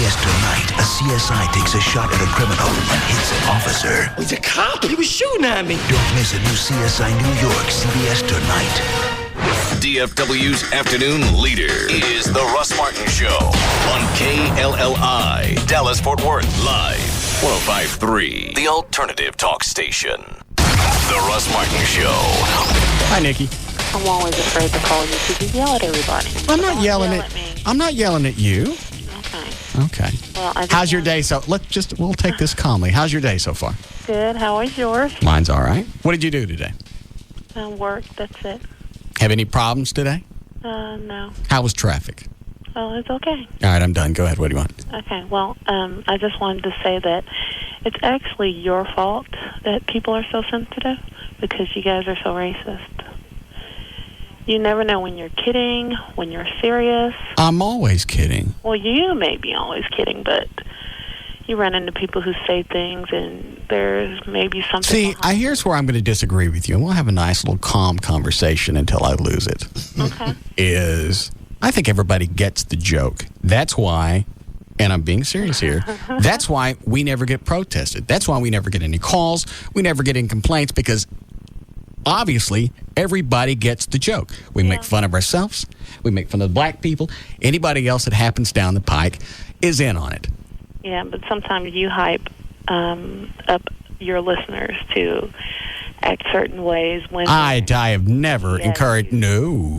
CBS Tonight, a CSI takes a shot at a criminal and hits an officer. He's a cop. He was shooting at me. Don't miss a new CSI New York, CBS Tonight. DFW's afternoon leader is The Russ Martin Show on KLLI, Dallas-Fort Worth, live, 105.3, the alternative talk station. The Russ Martin Show. Hi, Nikki. I'm always afraid to call you because you yell at everybody. I'm not yelling at me. I'm not yelling at you. Okay. Well, how's your day? We'll take this calmly. How's your day so far? Good. How was yours? Mine's all right. What did you do today? Work. That's it. Have any problems today? No. How was traffic? Oh, it's okay. All right, I'm done. Go ahead. What do you want? Okay. Well, I just wanted to say that it's actually your fault that people are so sensitive because you guys are so racist. You never know when you're kidding, when you're serious. I'm always kidding. Well, you may be always kidding, but you run into people who say things and there's maybe something. See, here's where I'm going to disagree with you, and we'll have a nice little calm conversation until I lose it. Okay. I think everybody gets the joke. That's why, and I'm being serious here, that's why we never get protested. That's why we never get any calls. We never get any complaints because obviously, everybody gets the joke. We make fun of ourselves. We make fun of black people. Anybody else that happens down the pike is in on it. Yeah, but sometimes you hype up your listeners to act certain ways. When I have never encouraged. No.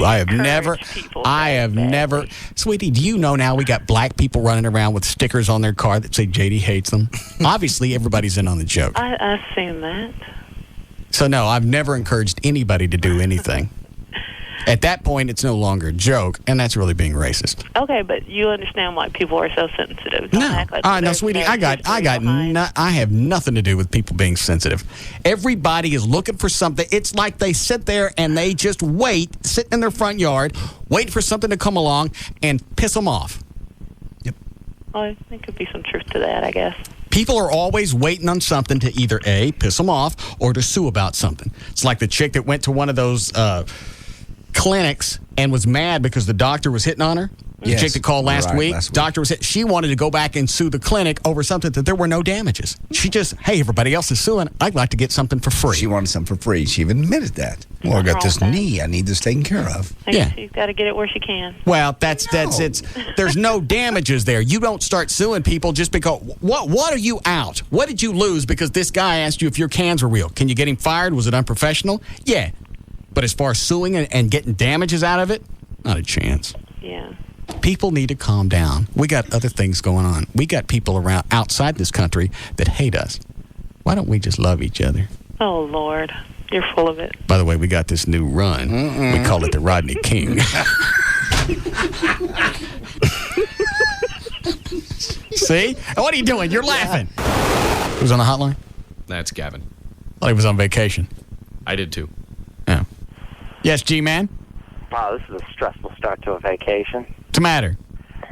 I have never. Sweetie, do you know now we got black people running around with stickers on their car that say JD hates them? Obviously, everybody's in on the joke. I assume that. So, no, I've never encouraged anybody to do anything. At that point, it's no longer a joke, and that's really being racist. Okay, but you understand why people are so sensitive. Don't act like no, sweetie, I have nothing to do with people being sensitive. Everybody is looking for something. It's like they sit there and they just sit in their front yard, wait for something to come along and piss them off. Yep. Well, there could be some truth to that, I guess. People are always waiting on something to either A, piss them off, or to sue about something. It's like the chick that went to one of those clinics and was mad because the doctor was hitting on her. The chick that called last week. Doctor was she wanted to go back and sue the clinic over something that there were no damages. She just, hey, everybody else is suing. I'd like to get something for free. She wanted something for free. She even admitted that. Well, I got this knee. I need this taken care of. She's got to get it where she can. Well, that's it. There's no damages there. You don't start suing people just because. What are you out? What did you lose because this guy asked you if your cans were real? Can you get him fired? Was it unprofessional? Yeah. But as far as suing and getting damages out of it, not a chance. Yeah. People need to calm down. We got other things going on. We got people around outside this country that hate us. Why don't we just love each other? Oh, Lord. You're full of it. By the way, we got this new run. We call it the Rodney King. See? What are you doing? You're laughing. Who's on the hotline? That's Gavin. Thought he was on vacation. I did too. Yeah. Yes, G-Man? Wow, this is a stressful start to a vacation. What's the matter?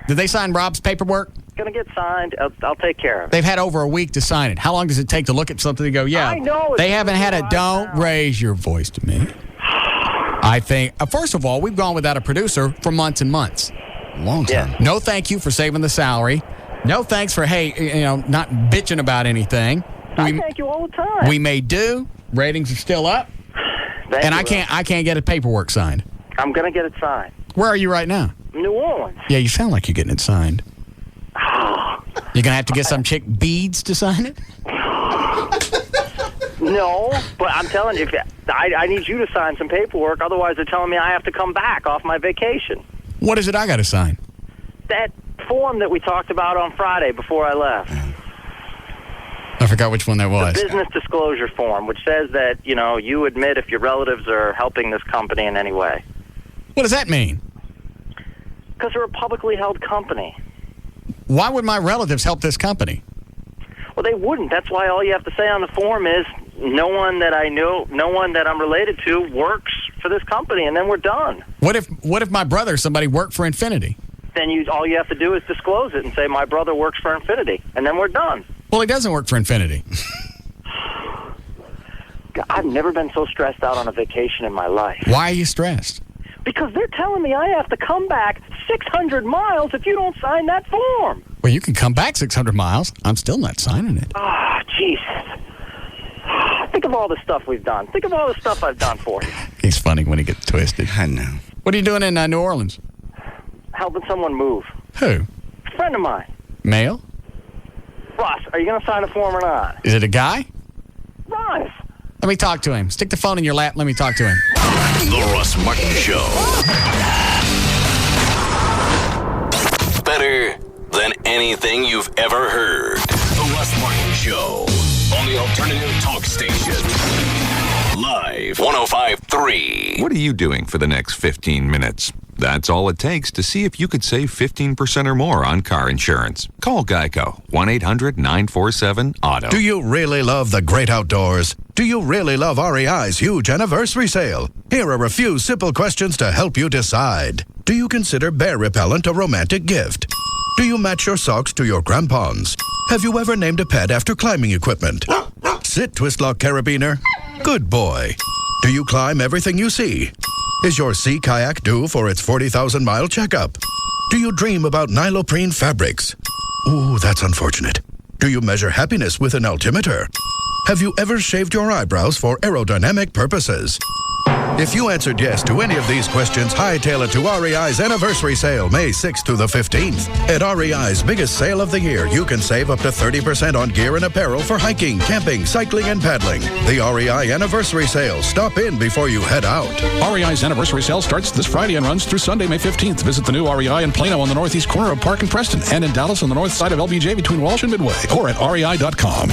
Did they sign Rob's paperwork? Going to get signed. I'll take care of it. They've had over a week to sign it. How long does it take to look at something and go, yeah, I know, they haven't had it. Don't raise your voice to me. I think, first of all, we've gone without a producer for months and months. Long time. Yeah. No thank you for saving the salary. No thanks for, not bitching about anything. I thank you all the time. We may do. Ratings are still up. I can't get a paperwork signed. I'm going to get it signed. Where are you right now? New Orleans. Yeah, you sound like you're getting it signed. You're going to have to get some chick beads to sign it? No, but I'm telling you, I need you to sign some paperwork. Otherwise, they're telling me I have to come back off my vacation. What is it I got to sign? That form that we talked about on Friday before I left. I forgot which one that was. The business disclosure form, which says that, you admit if your relatives are helping this company in any way. What does that mean? Because they're a publicly held company. Why would my relatives help this company? Well, they wouldn't. That's why all you have to say on the form is, no one that I know, no one that I'm related to works for this company, and then we're done. What if my brother or somebody worked for Infinity? Then all you have to do is disclose it and say, my brother works for Infinity, and then we're done. Well, he doesn't work for Infinity. I've never been so stressed out on a vacation in my life. Why are you stressed? because they're telling me I have to come back 600 miles if you don't sign that form. Well, you can come back 600 miles. I'm still not signing it. Ah, Jesus. Think of all the stuff we've done. Think of all the stuff I've done for you. He's funny when he gets twisted. I know. What are you doing in New Orleans? Helping someone move. Who? A friend of mine. Male? Russ, are you going to sign a form or not? Is it a guy? Russ! Let me talk to him. Stick the phone in your lap and let me talk to him. The Russ Martin Show. Better than anything you've ever heard. The Russ Martin Show on the Alternative Talk Station. Live 105.3. What are you doing for the next 15 minutes? That's all it takes to see if you could save 15% or more on car insurance. Call Geico, 1-800-947-AUTO. Do you really love the great outdoors? Do you really love REI's huge anniversary sale? Here are a few simple questions to help you decide. Do you consider bear repellent a romantic gift? Do you match your socks to your crampons? Have you ever named a pet after climbing equipment? Sit, Twistlock Carabiner. Good boy. Do you climb everything you see? Is your sea kayak due for its 40,000-mile checkup? Do you dream about Niloprene fabrics? Ooh, that's unfortunate. Do you measure happiness with an altimeter? Have you ever shaved your eyebrows for aerodynamic purposes? If you answered yes to any of these questions, hightail it to REI's anniversary sale, May 6th to the 15th. At REI's biggest sale of the year, you can save up to 30% on gear and apparel for hiking, camping, cycling, and paddling. The REI anniversary sale. Stop in before you head out. REI's anniversary sale starts this Friday and runs through Sunday, May 15th. Visit the new REI in Plano on the northeast corner of Park and Preston, and in Dallas on the north side of LBJ between Walsh and Midway, or at rei.com.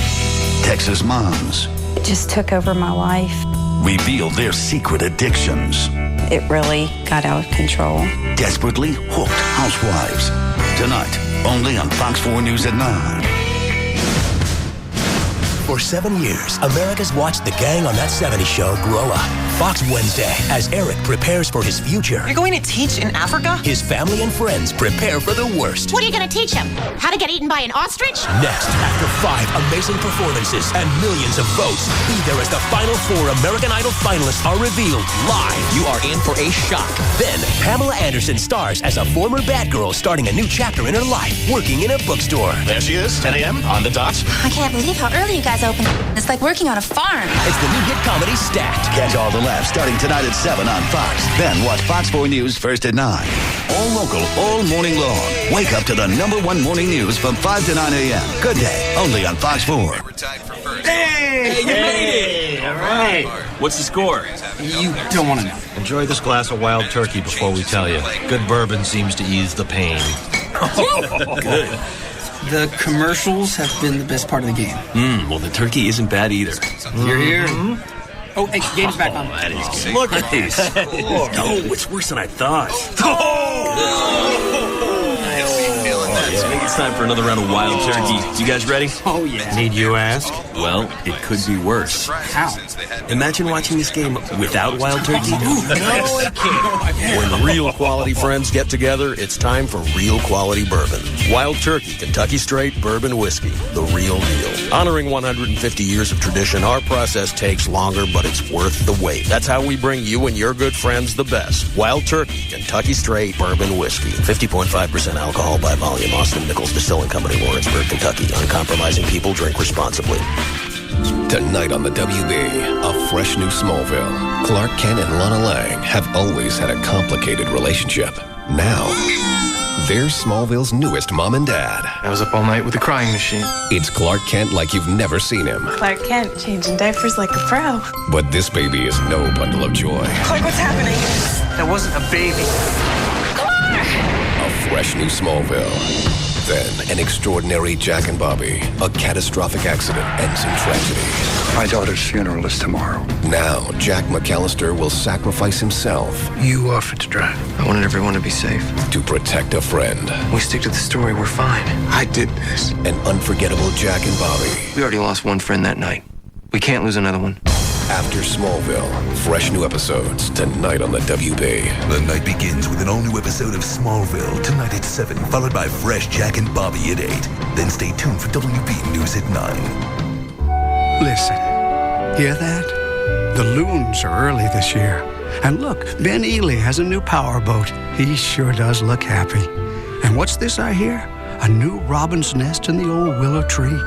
Texas moms It just took over my life. reveal their secret addictions. It really got out of control. Desperately hooked housewives. Tonight, only on Fox 4 News at 9. For 7 years, America's watched the gang on That 70s Show grow up. Fox Wednesday, as Eric prepares for his future. You're going to teach in Africa? His family and friends prepare for the worst. What are you going to teach him? How to get eaten by an ostrich? Next, after 5 amazing performances and millions of votes, be there as the final 4 American Idol finalists are revealed live. You are in for a shock. Then, Pamela Anderson stars as a former bad girl starting a new chapter in her life, working in a bookstore. There she is, 10 a.m. on the dot. I can't believe how early you guys open. It's like working on a farm. It's the new hit comedy Stacked. Catch all the laughs starting tonight at 7 on Fox. Then watch Fox 4 News first at 9. All local, all morning long. Wake up to the #1 morning news from 5 to 9 a.m. Good day, only on Fox 4. Hey, you made it! All right. What's the score? You don't want to know. Enjoy this glass of wild turkey before we tell you. Good bourbon seems to ease the pain. Good. The commercials have been the best part of the game. Well, the turkey isn't bad either. You're here. Oh, hey, game's back on. Look at these. Oh, it's worse than I thought. I think it's time for another round of wild turkey. You guys ready? Oh, yeah. Need you ask? Well, it could be worse. How? Imagine watching this game without wild turkey. No, I can't. When real quality friends get together, it's time for real quality bourbon. Wild Turkey, Kentucky Straight Bourbon Whiskey, the real deal. Honoring 150 years of tradition, our process takes longer, but it's worth the wait. That's how we bring you and your good friends the best. Wild Turkey, Kentucky Straight Bourbon Whiskey. 50.5% alcohol by volume. Austin Nichols Distilling Company, Lawrenceburg, Kentucky. Uncompromising people, drink responsibly. Tonight on the WB, a fresh new Smallville. Clark Kent and Lana Lang have always had a complicated relationship. Now, they're Smallville's newest mom and dad. I was up all night with the crying machine. It's Clark Kent like you've never seen him. Clark Kent changing diapers like a pro. But this baby is no bundle of joy. Clark, what's happening? That wasn't a baby. A fresh new Smallville. Then, an extraordinary Jack and Bobby. A catastrophic accident ends in tragedy. My daughter's funeral is tomorrow. Now, Jack McAllister will sacrifice himself. You offered to drive. I wanted everyone to be safe. To protect a friend. We stick to the story, we're fine. I did this. An unforgettable Jack and Bobby. We already lost one friend that night. We can't lose another one. After Smallville, fresh new episodes tonight on the WB. The night begins with an all-new episode of Smallville tonight at 7, followed by fresh Jack and Bobby at 8. Then stay tuned for WB News at 9. Listen, hear that? The loons are early this year. And look, Ben Ely has a new powerboat. He sure does look happy. And what's this I hear? A new robin's nest in the old willow tree.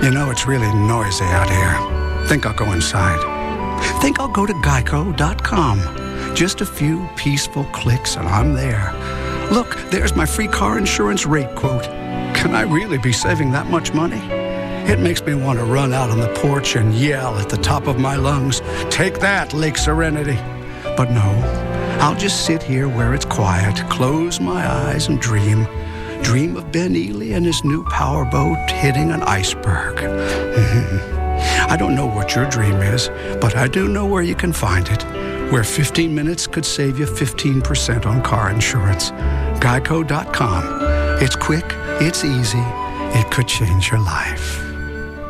You know, it's really noisy out here. Think I'll go inside. Think I'll go to Geico.com. Just a few peaceful clicks and I'm there. Look, there's my free car insurance rate quote. Can I really be saving that much money? It makes me want to run out on the porch and yell at the top of my lungs, "Take that, Lake Serenity." But no, I'll just sit here where it's quiet, close my eyes and dream. Dream of Ben Ely and his new powerboat hitting an iceberg. I don't know what your dream is, but I do know where you can find it. Where 15 minutes could save you 15% on car insurance. Geico.com. It's quick, it's easy, it could change your life.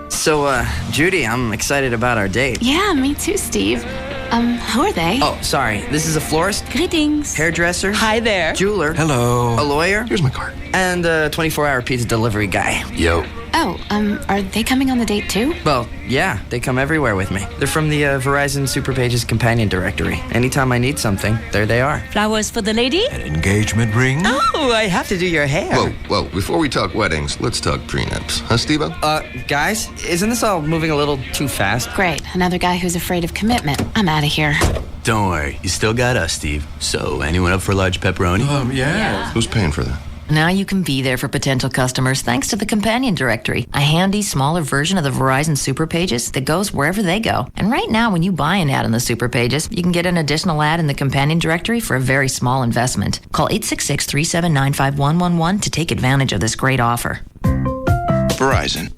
So, Judy, I'm excited about our date. Yeah, me too, Steve. Who are they? Oh, sorry. This is a florist. Greetings. Hairdresser. Hi there. Jeweler. Hello. A lawyer. Here's my card. And a 24-hour pizza delivery guy. Yo. Oh, are they coming on the date too? Well, yeah, they come everywhere with me. They're from the Verizon Superpages companion directory. Anytime I need something, there they are. Flowers for the lady? An engagement ring? Oh, I have to do your hair. Whoa, before we talk weddings, let's talk prenups. Huh, Steve-O? Guys, isn't this all moving a little too fast? Great, another guy who's afraid of commitment. I'm out of here. Don't worry, you still got us, Steve. So, anyone up for a large pepperoni? Yeah. Who's paying for that? Now you can be there for potential customers thanks to the companion directory, a handy, smaller version of the Verizon Super Pages that goes wherever they go. And right now, when you buy an ad in the Super Pages, you can get an additional ad in the companion directory for a very small investment. Call 866-379-5111 to take advantage of this great offer. Verizon.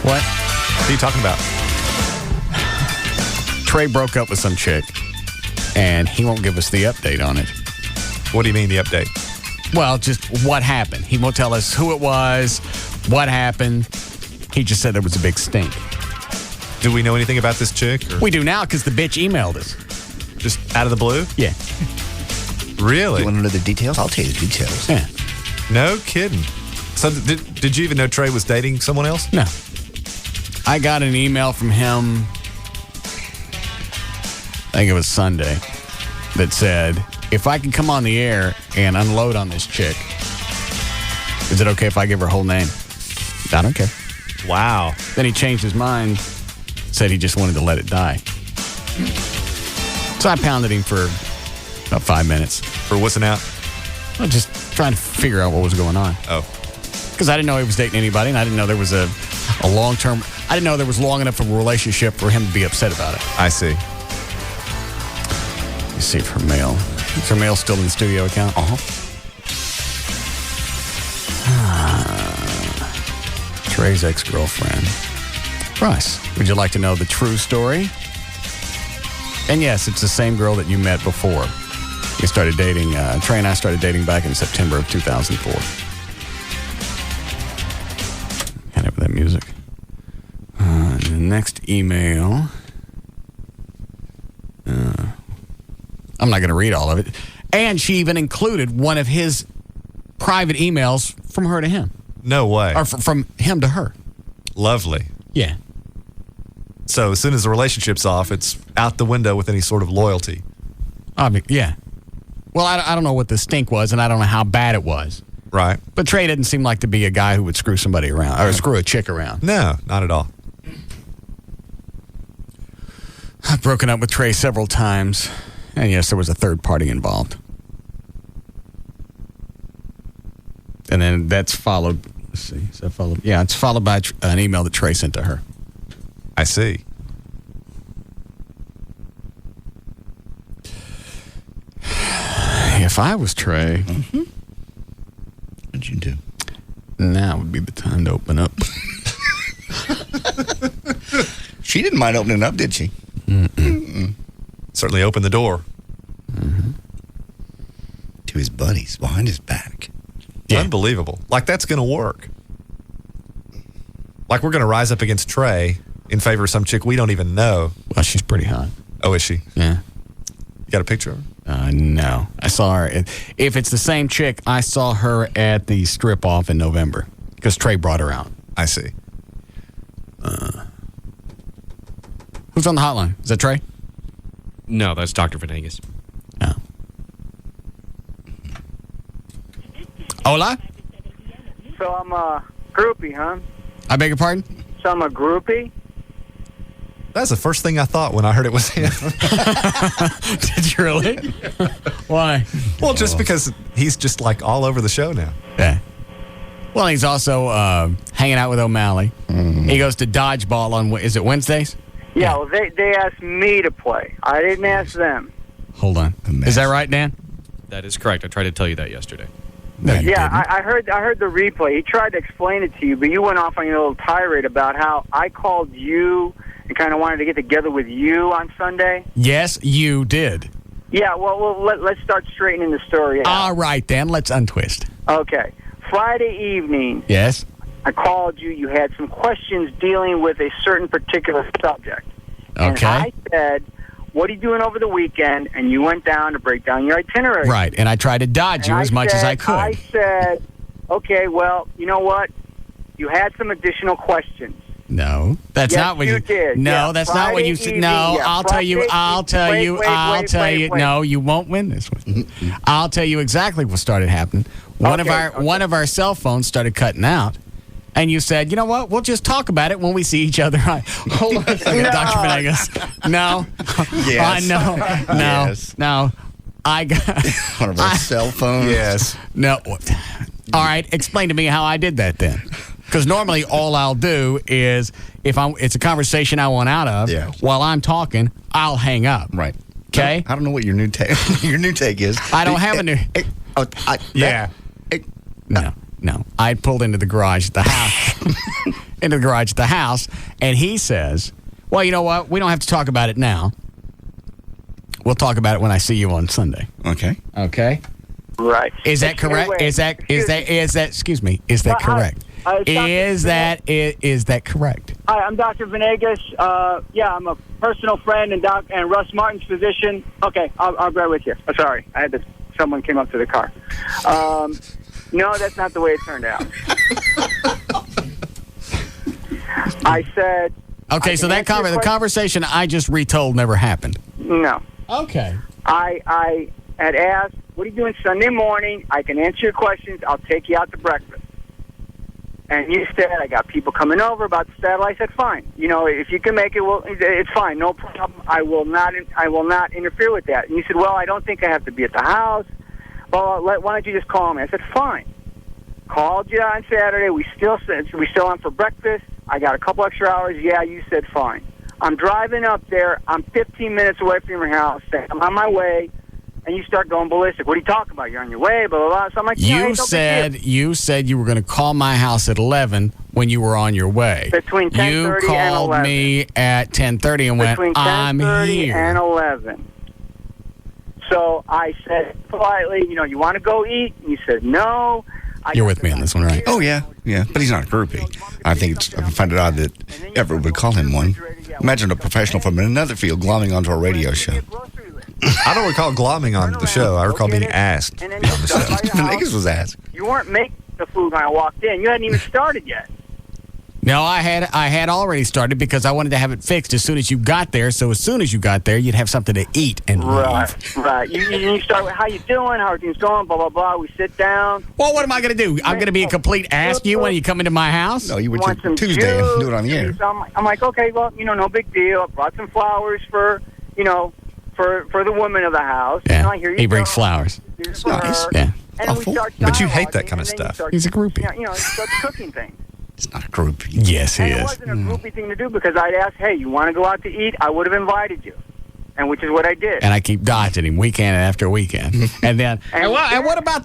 What are you talking about? Trey broke up with some chick, and he won't give us the update on it. What do you mean, the update? Well, just what happened. He won't tell us who it was, what happened. He just said there was a big stink. Do we know anything about this chick? Or? We do now because the bitch emailed us. Just out of the blue? Yeah. Really? You want to know the details? I'll tell you the details. Yeah. No kidding. So did you even know Trey was dating someone else? No. I got an email from him, I think it was Sunday, that said, if I can come on the air and unload on this chick, is it okay if I give her whole name? I don't care. Wow. Then he changed his mind, said he just wanted to let it die. So I pounded him for about 5 minutes. For what's out? Well, just trying to figure out what was going on. Oh. Because I didn't know he was dating anybody, and I didn't know there was a long-term... I didn't know there was long enough of a relationship for him to be upset about it. I see. You see it from mail. Is her mail still in the studio account? Trey's ex-girlfriend. Russ, would you like to know the true story? And yes, it's the same girl that you met before. We started dating, Trey and I started dating back in September of 2004. Hand over that music. And next email. I'm not going to read all of it. And she even included one of his private emails from her to him. No way. Or from him to her. Lovely. Yeah. So as soon as the relationship's off, it's out the window with any sort of loyalty. Yeah. Well, I don't know what the stink was, and I don't know how bad it was. Right. But Trey didn't seem like to be a guy who would screw somebody around, or screw a chick around. No, not at all. I've broken up with Trey several times, and yes, there was a third party involved. And then that's followed, let's see, is that followed? Yeah, it's followed by an email that Trey sent to her. I see. If I was Trey, what'd you do? Now would be the time to open up. She didn't mind opening up, did she? Certainly opened the door. To his buddies behind his back. Yeah. Unbelievable. Like that's going to work. Like we're going to rise up against Trey in favor of some chick we don't even know. Well, she's pretty hot. Oh, is she? Yeah. You got a picture of her? No. I saw her. If it's the same chick, I saw her at the strip off in November because Trey brought her out. I see. Who's on the hotline? Is that Trey? No, that's Dr. Venegas. Oh. Hola? So I'm a groupie, huh? I beg your pardon? So I'm a groupie? That's the first thing I thought when I heard it was him. Did you really? Why? Well, just because he's just like all over the show now. Yeah. Well, he's also hanging out with O'Malley. He goes to dodgeball on, is it Wednesdays? Yeah, well, they asked me to play. I didn't ask them. Hold on. Is that right, Dan? That is correct. I tried to tell you that yesterday. No, you Yeah, didn't. I heard the replay. He tried to explain it to you, but you went off on your little tirade about how I called you and kind of wanted to get together with you on Sunday. Yes, you did. Yeah, well let's start straightening the story out. All right, then. Let's untwist. Okay. Friday evening, Yes? I called you. You had some questions dealing with a certain particular subject. And Okay. I said, what are you doing over the weekend? And you went down to break down your itinerary. Right, and I tried to dodge you And as much as I could. I said, okay, well, you know what? You had some additional questions. No, that's Yes, not what you did. No, Yeah, that's not what you Friday said. evening, No, yeah, I'll tell you. Friday- I'll tell wait, you. wait, I'll wait, tell wait, you. wait. No, you won't win this one. I'll tell you exactly what started happening. One of our cell phones started cutting out, and you said, "You know what? We'll just talk about it when we see each other." Hold on a second, No. Dr. Venegas. No, Yes. no, Yes. no. I got One of our cell phones. Yes. no. All right, explain to me how I did that then. Because normally all I'll do is if it's a conversation I want out of, while I'm talking, I'll hang up. Right. Okay? I don't know what your new take is. I don't have a new. Yeah. No. I pulled into the garage at the house. And he says, well, you know what? We don't have to talk about it now. We'll talk about it when I see you on Sunday. Okay. Okay? Right. Is that correct? Anyway, Is that excuse me, is that correct? Is that correct? Hi, I'm Dr. Venegas. I'm a personal friend and Russ Martin's physician. Okay, I'll be right with you. Oh, sorry, someone came up to the car. No, that's not the way it turned out. I said. Okay, so the conversation I just retold never happened. No. Okay. I had asked, what are you doing Sunday morning? I can answer your questions. I'll take you out to breakfast. And you said, I got people coming over about the satellite. I said, fine. You know, if you can make it, well, it's fine. No problem. I will not interfere with that. And you said, well, I don't think I have to be at the house. Well, why don't you just call me? I said, fine. Called you on Saturday. We still on for breakfast. I got a couple extra hours. Yeah, you said fine. I'm driving up there. I'm 15 minutes away from your house. I'm on my way. And you start going ballistic. What are you talking about? You're on your way, blah, blah, blah. So I'm like, you said you were going to call my house at 11 when you were on your way. Between 10:30 and 11. You called me at 10:30 and went, I'm Between here. 10:30 and 11. So I said politely, you want to go eat? And you said, no. You're with me on this one, right? Oh, yeah. But he's not a groupie. I find it odd that Everett would call him one. Imagine a professional from another field glomming onto a radio show. I don't recall glomming on the show. I recall being asked to be on the show. Venegas was asked. You weren't making the food when I walked in. You hadn't even started yet. No, I had already started because I wanted to have it fixed as soon as you got there. So as soon as you got there, you'd have something to eat and leave. Right. You start with how you doing, how everything's going, blah, blah, blah. We sit down. Well, what am I going to do? I'm going to be a complete ass to you when you come into my house? No, you went to Tuesday and do it on the air. So I'm like, okay, well, no big deal. I brought some flowers for the woman of the house. Yeah, Here you he go. brings flowers. It's nice. Yeah. And we start but you hate that kind of stuff. He's a groupie. Start cooking things. It's not a groupie. Yes, he and is. It wasn't a groupie thing to do because I'd asked, hey, you want to go out to eat? I would have invited you, and which is what I did. And I keep dodging him weekend after weekend. And then, and what about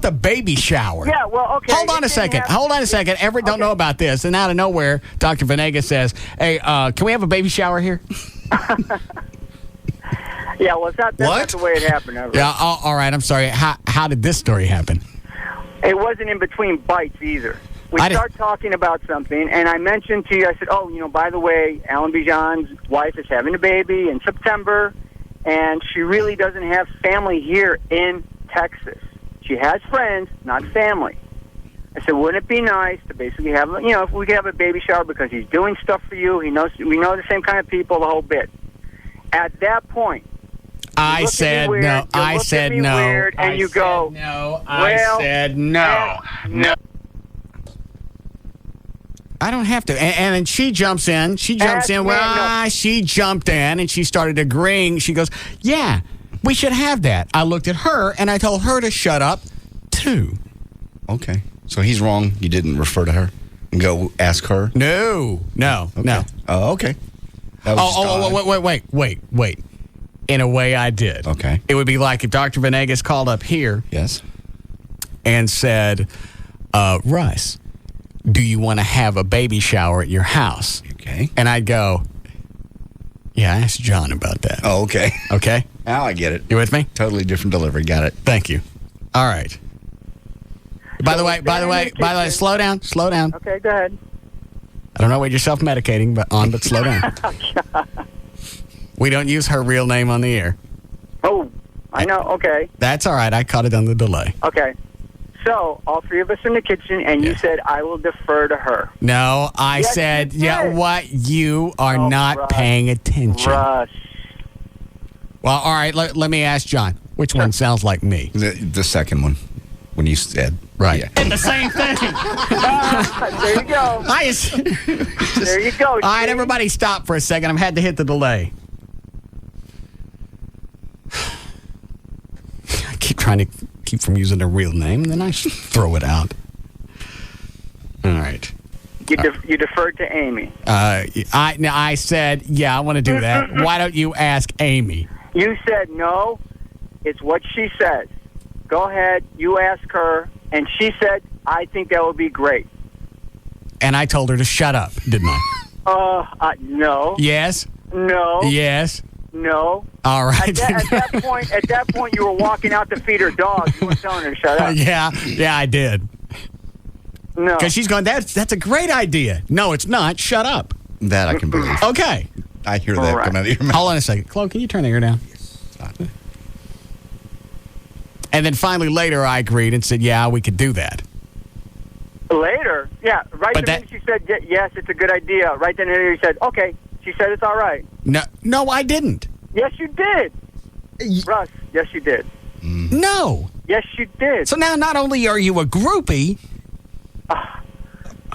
the baby shower? Yeah, well, okay. Hold on a second. Everett don't know about this, and out of nowhere, Dr. Venegas says, "Hey, can we have a baby shower here?" Yeah, well, that's not the way it happened. Everett. Yeah, all right. I'm sorry. How did this story happen? It wasn't in between bites either. We start talking about something, and I mentioned to you, I said, by the way, Alan Bijan's wife is having a baby in September, and she really doesn't have family here in Texas. She has friends, not family. I said, wouldn't it be nice to basically have, if we could have a baby shower because he's doing stuff for you, we know the same kind of people, the whole bit. At that point, I said no. I said no. Weird, and you go, no. I said no. No. I don't have to. And then she jumps in. She jumped in, and she started agreeing. She goes, yeah, we should have that. I looked at her, and I told her to shut up, too. Okay. So he's wrong. You didn't refer to her and go ask her? No. Oh, okay. Wait. In a way, I did. Okay. It would be like if Dr. Venegas called up here. Yes. And said, Russ, do you want to have a baby shower at your house? Okay. And I'd go, yeah, I asked John about that. Oh, okay. Okay? Now I get it. You with me? Totally different delivery. Got it. Thank you. All right. By the way, slow down. Okay, go ahead. I don't know what you're self-medicating but slow down. We don't use her real name on the air. Oh, I know. Okay. That's all right. I caught it on the delay. Okay. So, all three of us in the kitchen, and you said, I will defer to her. No, I said, what? You are not paying attention. Russ. Well, all right, let me ask John. Which one sounds like me? The second one, when you said. Right. Yeah. And the same thing. There you go. There you go. All right, everybody stop for a second. I've had to hit the delay. I keep trying to keep from using their real name, and then I throw it out. All right. You deferred to Amy. I said, yeah, I want to do that. Why don't you ask Amy? You said no. It's what she says. Go ahead. You ask her. And she said, I think that would be great. And I told her to shut up, didn't I? No. Yes? No. Yes? No. All right. At that point, you were walking out to feed her dog. You weren't telling her to shut up. Yeah, I did. No. Because she's going, that's a great idea. No, it's not. Shut up. That I can believe. Okay. I hear that come out of your mouth. Hold on a second. Chloe, can you turn the air down? And then finally later I agreed and said, yeah, we could do that. Later? Yeah. Right then she said, yes, it's a good idea. Right then and there you said, okay. She said it's all right. No, I didn't. Yes, you did. Russ, yes, you did. No. Yes, you did. So now not only are you a groupie.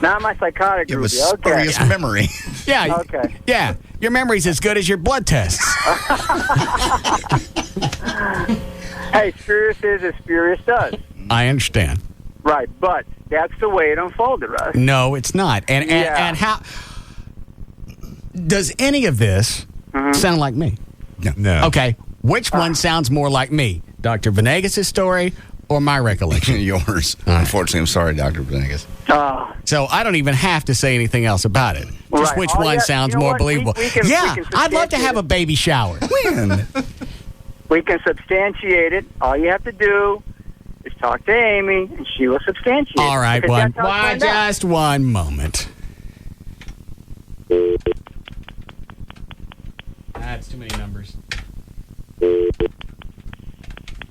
Now my psychotic groupie. You have a spurious memory. Yeah. Okay. Yeah. Your memory's as good as your blood tests. Hey, spurious is as spurious does. I understand. Right, but that's the way it unfolded, Russ. No, it's not. And how... Does any of this sound like me? No. Okay. Which one sounds more like me? Dr. Venegas' story or my recollection? Yours. Unfortunately, I'm sorry, Dr. Venegas. So I don't even have to say anything else about it. Just Right. which one sounds more believable. We can I'd love to have a baby shower. When? We can substantiate it. All you have to do is talk to Amy, and she will substantiate. All right, because that's how it turned out. just one moment. That's too many numbers.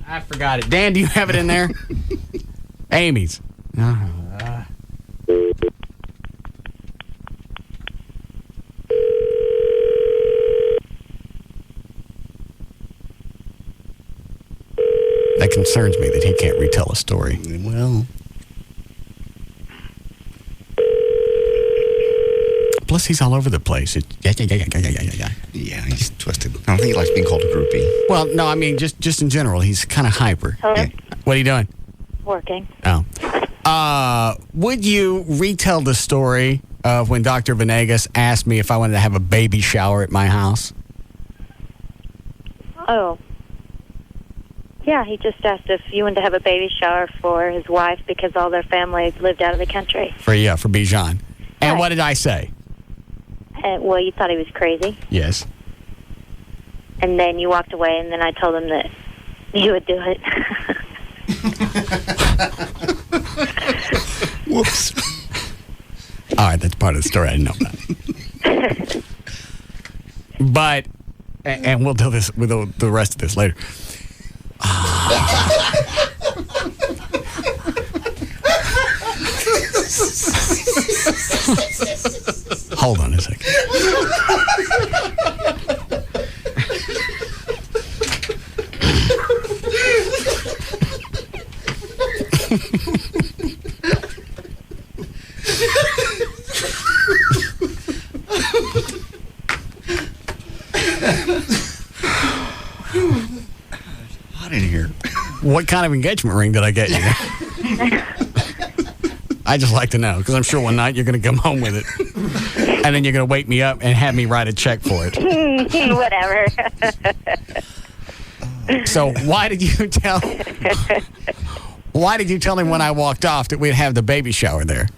I forgot it. Dan, do you have it in there? Amy's. That concerns me that he can't retell a story. Well. Plus, he's all over the place. Yeah, he's twisted. I don't think he likes being called a groupie. Well, no, I mean, just in general, he's kind of hyper. Hello? Yeah. What are you doing? Working. Oh. Would you retell the story of when Dr. Venegas asked me if I wanted to have a baby shower at my house? Oh. Yeah, he just asked if you wanted to have a baby shower for his wife because all their family lived out of the country. For Bijan. And Right. what did I say? Well, you thought he was crazy. Yes. And then you walked away, and then I told him that you would do it. Whoops. All right, that's part of the story I didn't know about. But, and we'll do this with the rest of this later. Hold on a second. Hot in here. What kind of engagement ring did I get you? I just like to know, because I'm sure one night you're going to come home with it. And then you're going to wake me up and have me write a check for it. Whatever. So why did you tell him when I walked off that we'd have the baby shower there?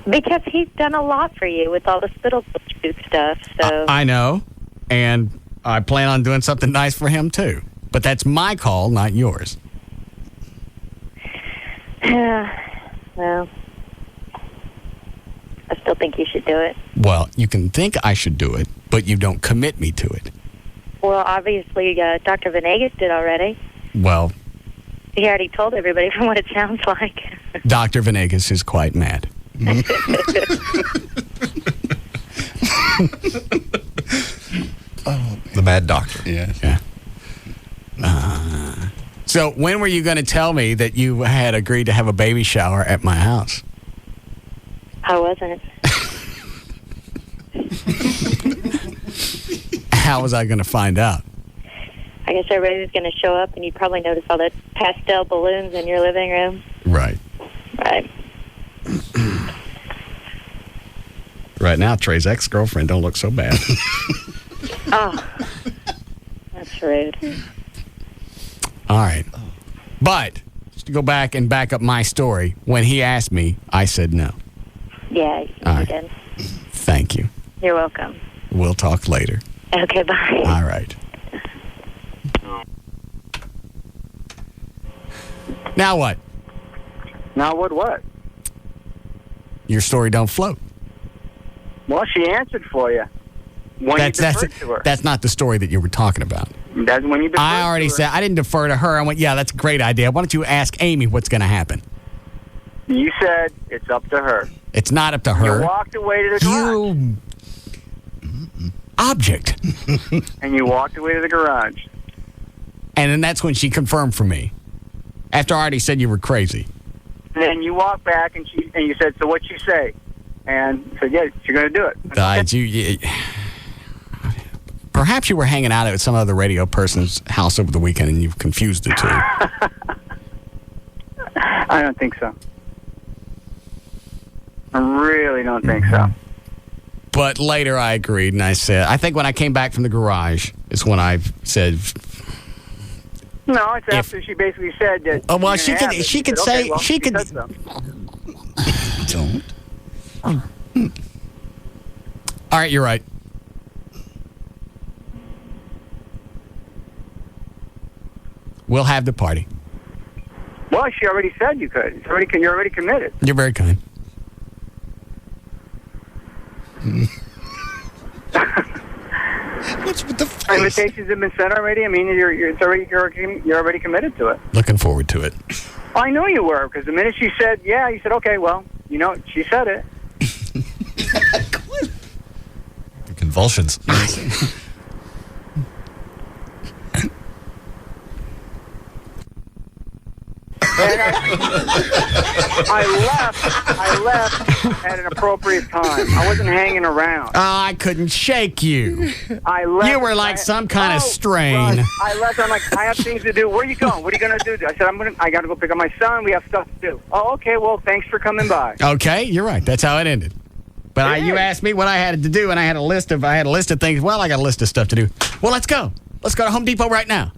Because he's done a lot for you with all the spittle shoot stuff. So I know, and I plan on doing something nice for him too. But that's my call, not yours. Well, I still think you should do it. Well, you can think I should do it, but you don't commit me to it. Well, obviously, Dr. Venegas did already. Well, He already told everybody from what it sounds like. Dr. Venegas is quite mad. The mad doctor. Yeah. So when were you going to tell me that you had agreed to have a baby shower at my house? I wasn't. How was I going to find out? I guess everybody was going to show up, and you'd probably notice all the pastel balloons in your living room. Right. Right. Right now, Trey's ex-girlfriend don't look so bad. Oh, that's rude. All right. But, just to go back and back up my story, when he asked me, I said no. Yeah, you right. did. Thank you. You're welcome. We'll talk later. Okay, bye. All right. Now what? Now what? Your story don't float. Well, she answered for you. When you deferred to her. That's not the story that you were talking about. That's when you deferred I already to her. said, I didn't defer to her. I went, yeah, that's a great idea. Why don't you ask Amy what's going to happen? You said it's up to her. It's not up to her. You walked away to the garage. You object. And you walked away to the garage. And then that's when she confirmed for me. After I already said you were crazy. And then you walked back and you said, so what'd you say? And said, yeah, you're going to do it. Perhaps you were hanging out at some other radio person's house over the weekend and you've confused the two. I don't think so. I really don't think so. But later I agreed and I said, I think when I came back from the garage is when I said... No, it's after she basically said that... Oh, well, she could say... Okay, well, she could... Don't. All right, you're right. We'll have the party. Well, she already said you could. You're already committed. You're very kind. What's with the face? Invitations have been sent already. I mean, you're already committed to it. Looking forward to it. I knew you were, because the minute she said, yeah, you said, okay, well, she said it. Convulsions. And I left at an appropriate time. I wasn't hanging around. I couldn't shake you. I left. You were like some kind of strain. Right. I left. I'm like, I have things to do. Where are you going? What are you going to do? I said, I got to go pick up my son. We have stuff to do. Oh, okay. Well, thanks for coming by. Okay, you're right. That's how it ended. But you asked me what I had to do, and I had a list of things. Well, I got a list of stuff to do. Well, let's go. Let's go to Home Depot right now.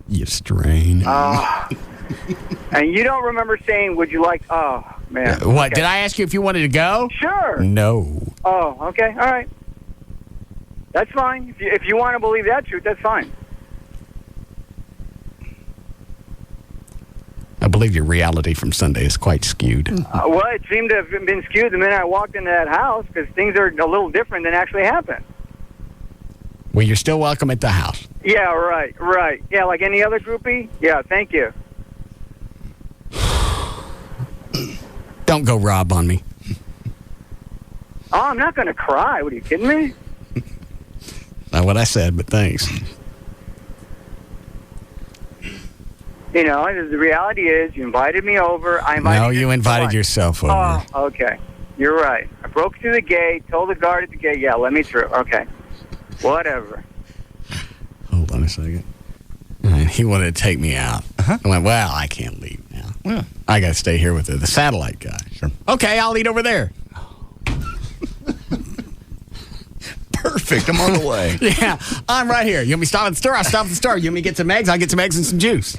You strain. And you don't remember saying, would you like, oh, man. What? Okay. Did I ask you if you wanted to go? Sure. No. Oh, okay. All right. That's fine. If you want to believe that truth, that's fine. I believe your reality from Sunday is quite skewed. Well, it seemed to have been skewed the minute I walked into that house, because things are a little different than actually happened. Well, you're still welcome at the house. Yeah, right. Yeah, like any other groupie? Yeah, thank you. Don't go Rob on me. Oh, I'm not going to cry. What, are you kidding me? Not what I said, but thanks. The reality is you invited me over. No, you invited yourself over. Oh, okay. You're right. I broke through the gate, told the guard at the gate, yeah, let me through. Okay. Whatever. Hold on a second. And he wanted to take me out. I went, well, I can't leave now. Well, I got to stay here with the satellite guy. Sure. Okay, I'll eat over there. Perfect. I'm on the way. Yeah, I'm right here. You want me to stop at the store? I'll stop at the store. You want me to get some eggs? I'll get some eggs and some juice.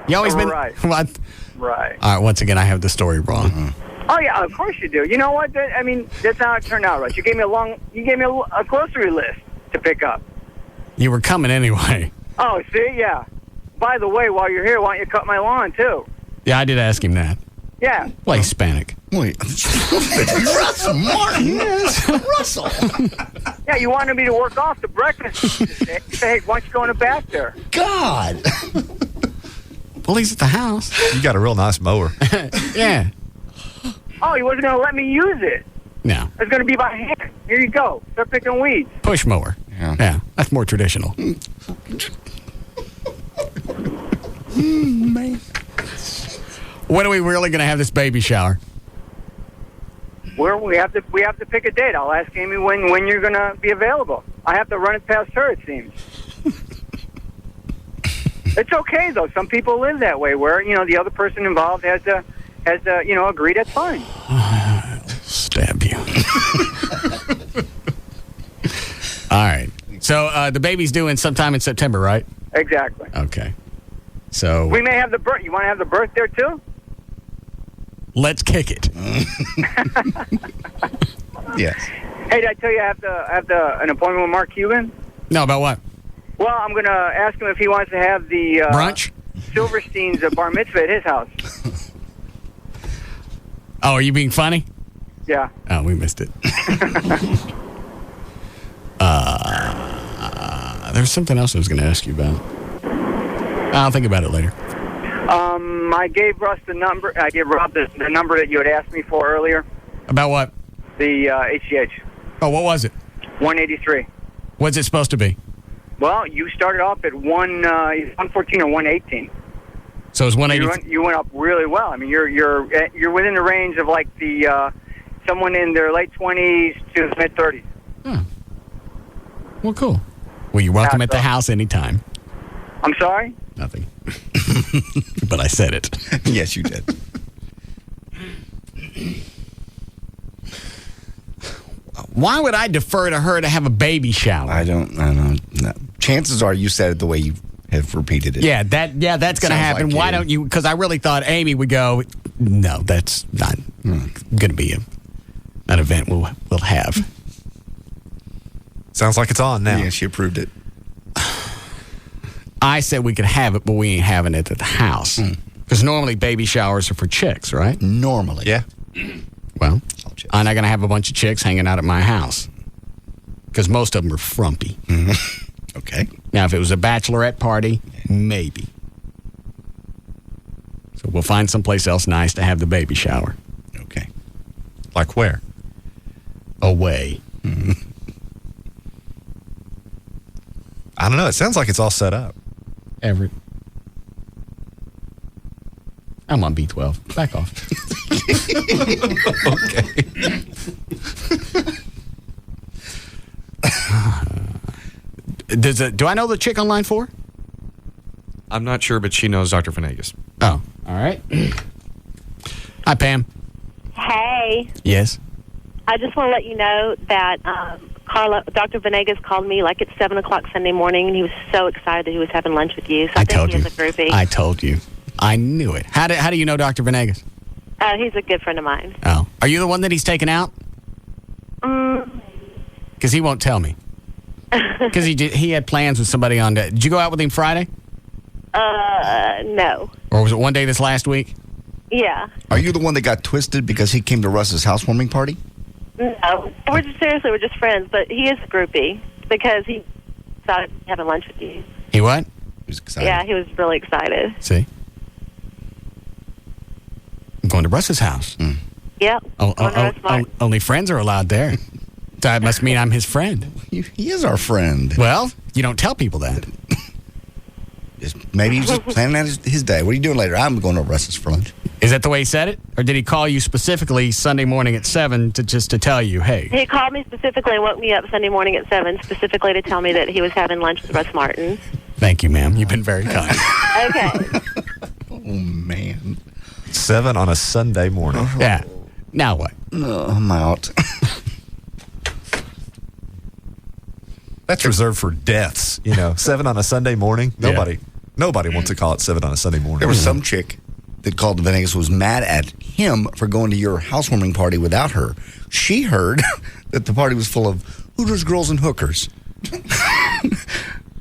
You always been... Right. What? Right. All right, once again, I have the story wrong. Mm-hmm. Oh, yeah, of course you do. You know what? That's how it turned out, Russ. You gave me a grocery list to pick up. You were coming anyway. Oh, see? Yeah. By the way, while you're here, why don't you cut my lawn, too? Yeah, I did ask him that. Yeah. Well, he's Hispanic. Wait. Russell Martin. Yes. Russell. Yeah, you wanted me to work off the breakfast. Hey, why don't you go in the back there? God. Well, he's at the house. You got a real nice mower. Yeah. Oh, he wasn't going to let me use it. No. It's going to be by hand. Here you go. Start picking weeds. Push mower. Yeah, that's more traditional. Man. When are we really going to have this baby shower? We have to pick a date. I'll ask Amy when you're going to be available. I have to run it past her, it seems. It's okay though. Some people live that way, where the other person involved has to agree. That's fine. Stab you. All right. So the baby's due in sometime in September, right? Exactly. Okay. So we may have the birth. You want to have the birth there too? Let's kick it. Yes. Hey, did I tell you I have an appointment with Mark Cuban? No, about what? Well, I'm going to ask him if he wants to have the brunch? Silverstein's bar mitzvah at his house. Oh, are you being funny? Yeah. Oh, we missed it. There's something else I was going to ask you about. I'll think about it later. I gave Russ the number. I gave Rob the number that you had asked me for earlier. About what? The HGH. Oh, what was it? 183. What's it supposed to be? Well, you started off at 114 or 118. So it's 180. You went up really well. I mean, you're within the range of like the someone in their late 20s to mid 30s. Oh. Well, cool. Well, you're welcome at the house anytime. I'm sorry? Nothing. But I said it. Yes, you did. Why would I defer to her to have a baby shower? I don't know. No. Chances are you said it the way you have repeated it. Yeah, that's going to happen. Like Why don't you? Because I really thought Amy would go, no, that's not going to be an event we'll have. Sounds like it's on now. Yeah, she approved it. I said we could have it, but we ain't having it at the house. Because normally baby showers are for chicks, right? Normally. Yeah. Well, I'm not going to have a bunch of chicks hanging out at my house. Because most of them are frumpy. Okay. Now, if it was a bachelorette party, maybe. So we'll find someplace else nice to have the baby shower. Okay. Like where? Away. I don't know. It sounds like it's all set up. Everett. I'm on B12. Back off. Okay. Do I know the chick on line 4? I'm not sure, but she knows Dr. Venegas. Oh, all right. Hi, Pam. Hey, Yes. I just want to let you know that Dr. Venegas called me like at 7 o'clock Sunday morning, and he was so excited that he was having lunch with you. So I think he is a groupie. I told you. I knew it. How do you know Dr. Venegas? He's a good friend of mine. Oh. Are you the one that he's taken out? Because he won't tell me. Because he had plans with somebody on that. Did you go out with him Friday? No. Or was it one day this last week? Yeah. Are you the one that got twisted because he came to Russ's housewarming party? No. We're just friends, but he is a groupie because he started having lunch with you. He what? He was excited. Yeah, he was really excited. See? I'm going to Russ's house. Yep. Only friends are allowed there. That must mean I'm his friend. He is our friend. Well, you don't tell people that. Maybe he's just planning out his day. What are you doing later? I'm going to Russ's for lunch. Is that the way he said it? Or did he call you specifically Sunday morning at 7 to tell you, hey? He called me specifically and woke me up Sunday morning at 7 specifically to tell me that he was having lunch with Russ Martin. Thank you, ma'am. You've been very kind. Okay. Oh, man. 7 on a Sunday morning. Yeah. Now what? I'm out. That's reserved for deaths, 7 on a Sunday morning. Nobody wants to call it 7 on a Sunday morning. There was some chick that called Venegas was mad at him for going to your housewarming party without her. She heard that the party was full of Hooters, girls, and hookers.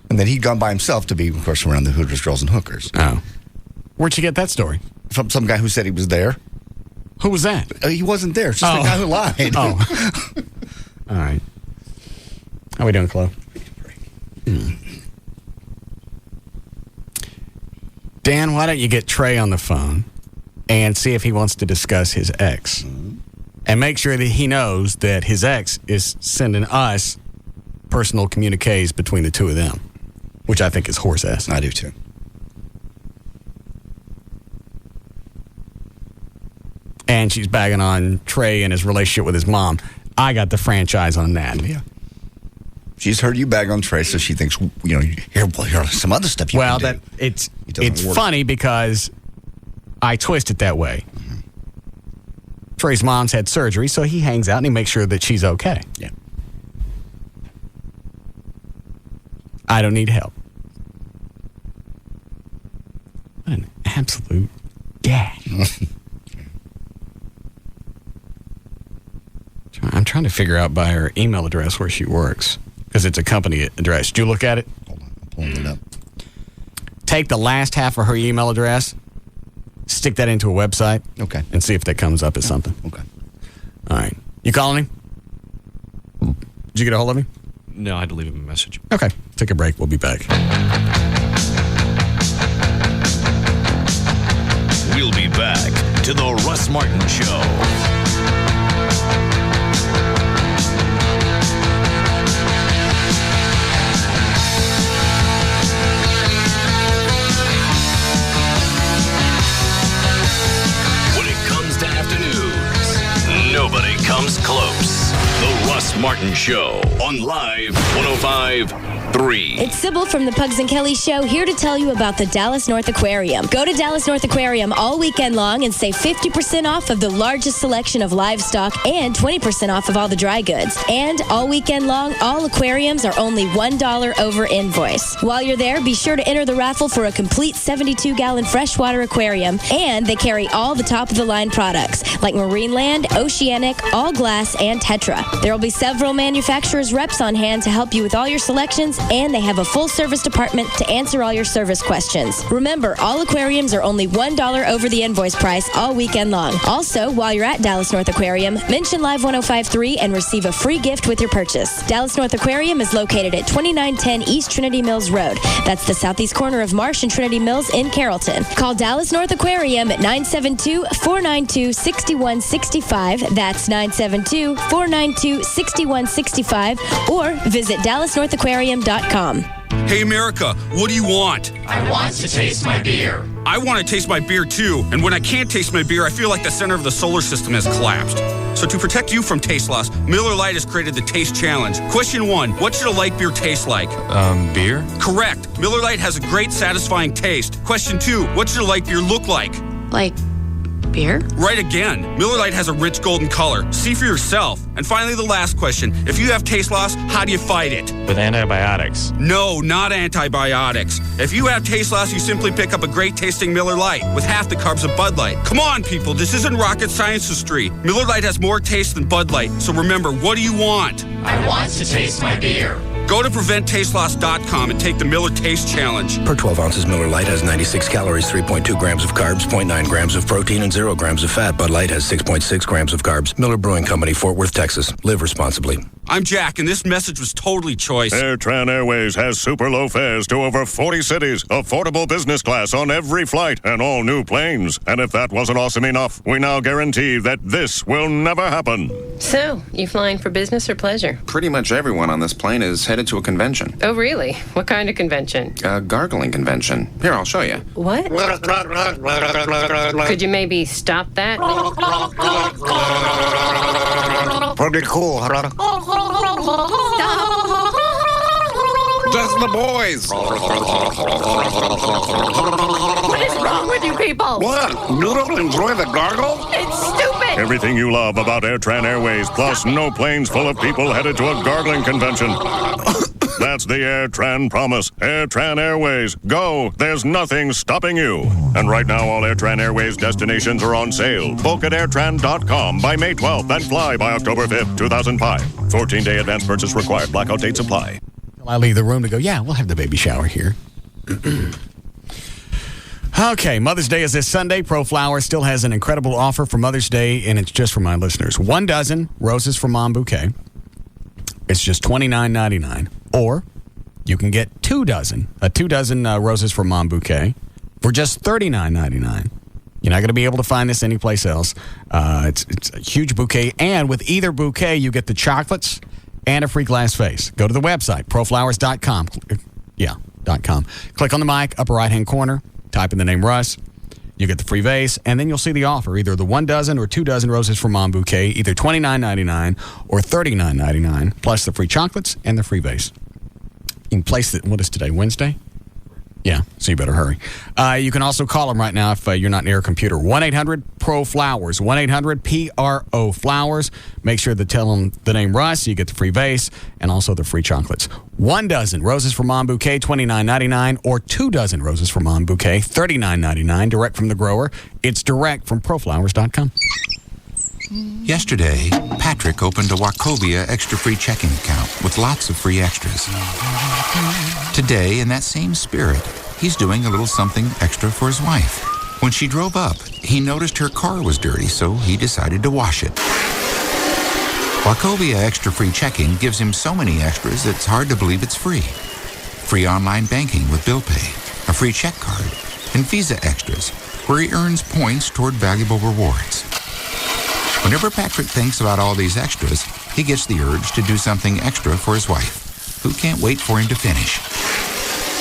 And then he'd gone by himself to be, of course, around the Hooters, girls, and hookers. Oh. Where'd you get that story? From some guy who said he was there. Who was that? He wasn't there. It's just the guy who lied. Oh. All right. How we doing, Chloe? Dan, why don't you get Trey on the phone and see if he wants to discuss his ex? And make sure that he knows that his ex is sending us personal communiques between the two of them, which I think is horse ass. I do too. And she's bagging on Trey and his relationship with his mom. I got the franchise on that. Yeah. She's heard you bag on Trey, so she thinks, here's some other stuff you can do. It's funny because I twist it that way. Trey's mom's had surgery, so he hangs out and he makes sure that she's okay. Yeah. I don't need help. What an absolute gag. I'm trying to figure out by her email address where she works. Because it's a company address. Did you look at it? Hold on, I'm pulling it up. Take the last half of her email address, stick that into a website, okay, and see if that comes up as something. Okay. All right. You calling him? Did you get a hold of him? No, I had to leave him a message. Okay. Take a break. We'll be back. We'll be back to the Russ Martin Show. Nobody comes close. The Russ Martin Show on Live 105.3. It's Sybil from the Pugs and Kelly Show here to tell you about the Dallas North Aquarium. Go to Dallas North Aquarium all weekend long and save 50% off of the largest selection of livestock and 20% off of all the dry goods. And all weekend long, all aquariums are only $1 over invoice. While you're there, be sure to enter the raffle for a complete 72-gallon freshwater aquarium. And they carry all the top-of-the-line products like Marineland, Oceanic, All Glass, and Tetra. There will be several manufacturers' reps on hand to help you with all your selections And they have a full-service department to answer all your service questions. Remember, all aquariums are only $1 over the invoice price all weekend long. Also, while you're at Dallas North Aquarium, mention Live 105.3 and receive a free gift with your purchase. Dallas North Aquarium is located at 2910 East Trinity Mills Road. That's the southeast corner of Marsh and Trinity Mills in Carrollton. Call Dallas North Aquarium at 972-492-6165. That's 972-492-6165. Or visit DallasNorthAquarium.com. Hey, America, what do you want? I want to taste my beer. I want to taste my beer, too. And when I can't taste my beer, I feel like the center of the solar system has collapsed. So to protect you from taste loss, Miller Lite has created the Taste Challenge. Question 1, what should a light beer taste like? Beer? Correct. Miller Lite has a great, satisfying taste. Question 2, what should a light beer look like? Like beer? Right again. Miller Lite has a rich golden color. See for yourself. And finally, the last question. If you have taste loss, how do you fight it? With antibiotics. No, not antibiotics. If you have taste loss, you simply pick up a great tasting Miller Lite with half the carbs of Bud Light. Come on, people. This isn't rocket science history. Miller Lite has more taste than Bud Light. So remember, what do you want? I want to taste my beer. Go to PreventTasteLoss.com and take the Miller Taste Challenge. Per 12 ounces, Miller Lite has 96 calories, 3.2 grams of carbs, 0.9 grams of protein, and 0 grams of fat. Bud Light has 6.6 grams of carbs. Miller Brewing Company, Fort Worth, Texas. Live responsibly. I'm Jack, and this message was totally choice. AirTran Airways has super low fares to over 40 cities, affordable business class on every flight, and all new planes. And if that wasn't awesome enough, we now guarantee that this will never happen. So, you flying for business or pleasure? Pretty much everyone on this plane is headed to a convention. Oh, really? What kind of convention? A gargling convention. Here, I'll show you. What? Could you maybe stop that? Pretty cool. Just the boys. What is wrong with you people? What? You don't enjoy the gargle? It's stupid. Everything you love about AirTran Airways, plus no planes full of people headed to a gargling convention. That's the AirTran promise. AirTran Airways. Go. There's nothing stopping you. And right now, all AirTran Airways destinations are on sale. Book at airtran.com by May 12th and fly by October 5th, 2005. 14-day advance purchase required. Blackout dates apply. I leave the room to go, yeah, we'll have the baby shower here. Okay, Mother's Day is this Sunday. ProFlowers still has an incredible offer for Mother's Day, and it's just for my listeners. 1 dozen roses for Mom bouquet. It's just $29.99. Or you can get 2 dozen roses for Mom bouquet for just $39.99. You're not going to be able to find this anyplace else. It's a huge bouquet, and with either bouquet, you get the chocolates and a free glass vase. Go to the website, proflowers.com. .com. Click on the mic, upper right-hand corner, type in the name Russ. You get the free vase, and then you'll see the offer, either the 1 dozen or 2 dozen roses for Mom bouquet, either $29.99 or $39.99, plus the free chocolates and the free vase. You can place it, what is today, Wednesday? Yeah, so you better hurry. You can also call them right now if you're not near a computer. 1-800-PRO-FLOWERS, 1-800-PRO-FLOWERS. Make sure to tell them the name Russ. You get the free vase and also the free chocolates. 1 dozen roses for Mom bouquet, $29.99, or 2 dozen roses for Mom bouquet, $39.99, direct from the grower. It's direct from proflowers.com. Yesterday, Patrick opened a Wachovia extra free checking account with lots of free extras. Today, in that same spirit, he's doing a little something extra for his wife. When she drove up, he noticed her car was dirty, so he decided to wash it. Wachovia extra free checking gives him so many extras it's hard to believe it's free. Free online banking with Bill Pay, a free check card, and Visa extras, where he earns points toward valuable rewards. Whenever Patrick thinks about all these extras, he gets the urge to do something extra for his wife, who can't wait for him to finish.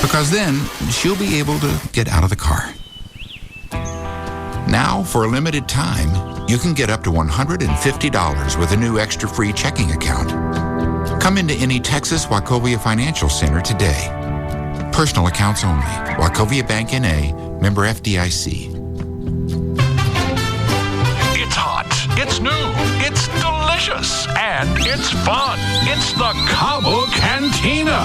Because then, she'll be able to get out of the car. Now, for a limited time, you can get up to $150 with a new extra free checking account. Come into any Texas Wachovia Financial Center today. Personal accounts only. Wachovia Bank N.A., member FDIC. It's hot, it's new, it's delicious, and it's fun. It's the Cabo Cantina.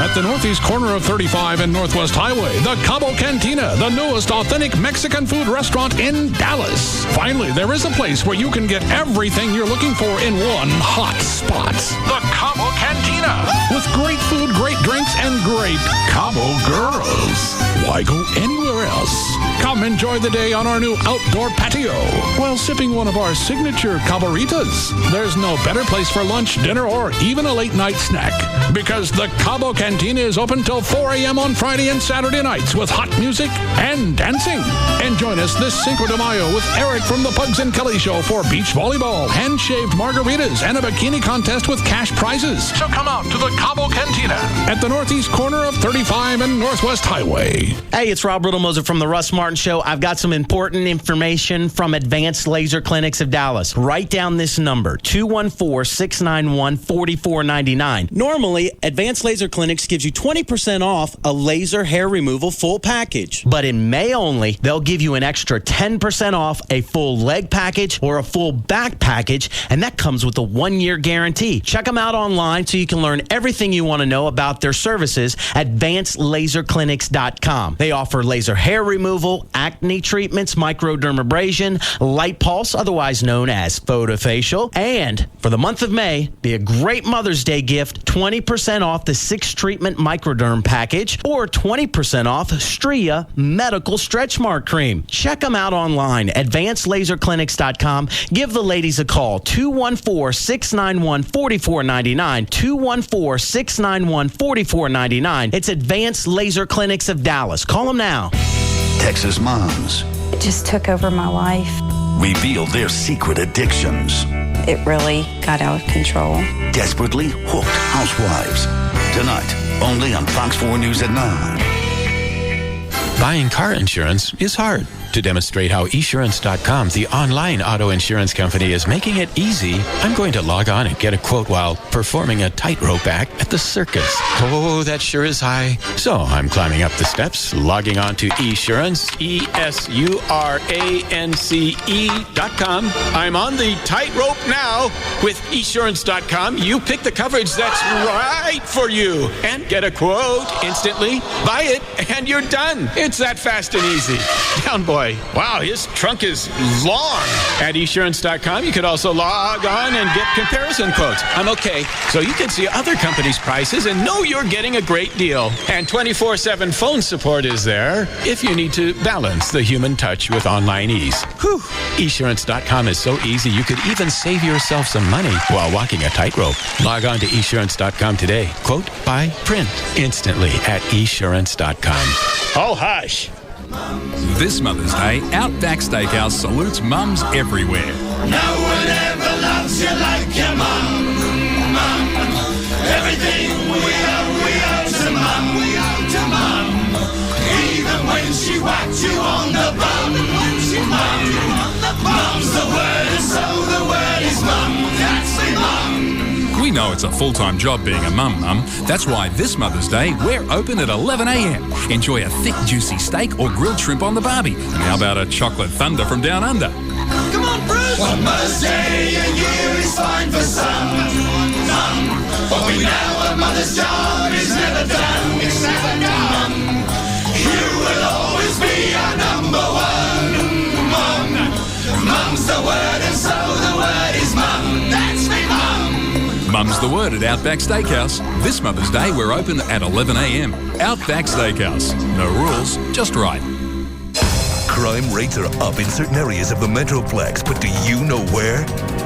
At the northeast corner of 35 and Northwest Highway, the Cabo Cantina, the newest authentic Mexican food restaurant in Dallas. Finally, there is a place where you can get everything you're looking for in one hot spot. The Cabo Cantina with great food, great drinks, and great Cabo girls. Why go anywhere else? Come enjoy the day on our new outdoor patio while sipping one of our signature Caboritas. There's no better place for lunch, dinner, or even a late night snack because the Cabo Cantina is open till 4 a.m. on Friday and Saturday nights with hot music and dancing. And join us this Cinco de Mayo with Eric from the Pugs and Kelly Show for beach volleyball, hand-shaved margaritas, and a bikini contest with cash prizes. So come out to the Cabo Cantina at the northeast corner of 35 and Northwest Highway. Hey, it's Rob Riddlemoser from the Russ Martin Show. I've got some important information from Advanced Laser Clinics of Dallas. Write down this number, 214-691-4499. Normally, Advanced Laser Clinics gives you 20% off a laser hair removal full package. But in May only, they'll give you an extra 10% off a full leg package or a full back package, and that comes with a 1-year guarantee. Check them out online so you can learn everything you want to know about their services at advancedlaserclinics.com. They offer laser hair removal, acne treatments, microdermabrasion, light pulse, otherwise known as photofacial. And for the month of May, be a great Mother's Day gift, 20% off the 6-treatment microderm package or 20% off Stria Medical Stretch Mark Cream. Check them out online, advancedlaserclinics.com. Give the ladies a call, 214-691-4499, 214-691-4499. It's Advanced Laser Clinics of Dallas. Call them now. Texas moms It just took over my life. reveal their secret addictions. It really got out of control. Desperately hooked housewives. Tonight, only on Fox 4 News at 9. Buying car insurance is hard. To demonstrate how esurance.com, the online auto insurance company, is making it easy, I'm going to log on and get a quote while performing a tightrope act at the circus. Oh, that sure is high. So I'm climbing up the steps, logging on to esurance, esurance.com. I'm on the tightrope now. With esurance.com, you pick the coverage that's right for you and get a quote instantly, buy it, and you're done. It's that fast and easy. Down, boy. Wow, his trunk is long. At esurance.com, you could also log on and get comparison quotes. I'm okay. So you can see other companies' prices and know you're getting a great deal. And 24/7 phone support is there if you need to balance the human touch with online ease. Whew. Esurance.com is so easy, you could even save yourself some money while walking a tightrope. Log on to esurance.com today. Quote, buy, print instantly at esurance.com. Oh, hush. This Mother's Day, Outback Steakhouse salutes mums everywhere. No one ever loves you like your mum, mum. Everything we owe to mum, we owe to mum. Even when she whacked you on the bum, mum. Mum's the word, and so the word is mum. That's the mum. We know it's a full-time job being a mum. That's why this Mother's Day, we're open at 11 a.m. Enjoy a thick, juicy steak or grilled shrimp on the barbie. And how about a chocolate thunder from down under? Come on, Bruce! One Mother's Day a year is fine for some, mum. But we know a mother's job is never done. It's never done. You will always be our number one, mum. Mum's the word, and so the word is mum. That's me, mum. Mum's the word at Outback Steakhouse. This Mother's Day, we're open at 11 a.m. Outback Steakhouse. No rules, just right. Crime rates are up in certain areas of the Metroplex, but do you know where?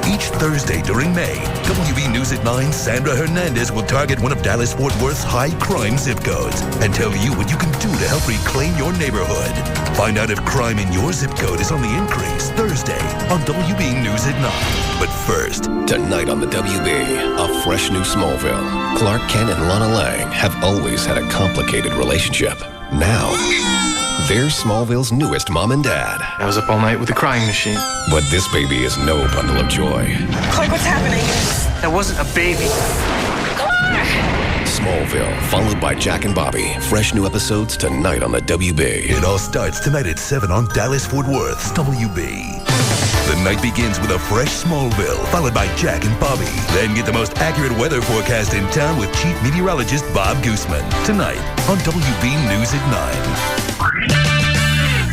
Each Thursday during May, WB News at 9, Sandra Hernandez will target one of Dallas-Fort Worth's high-crime zip codes and tell you what you can do to help reclaim your neighborhood. Find out if crime in your zip code is on the increase Thursday on WB News at 9. But first, Tonight on the WB, a fresh new Smallville. Clark Kent and Lana Lang have always had a complicated relationship. Now, they're Smallville's newest mom and dad. I was up all night with the crying machine. But this baby is no bundle of joy. Clark, what's happening? That wasn't a baby. Smallville, followed by Jack and Bobby. Fresh new episodes tonight on the WB. it all starts tonight at 7 on Dallas-Fort Worth's WB. The night begins with a fresh Smallville, followed by Jack and Bobby. Then get the most accurate weather forecast in town with Chief Meteorologist Bob Gooseman. Tonight on WB News at 9.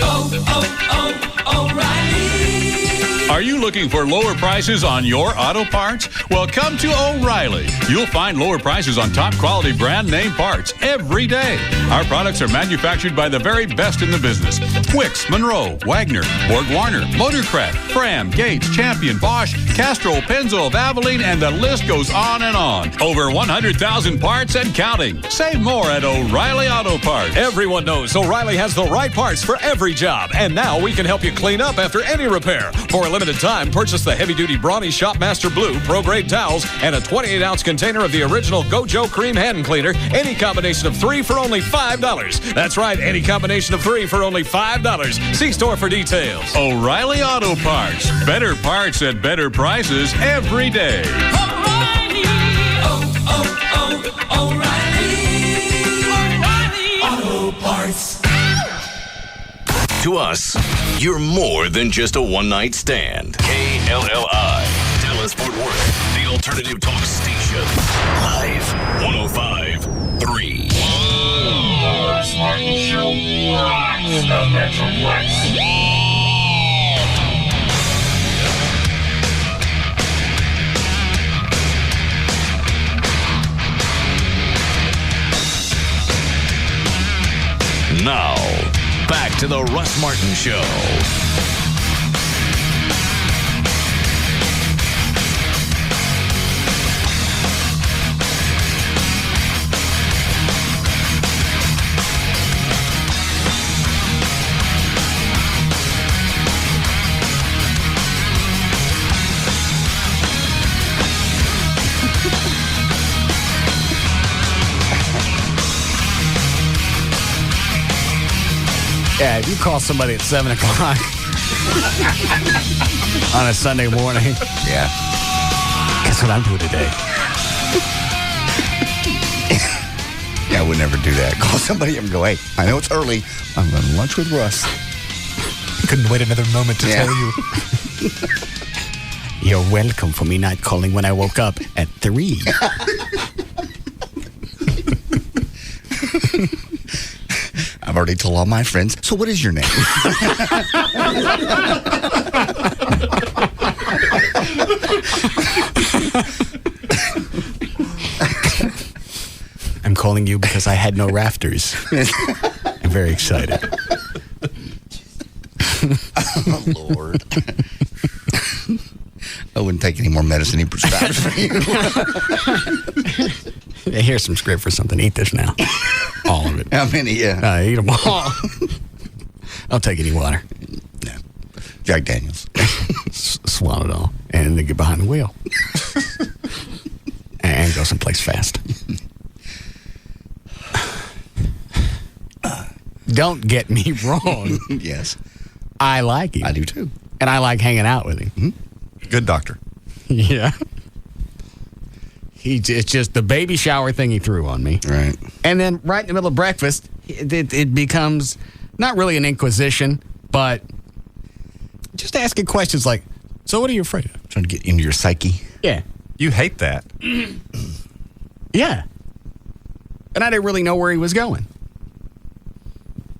Oh, oh, oh, O'Reilly. Are you looking for lower prices on your auto parts? Well, come to O'Reilly. You'll find lower prices on top quality brand name parts every day. Our products are manufactured by the very best in the business. Wix, Monroe, Wagner, Borg-Warner, Motorcraft, Fram, Gates, Champion, Bosch, Castrol, Pennzoil, Valvoline, and the list goes on and on. Over 100,000 parts and counting. Save more at O'Reilly Auto Parts. Everyone knows O'Reilly has the right parts for every job, and now we can help you clean up after any repair. For a limited time, purchase the heavy-duty Brawny Shopmaster Blue Pro-Grade towels and a 28-ounce container of the original Gojo Cream Hand Cleaner, any combination of 3 for only $5. That's right, any combination of 3 for only $5. See store for details. O'Reilly Auto Parts. Better parts at better prices every day. O'Reilly Auto Parts. To us, you're more than just a one-night stand. KLLI, Dallas Fort Worth, the alternative talk station. Live, 105.3. Russ Martin Show, rocks the Metroplex. Now, back to the Russ Martin Show. Yeah, if you call somebody at 7 o'clock on a Sunday morning, yeah, guess what I'm doing today? Yeah, I would never do that. Call somebody up and go, hey, I know it's early. I'm going to lunch with Russ. Couldn't wait another moment to tell you. You're welcome for me not calling when I woke up at 3. I've already told all my friends. So what is your name? I'm calling you because I had no rafters. I'm very excited. Oh, Lord. I wouldn't take any more medicine he prescribes for you. Here's some script for something. Eat this now. All of it. How many? Yeah. Eat them all. I'll take any water. No. Jack Daniels. Swallow it all. And then get behind the wheel. And go someplace fast. Don't get me wrong. Yes. I like him. I do too. And I like hanging out with him. Mm-hmm. Good doctor. Yeah. It's just the baby shower thing he threw on me. Right. And then right in the middle of breakfast, it becomes not really an inquisition, but just asking questions like, so what are you afraid of? Trying to get into your psyche. Yeah. You hate that. Yeah. And I didn't really know where he was going.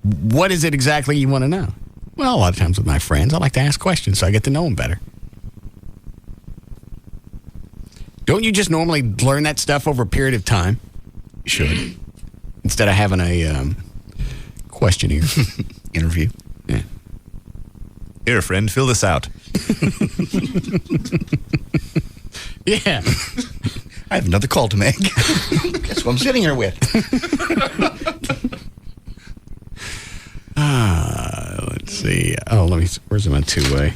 What is it exactly you want to know? Well, a lot of times with my friends, I like to ask questions so I get to know them better. Don't you just normally learn that stuff over a period of time? You should. Instead of having a questionnaire. Interview. Yeah. Here, friend, fill this out. Yeah. I have another call to make. Guess what I'm sitting here with? Let's see. Oh, where's my two-way?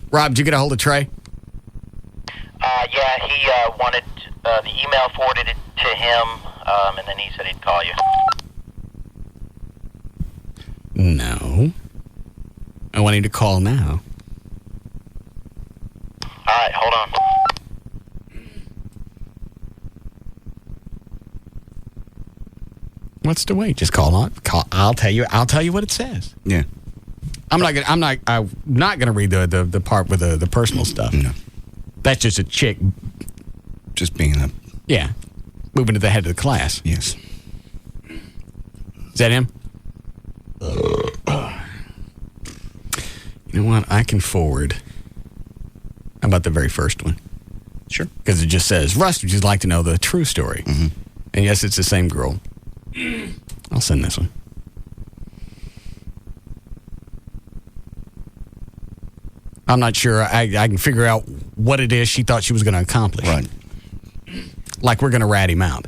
Rob, did you get a hold of Trey? Yeah, he wanted the email forwarded it to him, and then he said he'd call you. No. I want him to call now. All right, hold on. What's the wait? Just call on. I'll tell you what it says. Yeah. I'm not gonna read the part with the personal stuff. No. That's just a chick. Just being a. Yeah. Moving to the head of the class. Yes. Is that him? know what? I can forward. How about the very first one? Sure. Because it just says, Russ, would you like to know the true story? Mm-hmm. And yes, it's the same girl. I'll send this one. I'm not sure I can figure out what it is she thought she was going to accomplish. Right. Like we're going to rat him out.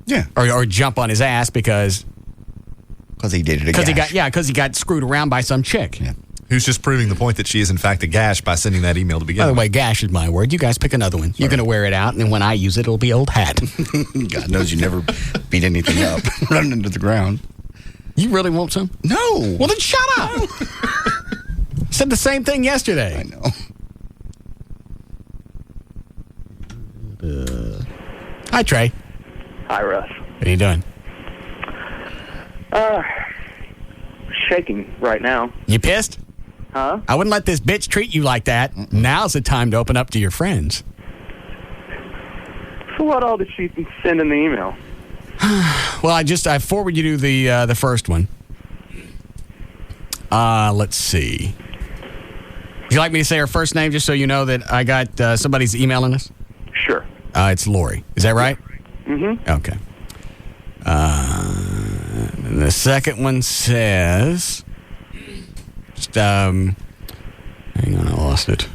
Yeah. Or jump on his ass because he dated a gash. Because he got screwed around by some chick. Yeah. Who's just proving the point that she is, in fact, a gash by sending that email to begin By the with. way, gash is my word. You guys pick another one. You're going to wear it out, and then when I use it, it'll be old hat. God knows you never beat anything up, running into the ground. You really want some? No. Well, then shut up. Said the same thing yesterday. I know. Hi, Trey. Hi, Russ. What are you doing? Shaking right now. You pissed? Huh? I wouldn't let this bitch treat you like that. Now's the time to open up to your friends. So what all did she send in the email? Well, I forwarded you to the first one. Let's see. Would you like me to say her first name just so you know that I got somebody's emailing us? Sure. It's Lori. Is that right? Mm-hmm. Okay. And the second one says... hang on, I lost it.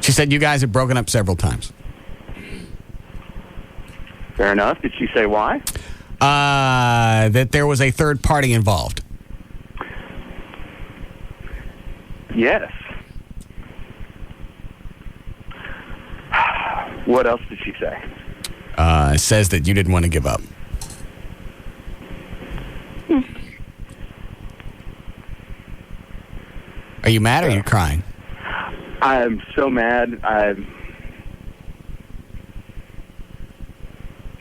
She said you guys have broken up several times. Fair enough. Did she say why? That there was a third party involved. Yes. What else did she say? It says that you didn't want to give up. Are you mad or are you crying? I'm so mad.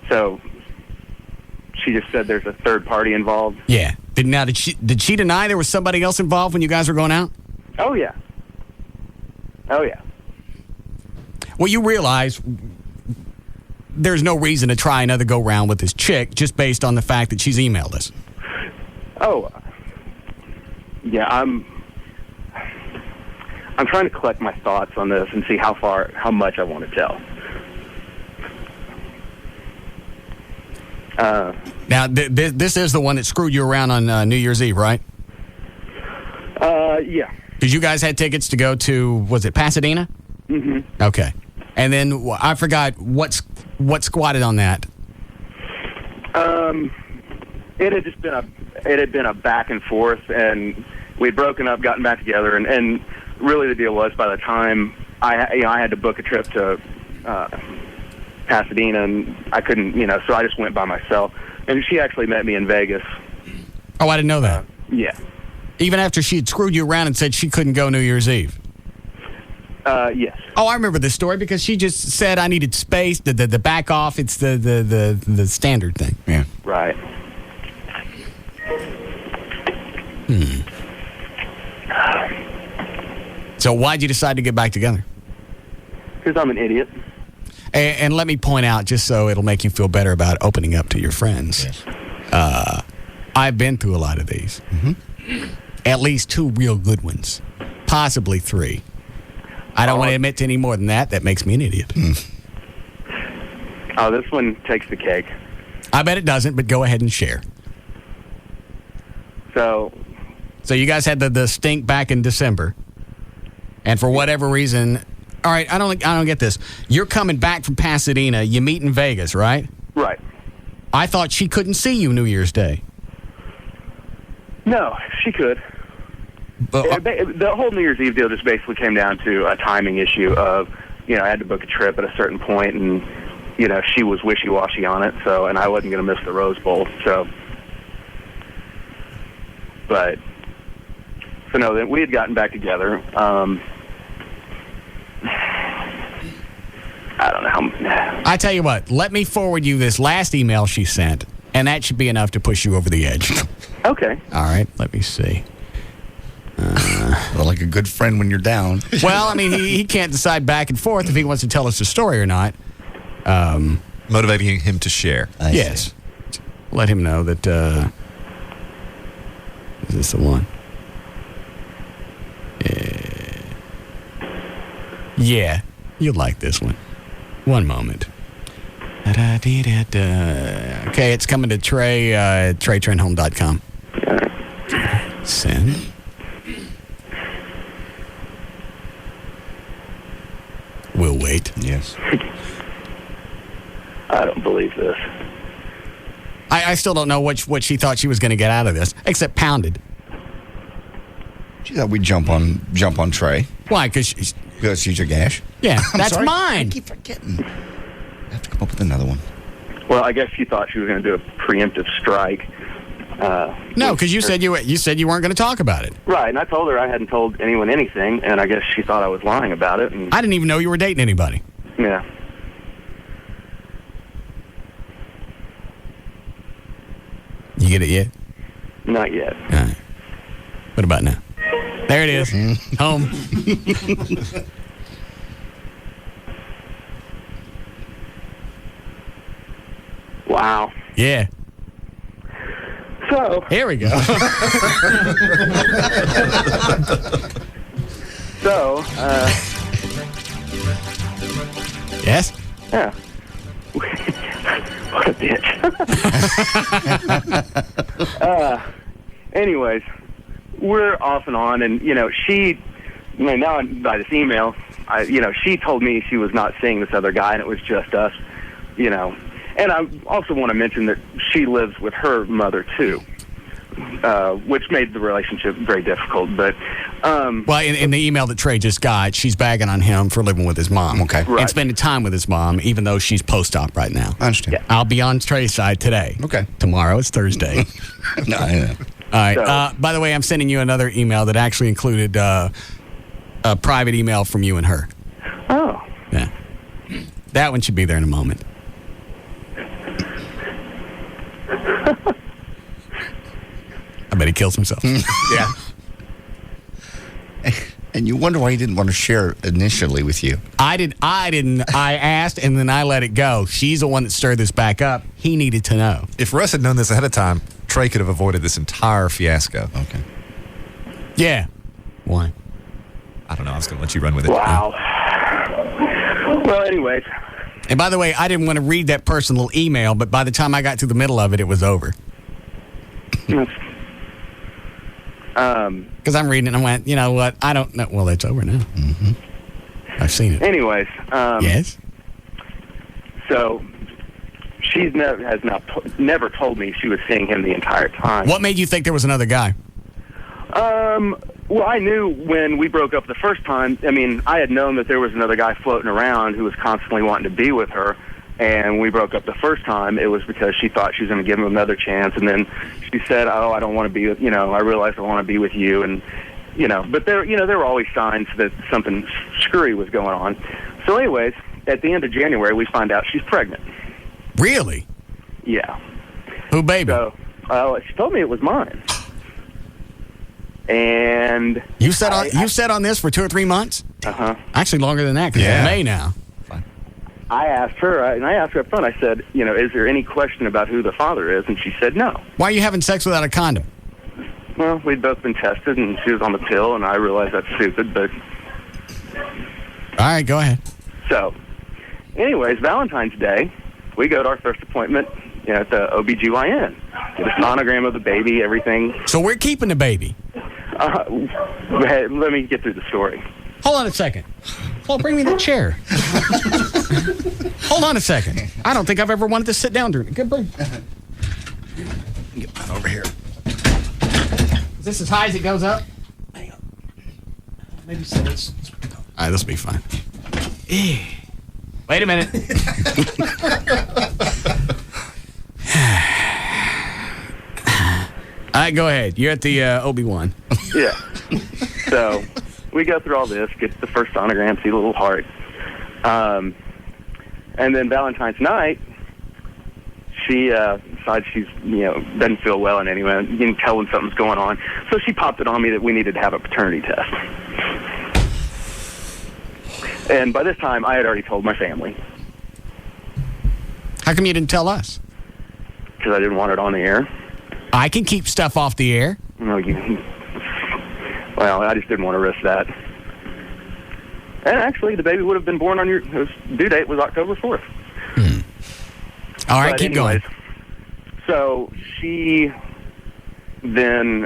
So she just said there's a third party involved? Yeah. Did she deny there was somebody else involved when you guys were going out? Oh, yeah. Oh, yeah. Well, you realize there's no reason to try another go-round with this chick just based on the fact that she's emailed us. Oh, yeah, I'm trying to collect my thoughts on this and see how much I want to tell. Now, this is the one that screwed you around on New Year's Eve, right? Yeah. Because you guys had tickets to go to, was it Pasadena? Mm-hmm. Okay. And then I forgot what squatted on that. It had been a back and forth, and we'd broken up, gotten back together, and really the deal was by the time I had to book a trip to Pasadena, and I couldn't, so I just went by myself. And she actually met me in Vegas. Oh, I didn't know that. Yeah. Even after she had screwed you around and said she couldn't go New Year's Eve. Yes. Oh, I remember this story because she just said I needed space. The back off. It's the standard thing. Yeah. Right. So why'd you decide to get back together? Because I'm an idiot. And let me point out, just so it'll make you feel better about opening up to your friends. Yes. I've been through a lot of these. Mm-hmm. At least 2 real good ones. Possibly 3. I don't want to admit to any more than that. That makes me an idiot. Oh, this one takes the cake. I bet it doesn't, but go ahead and share. So you guys had the stink back in December. And for whatever reason... All right, I don't get this. You're coming back from Pasadena. You meet in Vegas, right? Right. I thought she couldn't see you New Year's Day. No, she could. But, the whole New Year's Eve deal just basically came down to a timing issue of, I had to book a trip at a certain point, and, she was wishy-washy on it, and I wasn't going to miss the Rose Bowl, so no, then we had gotten back together. I don't know. I tell you what, let me forward you this last email she sent, and that should be enough to push you over the edge. Okay. All right, let me see. Well, like a good friend when you're down. Well, I mean, he can't decide back and forth if he wants to tell us the story or not. Motivating him to share. Yes. Let him know that Is this the one? Yeah, you'll like this one. One moment. Okay, it's coming to Trey, TreyTrentHome.com. Send. We'll wait. Yes. I don't believe this. I still don't know what she thought she was going to get out of this, except pounded. She thought we'd jump on Trey. Why? Because she's your gash? Yeah, I'm that's sorry. mine. I keep forgetting. I have to come up with another one. Well, I guess she thought she was going to do a preemptive strike. No, because you said you weren't going to talk about it. Right, and I told her I hadn't told anyone anything, and I guess she thought I was lying about it. And I didn't even know you were dating anybody. yeah. You get it yet? Not yet. All right. What about now? There it is. Home. Wow. Yeah. So. Here we go. So, Yes? yeah. What a bitch. Anyways, we're off and on, and, now by this email, she told me she was not seeing this other guy, and it was just us, And I also want to mention that she lives with her mother, too, which made the relationship very difficult, but... well, in the email that Trey just got, she's bagging on him for living with his mom. Okay. Right. And spending time with his mom, even though she's post-op right now. I understand. Yeah. I'll be on Trey's side today. Okay. Tomorrow is Thursday. No, I know. All right. So- By the way, I'm sending you another email that actually included a private email from you and her. Oh. Yeah. That one should be there in a moment. I bet he kills himself. Yeah. And you wonder why he didn't want to share initially with you. I didn't. I asked, and then I let it go. She's the one that stirred this back up. He needed to know. If Russ had known this ahead of time, Trey could have avoided this entire fiasco. Okay. Yeah. Why? I don't know. I was going to let you run with it. Wow. Well, anyways. And by the way, I didn't want to read that personal email, but by the time I got to the middle of it, it was over. Because I'm reading it and I went, you know what? I don't know. Well, it's over now. Mm-hmm. I've seen it. Anyways. Yes? So, she's never told me she was seeing him the entire time. What made you think there was another guy? Well, I knew when we broke up the first time, I had known that there was another guy floating around who was constantly wanting to be with her. And when we broke up the first time, it was because she thought she was going to give him another chance. And then she said, I don't want to be with, I realized I want to be with you. And, but there were always signs that something screwy was going on. So anyways, at the end of January, we find out she's pregnant. Really? Yeah. Who, baby? So, she told me it was mine. And you sat on this for 2 or 3 months? Uh-huh. Actually, longer than that, because it's May now. I asked her, and I asked her up front, I said, is there any question about who the father is? And she said no. Why are you having sex without a condom? Well, we'd both been tested, and she was on the pill, and I realized that's stupid, but... All right, go ahead. So, anyways, Valentine's Day, we go to our first appointment at the OBGYN. Get a sonogram of the baby, everything. So we're keeping the baby? Let me get through the story. Hold on a second. Well, bring me the chair. Hold on a second. I don't think I've ever wanted to sit down during it. Good bring. Get mine over here. Is this as high as it goes up? Hang on. Maybe so. All right, this will be fine. Wait a minute. All right, go ahead. You're at the OB1. Yeah. So we go through all this, get the first sonogram, see the little heart. And then Valentine's night, she decides she's, doesn't feel well in any way. You can tell when something's going on. So she popped it on me that we needed to have a paternity test. And by this time, I had already told my family. How come you didn't tell us? Because I didn't want it on the air. I can keep stuff off the air. Well, I just didn't want to risk that. And actually, the baby would have been born on his due date was October 4th. All right, keep going. So she then,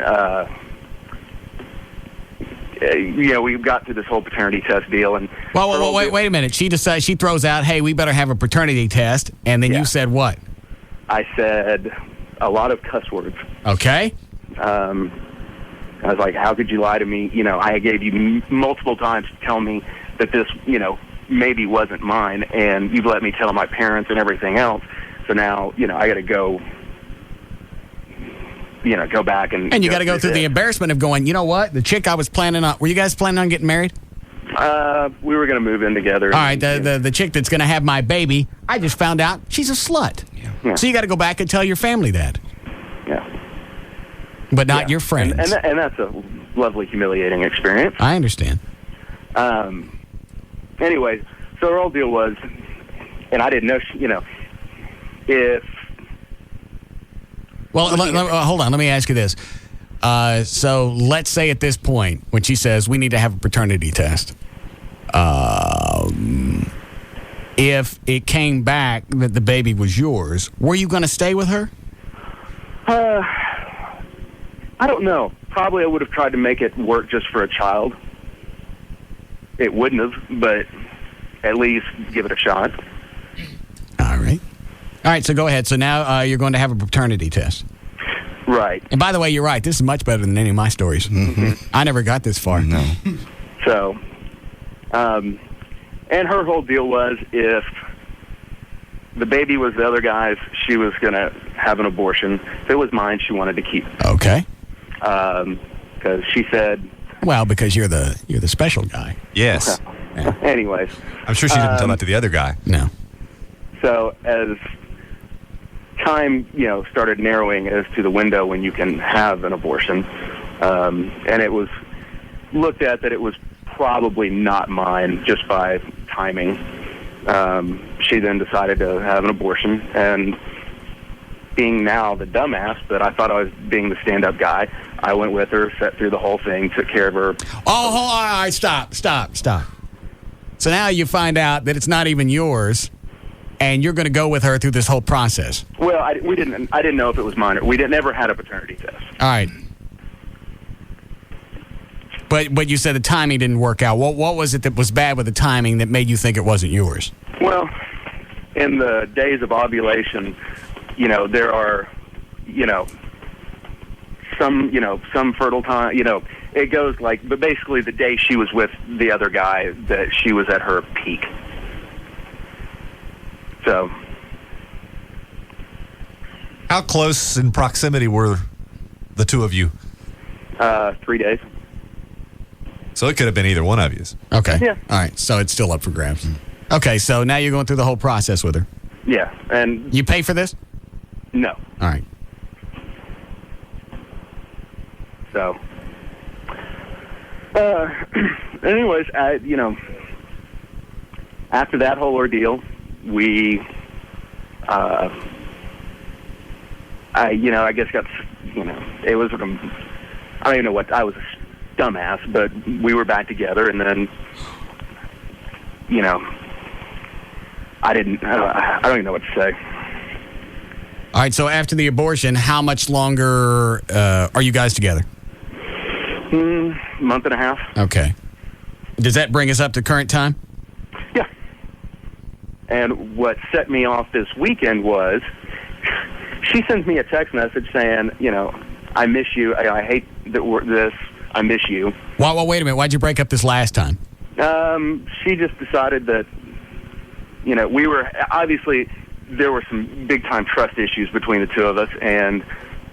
we got to this whole paternity test deal. And well, wait a minute. She decides, she throws out, hey, we better have a paternity test. And then you said what? I said a lot of cuss words. Okay. I was like, how could you lie to me? I gave you multiple times to tell me that this, maybe wasn't mine, and you've let me tell my parents and everything else. So now, I got to go, go back and... And you got to go through the embarrassment of going, you know what? The chick I was planning on... Were you guys planning on getting married? We were going to move in together. All right, the chick that's going to have my baby, I just found out she's a slut. Yeah. So you got to go back and tell your family that. Yeah. But not your friends. And that's a lovely, humiliating experience. I understand. Anyway, so our whole deal was, and I didn't know, if... Well, hold on. Let me ask you this. So let's say at this point, when she says we need to have a paternity test, if it came back that the baby was yours, were you going to stay with her? I don't know. Probably I would have tried to make it work just for a child. It wouldn't have, but at least give it a shot. All right, so go ahead. So now you're going to have a paternity test. Right. And by the way, you're right. This is much better than any of my stories. Mm-hmm. I never got this far. No. So, and her whole deal was if the baby was the other guy's, she was going to have an abortion. If it was mine, she wanted to keep it. Okay. Because she said... Well, because you're the special guy. Yes. Yeah. Anyways. I'm sure she didn't tell that to the other guy. No. So as time, started narrowing as to the window when you can have an abortion, and it was looked at that it was probably not mine just by timing, she then decided to have an abortion, and being now the dumbass that I thought I was being the stand-up guy, I went with her, sat through the whole thing, took care of her. Oh, hold on. All right, stop. So now you find out that it's not even yours, and you're going to go with her through this whole process. Well, I didn't know if it was mine. We never had a paternity test. All right. But you said the timing didn't work out. What was it that was bad with the timing that made you think it wasn't yours? Well, in the days of ovulation, there are, some fertile time, it goes but basically the day she was with the other guy, that she was at her peak. So. How close in proximity were the two of you? 3 days. So it could have been either one of you. Okay. Yeah. All right. So it's still up for grabs. Okay. So now you're going through the whole process with her. Yeah. And you pay for this? No. All right. So. Anyways, after that whole ordeal, we, I guess it was, I don't even know what, I was a dumbass, but we were back together, and then, I don't even know what to say. All right, so after the abortion, how much longer are you guys together? Month and a half. Okay. Does that bring us up to current time? Yeah. And what set me off this weekend was she sends me a text message saying, I miss you. I hate this. I miss you. Well, wait a minute. Why'd you break up this last time? She just decided that, we were, obviously, there were some big-time trust issues between the two of us, and...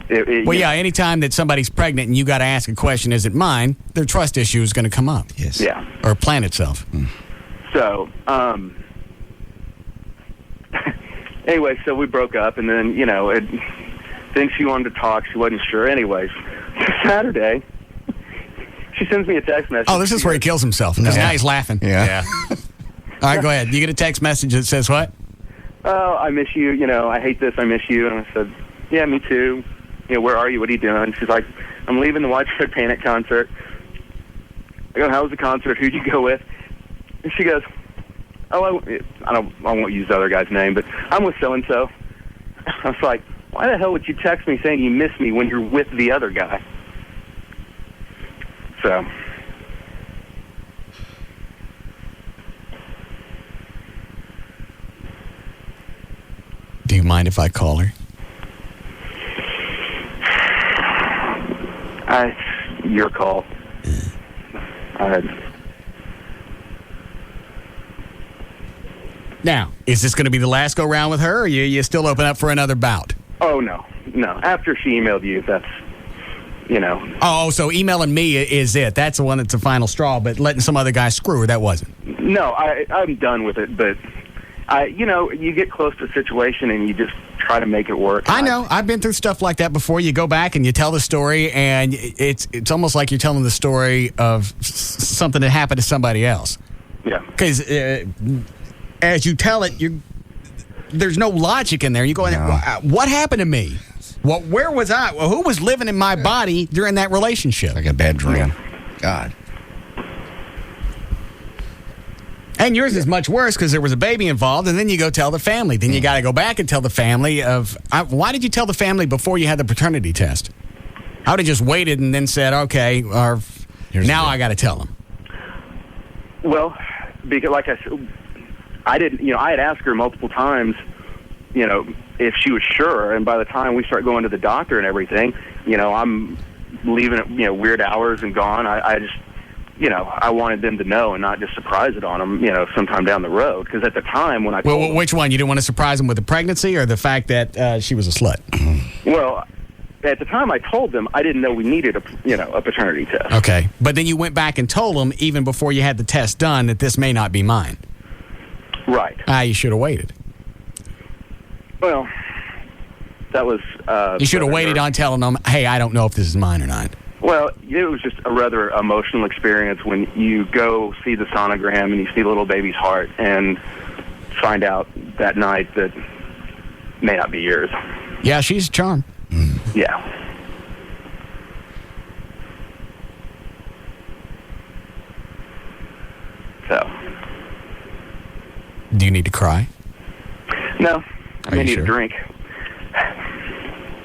anytime that somebody's pregnant and you got to ask a question, is it mine, their trust issue is going to come up. Yes. Yeah. Or plant itself. So, anyway, so we broke up, and then, then she wanted to talk. She wasn't sure. Anyways, Saturday, she sends me a text message. Oh, this is where he kills himself. Because now he's laughing. Yeah. All right, go ahead. You get a text message that says what? Oh, I miss you. I hate this. I miss you. And I said, yeah, me too. Where are you? What are you doing? She's like, I'm leaving the Widespread Panic concert. I go, how was the concert? Who'd you go with? And she goes, oh, I won't use the other guy's name, but I'm with so-and-so. I was like, why the hell would you text me saying you miss me when you're with the other guy? So... Do you mind if I call her? Your call. Now, is this going to be the last go-round with her, or you still open up for another bout? Oh, no. After she emailed you, that's, Oh, so emailing me is it. That's the one that's the final straw, but letting some other guy screw her, that wasn't. No, I'm done with it, but, you get close to a situation and you just try to make it work. I know. I've been through stuff like that before. You go back and you tell the story, and it's almost like you're telling the story of something that happened to somebody else. Yeah. Because as you tell it, there's no logic in there. You go, what happened to me? Well, where was I? Well, who was living in my body during that relationship? Like a bad dream. God. And yours is much worse because there was a baby involved, and then you go tell the family. Then you got to go back and tell the family of... why did you tell the family before you had the paternity test? I would have just waited and then said, okay, now I got to tell them. Well, because like I said, I didn't, I had asked her multiple times, if she was sure, and by the time we start going to the doctor and everything, I'm leaving at, weird hours and gone. I just... I wanted them to know and not just surprise it on them, sometime down the road. Because at the time when I told them, which one? You didn't want to surprise them with the pregnancy or the fact that she was a slut? Well, at the time I told them I didn't know we needed a paternity test. Okay. But then you went back and told them, even before you had the test done, that this may not be mine. Right. You should have waited. Well, that was... you should have waited on telling them, hey, I don't know if this is mine or not. Well, it was just a rather emotional experience when you go see the sonogram and you see the little baby's heart and find out that night that may not be yours. Yeah, she's a charm. Yeah. So. Do you need to cry? No. I may need a drink.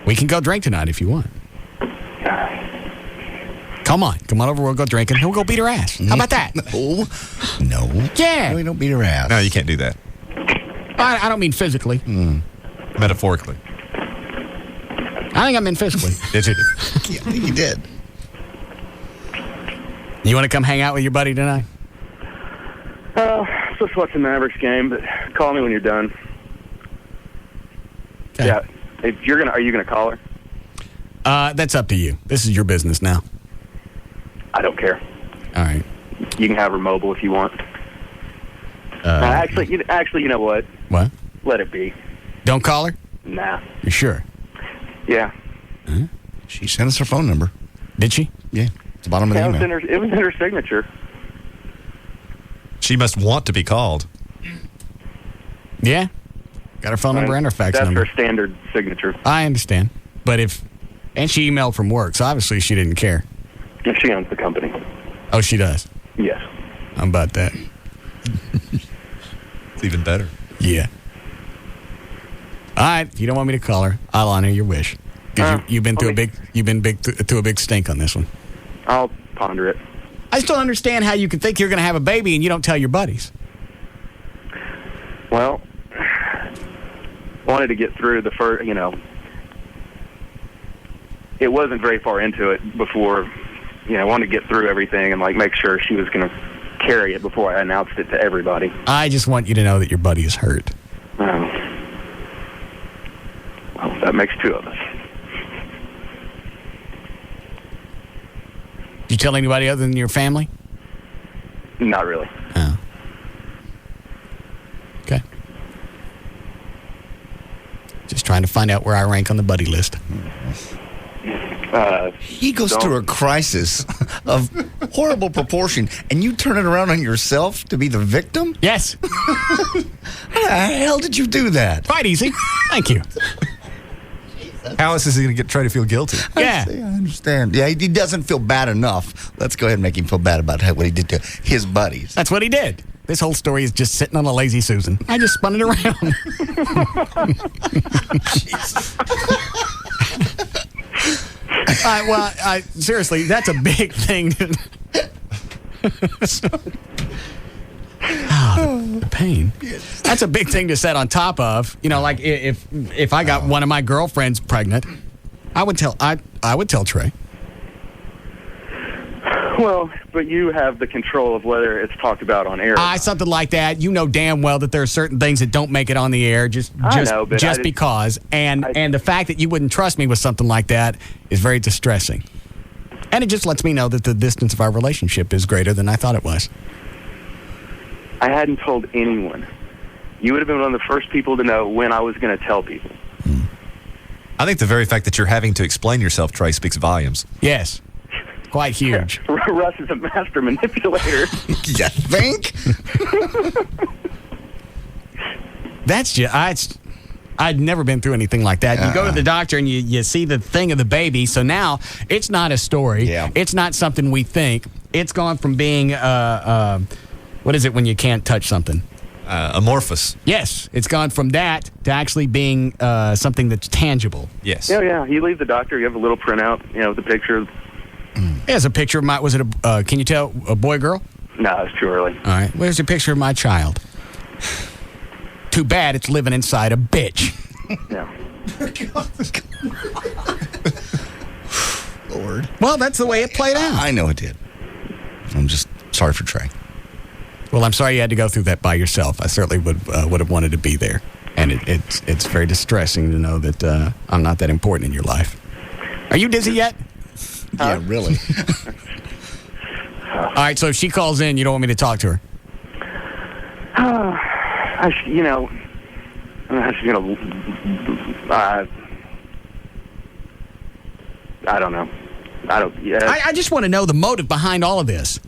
We can go drink tonight if you want. Come on over. We'll go drinking. We'll go beat her ass. How about that? No. Yeah. We don't beat her ass. No, you can't do that. I don't mean physically. Metaphorically. I think I meant physically. Did you? Yeah, I think you did. You want to come hang out with your buddy tonight? Supposed to watch the Mavericks game, but call me when you're done. Okay. Yeah. Are you gonna call her? That's up to you. This is your business now. I don't care. All right. You can have her mobile if you want. Actually, you know what? What? Let it be. Don't call her? Nah. You sure? Yeah. Huh? She sent us her phone number. Did she? Yeah. It's the bottom of the email. It was in her signature. She must want to be called. Yeah. Got her phone number and her fax number. That's her standard signature. I understand. But and she emailed from work, so obviously she didn't care. If she owns the company. Oh, she does? Yes. How about that? It's even better. Yeah. All right. If you don't want me to call her, I'll honor your wish. Because you've been through a big stink on this one. I'll ponder it. I still understand how you can think you're going to have a baby and you don't tell your buddies. Well, wanted to get through the first, it wasn't very far into it before, I wanted to get through everything and make sure she was going to carry it before I announced it to everybody. I just want you to know that your buddy is hurt. Well, that makes two of us. Did you tell anybody other than your family? Not really. Oh. Okay. Just trying to find out where I rank on the buddy list. He goes through a crisis of horrible proportion, and you turn it around on yourself to be the victim? Yes. How the hell did you do that? Quite easy. Thank you. How else is he going to try to feel guilty? Yeah. I understand. Yeah, he doesn't feel bad enough. Let's go ahead and make him feel bad about what he did to his buddies. That's what he did. This whole story is just sitting on a lazy Susan. I just spun it around. Seriously, that's a big thing. The pain. Yes. That's a big thing to set on top of. You know, like if I got one of my girlfriends pregnant, I would tell Trey. Well, but you have the control of whether it's talked about on air. Something like that. You know damn well that there are certain things that don't make it on the air just because. And the fact that you wouldn't trust me with something like that is very distressing. And it just lets me know that the distance of our relationship is greater than I thought it was. I hadn't told anyone. You would have been one of the first people to know when I was going to tell people. I think the very fact that you're having to explain yourself, Trey, speaks volumes. Yes. Quite huge. Russ is a master manipulator. You think? That's just... I'd never been through anything like that. You go to the doctor and you see the thing of the baby. So now it's not a story. Yeah. It's not something we think. It's gone from being... what is it when you can't touch something? Amorphous. Yes. It's gone from that to actually being something that's tangible. Yes. Yeah. You leave the doctor, you have a little printout, with the picture. There's a picture of my... Was it a... can you tell a boy, girl? No, it's too early. All right. Where's a picture of my child? Too bad it's living inside a bitch. Yeah. Lord. Well, that's the way it played out. I know it did. I'm just sorry for Trey. Well, I'm sorry you had to go through that by yourself. I certainly would have wanted to be there. And it's very distressing to know that I'm not that important in your life. Are you dizzy yet? Yeah, really. All right, so if she calls in, you don't want me to talk to her? I'm not going to... I don't know. I just want to know the motive behind all of this.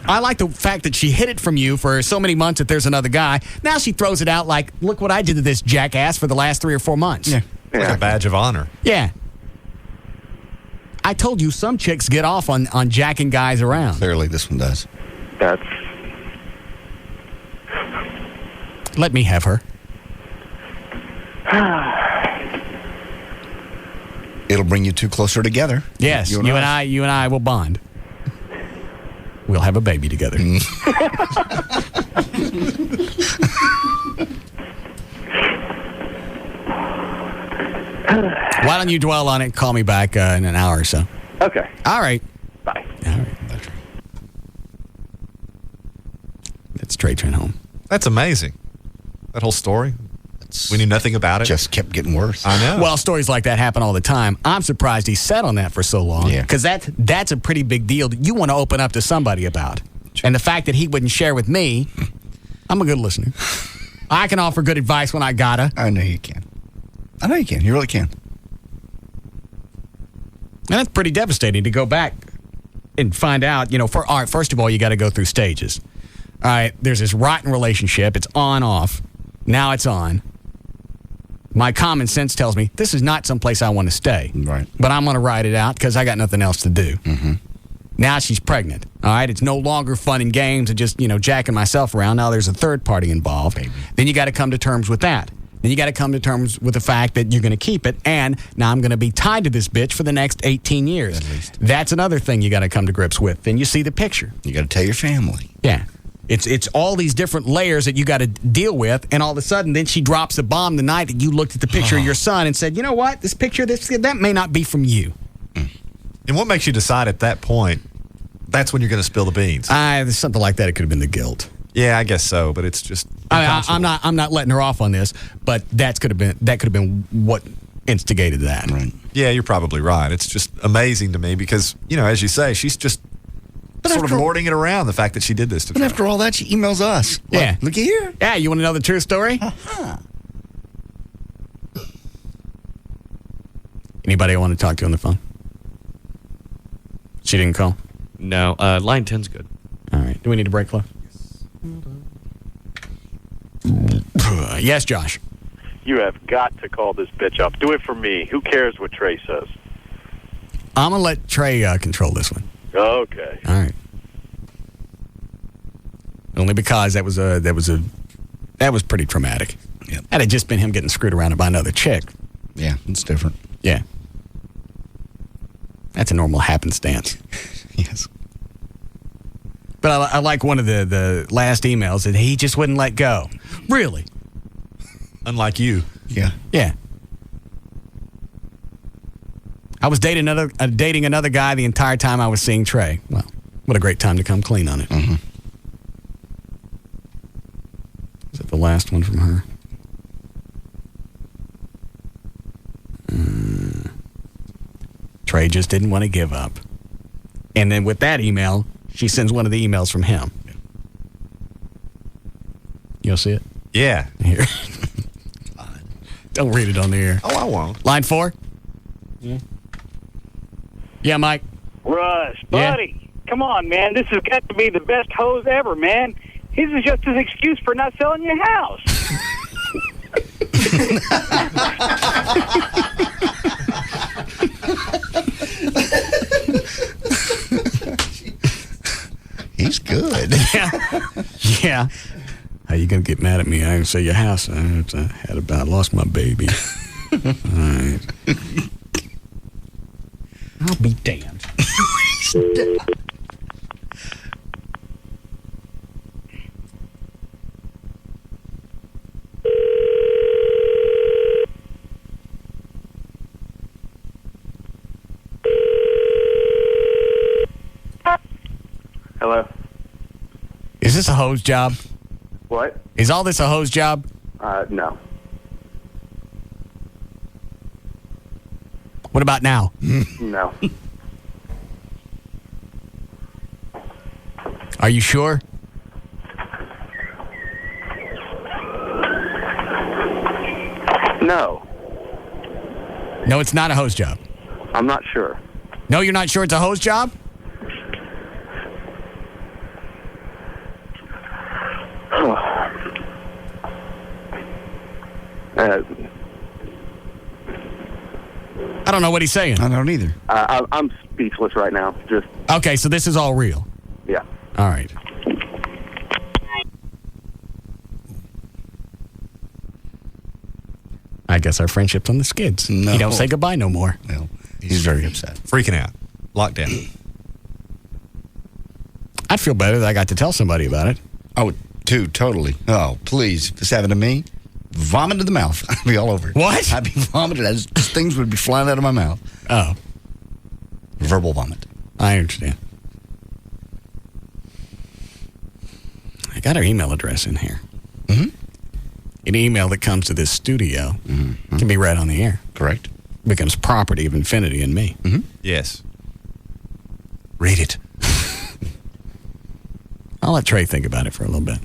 I like the fact that she hid it from you for so many months that there's another guy. Now she throws it out like, look what I did to this jackass for the last 3 or 4 months. Yeah. Like a badge of honor. Yeah. I told you some chicks get off on jacking guys around. Clearly this one does. That's... Let me have her. It'll bring you two closer together. Yes, you and I will bond. We'll have a baby together. Why don't you dwell on it and call me back in an hour or so? Okay. All right. Bye. All right. That's Trey Trenholm. That's amazing. That whole story. We knew nothing about it. Just kept getting worse. I know. Well, stories like that happen all the time. I'm surprised he sat on that for so long. Yeah. Because that's a pretty big deal that you want to open up to somebody about. And the fact that he wouldn't share with me, I'm a good listener. I can offer good advice when I gotta. I know you can. I know you can. You really can. And that's pretty devastating to go back and find out, all right, first of all, you got to go through stages. All right, there's this rotten relationship. It's on, off. Now it's on. My common sense tells me this is not someplace I want to stay. Right. But I'm going to ride it out because I got nothing else to do. Mm-hmm. Now she's pregnant. All right, it's no longer fun and games and just, jacking myself around. Now there's a third party involved. Baby. Then you got to come to terms with that. Then you got to come to terms with the fact that you're going to keep it, and now I'm going to be tied to this bitch for the next 18 years. At least. That's another thing you got to come to grips with. Then you see the picture. You got to tell your family. Yeah. It's all these different layers that you got to deal with, and all of a sudden, then she drops a bomb the night that you looked at the picture of your son and said, you know what, this picture, that may not be from you. And what makes you decide at that point, that's when you're going to spill the beans? There's something like that. It could have been the guilt. Yeah, I guess so, but it's just... I'm not letting her off on this, but that could have been what instigated that. Right. Yeah, you're probably right. It's just amazing to me because, as you say, she's just sort of lording it around, the fact that she did this to But after all that, she emails us. Yeah. Look here. Yeah, you want to know the true story? Uh-huh. Anybody I want to talk to on the phone? She didn't call? No, line 10's good. All right. Do we need to break, Flo? Yes, Josh. You have got to call this bitch up. Do it for me. Who cares what Trey says? I'm going to let Trey control this one. Okay. All right. Only because that was pretty traumatic. Yep. Had it just been him getting screwed around by another chick. Yeah, it's different. Yeah. That's a normal happenstance. Yes. But I like one of the last emails that he just wouldn't let go. Really? Unlike you. Yeah. Yeah. I was dating another guy the entire time I was seeing Trey. Well, what a great time to come clean on it. Mm-hmm. Is that the last one from her? Trey just didn't want to give up. And then with that email, she sends one of the emails from him. You'll see it? Yeah. Here. Don't read it on the air. Oh, I won't. Line 4? Yeah, Mike. Russ, buddy, come on, man. This has got to be the best hose ever, man. This is just an excuse for not selling your house. He's good. Yeah. How you gonna get mad at me? I didn't sell your house. I lost my baby. All right. I'll be damned. Hello? Is this a hose job? What? Is all this a hose job? No. What about now? No. Are you sure? No. No, it's not a hose job. I'm not sure. No, you're not sure it's a hose job? I don't know what he's saying. I don't either. I'm speechless right now. Just Okay, so this is all real. yeah. All right. I guess our friendship's on the skids. No. He don't say goodbye no more. Well, he's very upset. Freaking out. Locked down. I'd feel better that I got to tell somebody about it. Oh, dude, totally. Oh, please. If this happened to me, vomit to the mouth. I'd be all over it. What? I'd be vomited. Things would be flying out of my mouth. Oh. Verbal vomit. I understand. I got her email address in here. Mm-hmm. An email that comes to this studio can be read on the air. Correct. Becomes property of Infinity and me. Mm-hmm. Yes. Read it. I'll let Trey think about it for a little bit.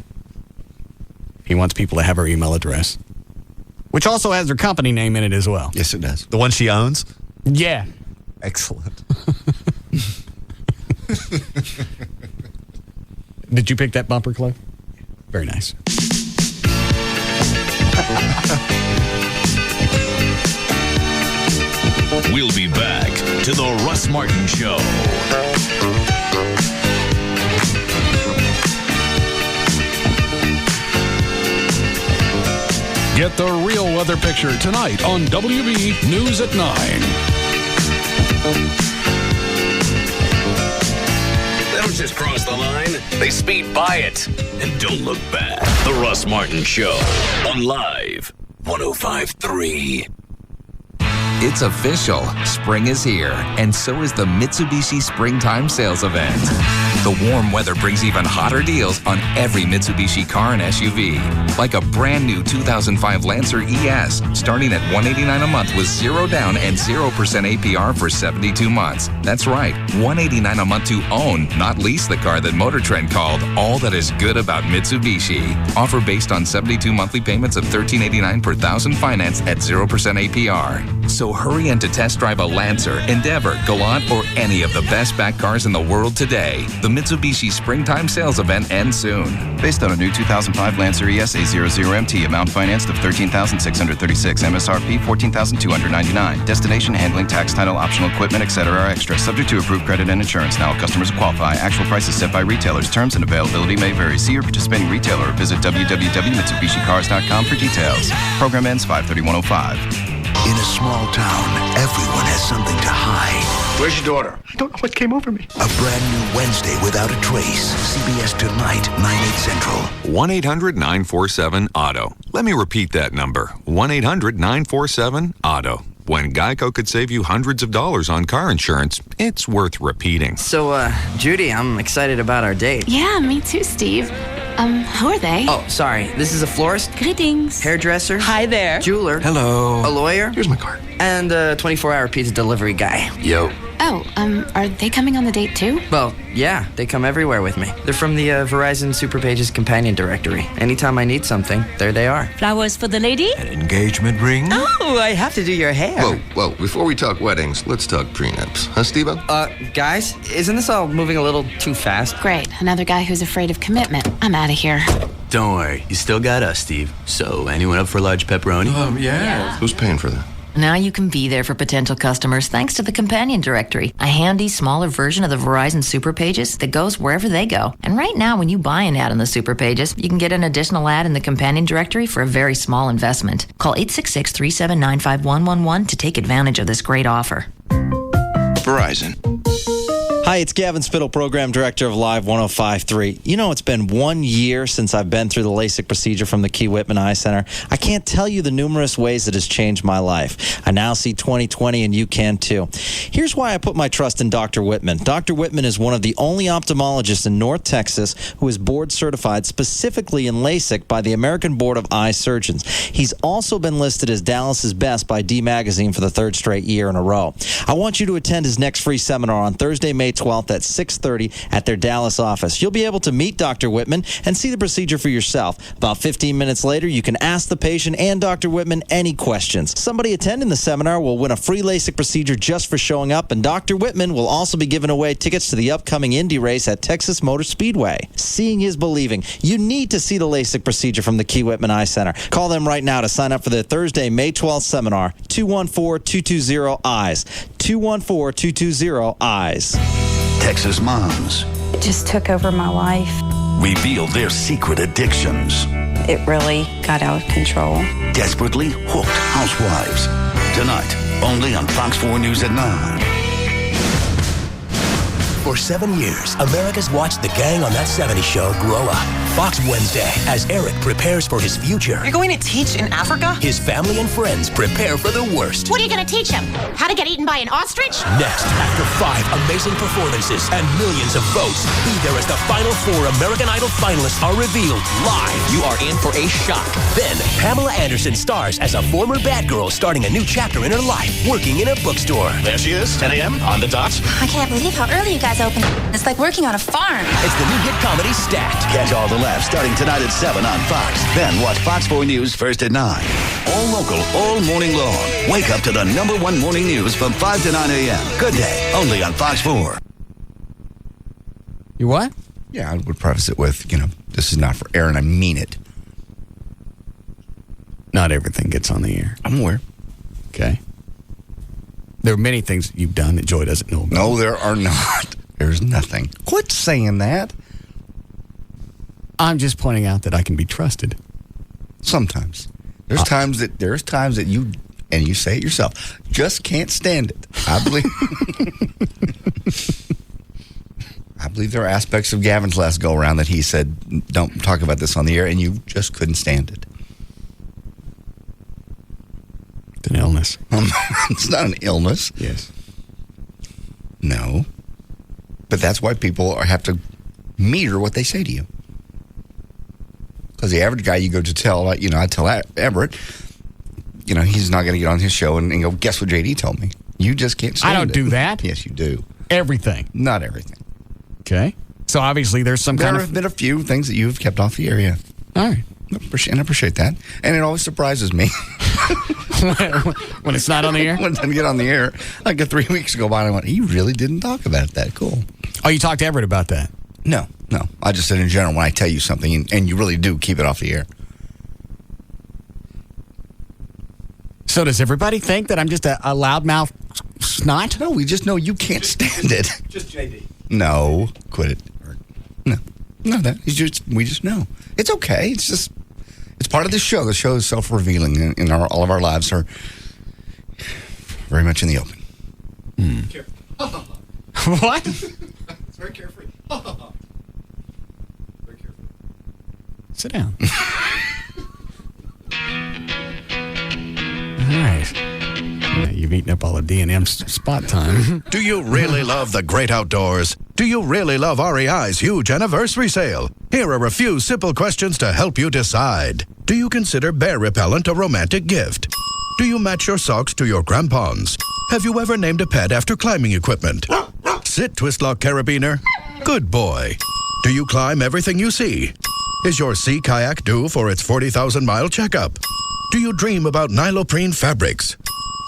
He wants people to have her email address, which also has her company name in it as well. Yes, it does. The one she owns? Yeah. Excellent. Did you pick that bumper, Clay? Very nice. We'll be back to the Russ Martin Show. Get the real weather picture tonight on WB News at 9. They don't just cross the line, they speed by it. And don't look back. The Russ Martin Show on Live 105.3. It's official. Spring is here, and so is the Mitsubishi Springtime Sales Event. The warm weather brings even hotter deals on every Mitsubishi car and SUV. Like a brand new 2005 Lancer ES, starting at $189 a month with 0 down and 0% APR for 72 months. That's right, $189 a month to own, not lease the car that Motor Trend called all that is good about Mitsubishi. Offer based on 72 monthly payments of $13.89 per thousand financed at 0% APR. So hurry in to test drive a Lancer, Endeavor, Galant, or any of the best back cars in the world today. The Mitsubishi Springtime Sales Event ends soon. Based on a new 2005 Lancer ES A00MT, amount financed of $13,636, MSRP $14,299. Destination handling, tax, title, optional equipment, etc. are extra. Subject to approved credit and insurance. Now, customers qualify. Actual prices set by retailers. Terms and availability may vary. See your participating retailer or visit www.mitsubishicars.com for details. Program ends 5/31/05. In a small town, everyone has something to hide. Where's your daughter? I don't know what came over me. A brand new Wednesday without a trace. CBS Tonight, 9/8 Central. 1-800-947-AUTO. Let me repeat that number. 1-800-947-AUTO. When Geico could save you hundreds of dollars on car insurance, it's worth repeating. So, Judy, I'm excited about our date. Yeah, me too, Steve. Who are they? Oh, sorry. This is a florist. Greetings. Hairdresser. Hi there. Jeweler. Hello. A lawyer. Here's my card. And a 24-hour pizza delivery guy. Yo. Oh, are they coming on the date too? Well, yeah, they come everywhere with me. They're from the Verizon Superpages companion directory. Anytime I need something, there they are. Flowers for the lady? An engagement ring? Oh, I have to do your hair. Whoa, before we talk weddings, let's talk prenups. Huh, Steve-O? Guys, isn't this all moving a little too fast? Great. Another guy who's afraid of commitment. I'm out of here. Don't worry, you still got us, Steve. So, anyone up for a large pepperoni? Yeah. Who's paying for that? Now you can be there for potential customers thanks to the Companion Directory, a handy, smaller version of the Verizon Super Pages that goes wherever they go. And right now, when you buy an ad in the Super Pages, you can get an additional ad in the Companion Directory for a very small investment. Call 866-379-5111 to take advantage of this great offer. Verizon. Hi, it's Gavin Spittle, Program Director of Live 105.3. You know, it's been 1 year since I've been through the LASIK procedure from the Key Whitman Eye Center. I can't tell you the numerous ways it has changed my life. I now see 20/20, and you can too. Here's why I put my trust in Dr. Whitman. Dr. Whitman is one of the only ophthalmologists in North Texas who is board certified specifically in LASIK by the American Board of Eye Surgeons. He's also been listed as Dallas's best by D Magazine for the third straight year in a row. I want you to attend his next free seminar on Thursday, May 12th at 6:30 at their Dallas office. You'll be able to meet Dr. Whitman and see the procedure for yourself. About 15 minutes later, you can ask the patient and Dr. Whitman any questions. Somebody attending the seminar will win a free LASIK procedure just for showing up, and Dr. Whitman will also be giving away tickets to the upcoming Indy race at Texas Motor Speedway. Seeing is believing. You need to see the LASIK procedure from the Key Whitman Eye Center. Call them right now to sign up for their Thursday, May 12th seminar. 214-220-EYES. 214-220-EYES. Texas moms It just took over my life. reveal their secret addictions. It really got out of control. Desperately hooked housewives. Tonight, only on Fox 4 News at 9. For 7 years, America's watched the gang on That 70s Show grow up. Fox Wednesday, as Eric prepares for his future. You're going to teach in Africa? His family and friends prepare for the worst. What are you going to teach him? How to get eaten by an ostrich? Next, after 5 amazing performances and millions of votes, be there as the final 4 American Idol finalists are revealed live. You are in for a shock. Then, Pamela Anderson stars as a former bad girl starting a new chapter in her life, working in a bookstore. There she is, 10 a.m. on the dot. I can't believe how early you guys open. It's like working on a farm. It's the new hit comedy Stacked. Catch all the laughs starting tonight at 7 on Fox. Then watch Fox 4 News first at 9. All local, all morning long. Wake up to the #1 morning news from 5 to 9 a.m. Good day, only on Fox 4. You what? Yeah, I would preface it with, this is not for air, and I mean it. Not everything gets on the air. I'm aware. Okay. There are many things you've done that Joy doesn't know about. No, there are not. There's nothing. Quit saying that. I'm just pointing out that I can be trusted. Sometimes. There's times that you, and you say it yourself, just can't stand it. I believe there are aspects of Gavin's last go around that he said, don't talk about this on the air, and you just couldn't stand it. It's an illness. It's not an illness. Yes. No. But that's why people have to meter what they say to you. Because the average guy you go to tell, I tell Everett, he's not going to get on his show and go, guess what JD told me? You just can't stand it. I don't do that. Yes, you do. Everything. Not everything. Okay. So obviously there's some There have been a few things that you've kept off the air, yeah. All right. And I appreciate that. And it always surprises me. When it's not on the air? When it doesn't get on the air. Like 3 weeks go by and I went, he really didn't talk about that. Cool. Oh, you talked to Everett about that? No. I just said in general, when I tell you something, and you really do keep it off the air. So does everybody think that I'm just a loudmouth snot? No, we just know you can't stand it. Just JD. No, quit it. No, we just know. It's okay. It's part of the show. The show is self-revealing, and all of our lives are very much in the open. What? It's very carefree. Very carefree. Sit down. All right. Yeah, you've eaten up all the D&M's spot time. Do you really love the great outdoors? Do you really love REI's huge anniversary sale? Here are a few simple questions to help you decide. Do you consider bear repellent a romantic gift? Do you match your socks to your crampons? Have you ever named a pet after climbing equipment? Sit, Twistlock Carabiner. Good boy. Do you climb everything you see? Is your sea kayak due for its 40,000-mile checkup? Do you dream about Niloprene fabrics?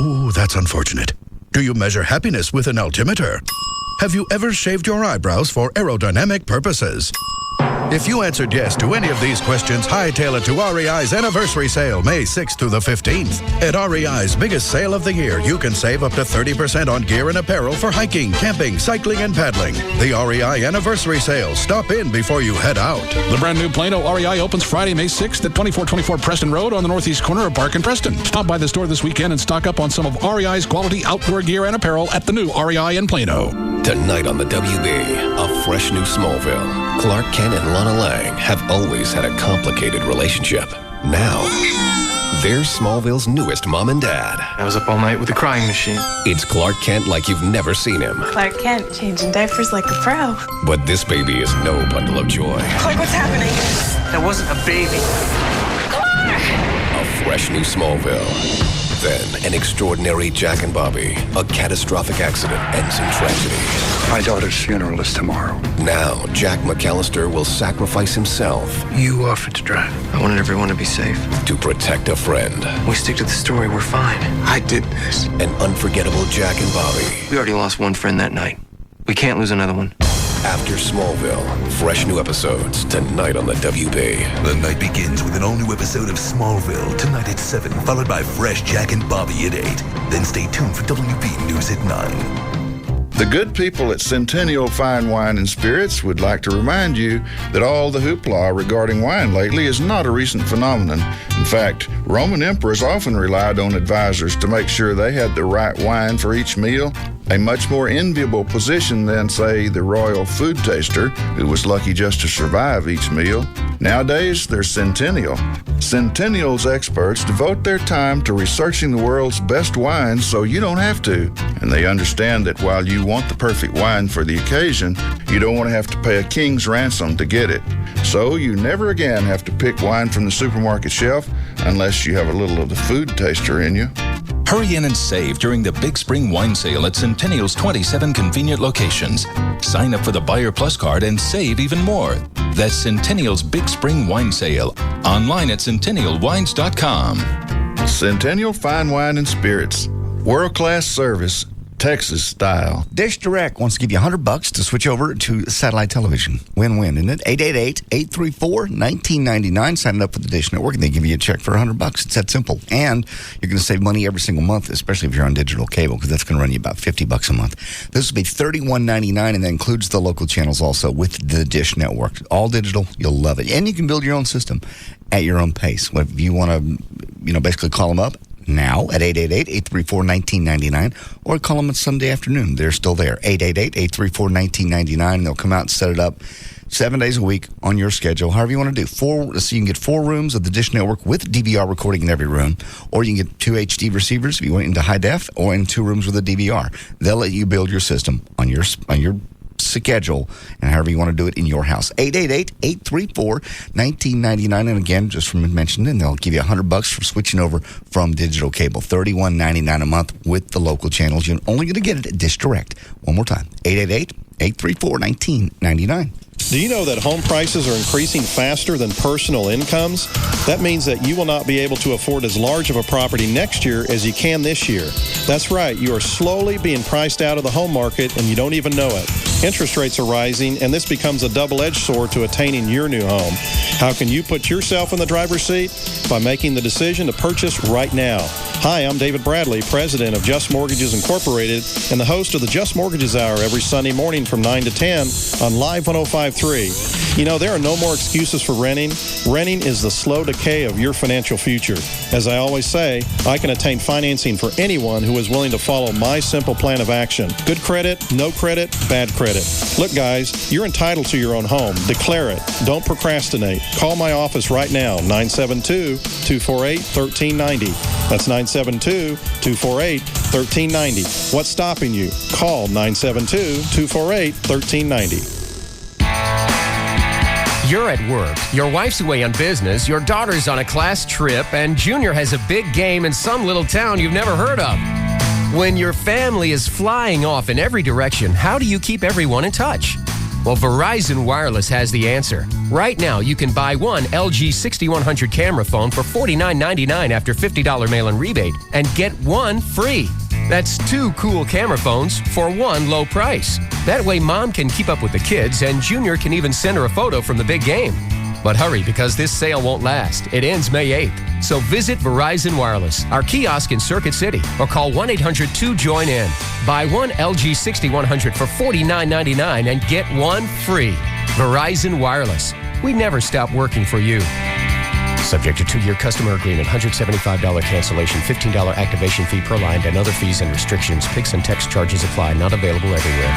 Ooh, that's unfortunate. Do you measure happiness with an altimeter? Have you ever shaved your eyebrows for aerodynamic purposes? If you answered yes to any of these questions, hightail it to REI's anniversary sale, May 6th through the 15th. At REI's biggest sale of the year, you can save up to 30% on gear and apparel for hiking, camping, cycling, and paddling. The REI anniversary sale. Stop in before you head out. The brand new Plano REI opens Friday, May 6th at 2424 Preston Road on the northeast corner of Park and Preston. Stop by the store this weekend and stock up on some of REI's quality outdoor gear and apparel at the new REI in Plano. Tonight on the WB, a fresh new Smallville. Clark Kent and Lana Lang have always had a complicated relationship. Now, they're Smallville's newest mom and dad. I was up all night with a crying machine. It's Clark Kent like you've never seen him. Clark Kent changing diapers like a pro. But this baby is no bundle of joy. Clark, what's happening? That wasn't a baby. Clark! A fresh new Smallville. Then, an extraordinary Jack and Bobby. A catastrophic accident ends in tragedy. My daughter's funeral is tomorrow. Now, Jack McAllister will sacrifice himself. You offered to drive. I wanted everyone to be safe. To protect a friend. We stick to the story, we're fine. I did this. An unforgettable Jack and Bobby. We already lost one friend that night. We can't lose another one. After Smallville, fresh new episodes tonight on the WB. The night begins with an all-new episode of Smallville tonight at 7, followed by fresh Jack and Bobby at 8. Then stay tuned for WB News at 9. The good people at Centennial Fine Wine and Spirits would like to remind you that all the hoopla regarding wine lately is not a recent phenomenon. In fact, Roman emperors often relied on advisors to make sure they had the right wine for each meal, a much more enviable position than, say, the royal food taster, who was lucky just to survive each meal. Nowadays, there's Centennial. Centennial's experts devote their time to researching the world's best wines so you don't have to. And they understand that while you want the perfect wine for the occasion, you don't want to have to pay a king's ransom to get it. So you never again have to pick wine from the supermarket shelf unless you have a little of the food taster in you. Hurry in and save during the Big Spring Wine Sale at Centennial's 27 convenient locations. Sign up for the Buyer Plus card and save even more. That's Centennial's Big Spring Wine Sale. Online at centennialwines.com. Centennial Fine Wine and Spirits. World-class service. Texas style. Dish Direct wants to give you $100 to switch over to satellite television. Win-win, isn't it? 888-834-1999. Sign up for the Dish Network, and they give you a check for $100. It's that simple. And you're going to save money every single month, especially if you're on digital cable, because that's going to run you about $50 a month. This will be $31.99, and that includes the local channels also with the Dish Network. All digital. You'll love it. And you can build your own system at your own pace. If you want to, basically call them up now at 888-834-1999, or call them on Sunday afternoon. They're still there. 888-834-1999. They'll come out and set it up 7 days a week on your schedule, however you want to do. So you can get 4 rooms of the Dish Network with DVR recording in every room, or you can get 2 HD receivers if you want into high def, or in 2 rooms with a DVR. They'll let you build your system on your schedule and however you want to do it in your house. 888-834-1999. And again, just from mentioning, they'll give you $100 for switching over from digital cable. $31.99 a month with the local channels. You're only going to get it at Dish Direct. One more time. 888-834-1999. Do you know that home prices are increasing faster than personal incomes? That means that you will not be able to afford as large of a property next year as you can this year. That's right. You are slowly being priced out of the home market and you don't even know it. Interest rates are rising, and this becomes a double-edged sword to attaining your new home. How can you put yourself in the driver's seat? By making the decision to purchase right now. Hi, I'm David Bradley, president of Just Mortgages Incorporated, and the host of the Just Mortgages Hour every Sunday morning from 9 to 10 on Live 105.3. You know, there are no more excuses for renting. Renting is the slow decay of your financial future. As I always say, I can attain financing for anyone who is willing to follow my simple plan of action. Good credit, no credit, bad credit. Look, guys, you're entitled to your own home. Declare it. Don't procrastinate. Call my office right now, 972-248-1390. That's 972-248-1390. What's stopping you? Call 972-248-1390. You're at work, your wife's away on business, your daughter's on a class trip, and Junior has a big game in some little town you've never heard of. When your family is flying off in every direction, how do you keep everyone in touch? Well, Verizon Wireless has the answer. Right now, you can buy one LG 6100 camera phone for $49.99 after $50 mail-in rebate and get one free. That's two cool camera phones for one low price. That way, Mom can keep up with the kids, and Junior can even send her a photo from the big game. But hurry, because this sale won't last. It ends May 8th. So visit Verizon Wireless, our kiosk in Circuit City, or call 1-800-2-JOIN-IN. Buy one LG 6100 for $49.99 and get one free. Verizon Wireless. We never stop working for you. Subject to 2-year customer agreement, $175 cancellation, $15 activation fee per line, and other fees and restrictions. Pix and text charges apply. Not available everywhere.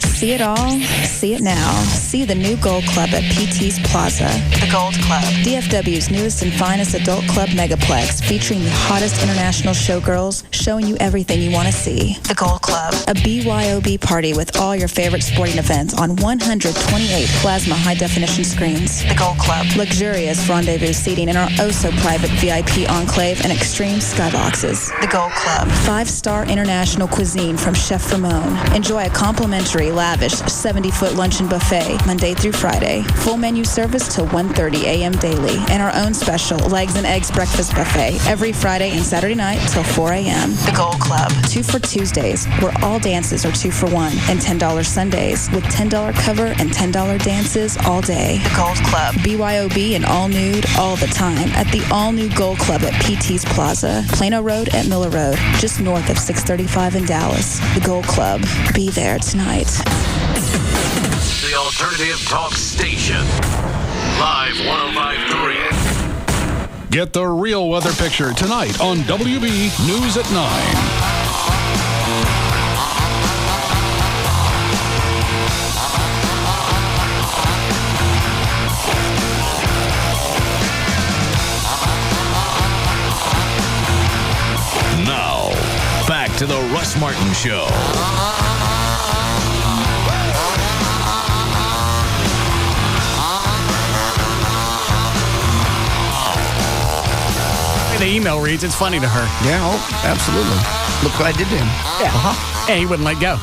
See it all, see it now. See the new Gold Club at PT's Plaza. The Gold Club, DFW's newest and finest adult club megaplex, featuring the hottest international showgirls, showing you everything you want to see. The Gold Club, a BYOB party with all your favorite sporting events on 128 plasma high-definition screens. The Gold Club, luxurious rendezvous seating in our oh-so-private VIP enclave and extreme skyboxes. The Gold Club, 5-star international cuisine from Chef Ramon. Enjoy a complimentary lavish 70-foot luncheon buffet Monday through Friday. Full menu service till 1:30 a.m. daily. And our own special legs and eggs breakfast buffet every Friday and Saturday night till 4 a.m. The Gold Club. 2 for Tuesdays, where all dances are 2 for $1. And $10 Sundays, with $10 cover and $10 dances all day. The Gold Club. BYOB and all nude all the time at the all-new Gold Club at PT's Plaza. Plano Road at Miller Road, just north of 635 in Dallas. The Gold Club. Be there tonight. The Alternative Talk Station. Live 105.3. Get the real weather picture tonight on WB News at 9. Now, back to the Russ Martin Show. The email reads, it's funny to her. Yeah, oh, absolutely. Look what I did to him. Yeah. And he wouldn't let go.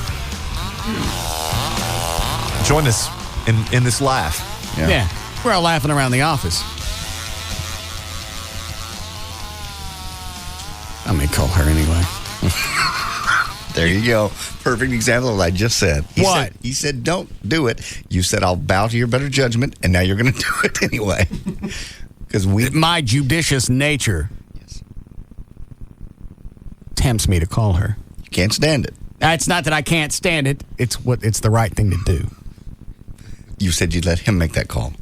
Join us in this laugh. Yeah. We're all laughing around the office. I may call her anyway. There you go. Perfect example of what I just said. He said, don't do it. You said, I'll bow to your better judgment, and now you're going to do it anyway. Because my judicious nature tempts me to call her. You can't stand it. It's not that I can't stand it. It's the right thing to do. You said you'd let him make that call.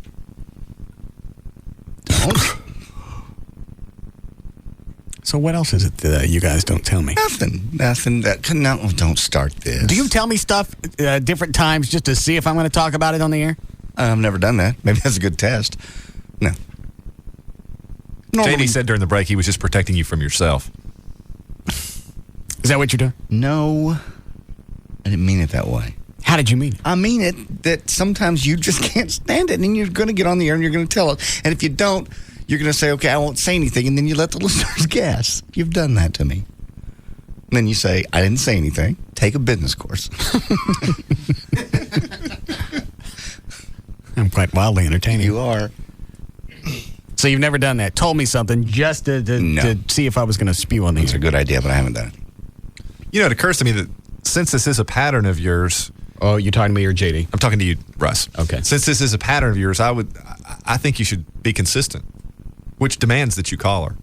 So what else is it that you guys don't tell me? Nothing. No, don't start this. Do you tell me stuff different times just to see if I'm going to talk about it on the air? I've never done that. Maybe that's a good test. No. JD said during the break he was just protecting you from yourself. Is that what you're doing? No. I didn't mean it that way. How did you mean it? I mean it that sometimes you just can't stand it, and you're going to get on the air and you're going to tell it. And if you don't, you're going to say, okay, I won't say anything, and then you let the listeners guess. You've done that to me. And then you say, I didn't say anything. Take a business course. I'm quite wildly entertaining. You are. So you've never done that. Told me something just to see if I was going to spew on the air. It's a good idea, but I haven't done it. You know, it occurs to me that since this is a pattern of yours. Oh, you talking to me or JD? I'm talking to you, Russ. Okay. Since this is a pattern of yours, I think you should be consistent, which demands that you call her.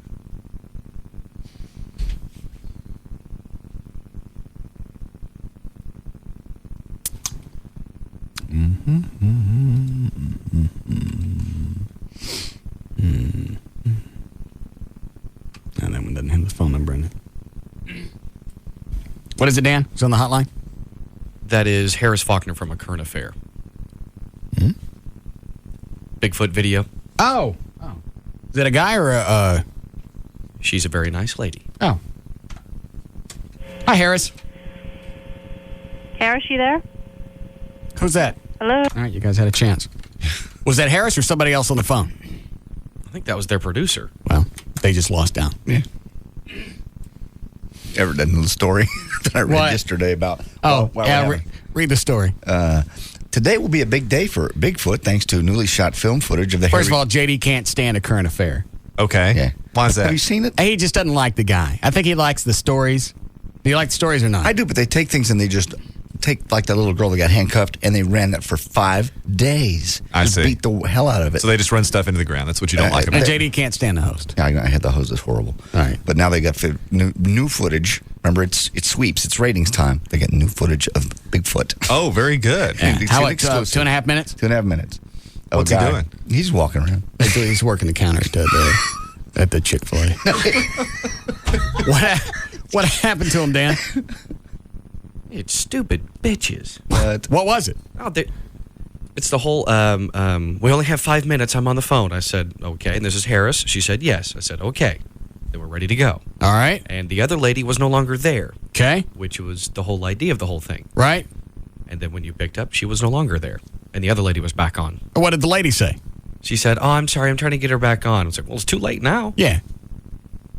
No, that one doesn't have the phone number in it. What is it, Dan? It's on the hotline? That is Harris Faulkner from A Current Affair. Bigfoot video. Oh. Is it a guy or a... She's a very nice lady. Oh. Hi, Harris. Harris, you there? Who's that? Hello? All right, you guys had a chance. Was that Harris or somebody else on the phone? I think that was their producer. Well, they just lost down. Yeah. Ever done the story that I read What? yesterday about? Read the story. Today will be a big day for Bigfoot thanks to newly shot film footage of the First of all, JD can't stand A Current Affair. Okay. Yeah. Why is that? Have you seen it? He just doesn't like the guy. I think he likes the stories. Do you like the stories or not? I do, but they take things and they just take, like that little girl that got handcuffed, and they ran that for 5 days. I Just see. beat the hell out of it. So they just run stuff into the ground. That's what you don't like about And it. JD can't stand the host. Yeah, I had the hose. It's horrible. All right. But now they got new footage. Remember, it sweeps. It's ratings time. They get new footage of Bigfoot. Oh, very good. Yeah. It's How an much? exclusive. 2.5 minutes? 2.5 minutes. Oh, What's he guy. doing? He's walking around. He's working the counter at the Chick-fil-A. What happened to him, Dan? It's stupid bitches. What was it? Oh, it's the whole, we only have 5 minutes. I'm on the phone. I said, okay. And this is Harris. She said, yes. I said, okay. Then we're ready to go. All right. And the other lady was no longer there. Okay. Which was the whole idea of the whole thing. Right. And then when you picked up, she was no longer there. And the other lady was back on. What did the lady say? She said, oh, I'm sorry. I'm trying to get her back on. I was like, well, it's too late now. Yeah.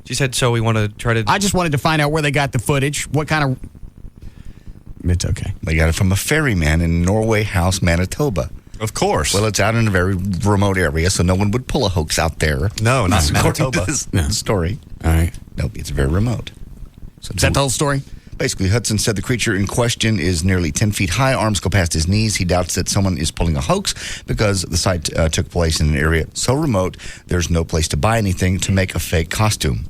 She said, so we want to try to... I just wanted to find out where they got the footage. What kind of... It's okay. They got it from a ferryman in Norway House, Manitoba. Of course. Well, it's out in a very remote area, so no one would pull a hoax out there. No, not in according Manitoba. to this story. All right. Nope, it's very remote. So Is that the whole story? Basically, Hudson said the creature in question is nearly 10 feet high, arms go past his knees. He doubts that someone is pulling a hoax because the site took place in an area so remote, there's no place to buy anything to make a fake costume.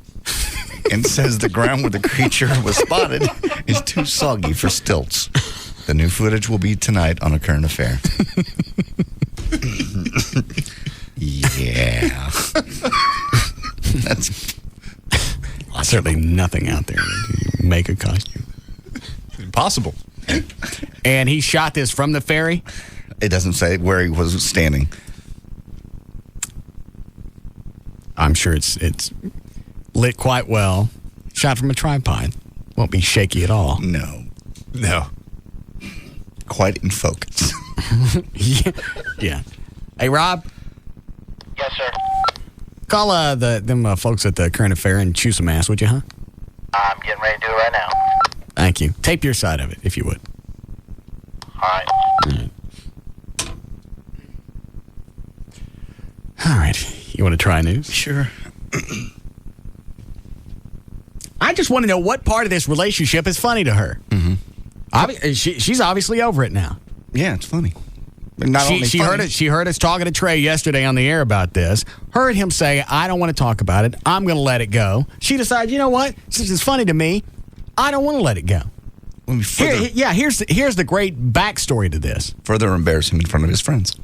And says the ground where the creature was spotted is too soggy for stilts. The new footage will be tonight on A Current Affair. Yeah. That's certainly nothing out there to make a costume. Impossible. And he shot this from the ferry? It doesn't say where he was standing. I'm sure it's lit quite well. Shot from a tripod. Won't be shaky at all. No. Quite in focus. Yeah. Hey, Rob? Yes, sir. Call them folks at the Current Affair and chew some ass, would you, huh? I'm getting ready to do it right now. Thank you. Tape your side of it, if you would. All right. You want to try news? Sure. I just want to know what part of this relationship is funny to her. Mm-hmm. She's obviously over it now. Yeah, it's funny. But not only She funny, heard us talking to Trey yesterday on the air about this. Heard him say, "I don't want to talk about it. I'm going to let it go." She decided, you know what? Since it's funny to me, I don't want to let it go. Here's the great backstory to this. Further embarrass him in front of his friends.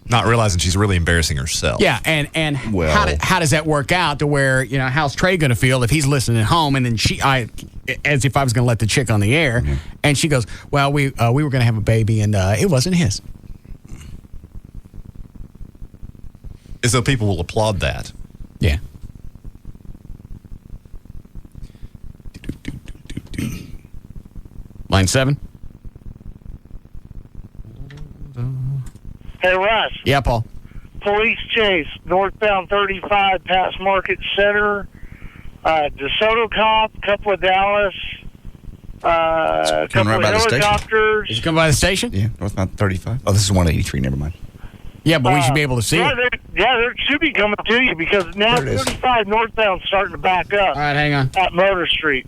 Not realizing she's really embarrassing herself. Yeah, and how does that work out to where, how's Trey going to feel if he's listening at home and then as if I was going to let the chick on the air, and she goes, well, we were going to have a baby and it wasn't his. As though people will applaud that. Yeah. Line 7. Hey, Russ. Yeah, Paul. Police chase, northbound 35 past Market Center. DeSoto cop, couple of Dallas. A couple of helicopters. Did you come by the station? Yeah, northbound 35. Oh, this is 183, never mind. Yeah, but we should be able to see it. There should be coming to you because now 35 northbound starting to back up. All right, hang on. At Motor Street.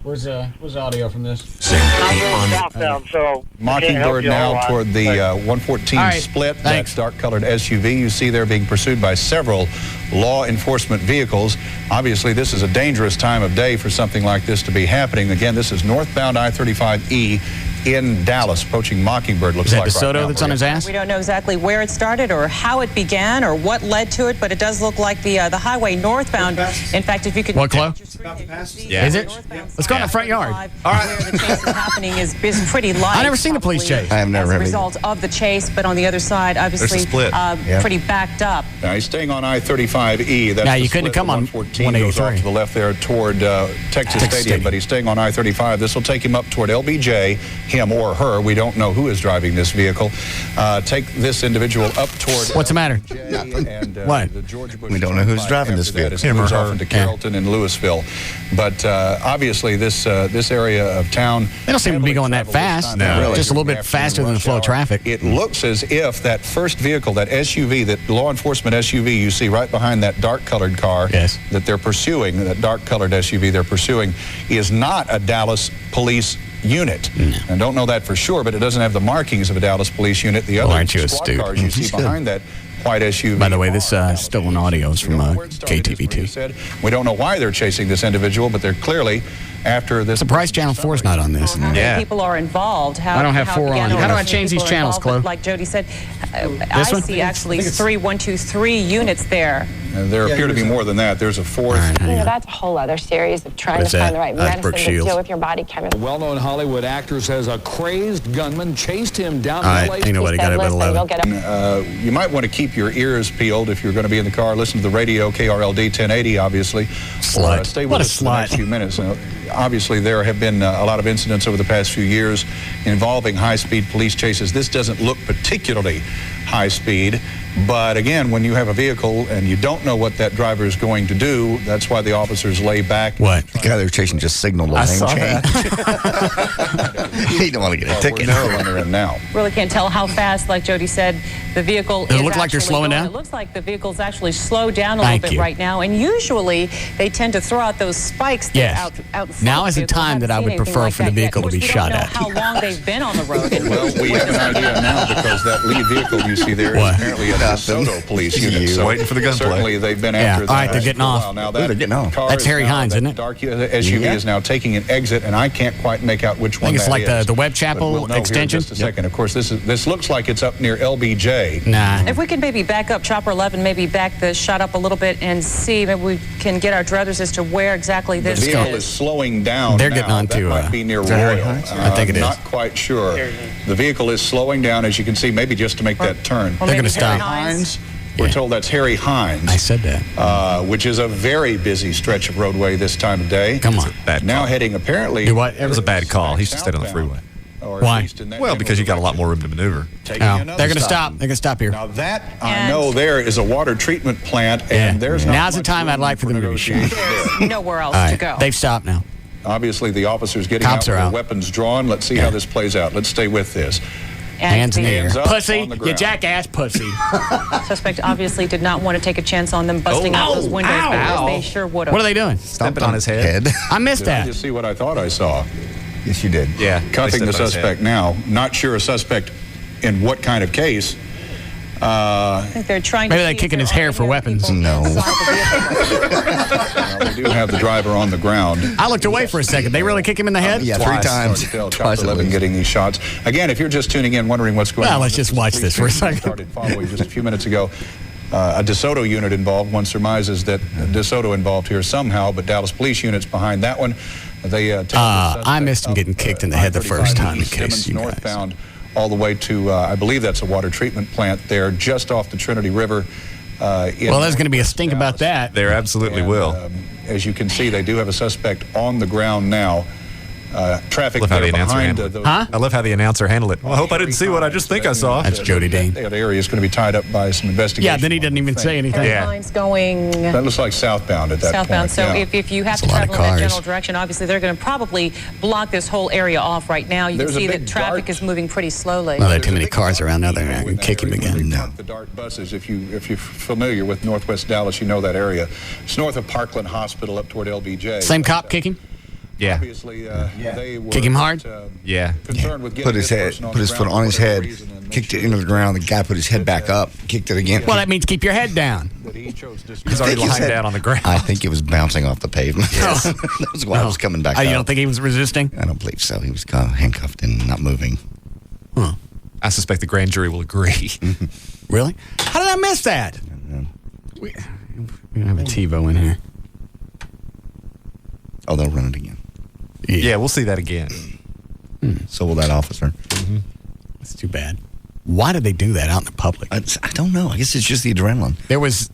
Where's the audio from this? Southbound, so Mockingbird now toward the 114 All right, split. thanks. That dark-colored SUV you see there being pursued by several law enforcement vehicles. Obviously, this is a dangerous time of day for something like this to be happening. Again, this is northbound I-35E in Dallas, approaching Mockingbird. Looks Is that like DeSoto right now, that's on his ass? We don't know exactly where it started or how it began or what led to it, but it does look like the highway northbound. In fact, if you could... What, Chloe? Yeah. Is it? Let's go in the front yard. All right. Where the chase is happening is pretty light. I've never seen a police chase. I have never As a had result of the chase, but on the other side, obviously, split. pretty backed up. Now, he's staying on I-35E. That's Now, the you couldn't split. come on 114 goes off 183. to the left there toward Texas Stadium, but he's staying on I-35. This will take him up toward LBJ, him or her. We don't know who is driving this vehicle. Take this individual up toward... What's the matter? And, What? the George Bush We don't know who's driving this vehicle. It moves off into Carrollton and Louisville. But obviously, this area of town... They don't seem to be going that fast. No. Just a little bit faster than the flow of traffic. It looks as if that first vehicle, that SUV, that law enforcement SUV you see right behind that dark-colored car that they're pursuing, that dark-colored SUV they're pursuing, is not a Dallas police unit. I don't know that for sure, but it doesn't have the markings of a Dallas police unit. The other aren't you a squad stoop? cars you see behind that white SUV. By the way, this stolen audio is from KTV2. We don't know why they're chasing this individual, but they're clearly after this. Surprise Channel 4 is not on this. How many people are involved? I don't have how 4 it on. began, How do or I change these people are channels, involved, Chloe? Like Jody said, I one? see actually 3 units there. There appear to be more than that. There's a fourth. That's a whole other series of trying to find the right medicine to deal with your body chemistry. A well-known Hollywood actor says a crazed gunman chased him down All right, ain't nobody got it but 11. You might want to keep your ears peeled if you're going to be in the car. Listen to the radio, KRLD 1080, obviously. Slut. Or, stay with What a us for the next slut. few minutes. Obviously, there have been a lot of incidents over the past few years involving high-speed police chases. This doesn't look particularly high speed. But again, when you have a vehicle and you don't know what that driver is going to do, that's why the officers lay back. What? The guy they were chasing just signaled a lane change. You don't want to get a ticket. Now. Really can't tell how fast, like Jody said, the vehicle Does it is look like they're actually slowing going. down? It looks like the vehicle's actually slowed down a Thank little bit you. right now. And usually they tend to throw out those spikes that Yes. out in front Now of is the vehicle. time Haven't that I seen would anything prefer like for the that yet. vehicle to Of course, be we shot don't know at. how long they've been on the road. And Well, we have an idea now because that lead vehicle you see there is What? apparently a DeSoto police unit. So waiting for the gunplay. Certainly they've been Yeah. after All right, that they're getting for a off. while. Now They're getting off. car That's is Harry now- Hines, that isn't it? Dark SUV Yeah. is now taking an exit, and I can't quite make out which one I think it's that like is. the Webb But Chapel we'll know here in extension. just a second. Of course, this looks like it's up near LBJ. Nah. if we could maybe back up Chopper 11, maybe back the shot up a little bit and see, maybe we can get our druthers as to where exactly The this vehicle is is. slowing down. They're now. getting on that to, might be near is that Harry Royal. Hines? I think it is. Not quite sure. The vehicle is slowing down, as you can see, maybe just to make that turn. Or They're maybe gonna stop. Harry Hines. We're Yeah. told that's Harry Hines. I said that. Which is a very busy stretch of roadway this time of day. Come on. Bad Now call. heading apparently. Do what? It was a bad call. He should stay on the freeway. Or at Why? least in that Well, because you got a lot more room to maneuver. Taking No, another they're going to stop. stop. They're going to stop here. Now that I And- know there is a water treatment plant, and there's not Now's the much time I'd room like for them to be shot. negotiation there. Nowhere else All to right, go. they've stopped now. Obviously, the officers getting Cops out are with their out. weapons drawn. Let's see how this plays out. Let's stay with this. And Hands in the air. Hands up Pussy, on the you ground. jackass pussy. Suspect obviously did not want to take a chance on them busting out those windows, but they sure would have. What are they doing? Stepping on his head. I missed Did I that. just see what I thought I saw? Yes, you did. Yeah. Cuffing the They stepped on his head. suspect now. Not sure a suspect in what kind of case. I think they're trying to Maybe they're see if kicking there his are hair any for other weapons. people No. inside the vehicle. We do have the driver on the ground. I looked away for a second. They really kick him in the head? Yeah, Twice. 3 times. Hard to tell. Twice Chopper at 11 least. getting these shots. Again, if you're just tuning in, wondering what's going Well, on. let's just watch this for a second. Started following just a few minutes ago. A DeSoto unit involved. One surmises that DeSoto involved here somehow, but Dallas police units behind that one. They take I missed him getting kicked in the head the first time, in case you guys. Northbound all the way to, I believe that's a water treatment plant there, just off the Trinity River. Well, there's going to be a stink about that. There absolutely will. As you can see, they do have a suspect on the ground now. Traffic Love how there the announcer behind handled it. those. Huh? I love how the announcer handled it. Well, I hope I didn't see what I just think I saw. That's Jody Dean. That area is going to be tied up by some investigation. Yeah, then he didn't even say anything. Harry Hines going That looks like southbound at that southbound. point. So yeah. if you have That's to a lot of travel in that cars. general direction, obviously they're going to probably block this whole area off right now. You There's a can see big that traffic dark- is moving pretty slowly. Well, there are too many cars around now. They're going to kick him again. The dark buses, if you're familiar with Northwest Dallas, you know that area. It's north of Parkland Hospital up toward LBJ. Same cop kick him? Yeah. Obviously, they were Kick him hard? Yeah. concerned with getting Put his this head, person put his the foot ground on his for whatever head, reason and make kicked it sure into the ground. The guy put his head back up, kicked it again. Well, that means keep your head down. that he chose to He's already lying down on the ground. I think it was bouncing off the pavement. That was why it was coming back up. You don't think he was resisting? I don't believe so. He was kind of handcuffed and not moving. Huh. I suspect the grand jury will agree. Really? How did I miss that? We don't have a TiVo in here. Oh, they'll run it again. Yeah, we'll see that again. So will that officer. That's too bad. Why did they do that out in the public? I don't know. I guess it's just the adrenaline. There was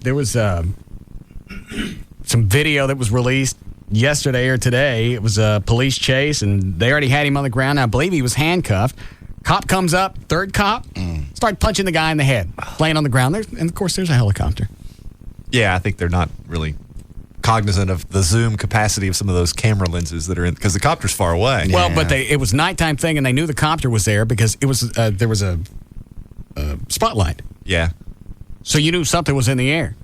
some video that was released yesterday or today. It was a police chase, and they already had him on the ground. I believe he was handcuffed. Cop comes up, third cop, start punching the guy in the head, laying on the ground. And, of course, there's a helicopter. Yeah, I think they're not really cognizant of the zoom capacity of some of those camera lenses that are in, because the copter's far away. Well, but it was nighttime thing, and they knew the copter was there because it was there was a spotlight. Yeah. So you knew something was in the air.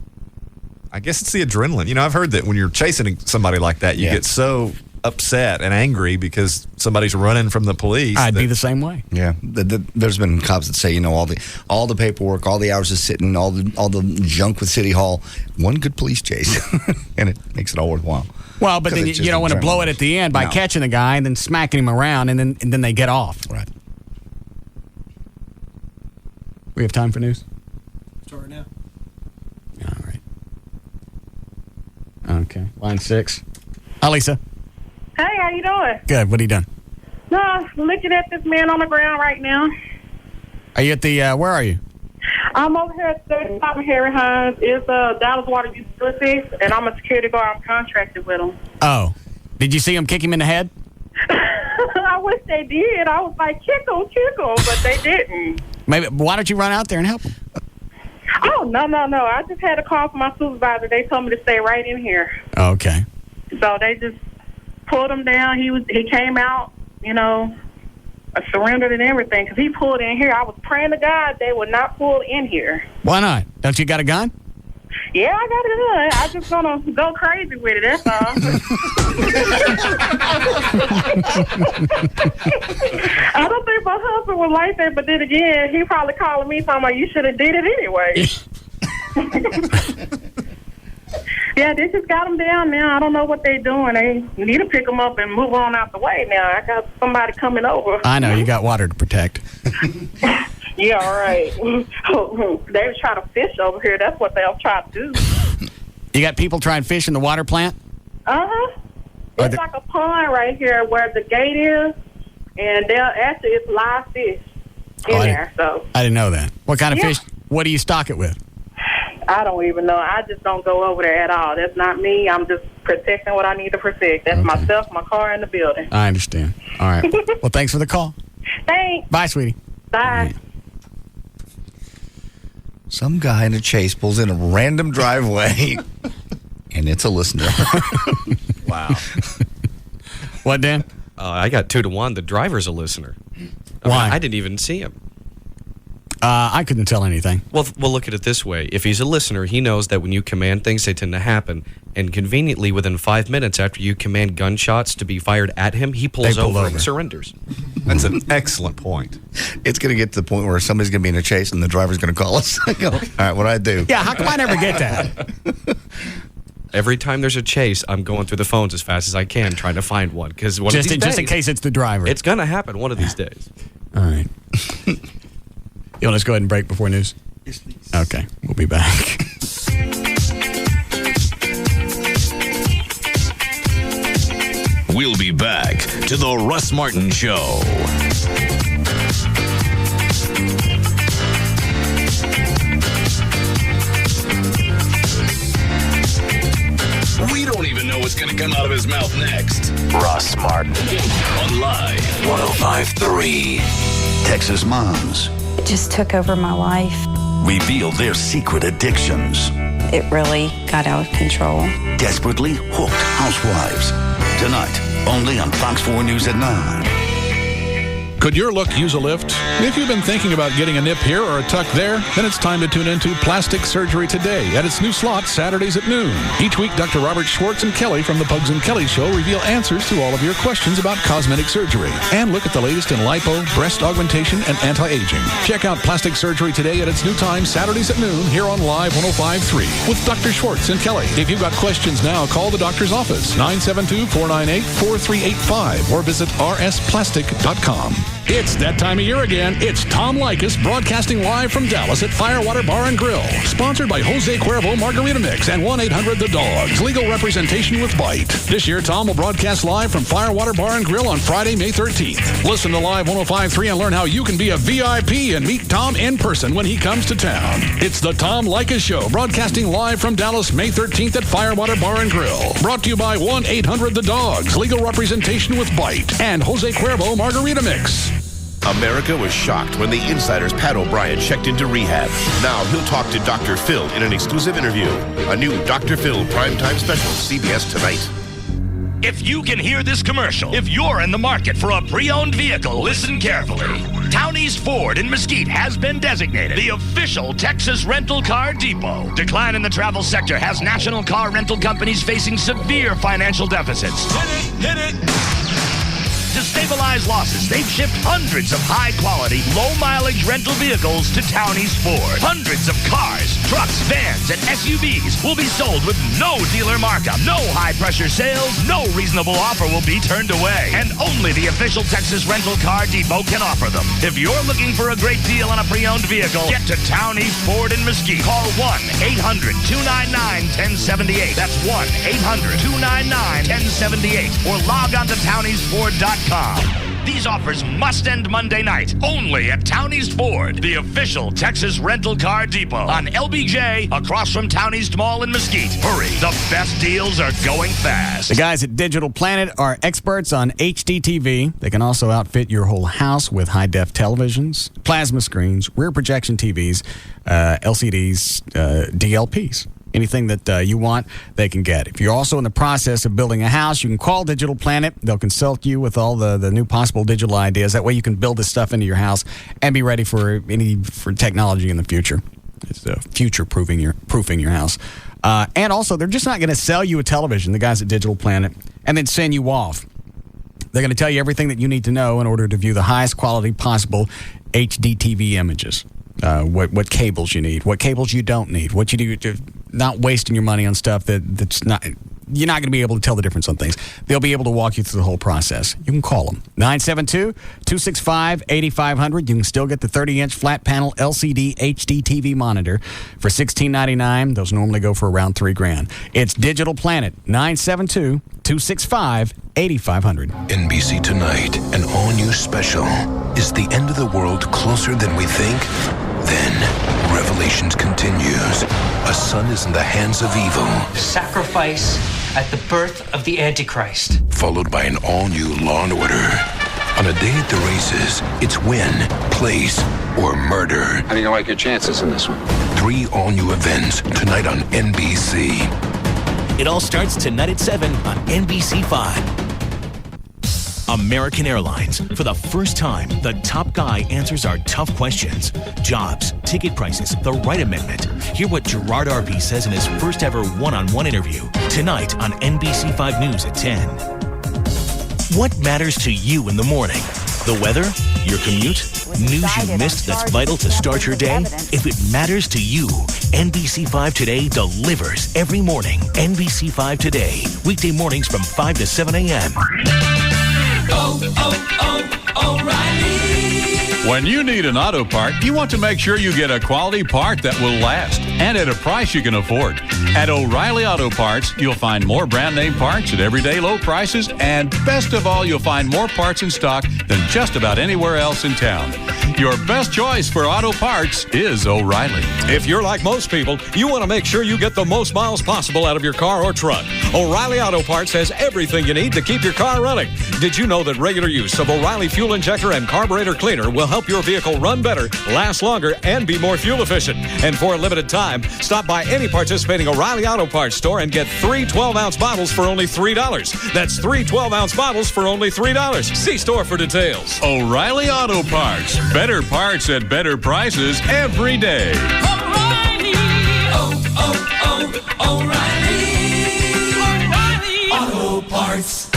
I guess it's the adrenaline. You know, I've heard that when you're chasing somebody like that, you get so upset and angry because somebody's running from the police. I'd be the same way. Yeah, there's been cops that say, all the paperwork, all the hours of sitting, all the junk with City Hall, one good police chase, and it makes it all worthwhile. Well, but then you don't want to blow it at the end by catching the guy and then smacking him around, and then they get off. Right. We have time for news? Start now. All right. Okay. Line 6. Hi, Lisa. Hey, how you doing? Good. What are you doing? No, looking at this man on the ground right now. Are you at the, where are you? I'm over here at 35 and Harry Hines. It's Dallas Water Utilities, and I'm a security guard. I'm contracted with them. Oh. Did you see him kick him in the head? I wish they did. I was like, kick him, but they didn't. Maybe. Why don't you run out there and help him? Oh, no. I just had a call from my supervisor. They told me to stay right in here. Okay. So they just pulled him down. He came out, surrendered and everything because he pulled in here. I was praying to God they would not pull in here. Why not? Don't you got a gun? Yeah, I got a gun. I just gonna go crazy with it. That's all. I don't think my husband was like that, but then again, he probably calling me talking about you should have did it anyway. Yeah, they just got him down now. I don't know what they're doing. They need to pick him up and move on out the way now. I got somebody coming over. I know. You got water to protect. Yeah, all right. They were trying to fish over here. That's what they'll try to do. You got people trying to fish in the water plant? Uh-huh. It's like a pond right here where the gate is, and it's live fish in there. So I didn't know that. What kind of fish? What do you stock it with? I don't even know. I just don't go over there at all. That's not me. I'm just protecting what I need to protect. That's myself, my car, and the building. I understand. All right. Well, thanks for the call. Thanks. Bye, sweetie. Bye. Some guy in a chase pulls in a random driveway, and it's a listener. Wow. What, Dan? I got 2-1. The driver's a listener. Why? I didn't even see him. I couldn't tell anything. Well, look at it this way. If he's a listener, he knows that when you command things, they tend to happen. And conveniently, within 5 minutes after you command gunshots to be fired at him, he pulls over and surrenders. That's an excellent point. It's going to get to the point where somebody's going to be in a chase and the driver's going to call us. All right, what do I do? Yeah, how come I never get that? Every time there's a chase, I'm going through the phones as fast as I can trying to find one. Because just in case it's the driver. It's going to happen one of these days. All right. You want us to go ahead and break before news? Yes, please. Okay, we'll be back. We'll be back to the Russ Martin Show. We don't even know what's going to come out of his mouth next. Russ Martin. On Live 105.3. Texas moms It just took over my life. reveal their secret addictions. It really got out of control. Desperately hooked housewives. Tonight, only on Fox 4 News at 9. Could your look use a lift? If you've been thinking about getting a nip here or a tuck there, then it's time to tune into Plastic Surgery Today at its new slot Saturdays at noon. Each week, Dr. Robert Schwartz and Kelly from the Pugs and Kelly Show reveal answers to all of your questions about cosmetic surgery and look at the latest in lipo, breast augmentation, and anti-aging. Check out Plastic Surgery Today at its new time Saturdays at noon here on Live 105.3 with Dr. Schwartz and Kelly. If you've got questions now, call the doctor's office, 972-498-4385 or visit rsplastic.com. It's that time of year again. It's Tom Likas broadcasting live from Dallas at Firewater Bar and Grill. Sponsored by Jose Cuervo Margarita Mix and 1-800-THE-DOGS. Legal representation with Bite. This year, Tom will broadcast live from Firewater Bar and Grill on Friday, May 13th. Listen to Live 105.3 and learn how you can be a VIP and meet Tom in person when he comes to town. It's the Tom Likas Show, broadcasting live from Dallas, May 13th at Firewater Bar and Grill. Brought to you by 1-800-THE-DOGS. Legal representation with Bite and Jose Cuervo Margarita Mix. America was shocked when the Insider's Pat O'Brien checked into rehab. Now he'll talk to Dr. Phil in an exclusive interview. A new Dr. Phil primetime special, CBS Tonight. If you can hear this commercial, if you're in the market for a pre-owned vehicle, listen carefully. Towneast Ford in Mesquite has been designated the official Texas rental car depot. Decline in the travel sector has national car rental companies facing severe financial deficits. Hit it! To stabilize losses, they've shipped hundreds of high-quality, low-mileage rental vehicles to Towneast Ford. Hundreds of cars, trucks, vans, and SUVs will be sold with no dealer markup, no high-pressure sales, no reasonable offer will be turned away, and only the official Texas Rental Car Depot can offer them. If you're looking for a great deal on a pre-owned vehicle, get to Towneast Ford in Mesquite. Call 1-800-299-1078. That's 1-800-299-1078. Or log on to towneastford.com. These offers must end Monday night, only at Towneast Ford, the official Texas rental car depot on LBJ across from Towneast Mall in Mesquite. Hurry, the best deals are going fast. The guys at Digital Planet are experts on HD TV. They can also outfit your whole house with high-def televisions, plasma screens, rear projection TVs, LCDs, DLPs. Anything that you want, they can get. If you're also in the process of building a house, you can call Digital Planet. They'll consult you with all the new possible digital ideas. That way you can build this stuff into your house and be ready for technology in the future. It's future-proofing your house. And also, they're just not going to sell you a television, the guys at Digital Planet, and then send you off. They're going to tell you everything that you need to know in order to view the highest quality possible HD TV images. What cables you need, what cables you don't need, what you do to not wasting your money on stuff that's not, you're not going to be able to tell the difference on things. They'll be able to walk you through the whole process. You can call them, 972-265-8500. You can still get the 30-inch flat panel LCD HD TV monitor for $16.99. Those normally go for around $3,000. It's Digital Planet, 972-265-8500. NBC Tonight, an all-new special. Is the end of the world closer than we think? Then, Revelations continues. A son is in the hands of evil. Sacrifice at the birth of the Antichrist. Followed by an all-new Law & Order. On a day at the races, it's win, place, or murder. How do you like your chances in this one? 3 all-new events tonight on NBC. It all starts tonight at 7 on NBC5. American Airlines. For the first time, the top guy answers our tough questions. Jobs, ticket prices, the right amendment. Hear what Gerard Arby says in his first ever one-on-one interview. Tonight on NBC5 News at 10. What matters to you in the morning? The weather? Your commute? News you missed that's vital to start your day? If it matters to you, NBC5 Today delivers every morning. NBC5 Today. Weekday mornings from 5 to 7 a.m. O'Reilly. When you need an auto part, you want to make sure you get a quality part that will last and at a price you can afford. At O'Reilly Auto Parts, you'll find more brand name parts at everyday low prices, and best of all, you'll find more parts in stock than just about anywhere else in town. Your best choice for auto parts is O'Reilly. If you're like most people, you want to make sure you get the most miles possible out of your car or truck. O'Reilly Auto Parts has everything you need to keep your car running. Did you know that regular use of O'Reilly Fuel Injector and Carburetor Cleaner will help your vehicle run better, last longer, and be more fuel efficient? And for a limited time, time. Stop by any participating O'Reilly Auto Parts store and get 3 12-ounce bottles for only $3. That's 3 12-ounce bottles for only $3. See store for details. O'Reilly Auto Parts. Better parts at better prices every day. O'Reilly. O'Reilly Auto Parts.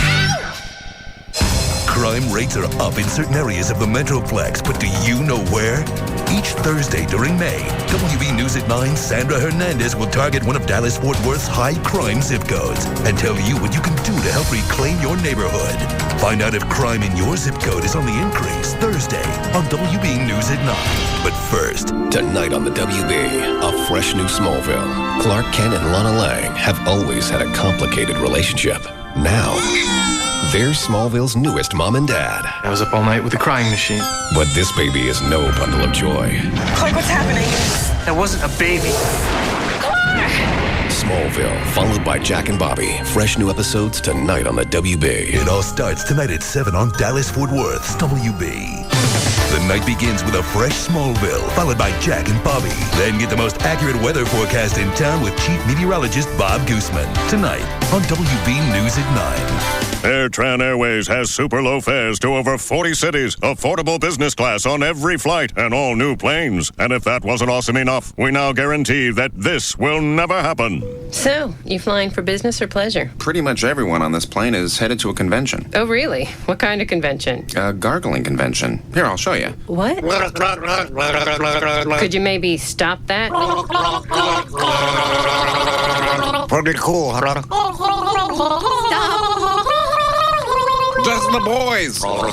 Crime rates are up in certain areas of the Metroplex, but do you know where? Each Thursday during May, WB News at 9, Sandra Hernandez will target one of Dallas-Fort Worth's high-crime zip codes and tell you what you can do to help reclaim your neighborhood. Find out if crime in your zip code is on the increase Thursday on WB News at 9. But first, tonight on the WB, a fresh new Smallville. Clark Kent and Lana Lang have always had a complicated relationship. Now, they're Smallville's newest mom and dad. I was up all night with the crying machine. But this baby is no bundle of joy. Clark, what's happening? That wasn't a baby. Smallville, followed by Jack and Bobby. Fresh new episodes tonight on the WB. It all starts tonight at 7 on Dallas-Fort Worth's WB. The night begins with a fresh Smallville, followed by Jack and Bobby. Then get the most accurate weather forecast in town with Chief Meteorologist Bob Gooseman. Tonight on WB News at 9. AirTran Airways has super low fares to over 40 cities, affordable business class on every flight, and all new planes. And if that wasn't awesome enough, we now guarantee that this will never happen. So, you flying for business or pleasure? Pretty much everyone on this plane is headed to a convention. Oh, really? What kind of convention? A gargling convention. Here, I'll show you. What? Could you maybe stop that? Pretty cool, huh? Stop. Just the boys. What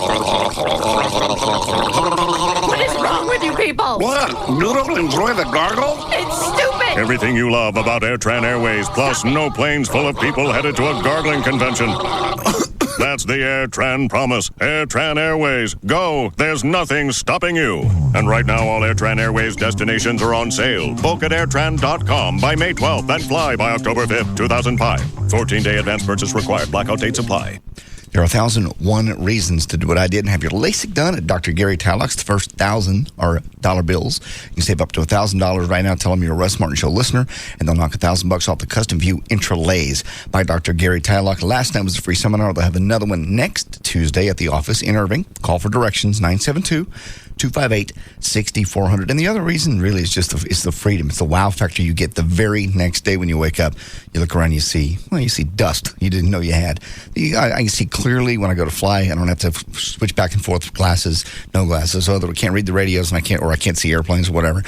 is wrong with you people? What? You don't enjoy the gargle? It's stupid. Everything you love about AirTran Airways, plus no planes full of people headed to a gargling convention. That's the AirTran promise. AirTran Airways. Go. There's nothing stopping you. And right now, all AirTran Airways destinations are on sale. Book at airtran.com by May 12th and fly by October 5th, 2005. 14-day advance purchase required. Blackout dates apply. There are 1,001 reasons to do what I did and have your LASIK done at Dr. Gary Tylock's. The first 1,000 are dollar bills. You can save up to $1,000 right now. Tell them you're a Russ Martin Show listener, and they'll knock $1,000 off the Custom View Intralays by Dr. Gary Tylock. Last night was a free seminar. They'll have another one next Tuesday at the office in Irving. Call for directions, 972-258-6400. And the other reason really is just it's the freedom. It's the wow factor you get the very next day when you wake up. You look around, you see dust you didn't know you had. I can see clearly when I go to fly. I don't have to switch back and forth with glasses, no glasses, so that I can't read the radios and I can't see airplanes or whatever.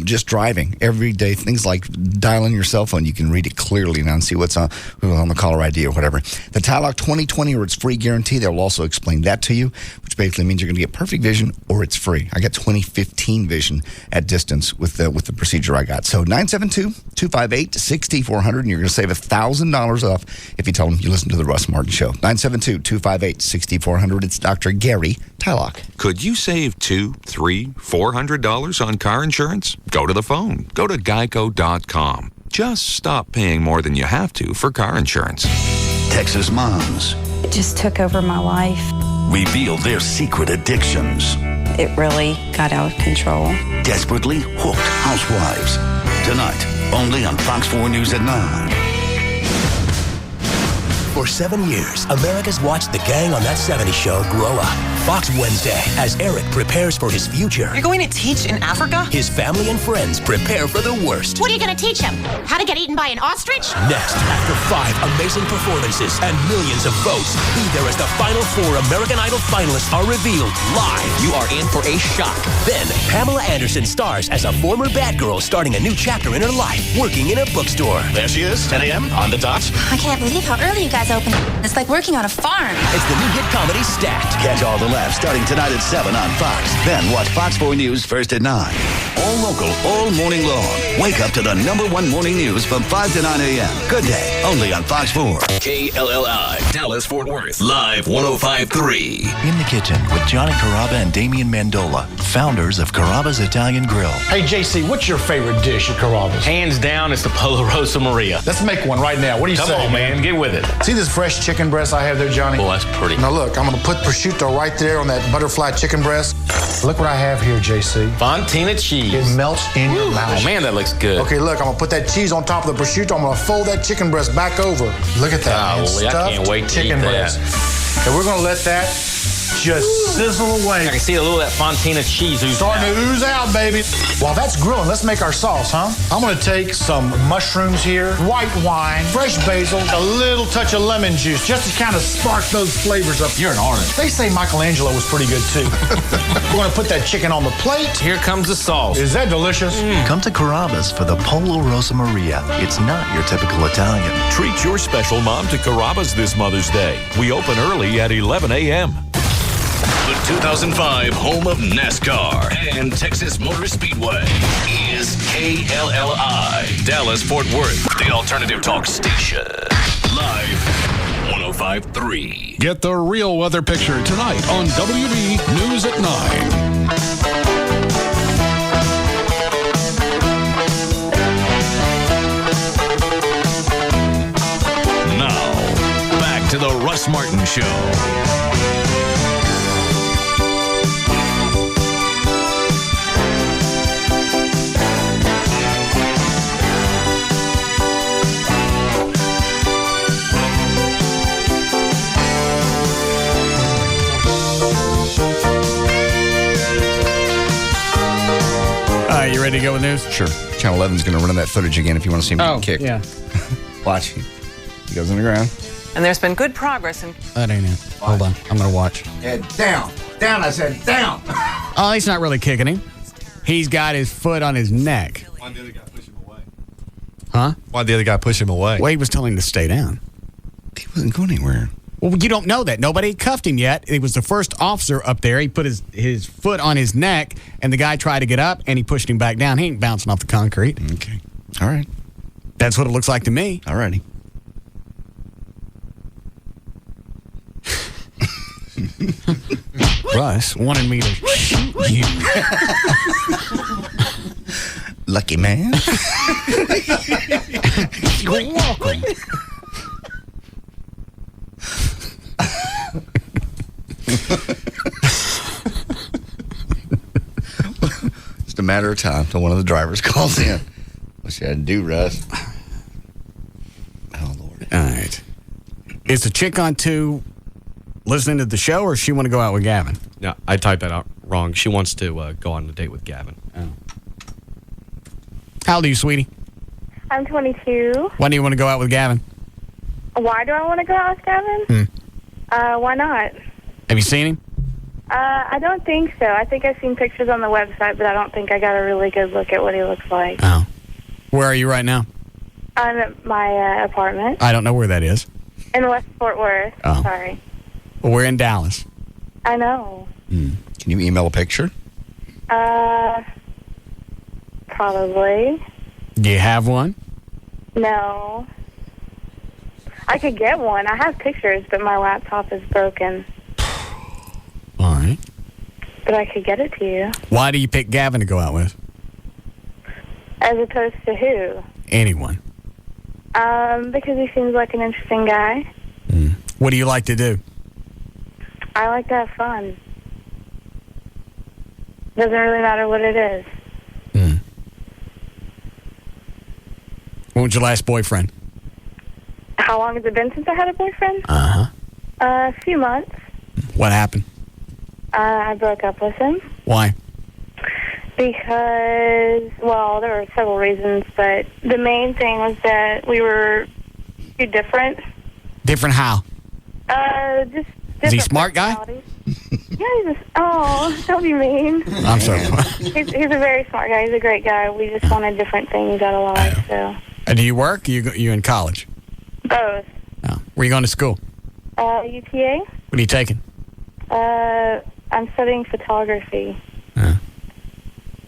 Just driving every day, things like dialing your cell phone, you can read it clearly now and see what's on the caller ID or whatever. The Tylock 2020 or it's free guarantee, they'll also explain that to you, which basically means you're going to get perfect vision or it's free. I got 20/15 vision at distance with the procedure I got. So 972-258-6400, and you're going to save $1,000 off if you tell them you listen to the Russ Martin Show. 972-258-6400. It's Dr. Gary Tylock. Could you save $200, $300, $400 on car insurance? Go to the phone. Go to geico.com. Just stop paying more than you have to for car insurance. Texas moms It just took over my life. reveal their secret addictions. It really got out of control. Desperately hooked housewives. Tonight, only on Fox 4 News at 9. For 7 years, America's watched the gang on That 70s Show grow up. Fox Wednesday, as Eric prepares for his future. You're going to teach in Africa? His family and friends prepare for the worst. What are you going to teach him? How to get eaten by an ostrich? Next, after 5 amazing performances and millions of votes, be there as the final 4 American Idol finalists are revealed live. You are in for a shock. Then, Pamela Anderson stars as a former bad girl starting a new chapter in her life, working in a bookstore. There she is, 10 a.m. on the dot. I can't believe how early you guys open. It's like working on a farm. It's the new hit comedy Stacked. Catch all the laughs starting tonight at 7 on Fox. Then watch Fox 4 News first at 9. All local, all morning long. Wake up to the #1 morning news from 5 to 9 a.m. Good day, only on Fox 4. KLLI, Dallas Fort Worth, live 105.3. In the kitchen with Johnny Carrabba and Damian Mandola, founders of Carrabba's Italian Grill. Hey, JC, what's your favorite dish at Carrabba's? Hands down, it's the Polo Rosa Maria. Let's make one right now. What do you say? Come on, man. Get with it. See this fresh chicken breast I have there, Johnny? Oh, that's pretty. Now, look, I'm going to put prosciutto right there there on that butterfly chicken breast. Look what I have here, JC. Fontina cheese. It melts in your mouth. Oh, man, that looks good. Okay, look, I'm gonna put that cheese on top of the prosciutto. I'm gonna fold that chicken breast back over. Look at that, man. Golly, I Stuffed can't wait to chicken eat that. breast. And we're gonna let that just sizzle away. I can see a little of that Fontina cheese oozing Starting to ooze out, baby. While that's grilling, let's make our sauce, huh? I'm gonna take some mushrooms here, white wine, fresh basil, a little touch of lemon juice, just to kind of spark those flavors up. You're an artist. They say Michelangelo was pretty good too. We're gonna put that chicken on the plate. Here comes the sauce. Is that delicious? Come to Carrabba's for the Pollo Rosa Maria. It's not your typical Italian. Treat your special mom to Carrabba's this Mother's Day. We open early at 11 a.m. The 2005 home of NASCAR and Texas Motor Speedway is KLLI, Dallas-Fort Worth, the alternative talk station. Live 105.3. Get the real weather picture tonight on WB News at 9. Now, back to the Russ Martin Show. You ready to go with news? Sure. Channel 11's going to run that footage again if you want to see him get kicked. Yeah. Watch. He goes on the ground. And there's been good progress in... That ain't it. Hold on. I'm going to watch. Head down. Down, I said down. Oh, he's not really kicking him. He's got his foot on his neck. Why'd the other guy push him away? Huh? Why'd the other guy push him away? Wade was telling him to stay down. He wasn't going anywhere. Well, you don't know that. Nobody cuffed him yet. It was the first officer up there. He put his foot on his neck, and the guy tried to get up, and he pushed him back down. He ain't bouncing off the concrete. Okay. All right. That's what it looks like to me. All righty. Russ wanted me to shoot you. Lucky man. You're welcome. It's a matter of time till one of the drivers calls in. What you had to do, Russ? Oh, Lord. All right. Is the chick on 2 listening to the show, or she want to go out with Gavin? No, I typed that out wrong. She wants to go on a date with Gavin. Oh. How old are you, sweetie? I'm 22. When do you want to go out with Gavin? Why do I want to go out with Gavin? Why not? Have you seen him? I don't think so. I think I've seen pictures on the website, but I don't think I got a really good look at what he looks like. Oh. Where are you right now? I'm at my apartment. I don't know where that is. In West Fort Worth. Oh. Sorry. Well, we're in Dallas. I know. Can you email a picture? Probably. Do you have one? No. I could get one. I have pictures, but my laptop is broken. All right. But I could get it to you. Why do you pick Gavin to go out with? As opposed to who? Anyone. Because he seems like an interesting guy. What do you like to do? I like to have fun. Doesn't really matter what it is. When was your last boyfriend? How long has it been since I had a boyfriend? Uh-huh. A few months. What happened? I broke up with him. Why? Because, well, there were several reasons, but the main thing was that we were too different. Different how? Just different. Is he a smart guy? Yeah, don't be mean. I'm sorry. He's a very smart guy. He's a great guy. We just wanted different things out of life, so. Do you work? You in college? Both. Oh. Where are you going to school? UTA. What are you taking? I'm studying photography.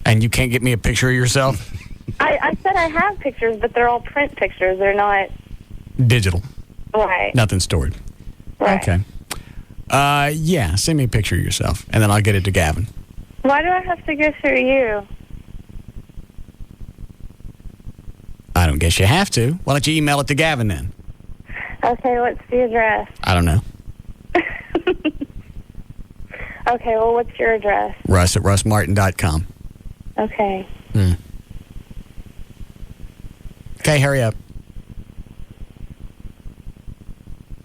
And you can't get me a picture of yourself? I said I have pictures, but they're all print pictures. They're not... Digital. Right. Nothing stored. Right. Okay. Yeah, send me a picture of yourself, and then I'll get it to Gavin. Why do I have to go through you? I don't guess you have to. Why don't you email it to Gavin then? Okay, what's the address? I don't know. Okay, well, what's your address? Russ at russmartin.com. Okay. Okay, hurry up.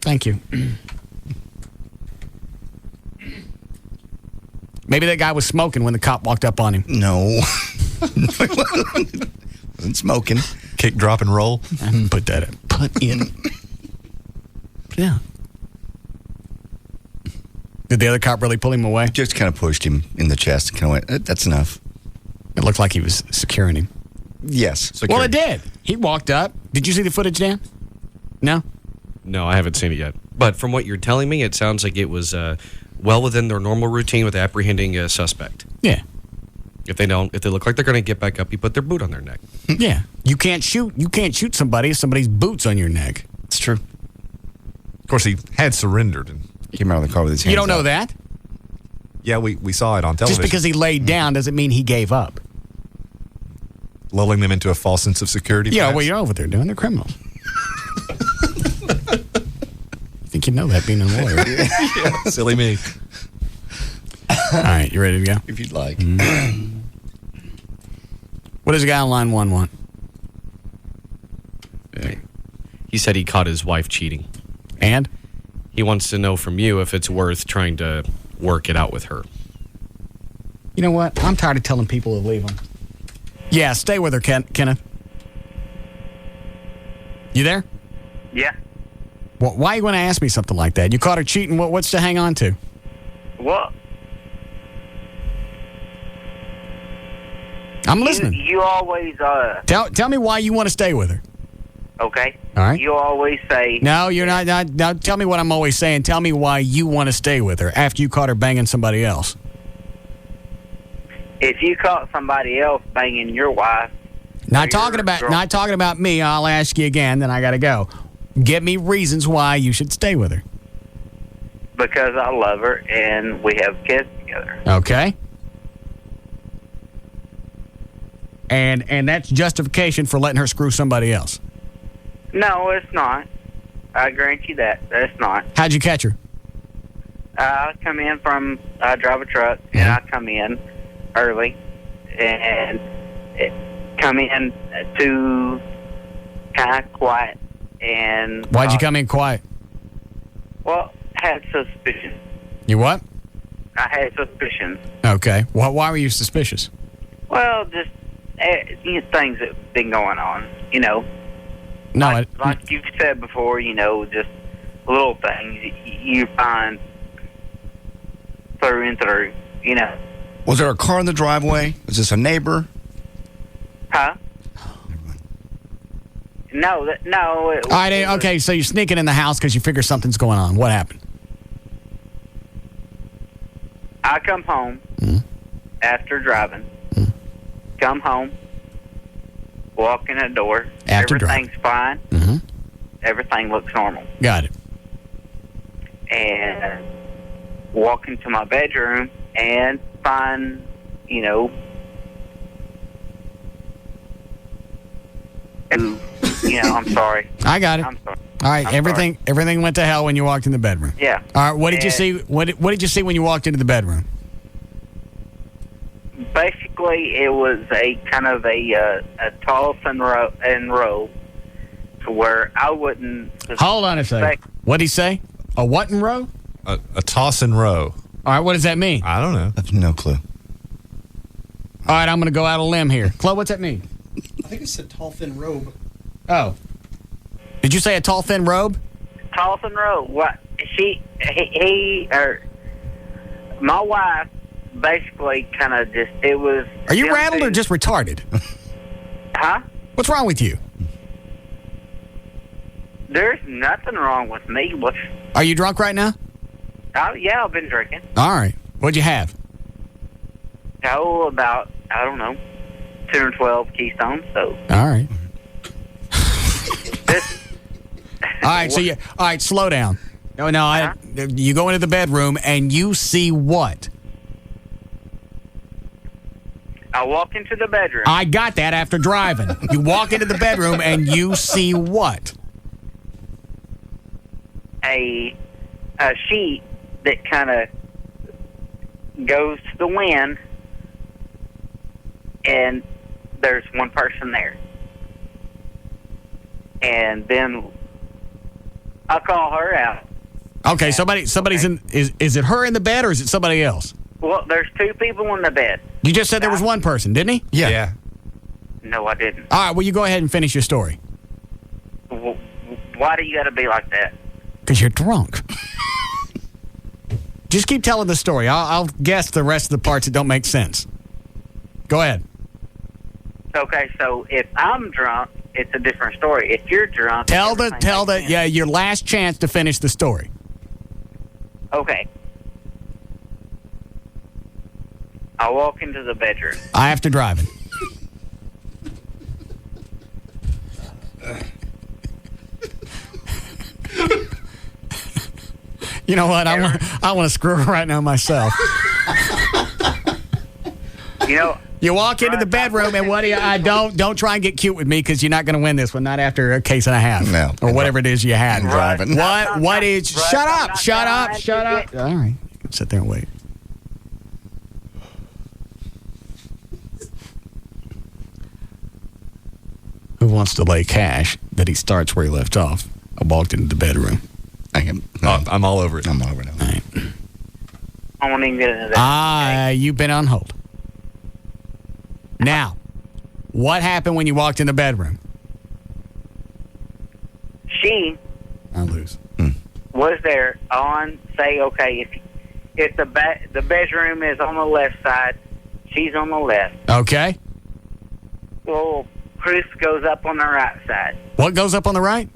Thank you. Maybe that guy was smoking when the cop walked up on him. No. Wasn't smoking. Kick, drop, and roll. Put that in. Put in. Yeah. Did the other cop really pull him away? Just kind of pushed him in the chest. Kind of went, that's enough. It looked like he was securing him. Yes. Well, it did. He walked up. Did you see the footage, Dan? No? No, I haven't seen it yet. But from what you're telling me, it sounds like it was well within their normal routine with apprehending a suspect. Yeah. If they look like they're going to get back up, you put their boot on their neck. Yeah. You can't shoot somebody if somebody's boot's on your neck. It's true. Of course, he had surrendered and came out of the car with his hands You don't know up. that? Yeah, we saw it on television. Just because he laid down doesn't mean he gave up. Lulling them into a false sense of security. Yeah, perhaps? well, you know what they're doing. They're criminals. I think you know that being a lawyer. Yeah, silly me. All right, you ready to go? If you'd like. What does the guy on line 1 want? He said he caught his wife cheating. And? He wants to know from you if it's worth trying to work it out with her. You know what? I'm tired of telling people to leave them. Yeah, stay with her, Kenneth. You there? Yeah. Well, why you want to ask me something like that? You caught her cheating. What's to hang on to? What? I'm listening. You always, Tell me why you want to stay with her. okay. All right. You always say, No, you're not. Now, tell me what I'm always saying. Tell me why you want to stay with her after you caught her banging somebody else. if you caught somebody else banging your wife, Not talking about me. I'll ask you again. Then I got to go. Give me reasons why you should stay with her. because I love her and we have kids together. Okay. And that's justification for letting her screw somebody else. No, it's not. I grant you that. It's not. How'd you catch her? I drive a truck, and I come in early, and come in to kind of quiet. And Why'd you come in quiet? Well, had suspicion. You what? I had suspicions. Okay. Why were you suspicious? Well, just things that have been going on, No, like you've said before, just little things you find through and through, Was there a car in the driveway? Was this a neighbor? Huh? No. All right, okay, so you're sneaking in the house because you figure something's going on. What happened? I come home after driving. Come home, walk in the door. After Everything's fine. Mm-hmm. Everything looks normal. Got it. And walk into my bedroom and find, I'm sorry. I got it. I'm sorry. All right, I'm everything went to hell when you walked in the bedroom. Yeah. All right, what did you see? What did you see when you walked into the bedroom? Basically, it was a kind of a toss and row to where I wouldn't. Hold on a second. What did he say? A what in row? A toss and row. All right, what does that mean? I don't know. I have no clue. All right, I'm going to go out on a limb here. Chloe, what's that mean? I think it's a tall, thin robe. Oh. Did you say a tall, thin robe? Toss and row. What? My wife basically kind of just, it was... Are you rattled or just retarded? Huh? What's wrong with you? There's nothing wrong with me. Are you drunk right now? Yeah, I've been drinking. All right. What'd you have? Oh, about, I don't know, 10 or 12 Keystones, so... All right. All right, all right, slow down. No, you go into the bedroom and you see what? I walk into the bedroom. I got that after driving. You walk into the bedroom and you see what? A sheet that kind of goes to the wind, and there's one person there. And then I call her out. Okay, somebody's in. Is it her in the bed or is it somebody else? Well, there's two people in the bed. You just said there was one person, didn't he? Yeah. No, I didn't. All right, well, you go ahead and finish your story. Why do you got to be like that? Because you're drunk. Just keep telling the story. I'll guess the rest of the parts that don't make sense. Go ahead. Okay, so if I'm drunk, it's a different story. If you're drunk, your last chance to finish the story. Okay. I walk into the bedroom. I have to drive it. You know what? I want to screw her right now myself. You know. You walk into the bedroom and what do you? Don't try and get cute with me because you're not going to win this one. Not after a case and a half, no, or whatever it is you had. Driving. What is? Shut up! Shut up! Shut up! All right, sit there and wait. Who wants to lay cash that he starts where he left off? I walked into the bedroom. I'm all over it. I'm all over it. All right. I won't even get into that. You've been on hold. Now, what happened when you walked in the bedroom? She I lose. was there on, say, okay, if the bedroom is on the left side, she's on the left. Okay. Well, Chris goes up on the right side. What goes up on the right?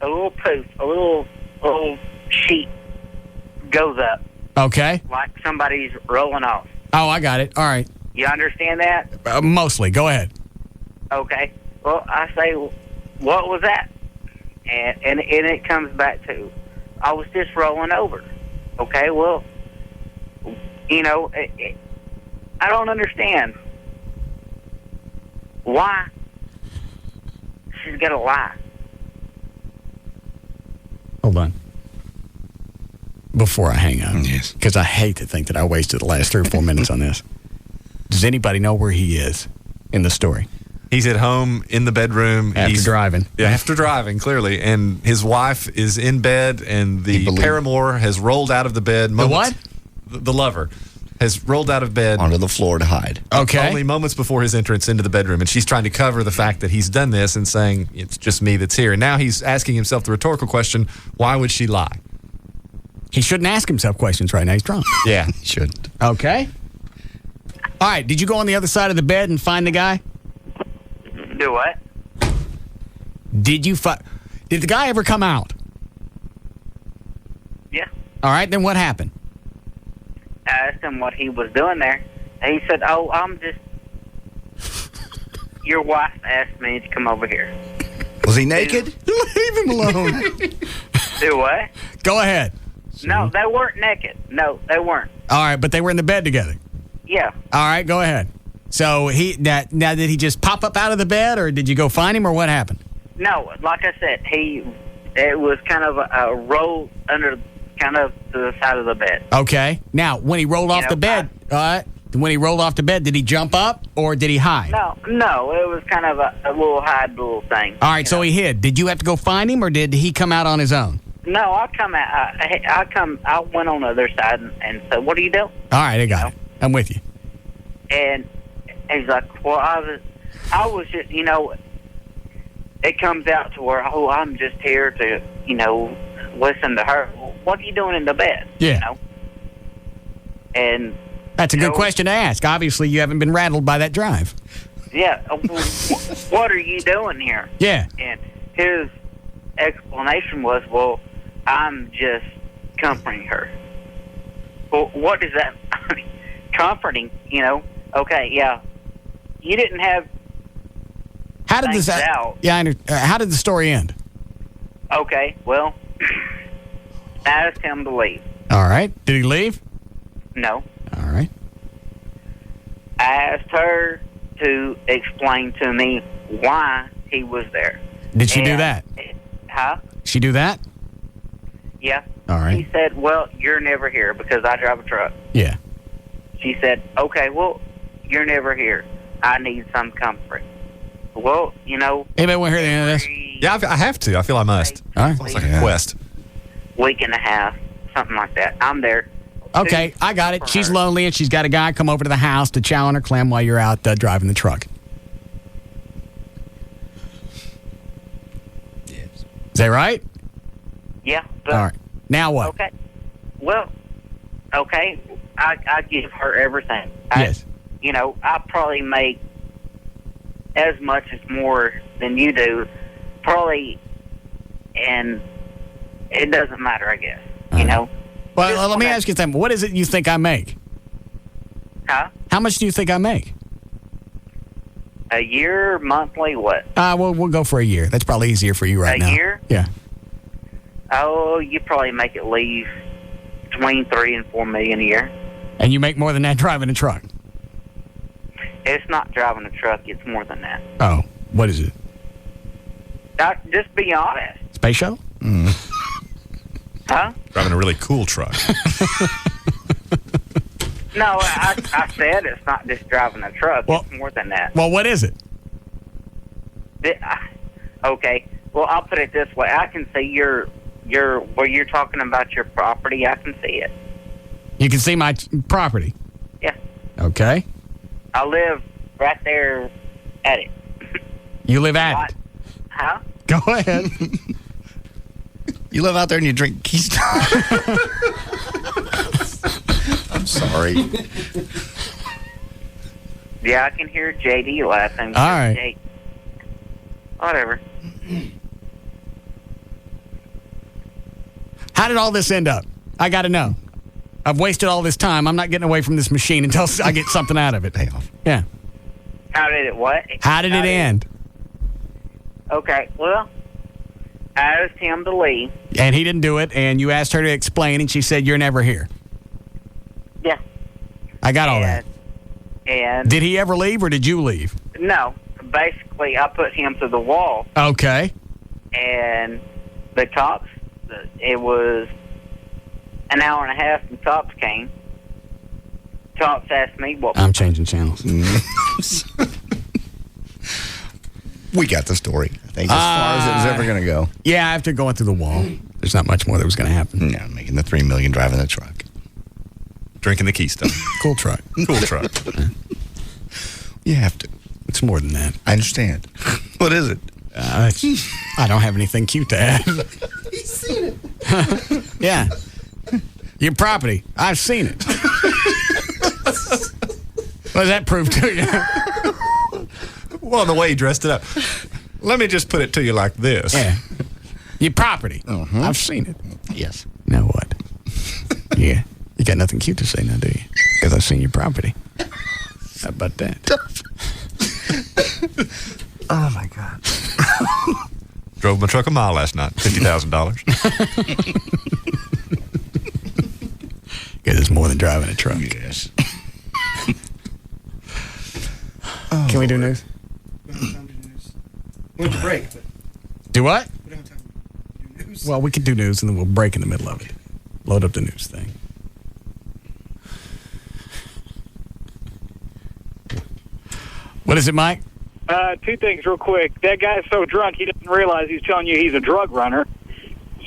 A little poof, a little sheet goes up. Okay. Like somebody's rolling off. Oh, I got it. All right. You understand that? Mostly. Go ahead. Okay. Well, I say, what was that? And it comes back to, I was just rolling over. Okay, well, you know, I don't understand why she's got to lie. Hold on. Before I hang up. Yes. Because I hate to think that I wasted the last 3 or 4 minutes on this. Does anybody know where he is in the story? He's at home in the bedroom. After driving. Yeah, after driving, clearly. And his wife is in bed, and the paramour has rolled out of the bed. The what? The lover has rolled out of bed. Onto the floor to hide. Okay. Only moments before his entrance into the bedroom. And she's trying to cover the fact that he's done this and saying, it's just me that's here. And now he's asking himself the rhetorical question, why would she lie? He shouldn't ask himself questions right now. He's drunk. Yeah. He shouldn't. Okay. All right. Did you go on the other side of the bed and find the guy? Do what? Did the guy ever come out? Yeah. All right. Then what happened? I asked him what he was doing there. And he said, oh, I'm just... Your wife asked me to come over here. Was he naked? Leave him alone. Do what? Go ahead. No, they weren't naked. No, they weren't. All right, but they were in the bed together. Yeah. All right, go ahead. So now did he just pop up out of the bed, or did you go find him, or what happened? No, like I said, it was kind of a roll under, kind of to the side of the bed. Okay. Now, when he rolled off the bed, did he jump up or did he hide? No, it was kind of a little hide little thing. All right, so he hid. Did you have to go find him, or did he come out on his own? No, I went on the other side and said, "What are you doing?" All right, I got it. I'm with you. And he's like, "Well, I was just, you know." It comes out to where, oh, I'm just here to, you know, listen to her. Well, what are you doing in the bed? Yeah. You know? And that's a good question to ask. Obviously, you haven't been rattled by that drive. Yeah. What are you doing here? Yeah. And his explanation was, well, I'm just comforting her. Well, what does that mean? Comforting, you know? Okay, yeah. You didn't have... How did this out. Yeah, how did the story end? Okay, well, I asked him to leave. All right. Did he leave? No. All right. I asked her to explain to me why he was there. Did she do that? Huh? She do that? Yeah. All right. He said, well, you're never here because I drive a truck. Yeah. she said, okay, well, you're never here. I need some comfort. Well, you know. Anybody want to hear the end of this? Yeah, I have to. I feel I must. All right. It's like a quest. Week and a half, something like that. I'm there. Okay, I got it. She's lonely, and she's got a guy come over to the house to chow on her clam while you're out driving the truck. Yes. Is that right? Yeah. But, all right. Now what? Okay. Well, okay. I give her everything. Yes. You know, I probably make as much as more than you do, probably, and it doesn't matter, I guess. You know. Well, let me ask you something. What is it you think I make? Huh? How much do you think I make? A year, monthly, what? We'll go for a year. That's probably easier for you right now. A year? Yeah. Oh, you probably make at least between $3 and $4 million a year. And you make more than that driving a truck? It's not driving a truck. It's more than that. Oh, what is it? Just be honest. Space shuttle? Huh? Driving a really cool truck. No, I said it's not just driving a truck. Well, it's more than that. Well, what is it? Okay. Well, I'll put it this way. I can see your where you're talking about your property. I can see it. You can see my property? Yeah. Okay. I live right there at it. You live at it? Huh? Go ahead. You live out there and you drink Keystone. I'm sorry. Yeah, I can hear JD laughing. All right. Whatever. How did all this end up? I got to know. I've wasted all this time. I'm not getting away from this machine until I get something out of it. Payoff. Yeah. How did it what? How did it end? Okay, well, I asked him to leave. And he didn't do it, and you asked her to explain, and she said, you're never here. Yeah. I got all that. And did he ever leave, or did you leave? No. Basically, I put him to the wall. Okay. And the cops, it was an hour and a half, and cops came. Cops asked me what... I'm changing channels. We got the story, I think, as far as it was ever going to go. Yeah, after going through the wall, there's not much more that was going to happen. Yeah, making the $3 million driving the truck. Drinking the Keystone. Cool truck. Cool truck. You have to. It's more than that. I understand. What is it? I don't have anything cute to add. He's seen it. Yeah. Your property. I've seen it. What does that prove to you? Well, the way he dressed it up. Let me just put it to you like this. Yeah. Your property. I've seen it. Yes. Now what? Yeah. You got nothing cute to say now, do you? Because I've seen your property. How about that? Oh, my God. Drove my truck a mile last night. $50,000. Because it's more than driving a truck. Yes. Can we do news? We don't have time to do news. We went to break, but Do what? we don't have time to do news. Well, we could do news and then we'll break in the middle of it. Load up the news thing. What is it, Mike? Two things real quick. That guy's so drunk he doesn't realize he's telling you he's a drug runner.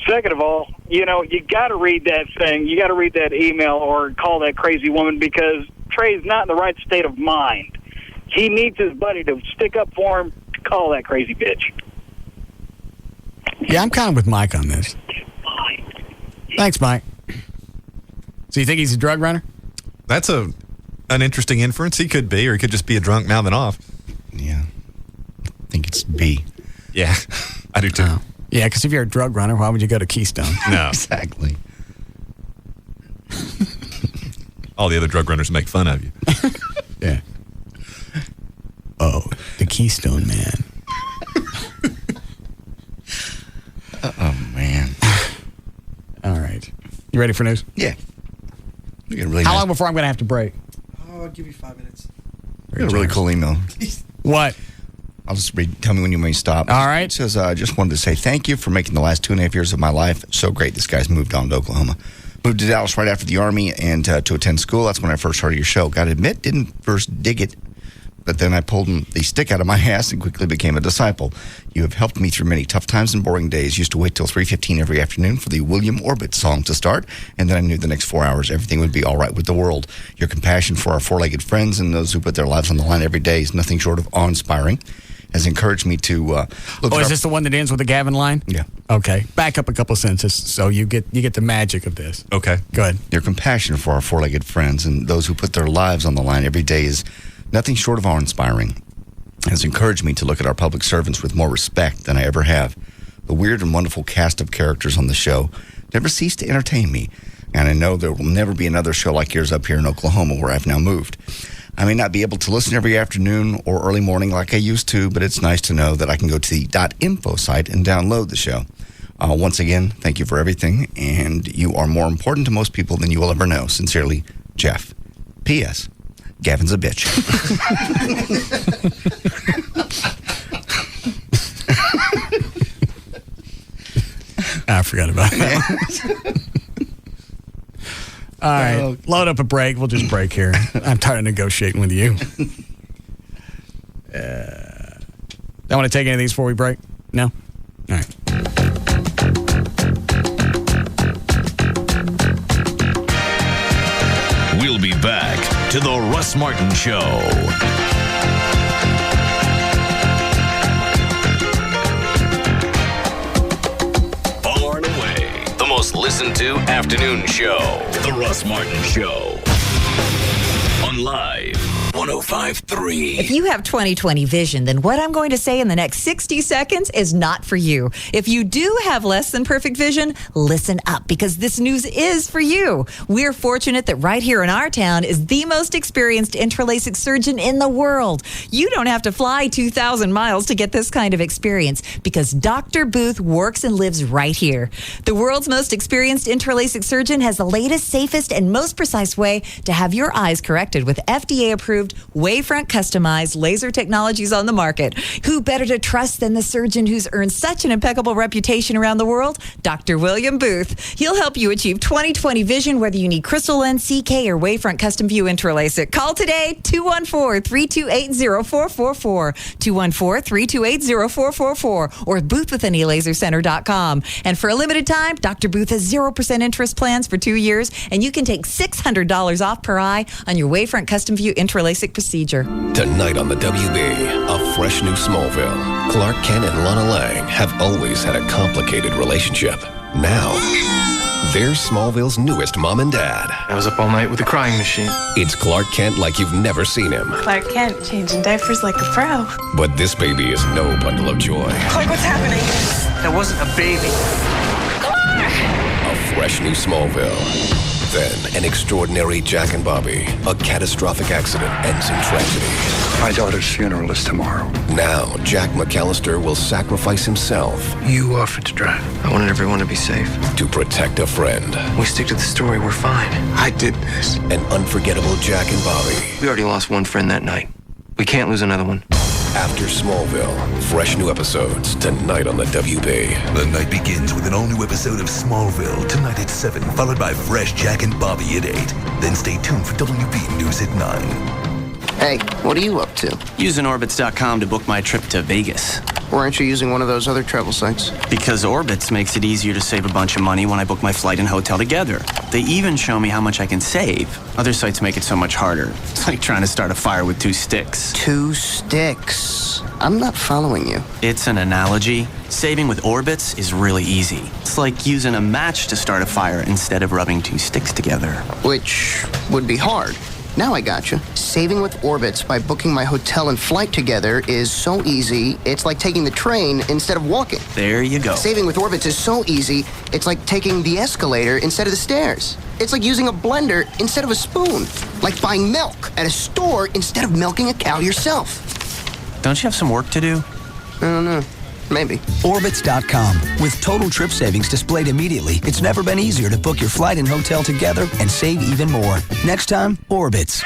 Second of all, you know, you got to read that thing. You got to read that email or call that crazy woman because Trey's not in the right state of mind. He needs his buddy to stick up for him to call that crazy bitch. Yeah, I'm kind of with Mike on this. Thanks, Mike. So you think he's a drug runner? That's an interesting inference. He could be, or he could just be a drunk mouthing off. Yeah. I think it's B. Yeah, I do too. Oh. Yeah, because if you're a drug runner, why would you go to Keystone? No. Exactly. All the other drug runners make fun of you. Yeah. Oh, the Keystone Man. Oh, man. All right. You ready for news? Yeah. You got a really How nice, long before I'm going to have to break? Oh, I'll give you 5 minutes. you got a really cool email. What? I'll just read. Tell me when you want me to stop. All right. It says, I just wanted to say thank you for making the last 2.5 years of my life so great. This guy's moved on to Oklahoma. Moved to Dallas right after the Army and to attend school. That's when I first heard your show. Gotta admit, didn't first dig it, but then I pulled the stick out of my ass and quickly became a disciple. You have helped me through many tough times and boring days. Used to wait till 3:15 every afternoon for the William Orbit song to start, and then I knew the next 4 hours everything would be all right with the world. Your compassion for our four-legged friends and those who put their lives on the line every day is nothing short of awe-inspiring. Has encouraged me to look Oh, is this the one that ends with the Gavin line? Yeah. Okay. Back up a couple sentences so you get the magic of this. Okay. Go ahead. Your compassion for our four-legged friends and those who put their lives on the line every day is nothing short of awe-inspiring. Has encouraged me to look at our public servants with more respect than I ever have. The weird and wonderful cast of characters on the show never cease to entertain me, and I know there will never be another show like yours up here in Oklahoma where I've now moved. I may not be able to listen every afternoon or early morning like I used to, but it's nice to know that I can go to the .info site and download the show. Once again, thank you for everything, and you are more important to most people than you will ever know. Sincerely, Jeff. P.S. Gavin's a bitch. I forgot about that. All right, load up a break. We'll just break here. I'm tired of negotiating with you. Don't want to take any of these before we break? No? All right. We'll be back to the Russ Martin Show. Far and away, the most listened to afternoon show. The Russ Martin Show. On Live 105.3. If you have 20/20 vision, then what I'm going to say in the next 60 seconds is not for you. If you do have less than perfect vision, listen up, because this news is for you. We're fortunate that right here in our town is the most experienced intraLASIK surgeon in the world. You don't have to fly 2,000 miles to get this kind of experience, because Dr. Booth works and lives right here. The world's most experienced intraLASIK surgeon has the latest, safest, and most precise way to have your eyes corrected with FDA-approved, wavefront customized laser technologies on the market. Who better to trust than the surgeon who's earned such an impeccable reputation around the world? Dr. William Booth. He'll help you achieve 20/20 vision, whether you need crystal lens, CK, or wavefront custom view intraLASIK. Call today, 214-328-0444, 214-328-0444, or boothwithanelasercenter.com. And for a limited time, Dr. Booth has 0% interest plans for 2 years, and you can take $600 off per eye on your wavefront custom view intraLASIK procedure. Tonight on the WB, a fresh new Smallville. Clark Kent and Lana Lang have always had a complicated relationship. Now, they're Smallville's newest mom and dad. I was up all night with the crying machine. It's Clark Kent like you've never seen him. Clark Kent, changing diapers like a pro. But this baby is no bundle of joy. Clark, what's happening? That wasn't a baby. A fresh new Smallville. Then, an extraordinary Jack and Bobby. A catastrophic accident ends in tragedy. My daughter's funeral is tomorrow. Now, Jack McAllister will sacrifice himself. You offered to drive. I wanted everyone to be safe. To protect a friend. We stick to the story, we're fine. I did this. An unforgettable Jack and Bobby. We already lost one friend that night. We can't lose another one. After Smallville, fresh new episodes tonight on the WB. The night begins with an all-new episode of Smallville tonight at 7, followed by fresh Jack and Bobby at 8. Then stay tuned for WB News at 9. Hey, what are you up to? Using Orbitz.com to book my trip to Vegas. Why aren't you using one of those other travel sites? Because Orbitz makes it easier to save a bunch of money when I book my flight and hotel together. They even show me how much I can save. Other sites make it so much harder. It's like trying to start a fire with 2 sticks. 2 sticks? I'm not following you. It's an analogy. Saving with Orbitz is really easy. It's like using a match to start a fire instead of rubbing 2 sticks together. Which would be hard. Now I gotcha. Saving with Orbitz by booking my hotel and flight together is so easy, it's like taking the train instead of walking. There you go. Saving with Orbitz is so easy, it's like taking the escalator instead of the stairs. It's like using a blender instead of a spoon. Like buying milk at a store instead of milking a cow yourself. Don't you have some work to do? I don't know. Maybe. Orbitz.com. With total trip savings displayed immediately, it's never been easier to book your flight and hotel together and save even more. Next time, Orbitz.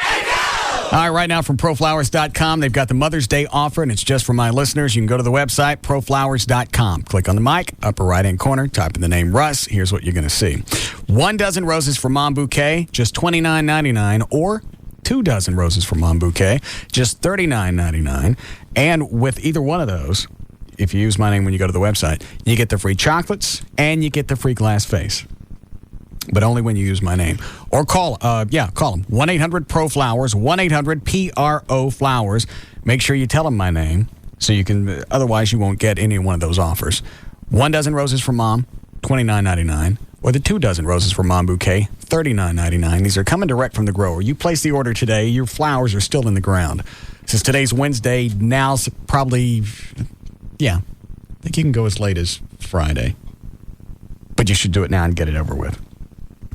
All right, right now from proflowers.com, they've got the Mother's Day offer, and it's just for my listeners. You can go to the website, proflowers.com. Click on the mic, upper right-hand corner, type in the name Russ. Here's what you're going to see. 1 dozen roses for Mom bouquet, just $29.99, or 2 dozen roses for Mom bouquet, just $39.99. And with either one of those, if you use my name when you go to the website, you get the free chocolates and you get the free glass vase. But only when you use my name. Or call them. 1-800-PRO-FLOWERS, 1-800-PRO-FLOWERS. Make sure you tell them my name so you can, otherwise you won't get any one of those offers. 1 dozen roses for Mom, $29.99. Or the 2 dozen roses for Mom bouquet, $39.99. These are coming direct from the grower. You place the order today, your flowers are still in the ground. Since today's Wednesday, now's probably, I think you can go as late as Friday. But you should do it now and get it over with.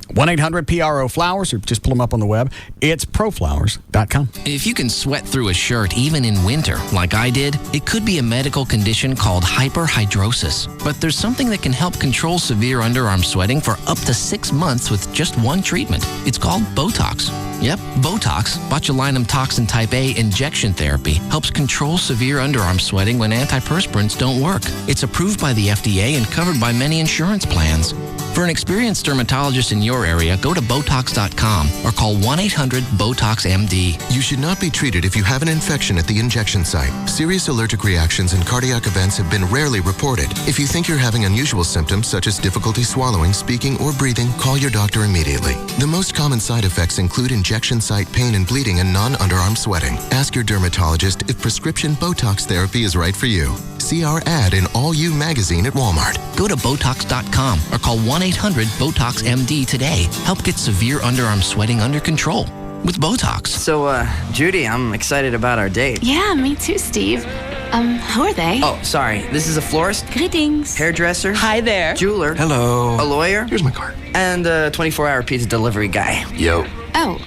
1-800-PRO-FLOWERS, or just pull them up on the web. It's proflowers.com. If you can sweat through a shirt even in winter, like I did, it could be a medical condition called hyperhidrosis. But there's something that can help control severe underarm sweating for up to 6 months with just one treatment. It's called Botox. Yep, Botox, botulinum toxin type A injection therapy, helps control severe underarm sweating when antiperspirants don't work. It's approved by the FDA and covered by many insurance plans. For an experienced dermatologist in your area, go to Botox.com or call 1-800-BOTOX-MD. You should not be treated if you have an infection at the injection site. Serious allergic reactions and cardiac events have been rarely reported. If you think you're having unusual symptoms such as difficulty swallowing, speaking, or breathing, call your doctor immediately. The most common side effects include injection site pain and bleeding and non-underarm sweating. Ask your dermatologist if prescription Botox therapy is right for you. See our ad in All You magazine at Walmart. Go to Botox.com or call 1-800-BOTOX-MD today. Help get severe underarm sweating under control with Botox. So, Judy, I'm excited about our date. Yeah, me too, Steve. Who are they? Oh, sorry. This is a florist. Greetings. Hairdresser. Hi there. Jeweler. Hello. A lawyer. Here's my card. And a 24-hour pizza delivery guy. Yo. Oh,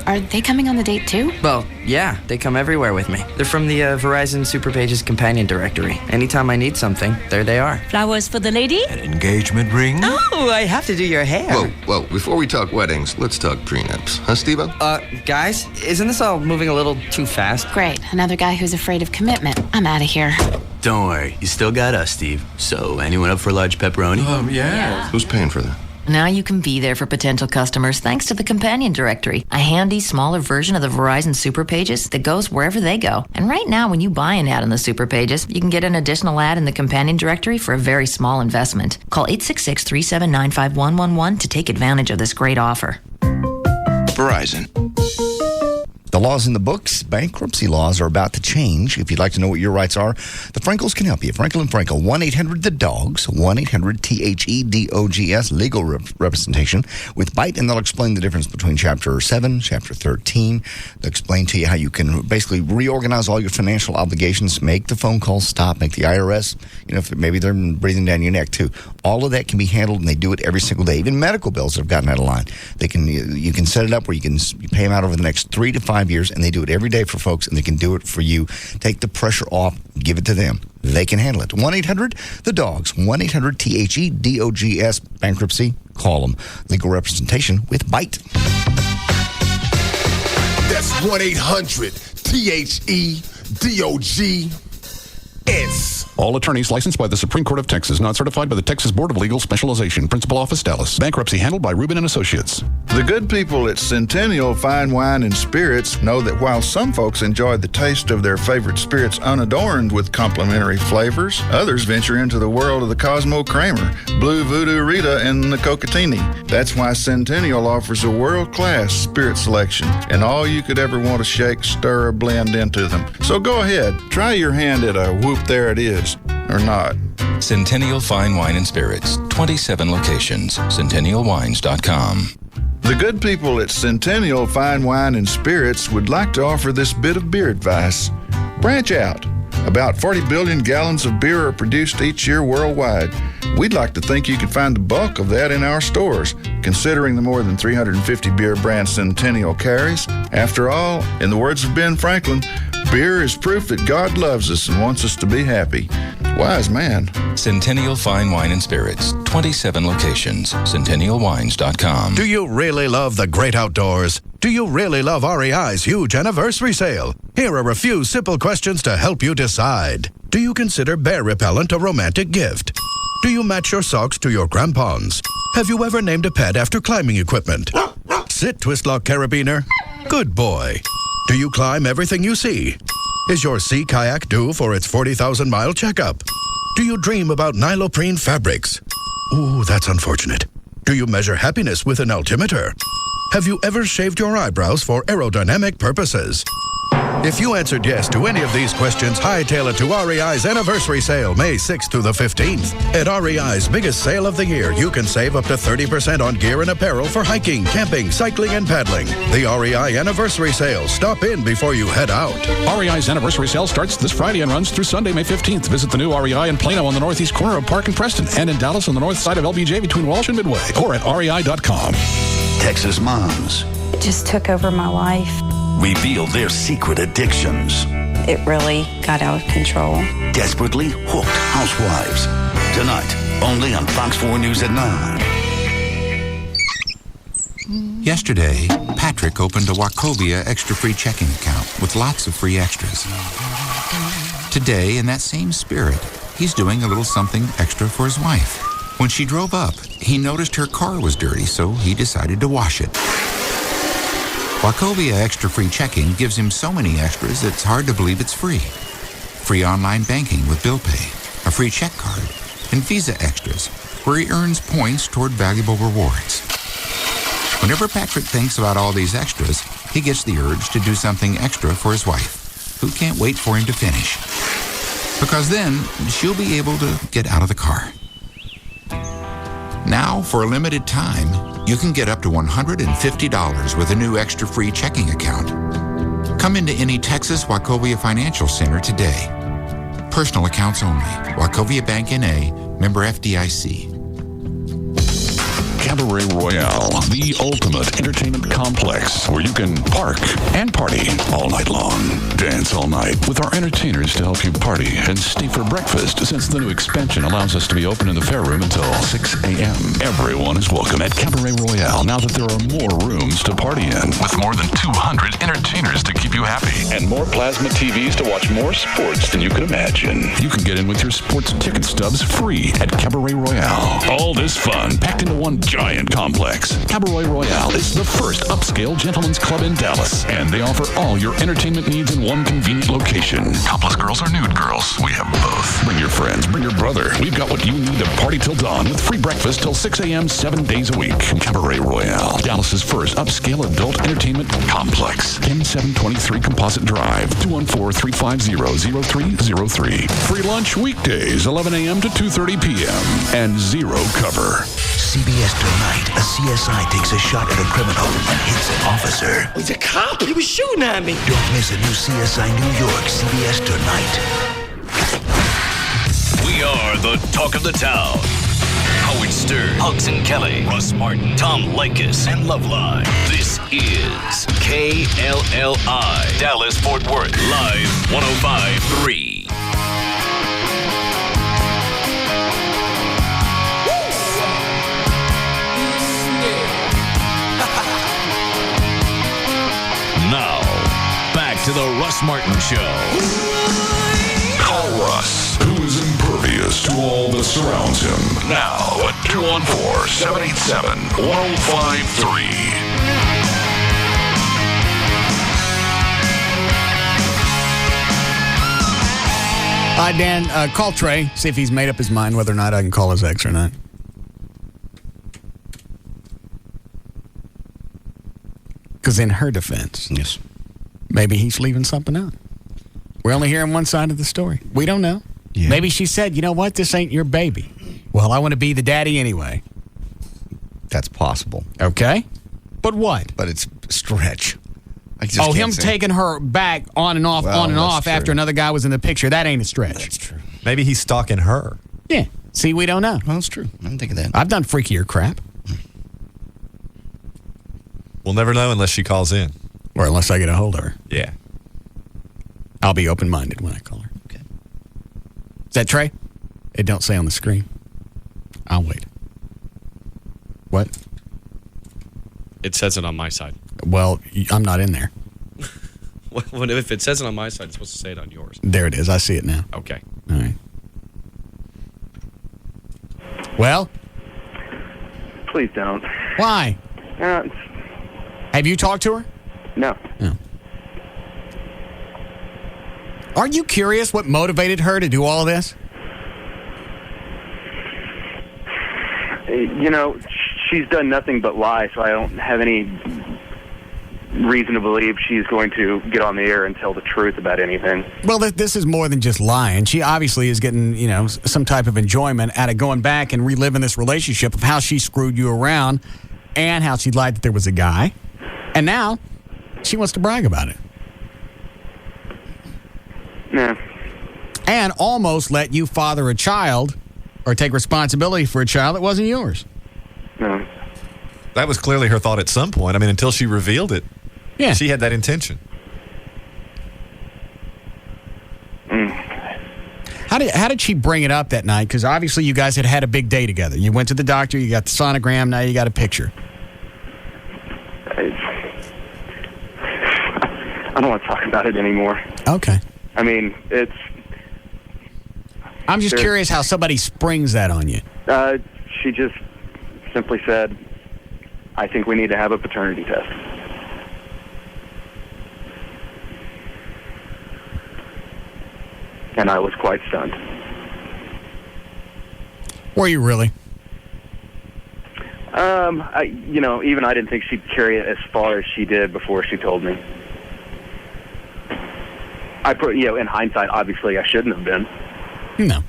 are they coming on the date too? Well, yeah, they come everywhere with me. They're from the Verizon Superpages companion directory. Anytime I need something, there they are. Flowers for the lady? An engagement ring? Oh, I have to do your hair. Whoa, before we talk weddings, let's talk prenups. Huh, Steve-O? Guys, isn't this all moving a little too fast? Great, another guy who's afraid of commitment. I'm out of here. Don't worry, you still got us, Steve. So, anyone up for large pepperoni? Yeah. Who's paying for that? Now you can be there for potential customers thanks to the Companion Directory, a handy, smaller version of the Verizon Super Pages that goes wherever they go. And right now, when you buy an ad in the Super Pages, you can get an additional ad in the Companion Directory for a very small investment. Call 866-379-5111 to take advantage of this great offer. Verizon. The laws in the books, bankruptcy laws, are about to change. If you'd like to know what your rights are, the Frenkels can help you. Frankel and Frankel, 1-800-THE-DOGS, 1-800-THEDOGS, legal representation with Byte, and they'll explain the difference between Chapter 7, Chapter 13. They'll explain to you how you can basically reorganize all your financial obligations, make the phone calls stop, make the IRS, if maybe they're breathing down your neck too. All of that can be handled, and they do it every single day. Even medical bills that have gotten out of line. You can set it up where you pay them out over the next 3 to 5 years, and they do it every day for folks, and they can do it for you. Take the pressure off, give it to them. They can handle it. 1-800-THE-DOGS, 1-800-THEDOGS, bankruptcy. Call them. Legal representation with Byte. That's 1-800-THEDOGS. All attorneys licensed by the Supreme Court of Texas, not certified by the Texas Board of Legal Specialization. Principal Office, Dallas. Bankruptcy handled by Rubin and Associates. The good people at Centennial Fine Wine and Spirits know that while some folks enjoy the taste of their favorite spirits unadorned with complimentary flavors, others venture into the world of the Cosmo Kramer, Blue Voodoo Rita, and the Cocatini. That's why Centennial offers a world-class spirit selection and all you could ever want to shake, stir, or blend into them. So go ahead, try your hand at a whoop there it is, or not. Centennial Fine Wine and Spirits, 27 locations, centennialwines.com. The good people at Centennial Fine Wine and Spirits would like to offer this bit of beer advice. Branch out. About 40 billion gallons of beer are produced each year worldwide. We'd like to think you could find the bulk of that in our stores, considering the more than 350 beer brands Centennial carries. After all, in the words of Ben Franklin, beer is proof that God loves us and wants us to be happy. Wise man. Centennial Fine Wine and Spirits, 27 locations, centennialwines.com. Do you really love the great outdoors? Do you really love REI's huge anniversary sale? Here are a few simple questions to help you decide. Do you consider bear repellent a romantic gift? Do you match your socks to your crampons? Have you ever named a pet after climbing equipment? Sit, Twistlock Carabiner. Good boy. Do you climb everything you see? Is your sea kayak due for its 40,000-mile checkup? Do you dream about Niloprene fabrics? Ooh, that's unfortunate. Do you measure happiness with an altimeter? Have you ever shaved your eyebrows for aerodynamic purposes? If you answered yes to any of these questions, hightail it to REI's anniversary sale, May 6th through the 15th. At REI's biggest sale of the year, you can save up to 30% on gear and apparel for hiking, camping, cycling, and paddling. The REI anniversary sale. Stop in before you head out. REI's anniversary sale starts this Friday and runs through Sunday, May 15th. Visit the new REI in Plano on the northeast corner of Park and Preston, and in Dallas on the north side of LBJ between Walsh and Midway, or at rei.com. Texas moms It just took over my life. reveal their secret addictions. It really got out of control. Desperately hooked housewives. Tonight, only on Fox 4 News at 9. Yesterday, Patrick opened a Wachovia extra-free checking account with lots of free extras. Today, in that same spirit, he's doing a little something extra for his wife. When she drove up, he noticed her car was dirty, so he decided to wash it. Wachovia Extra Free Checking gives him so many extras it's hard to believe it's free. Free online banking with Bill Pay, a free check card, and Visa Extras, where he earns points toward valuable rewards. Whenever Patrick thinks about all these extras, he gets the urge to do something extra for his wife, who can't wait for him to finish. Because then, she'll be able to get out of the car. Now, for a limited time, you can get up to $150 with a new extra free checking account. Come into any Texas Wachovia Financial Center today. Personal accounts only. Wachovia Bank N.A., member FDIC. Cabaret Royale, the ultimate entertainment complex where you can park and party all night long. Dance all night with our entertainers to help you party and stay for breakfast, since the new expansion allows us to be open in the fair room until 6 a.m. Everyone is welcome at Cabaret Royale now that there are more rooms to party in, with more than 200 entertainers to keep you happy and more plasma TVs to watch more sports than you can imagine. You can get in with your sports ticket stubs free at Cabaret Royale. All this fun packed into one giant complex. Cabaret Royale is the first upscale gentleman's club in Dallas, and they offer all your entertainment needs in one convenient location. Topless girls or nude girls, we have both. Bring your friends, bring your brother. We've got what you need to party till dawn with free breakfast till 6 a.m. 7 days a week. Cabaret Royale, Dallas's first upscale adult entertainment complex. 10723 Composite Drive, 214-350-0303. Free lunch weekdays, 11 a.m. to 2:30 p.m. and zero cover. CBS Tonight, a CSI takes a shot at a criminal and hits an officer. He's a cop. He was shooting at me. Don't miss a new CSI New York, CBS Tonight. We are the talk of the town. Howard Stern, Hugs and Kelly, Russ Martin, Tom Likas, and Loveline. This is KLLI, Dallas Fort Worth, live 105.3. Now, back to the Russ Martin Show. Call Russ, who is impervious to all that surrounds him. Now at 214-787-1053. Hi, Dan. Call Trey. See if he's made up his mind whether or not I can call his ex or not. Because in her defense, yes, maybe he's leaving something out. We're only hearing one side of the story. We don't know. Yeah. Maybe she said, you know what, this ain't your baby. Well, I want to be the daddy anyway. That's possible. Okay. But what? But it's a stretch. Him taking her back on and off after another guy was in the picture. That ain't a stretch. That's true. Maybe he's stalking her. Yeah. See, we don't know. Well, that's true. I didn't think of that. I've done freakier crap. We'll never know unless she calls in. Or unless I get a hold of her. Yeah. I'll be open-minded when I call her. Okay. Is that Trey? It don't say on the screen. I'll wait. What? It says it on my side. Well, I'm not in there. Well, if it says it on my side, it's supposed to say it on yours. There it is. I see it now. Okay. All right. Well? Please don't. Why? Have you talked to her? No. No. Aren't you curious what motivated her to do all of this? You know, she's done nothing but lie, so I don't have any reason to believe she's going to get on the air and tell the truth about anything. Well, this is more than just lying. She obviously is getting, some type of enjoyment out of going back and reliving this relationship of how she screwed you around and how she lied that there was a guy. And now she wants to brag about it. Yeah. And almost let you father a child or take responsibility for a child that wasn't yours. No. That was clearly her thought at some point. I mean, until she revealed it. Yeah. She had that intention. How did she bring it up that night? Because obviously you guys had a big day together. You went to the doctor, you got the sonogram, now you got a picture. I don't want to talk about it anymore. Okay. I mean, I'm just curious how somebody springs that on you. She just simply said, I think we need to have a paternity test. And I was quite stunned. Were you really? Even I didn't think she'd carry it as far as she did before she told me. In hindsight, obviously I shouldn't have been. No.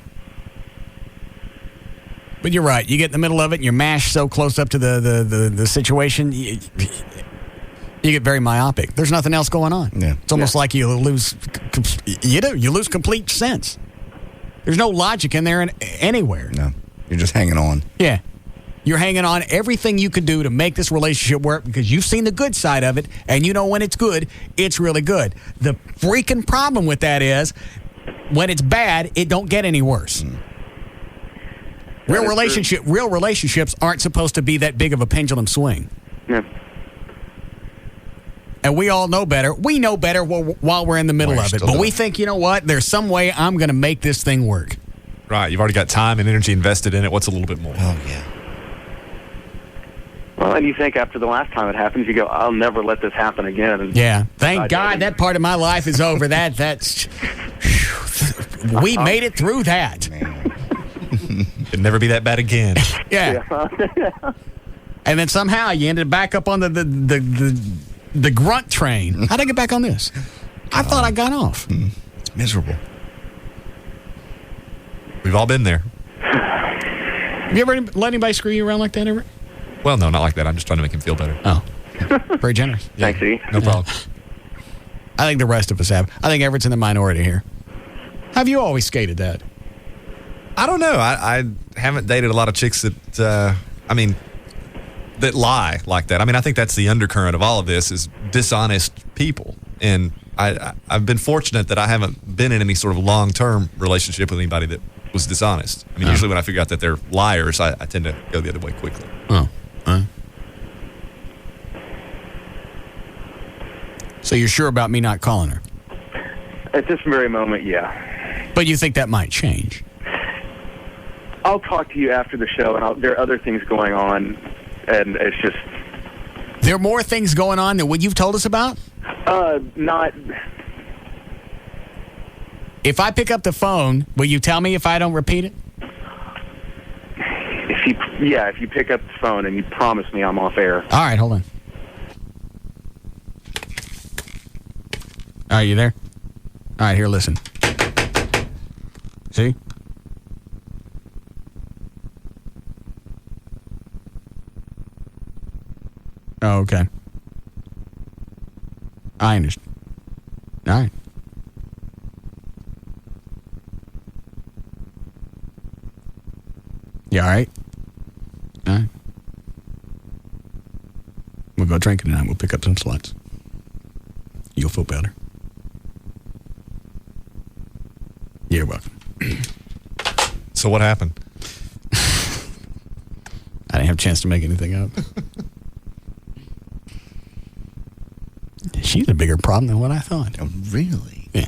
But you're right. You get in the middle of it and you're mashed so close up to the situation, you get very myopic. There's nothing else going on. Yeah. It's almost like you lose complete sense. There's no logic in there anywhere. No. You're just hanging on. Yeah. You're hanging on everything you could do to make this relationship work because you've seen the good side of it, and you know when it's good, it's really good. The freaking problem with that is when it's bad, it don't get any worse. Real relationships aren't supposed to be that big of a pendulum swing. Yeah. And we all know better. We know better while we're in the middle of it. But we think, you know what? There's some way I'm going to make this thing work. Right. You've already got time and energy invested in it. What's a little bit more? Oh, yeah. Well, and you think after the last time it happens, you go, I'll never let this happen again. And yeah. Thank God that part of my life is over. That's we made it through that. It'd never be that bad again. Yeah. And then somehow you ended back up on the grunt train. How'd I get back on this? I thought I got off. It's miserable. We've all been there. Have you ever let anybody screw you around like that ever? Well, no, not like that. I'm just trying to make him feel better. Oh. Very generous. Yeah. Thanks, E. No problem. I think the rest of us have. I think Everett's in the minority here. Have you always skated that? I don't know. I haven't dated a lot of chicks that, that lie like that. I mean, I think that's the undercurrent of all of this is dishonest people. And I've been fortunate that I haven't been in any sort of long-term relationship with anybody that was dishonest. I mean, usually when I figure out that they're liars, I tend to go the other way quickly. Oh. So you're sure about me not calling her? At this very moment, yeah. But you think that might change? I'll talk to you after the show, and there are other things going on, and it's just... There are more things going on than what you've told us about? Not... If I pick up the phone, will you tell me if I don't repeat it? If you pick up the phone and you promise me I'm off air. All right, hold on. Are you there? All right, here, listen. See? Oh, okay. I understand. All right. You all right? All right. We'll go drinking tonight. We'll pick up some sluts. You'll feel better. You're welcome. So what happened? I didn't have a chance to make anything up. She's a bigger problem than what I thought. Oh, really? Yeah.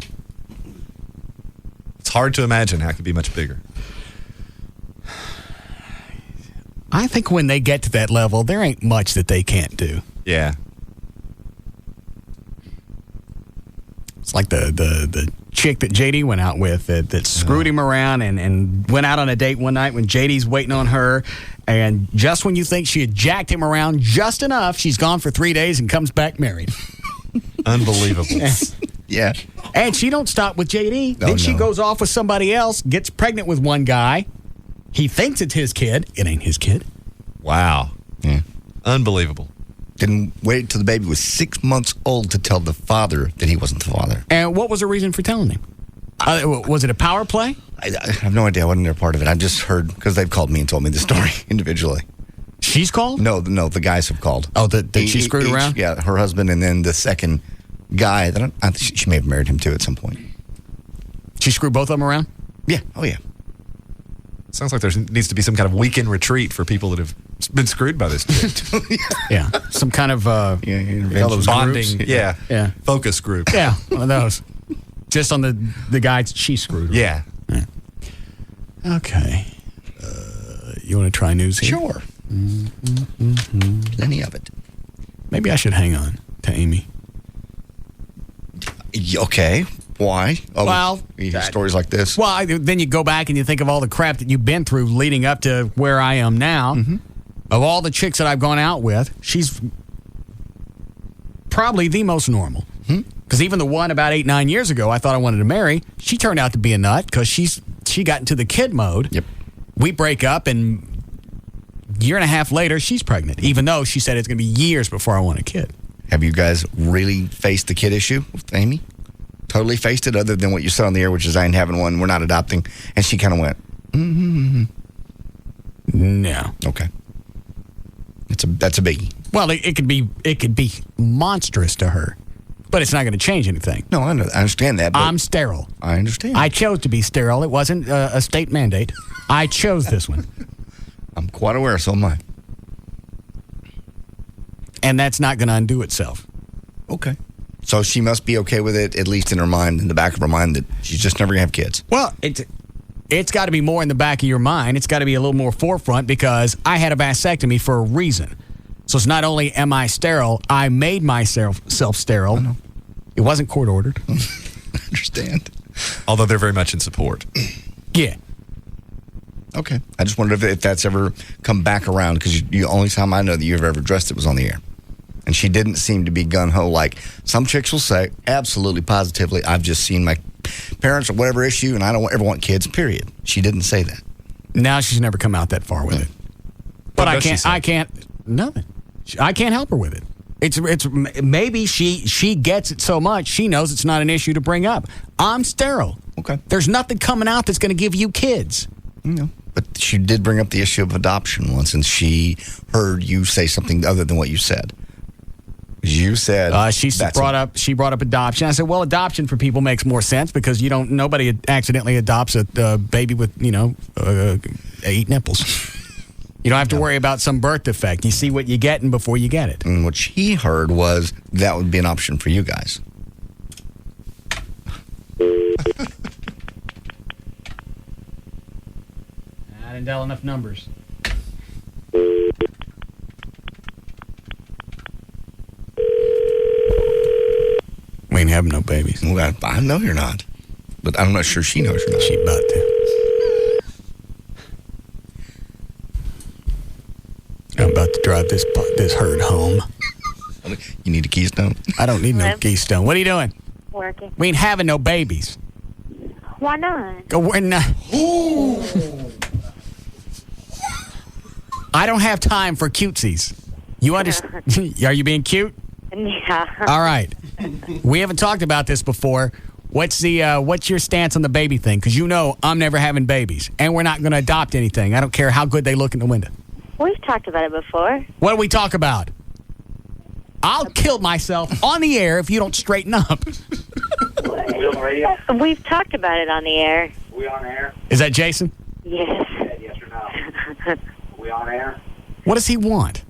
It's hard to imagine how it could be much bigger. I think when they get to that level, there ain't much that they can't do. Yeah. It's like the chick that JD went out with that screwed him around and went out on a date one night when JD's waiting on her. And just when you think she had jacked him around just enough, she's gone for 3 days and comes back married. Unbelievable. Yeah. And she don't stop with JD. Then she goes off with somebody else, gets pregnant with one guy. He thinks it's his kid. It ain't his kid. Wow. Yeah. Unbelievable. Didn't wait till the baby was 6 months old to tell the father that he wasn't the father. And what was the reason for telling him? Was it a power play? I have no idea. I wasn't there part of it. I just heard, because they've called me and told me the story individually. She's called? No, the guys have called. Oh, that she screwed around? Yeah, her husband, and then the second guy. I think she may have married him too at some point. She screwed both of them around? Yeah. Oh, yeah. Sounds like there needs to be some kind of weekend retreat for people that have been screwed by this chick. Yeah. Some kind of bonding. Groups. Yeah. Focus group. Yeah, one of those. Just on the guys she screwed around. Yeah. Okay. You want to try news here? Sure. Plenty of it. Maybe I should hang on to Amy. Okay. Why? Oh, well, you hear stories like this. Well, then you go back and you think of all the crap that you've been through leading up to where I am now. Mm-hmm. Of all the chicks that I've gone out with, she's probably the most normal. Because even the one about 8-9 years ago I thought I wanted to marry, she turned out to be a nut because she got into the kid mode. Yep. We break up, and a year and a half later, she's pregnant, even though she said it's going to be years before I want a kid. Have you guys really faced the kid issue with Amy? Totally faced it, other than what you said on the air, which is I ain't having one, we're not adopting, and she kind of went, No. Okay. That's a biggie. Well, it could be monstrous to her, but it's not going to change anything. No, I understand that. But I'm sterile. I understand. I chose to be sterile. It wasn't a state mandate. I chose this one. I'm quite aware, so am I. And that's not going to undo itself. Okay. So she must be okay with it, at least in her mind, in the back of her mind, that she's just never going to have kids. Well, it's got to be more in the back of your mind. It's got to be a little more forefront, because I had a vasectomy for a reason. So it's not only am I sterile, I made myself sterile. know. It wasn't court ordered. I understand. Although they're very much in support. Yeah. Okay. I just wondered if that's ever come back around, because the only time I know that you've ever addressed it was on the air. And she didn't seem to be gung-ho like some chicks will say, absolutely, positively, I've just seen my parents or whatever issue, and I don't ever want kids, period. She didn't say that. Now she's never come out that far with it. But I can't, nothing. I can't help her with it. It's maybe she gets it so much, she knows it's not an issue to bring up. I'm sterile. Okay. There's nothing coming out that's going to give you kids. No. But she did bring up the issue of adoption once, and she heard you say something other than what you said. You said she brought up adoption. I said, well, adoption for people makes more sense, because nobody accidentally adopts a baby with 8 nipples. You don't have to worry about some birth defect. You see what you're getting before you get it. And what she heard was that would be an option for you guys. I didn't dial enough numbers. We ain't having no babies. Well, I know you're not, but I'm not sure she knows you're not. She about to. I'm about to drive this herd home. You need a Keystone? I don't need no Keystone. What are you doing? Working. We ain't having no babies. Why not? We're not. I don't have time for cutesies. You understand? Are you being cute? Yeah. All right. We haven't talked about this before. What's your stance on the baby thing? Because I'm never having babies, and we're not going to adopt anything. I don't care how good they look in the window. We've talked about it before. What do we talk about? I'll kill myself on the air if you don't straighten up. We've talked about it on the air. We on air? Is that Jason? Yes. Yes or no? Are we on air? What does he want?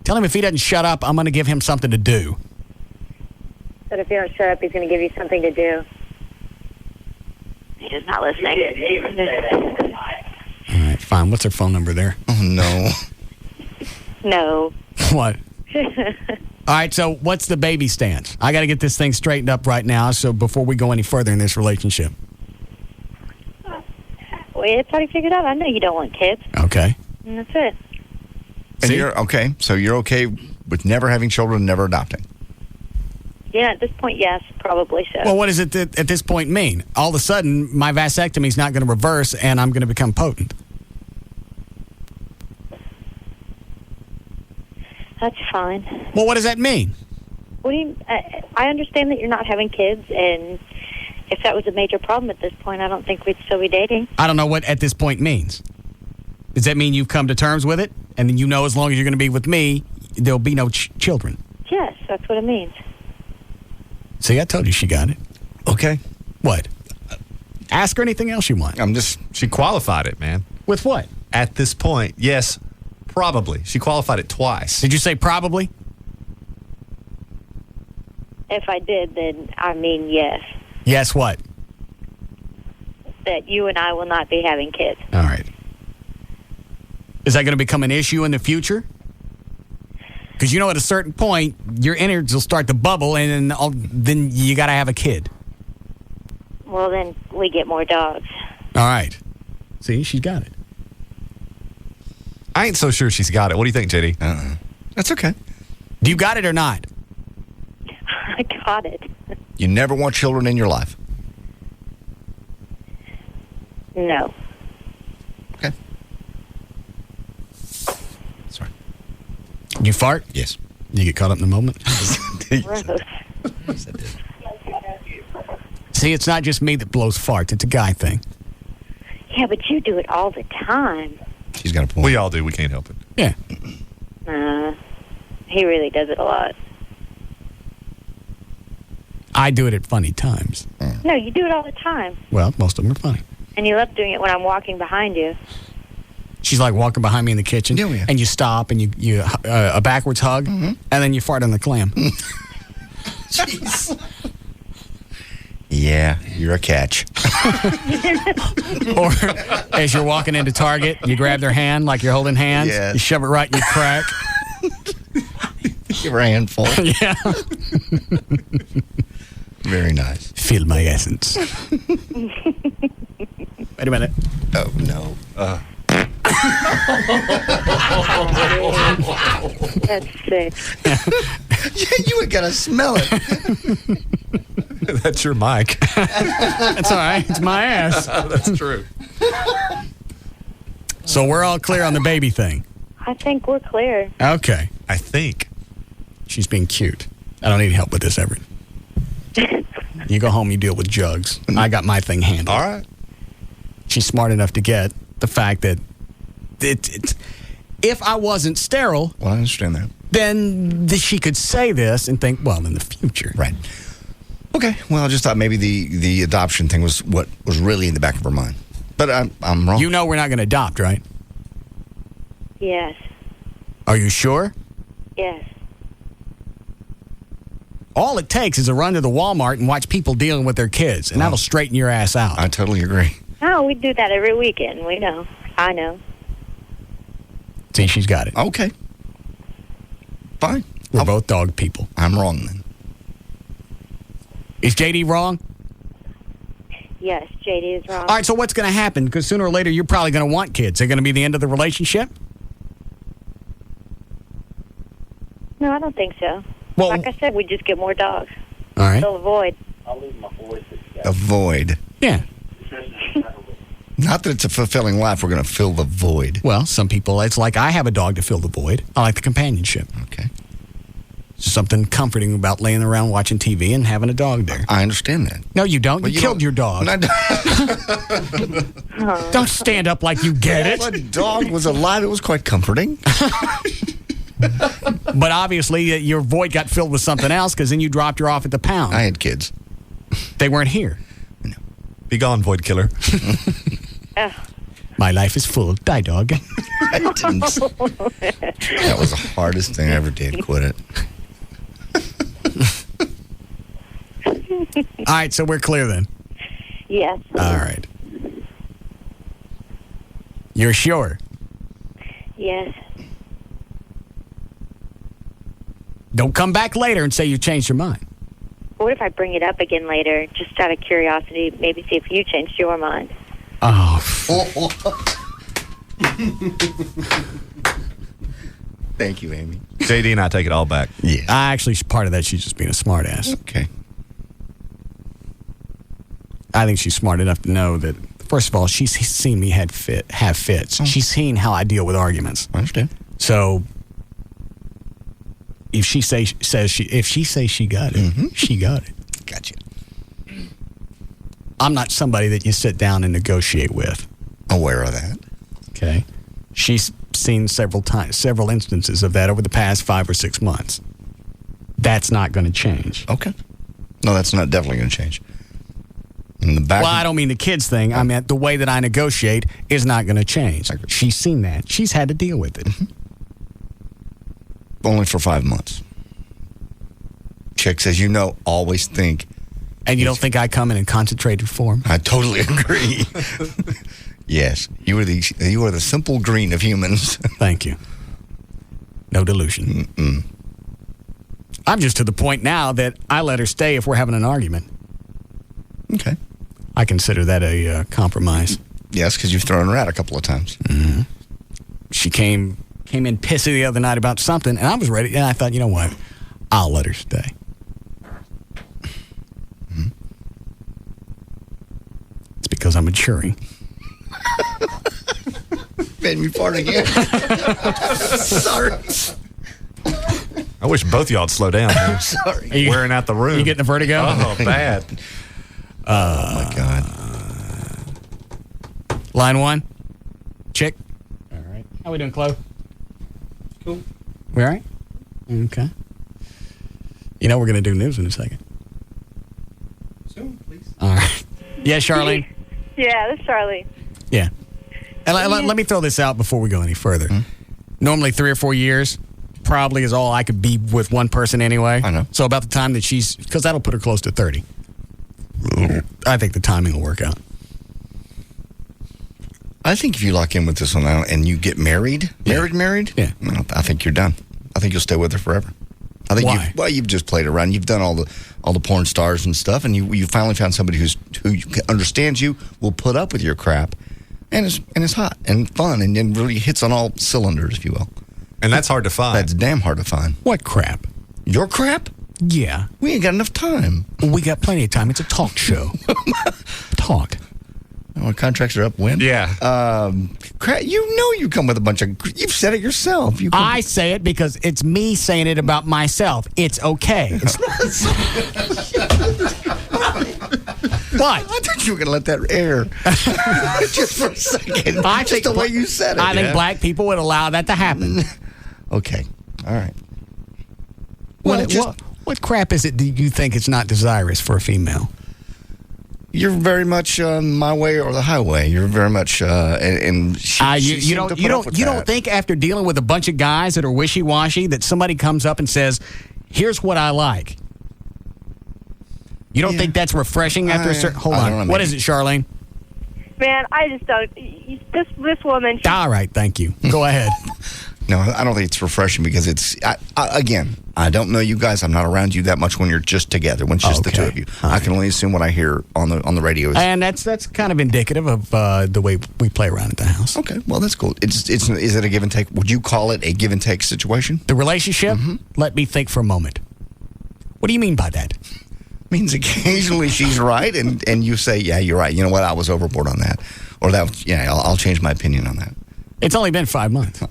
Tell him if he doesn't shut up, I'm going to give him something to do. But if you don't shut up, he's going to give you something to do. He's not listening. All right, fine. What's her phone number there? Oh, no. No. What? All right, so what's the baby stance? I got to get this thing straightened up right now, so before we go any further in this relationship. Well, it's already figured out. I know you don't want kids. Okay. And that's it. And you're okay. So you're okay with never having children, never adopting. Yeah, at this point, yes, probably so. Well, what does it at this point mean? All of a sudden, my vasectomy is not going to reverse, and I'm going to become potent. That's fine. Well, what does that mean? What do you? I understand that you're not having kids, and if that was a major problem at this point, I don't think we'd still be dating. I don't know what at this point means. Does that mean you've come to terms with it, and then you know as long as you're going to be with me, there'll be no children? Yes, that's what it means. See, I told you she got it. Okay. What? Ask her anything else you want. She qualified it, man. With what? At this point, yes, probably. She qualified it twice. Did you say probably? If I did, then I mean yes. Yes, what? That you and I will not be having kids. All right. Is that going to become an issue in the future? Because you know, at a certain point, your innards will start to bubble, and then you got to have a kid. Well, then we get more dogs. All right. See, she's got it. I ain't so sure she's got it. What do you think, JD? That's okay. Do you got it or not? I got it. You never want children in your life. No. Okay. Sorry. You fart? Yes. You get caught up in the moment? Gross. See, it's not just me that blows farts. It's a guy thing. Yeah, but you do it all the time. She's got a point. We all do. We can't help it. Yeah. He really does it a lot. I do it at funny times. No, you do it all the time. Well, most of them are funny. And you love doing it when I'm walking behind you. She's like walking behind me in the kitchen, and you stop and you a backwards hug, and then you fart on the clam. Jeez. Yeah, you're a catch. Or as you're walking into Target, you grab their hand like you're holding hands. Yes. You shove it right in your crack. Give her a handful. Yeah. Very nice. Feel my essence. Wait a minute. Oh, no. That's sick. Yeah, you ain't got to smell it. That's your mic. That's all right. It's my ass. That's true. So we're all clear on the baby thing. I think we're clear. Okay. I think. She's being cute. I don't need help with this, Everett. You go home, you deal with jugs. I got my thing handled. All right. She's smart enough to get the fact that if I wasn't sterile, Well, I understand that. then she could say this and think, well, in the future. Right. Okay. Well, I just thought maybe the adoption thing was what was really in the back of her mind. But I'm wrong. You know we're not going to adopt, right? Yes. Are you sure? Yes. All it takes is a run to the Walmart and watch people dealing with their kids, and that'll straighten your ass out. I totally agree. Oh, we do that every weekend. We know. I know. See, she's got it. Okay. Fine. We're both dog people. I'm wrong then. Is JD wrong? Yes, JD is wrong. All right, so what's going to happen? Because sooner or later, you're probably going to want kids. They're going to be the end of the relationship? No, I don't think so. Well, like I said, we just get more dogs. All right. Fill the void. I'll leave my voice. A void. Yeah. Not that it's a fulfilling life. We're going to fill the void. Well, some people, it's like I have a dog to fill the void. I like the companionship. Okay. There's something comforting about laying around watching TV and having a dog there. I understand that. No, you don't. But You killed your dog. Don't stand up like you get it. If a dog was alive, it was quite comforting. But obviously, your void got filled with something else because then you dropped her off at the pound. I had kids. They weren't here. No. Be gone, void killer. My life is full. Die, dog. I didn't. That was the hardest thing I ever did. Quit it. All right, so we're clear then. Yes. All right. You're sure? Yes. Don't come back later and say you changed your mind. What if I bring it up again later, just out of curiosity, maybe see if you changed your mind? Oh. Thank you, Amy. JD and I take it all back. Yeah. Actually, part of that, she's just being a smart ass. Okay. I think she's smart enough to know that, first of all, she's seen me have fits. She's seen how I deal with arguments. I understand. So if she says she got it, she got it. Gotcha. I'm not somebody that you sit down and negotiate with. Aware of that. Okay. She's seen several instances of that over the past 5 or 6 months. That's not going to change. Okay. No, that's not definitely going to change. In the back. Well, I don't mean the kids thing. I mean the way that I negotiate is not going to change. She's seen that. She's had to deal with it. Only for 5 months. Chick says, always think. And you don't think I come in concentrated form? I totally agree. Yes, you are the simple green of humans. Thank you. No delusion. Mm-mm. I'm just to the point now that I let her stay if we're having an argument. Okay. I consider that a compromise. Yes, because you've thrown her out a couple of times. Mm-hmm. She came in pissy the other night about something, and I was ready. And I thought, you know what? I'll let her stay. Mm-hmm. It's because I'm maturing. Made me fart again. Sorry. I wish both y'all would slow down. Man. Sorry. Are you wearing out the room? You getting the vertigo? Oh, bad. Oh, my God. Line 1. Chick. All right. How we doing, Chloe? Cool. We all right? Okay. We're going to do news in a second. Soon, please. All right. Yeah, Charlene? Yeah, this is Charlene. Yeah. And let me throw this out before we go any further. Normally 3 or 4 years probably is all I could be with one person anyway. I know. So about the time that because that'll put her close to 30. I think the timing will work out. I think if you lock in with this one now and you get married, Yeah. I think you're done. I think you'll stay with her forever. I think Why? You've just played around. You've done all the porn stars and stuff, and you finally found somebody who understands you, will put up with your crap, and is hot and fun and really hits on all cylinders, if you will. And that's hard to find. That's damn hard to find. What crap? Your crap? Yeah. We ain't got enough time. We got plenty of time. It's a talk show. Talk. When contracts are up, when? Yeah. Crap, you come with a bunch of... You've said it yourself. I say it because it's me saying it about myself. It's okay. What? I thought you were going to let that air just for a second. Just the way you said it. I think black people would allow that to happen. Okay. All right. What crap is it do you think it's not desirous for a female? You're very much my way or the highway. You're very much and you don't think after dealing with a bunch of guys that are wishy-washy that somebody comes up and says, "Here's what I like." You don't think that's refreshing after a certain... Hold on. What is it, Charlene? Man, I just don't. This woman. All right, thank you. Go ahead. No, I don't think it's refreshing because it's, again, I don't know you guys. I'm not around you that much when you're just together, when it's just the two of you. I can only assume what I hear on the radio. And that's kind of indicative of the way we play around at the house. Okay, well, that's cool. Is it a give and take? Would you call it a give and take situation? The relationship? Let me think for a moment. What do you mean by that? Means occasionally she's right, and you say, yeah, you're right. You know what? I was overboard on that. Or I'll change my opinion on that. It's only been 5 months.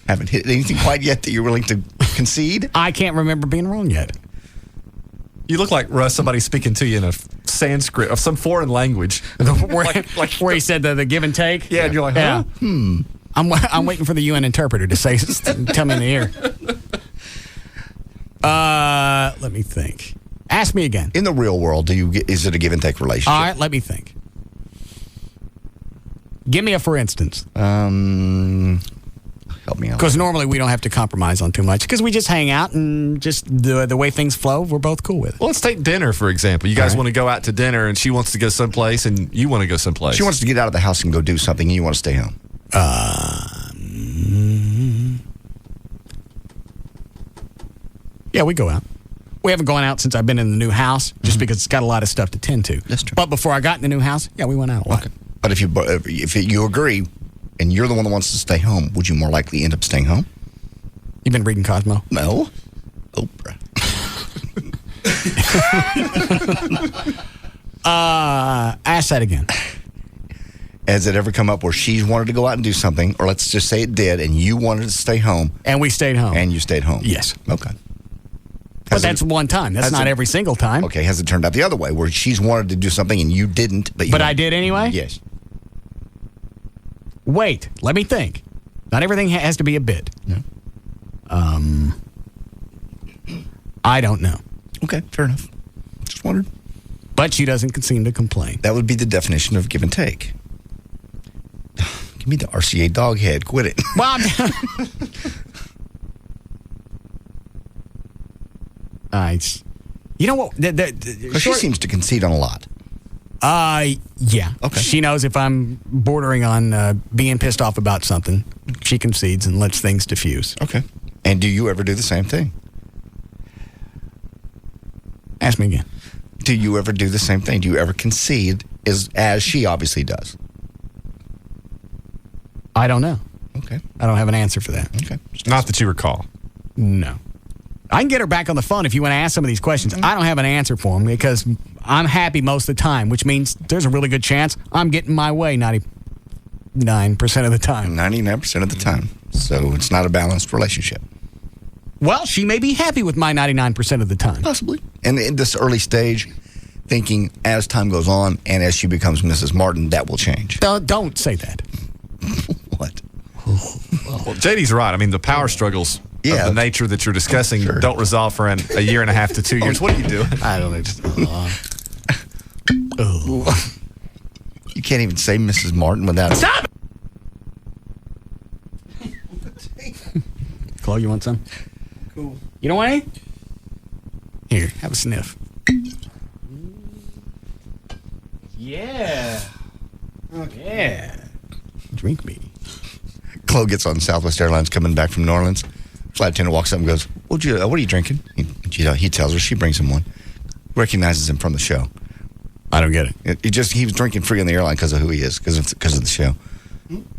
Haven't hit anything quite yet that you're willing to concede? I can't remember being wrong yet. You look like Russ, somebody speaking to you in a Sanskrit of some foreign language. Where he said the give and take? Yeah, and you're like, huh? I'm waiting for the UN interpreter to say, tell me in the ear. Let me think. Ask me again. In the real world, is it a give and take relationship? All right, let me think. Give me a for instance. Help me out. Because normally we don't have to compromise on too much because we just hang out and just the way things flow, we're both cool with it. Well, let's take dinner, for example. You guys want to go out to dinner, and she wants to go someplace, and you want to go someplace. She wants to get out of the house and go do something, and you want to stay home. Yeah, we go out. We haven't gone out since I've been in the new house, just because it's got a lot of stuff to tend to. That's true. But before I got in the new house, yeah, we went out a lot. Okay. But if you agree, and you're the one that wants to stay home, would you more likely end up staying home? You been reading Cosmo? No. Oprah. Ask that again. Has it ever come up where she's wanted to go out and do something, or let's just say it did, and you wanted to stay home? And we stayed home. And you stayed home? Yes. Okay. But that's one time. That's not every single time. Okay. Has it turned out the other way, where she's wanted to do something and you didn't? But I did anyway? Yes. Wait. Let me think. Not everything has to be a bid. No. I don't know. Okay. Fair enough. Just wondered. But she doesn't seem to complain. That would be the definition of give and take. Give me the RCA dog head. Quit it. Well, you know what? She seems to concede on a lot. Yeah. Okay. She knows if I'm bordering on being pissed off about something, she concedes and lets things diffuse. Okay. And do you ever do the same thing? Ask me again. Do you ever do the same thing? Do you ever concede as she obviously does? I don't know. Okay. I don't have an answer for that. Okay. Not that you recall. No. I can get her back on the phone if you want to ask some of these questions. I don't have an answer for them because I'm happy most of the time, which means there's a really good chance I'm getting my way 99% of the time. 99% of the time. So it's not a balanced relationship. Well, she may be happy with my 99% of the time. Possibly. And in this early stage, thinking as time goes on and as she becomes Mrs. Martin, that will change. Don't say that. What? Well, JD's right. I mean, the power struggles of the nature that you're discussing don't resolve for a year and a half to 2 years. What are you doing? I don't know. You can't even say Mrs. Martin without... Stop! Chloe, you want some? Cool. You don't want any? Here, have a sniff. Yeah. Okay. Yeah. Drink me. Chloe gets on Southwest Airlines coming back from New Orleans. Flight attendant walks up and goes, what are you drinking? He tells her. She brings him one. Recognizes him from the show. I don't get it. He was drinking free on the airline because of who he is, because of the show.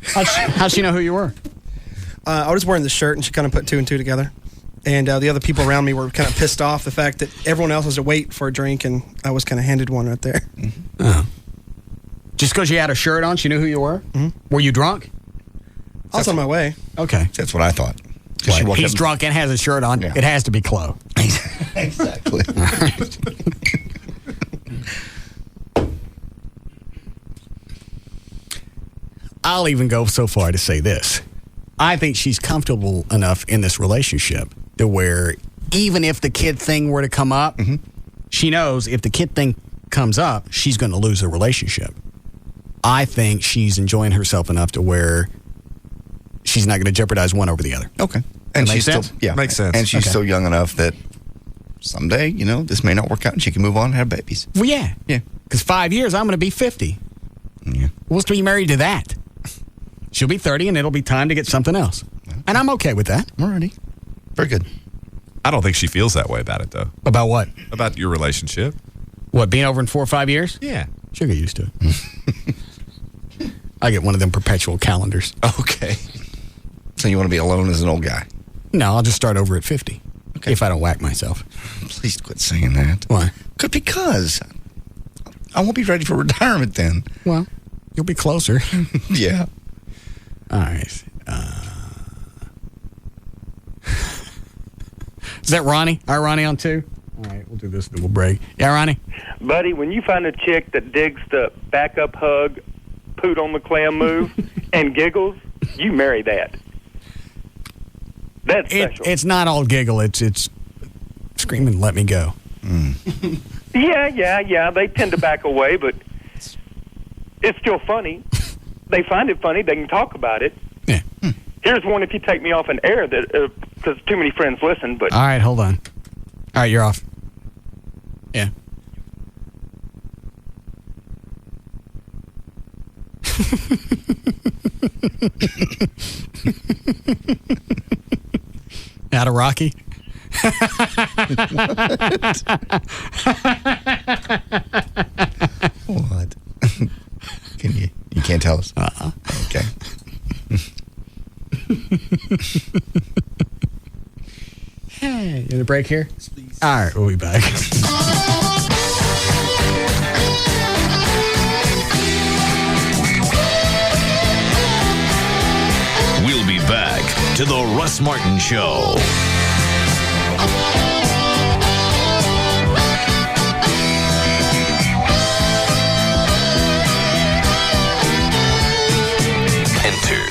How'd she know who you were? I was wearing the shirt, and she kind of put two and two together. And the other people around me were kind of pissed off the fact that everyone else was to wait for a drink, and I was kind of handed one right there. Mm-hmm. Oh. Just because you had a shirt on, she knew who you were? Mm-hmm. Were you drunk? I was on my way. Okay. That's what I thought. He's drunk and has a shirt on. Yeah. It has to be Chloe. Exactly. I'll even go so far to say this. I think she's comfortable enough in this relationship to where even if the kid thing were to come up, she knows if the kid thing comes up, she's going to lose the relationship. I think she's enjoying herself enough to where she's not going to jeopardize one over the other. Okay. And she's sense? still, makes sense. And she's still young enough that someday, this may not work out and she can move on and have babies. Well, yeah. Yeah. Because 5 years, I'm going to be 50. Yeah. We'll still be married to that. She'll be 30 and it'll be time to get something else. And I'm okay with that. Alrighty. Very good. I don't think she feels that way about it, though. About what? About your relationship. What, being over in 4 or 5 years? Yeah. She'll get used to it. I get one of them perpetual calendars. Okay. So you want to be alone as an old guy? No, I'll just start over at 50. Okay. If I don't whack myself. Please quit saying that. Why? Because I won't be ready for retirement then. Well, you'll be closer. Yeah. All right. Is that Ronnie? Our Ronnie on 2? All right, we'll do this and we'll break. Yeah, Ronnie? Buddy, when you find a chick that digs the back-up hug, poot on the clam move, and giggles, you marry that. That's special. It's not all giggle. It's screaming, let me go. Yeah. They tend to back away, but it's still funny. They find it funny. They can talk about it. Yeah. Here's one if you take me off an air that because too many friends listen. But All right, hold on. All right, you're off. Yeah. Out of Rocky? What? You can't tell us? Okay. Hey, you want a break here? Please. All right, we'll be back. We'll be back to the Russ Martin Show. Enter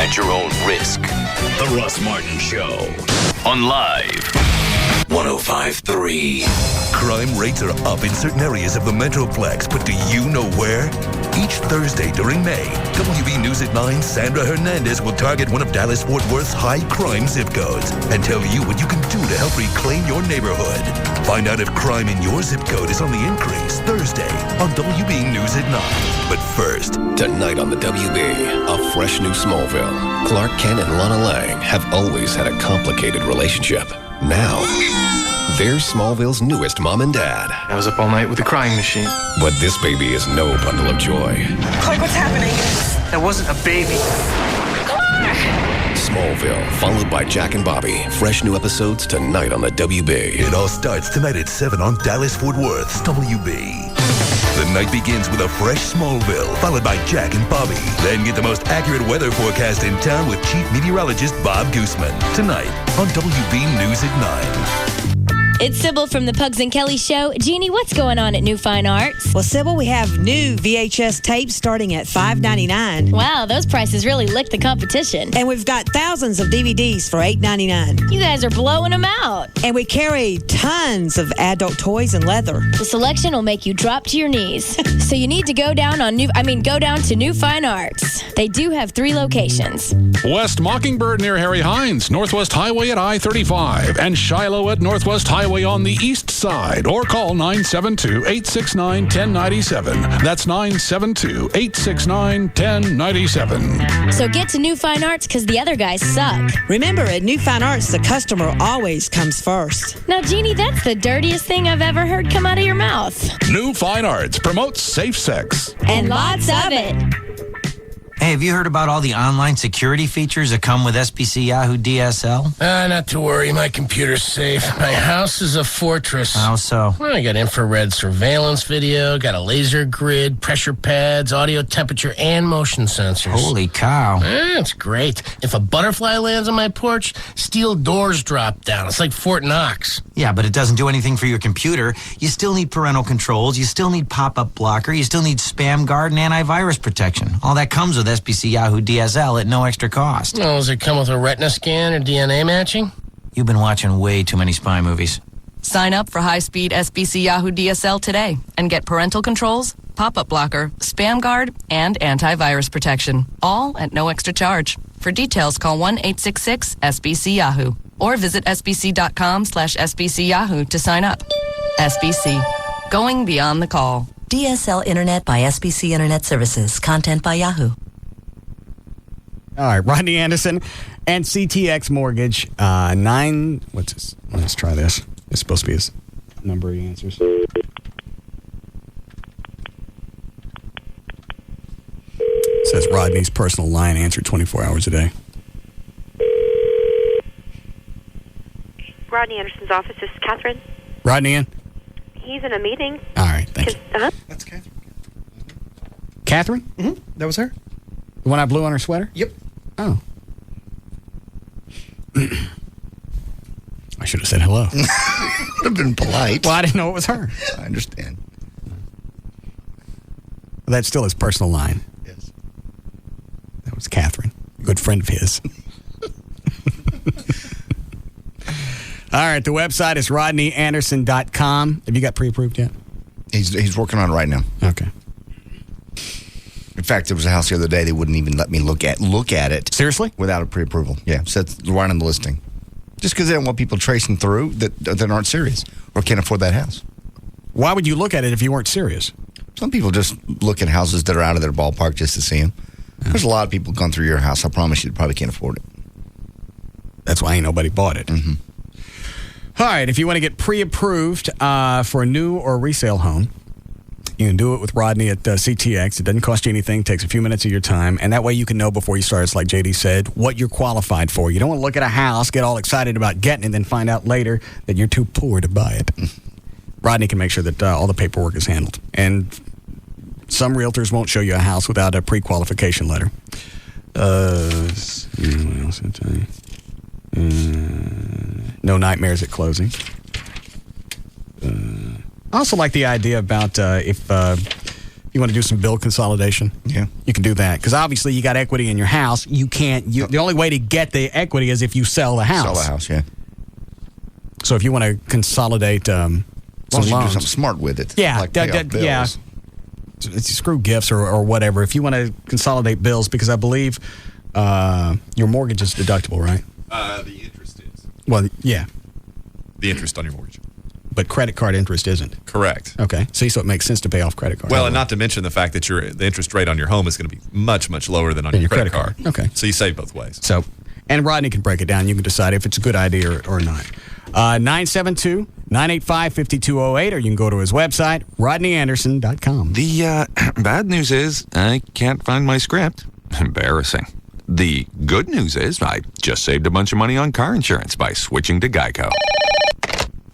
at your own risk. The Russ Martin Show on Live 105.3. Crime rates are up in certain areas of the Metroplex, but do you know where? Each Thursday during May, WB News at 9, Sandra Hernandez will target one of Dallas-Fort Worth's high-crime zip codes and tell you what you can do to help reclaim your neighborhood. Find out if crime in your zip code is on the increase Thursday on WB News at 9. But first, Tonight on the WB, a fresh new Smallville. Clark Kent and Lana Lang have always had a complicated relationship. Now, they're Smallville's newest mom and dad. I was up all night with the crying machine. But this baby is no bundle of joy. Clark, what's happening? That wasn't a baby. Smallville, followed by Jack and Bobby. Fresh new episodes tonight on the WB. it all starts tonight at 7 on Dallas-Fort Worth's WB. The night begins with a fresh Smallville, followed by Jack and Bobby. Then get the most accurate weather forecast in town with Chief Meteorologist Bob Gooseman. Tonight on WB News at 9. It's Sybil from the Pugs and Kelly Show. Jeannie, what's going on at New Fine Arts? Well, Sybil, we have new VHS tapes starting at $5.99. Wow, those prices really lick the competition. And we've got thousands of DVDs for $8.99. You guys are blowing them out. And we carry tons of adult toys and leather. The selection will make you drop to your knees. So you need to go down to New Fine Arts. They do have 3 locations. West Mockingbird near Harry Hines, Northwest Highway at I-35, and Shiloh at Northwest Highway on the east side, or call 972-869-1097. That's 972-869-1097. So get to New Fine Arts because the other guys suck. Remember, at New Fine Arts, the customer always comes first. Now, Jeannie, that's the dirtiest thing I've ever heard come out of your mouth. New Fine Arts promotes safe sex. And lots of it. Hey, have you heard about all the online security features that come with SBC Yahoo DSL? Not to worry. My computer's safe. My house is a fortress. How so? Well, I got infrared surveillance video, got a laser grid, pressure pads, audio temperature, and motion sensors. Holy cow. It's great. If a butterfly lands on my porch, steel doors drop down. It's like Fort Knox. Yeah, but it doesn't do anything for your computer. You still need parental controls. You still need pop-up blocker. You still need spam guard and antivirus protection. All that comes with SBC Yahoo DSL at no extra cost. Oh, does it come with a retina scan or DNA matching? You've been watching way too many spy movies. Sign up for high-speed SBC Yahoo DSL today and get parental controls, pop-up blocker, spam guard, and antivirus protection. All at no extra charge. For details, call 1-866-SBC-YAHOO or visit sbc.com/SBC-YAHOO to sign up. SBC. Going beyond the call. DSL Internet by SBC Internet Services. Content by Yahoo. All right, Rodney Anderson and CTX Mortgage. What's this? Let's try this. It's supposed to be his number he answers. It says Rodney's personal line answered 24 hours a day. Rodney Anderson's office. This is Catherine. Rodney in? He's in a meeting. All right, thank you. That's Catherine. Catherine? Mm-hmm. That was her. The one I blew on her sweater? Yep. Oh. I should have said hello. Would have been polite. Well, I didn't know it was her. I understand. Well, that's still his personal line. Yes. That was Catherine, a good friend of his. All right, the website is rodneyanderson.com. Have you got pre-approved yet? He's working on it right now. Okay. In fact, there was a house the other day they wouldn't even let me look at it. Seriously? Without a pre-approval. Yeah, so it's right on the listing. Just because they don't want people tracing through that aren't serious or can't afford that house. Why would you look at it if you weren't serious? Some people just look at houses that are out of their ballpark just to see them. Yeah. There's a lot of people gone through your house. I promise you, probably can't afford it. That's why ain't nobody bought it. Mm-hmm. All right, if you want to get pre-approved for a new or resale home, you can do it with Rodney at CTX. It doesn't cost you anything. Takes a few minutes of your time. And that way you can know before you start, it's like JD said, what you're qualified for. You don't want to look at a house, get all excited about getting it, and then find out later that you're too poor to buy it. Rodney can make sure that all the paperwork is handled. And some realtors won't show you a house without a pre-qualification letter. What else did I tell you? No nightmares at closing. I also like the idea about if you want to do some bill consolidation, you can do that. Because obviously you got equity in your house. You can't. The only way to get the equity is if you sell the house. Sell the house, yeah. So if you want to consolidate some loans, you do something smart with it. Yeah, like pay off bills. Yeah. Screw gifts or whatever. If you want to consolidate bills, because I believe your mortgage is deductible, right? The interest is. Well, yeah. The interest on your mortgage. But credit card interest isn't. Correct. Okay. See, so it makes sense to pay off credit card. Well, and not to mention the fact that the interest rate on your home is going to be much, much lower than on your credit card. Okay. So you save both ways. So, and Rodney can break it down. You can decide if it's a good idea or not. 972-985-5208, or you can go to his website, rodneyanderson.com. The bad news is I can't find my script. Embarrassing. The good news is I just saved a bunch of money on car insurance by switching to Geico.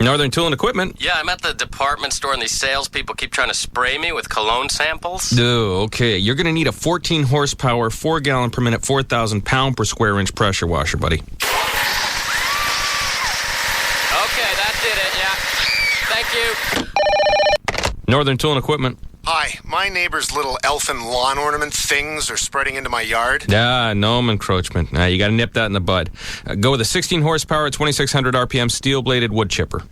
Northern Tool and Equipment. Yeah, I'm at the department store and these salespeople keep trying to spray me with cologne samples. Oh, okay. You're going to need a 14 horsepower, 4 gallon per minute, 4,000 pound per square inch pressure washer, buddy. Okay, that did it, yeah. Thank you. Northern Tool and Equipment. Hi, my neighbor's little elfin lawn ornament things are spreading into my yard. Yeah, no encroachment. You got to nip that in the bud. Go with a 16 horsepower, 2,600 RPM steel-bladed wood chipper.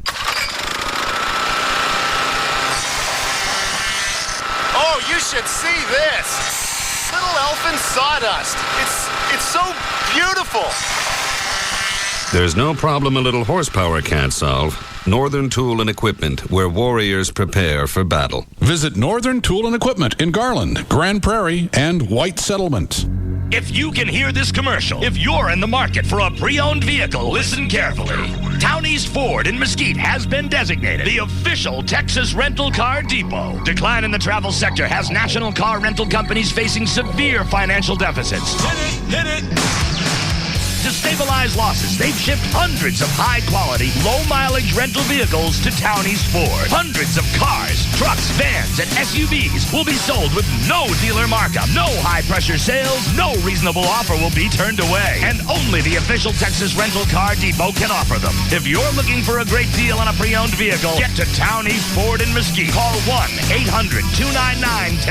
Oh, you should see this. Little elfin sawdust. It's so beautiful. There's no problem a little horsepower can't solve. Northern Tool and Equipment, where warriors prepare for battle. Visit Northern Tool and Equipment in Garland, Grand Prairie, and White Settlement. If you can hear this commercial, if you're in the market for a pre-owned vehicle, listen carefully. Towneast Ford in Mesquite has been designated the official Texas rental car depot. Decline in the travel sector has national car rental companies facing severe financial deficits. Hit it! To stabilize losses, they've shipped hundreds of high-quality, low-mileage rental vehicles to Towneast Ford. Hundreds of cars, trucks, vans, and SUVs will be sold with no dealer markup, no high-pressure sales, no reasonable offer will be turned away, and only the official Texas Rental Car Depot can offer them. If you're looking for a great deal on a pre-owned vehicle, get to Towneast Ford in Mesquite. Call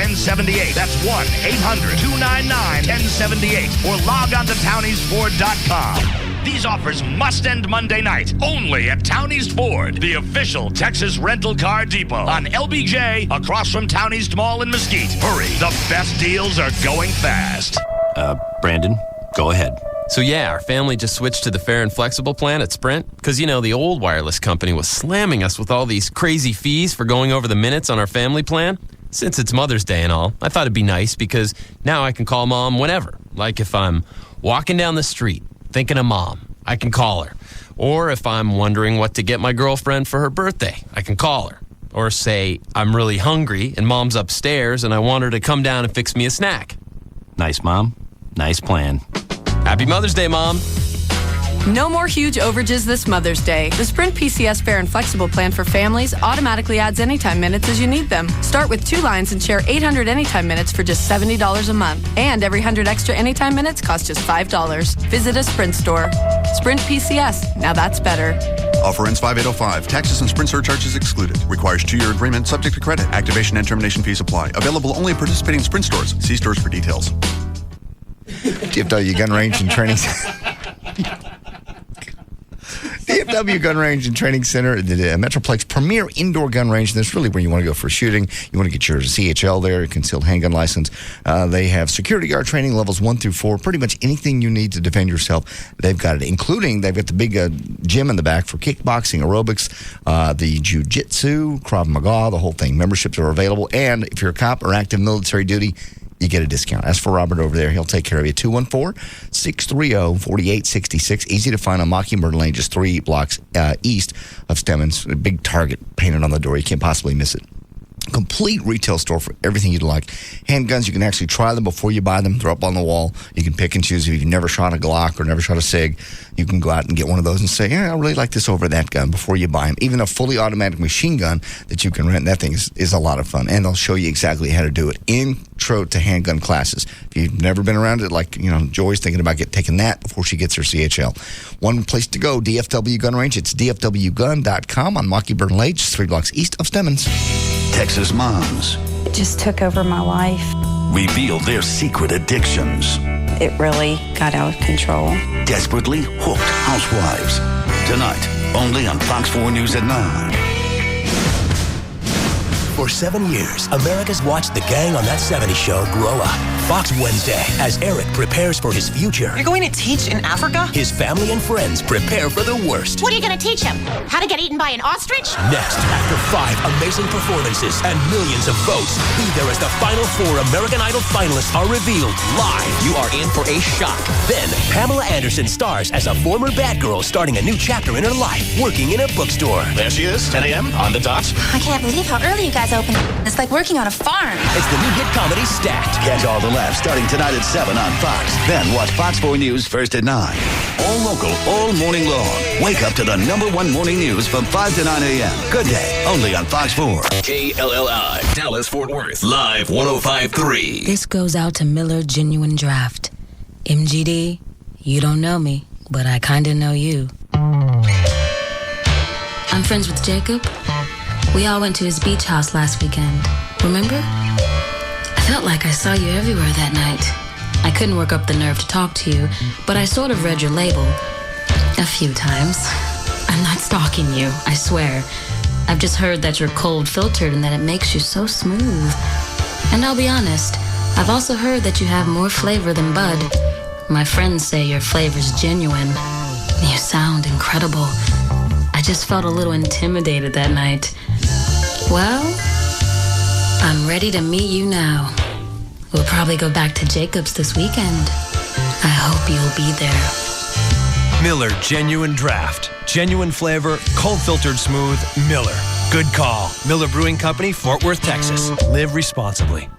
1-800-299-1078. That's 1-800-299-1078. Or log on to towneastford.com. These offers must end Monday night, only at Towneast Ford, the official Texas rental car depot on LBJ across from Towneast Mall in Mesquite. Hurry, the best deals are going fast. Brandon, go ahead. So yeah, our family just switched to the fair and flexible plan at Sprint because, the old wireless company was slamming us with all these crazy fees for going over the minutes on our family plan. Since it's Mother's Day and all, I thought it'd be nice because now I can call Mom whenever. Like if I'm walking down the street thinking of Mom, I can call her. Or if I'm wondering what to get my girlfriend for her birthday, I can call her. Or say I'm really hungry and Mom's upstairs and I want her to come down and fix me a snack. Nice, Mom. Nice plan. Happy Mother's Day, Mom. No more huge overages this Mother's Day. The Sprint PCS Fair and Flexible plan for families automatically adds anytime minutes as you need them. Start with 2 lines and share 800 anytime minutes for just $70 a month. And every 100 extra anytime minutes costs just $5. Visit a Sprint store. Sprint PCS. Now that's better. Offer ends 5/8/05. Taxes and Sprint surcharges excluded. Requires 2-year agreement subject to credit. Activation and termination fees apply. Available only at participating Sprint stores. See stores for details. DFW gun range and training. DFW Gun Range and Training Center, the Metroplex premier indoor gun range. That's really where you want to go for shooting. You want to get your CHL there, concealed handgun license. They have security guard training levels 1 through 4. Pretty much anything you need to defend yourself, they've got it. Including, they've got the big gym in the back for kickboxing, aerobics, the jiu-jitsu, Krav Maga, the whole thing. Memberships are available. And if you're a cop or active military duty, you get a discount. Ask for Robert over there. He'll take care of you. 214-630-4866. Easy to find on Mockingbird Lane, just 3 blocks east of Stemmons. A big target painted on the door. You can't possibly miss it. Complete retail store for everything you'd like. Handguns, you can actually try them before you buy them. They're up on the wall. You can pick and choose. If you've never shot a Glock or never shot a SIG, you can go out and get one of those and say, I really like this over that gun before you buy them. Even a fully automatic machine gun that you can rent, that thing is a lot of fun. And they'll show you exactly how to do it. Intro to handgun classes. If you've never been around it, like, Joy's thinking about taking that before she gets her CHL. One place to go, DFW Gun Range. It's dfwgun.com on Mockingbird Lane, just 3 blocks east of Stemmons. Texas moms It just took over my life. reveal their secret addictions. It really got out of control. Desperately hooked housewives. Tonight, only on Fox 4 News at 9. For 7 years, America's watched the gang on That 70s Show grow up. Fox Wednesday, as Eric prepares for his future. You're going to teach in Africa? His family and friends prepare for the worst. What are you going to teach him? How to get eaten by an ostrich? Next, after 5 amazing performances and millions of votes, be there as the final 4 American Idol finalists are revealed live. You are in for a shock. Then, Pamela Anderson stars as a former bad girl starting a new chapter in her life, working in a bookstore. There she is, 10 a.m. on the dot. I can't believe how early you guys open. It's like working on a farm. It's the new hit comedy Stacked. Catch all the laughs starting tonight at 7 on Fox. Then watch Fox 4 News first at 9. All local, all morning long. Wake up to the #1 morning news from 5 to 9 a.m. Good day, only on Fox 4. KLLI, Dallas, Fort Worth, live 105.3. This goes out to Miller Genuine Draft. MGD, you don't know me, but I kinda know you. I'm friends with Jacob. We all went to his beach house last weekend. Remember? I felt like I saw you everywhere that night. I couldn't work up the nerve to talk to you, but I sort of read your label a few times. I'm not stalking you, I swear. I've just heard that you're cold-filtered and that it makes you so smooth. And I'll be honest, I've also heard that you have more flavor than Bud. My friends say your flavor's genuine. You sound incredible. I just felt a little intimidated that night. Well, I'm ready to meet you now. We'll probably go back to Jacob's this weekend. I hope you'll be there. Miller Genuine Draft. Genuine flavor, cold filtered smooth. Miller. Good call. Miller Brewing Company, Fort Worth, Texas. Live responsibly.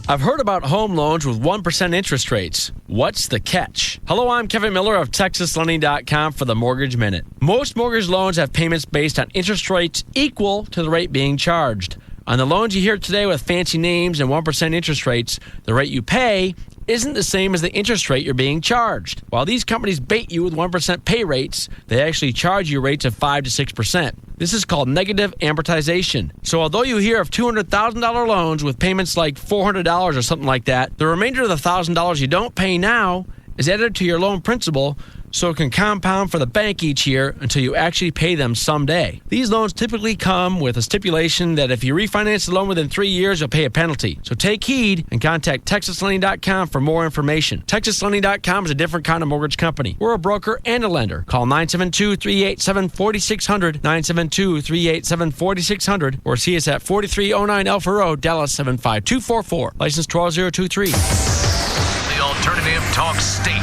I've heard about home loans with 1% interest rates. What's the catch? Hello, I'm Kevin Miller of TexasLending.com for the Mortgage Minute. Most mortgage loans have payments based on interest rates equal to the rate being charged. On the loans you hear today with fancy names and 1% interest rates, the rate you pay isn't the same as the interest rate you're being charged. While these companies bait you with 1% pay rates, they actually charge you rates of 5 to 6%. This is called negative amortization. So although you hear of $200,000 loans with payments like $400 or something like that, the remainder of the $1,000 you don't pay now is added to your loan principal so it can compound for the bank each year until you actually pay them someday. These loans typically come with a stipulation that if you refinance the loan within 3 years, you'll pay a penalty. So take heed and contact TexasLending.com for more information. TexasLending.com is a different kind of mortgage company. We're a broker and a lender. Call 972-387-4600, 972-387-4600, or see us at 4309 Alpha Road, Dallas 75244. License 12023. The alternative talk station.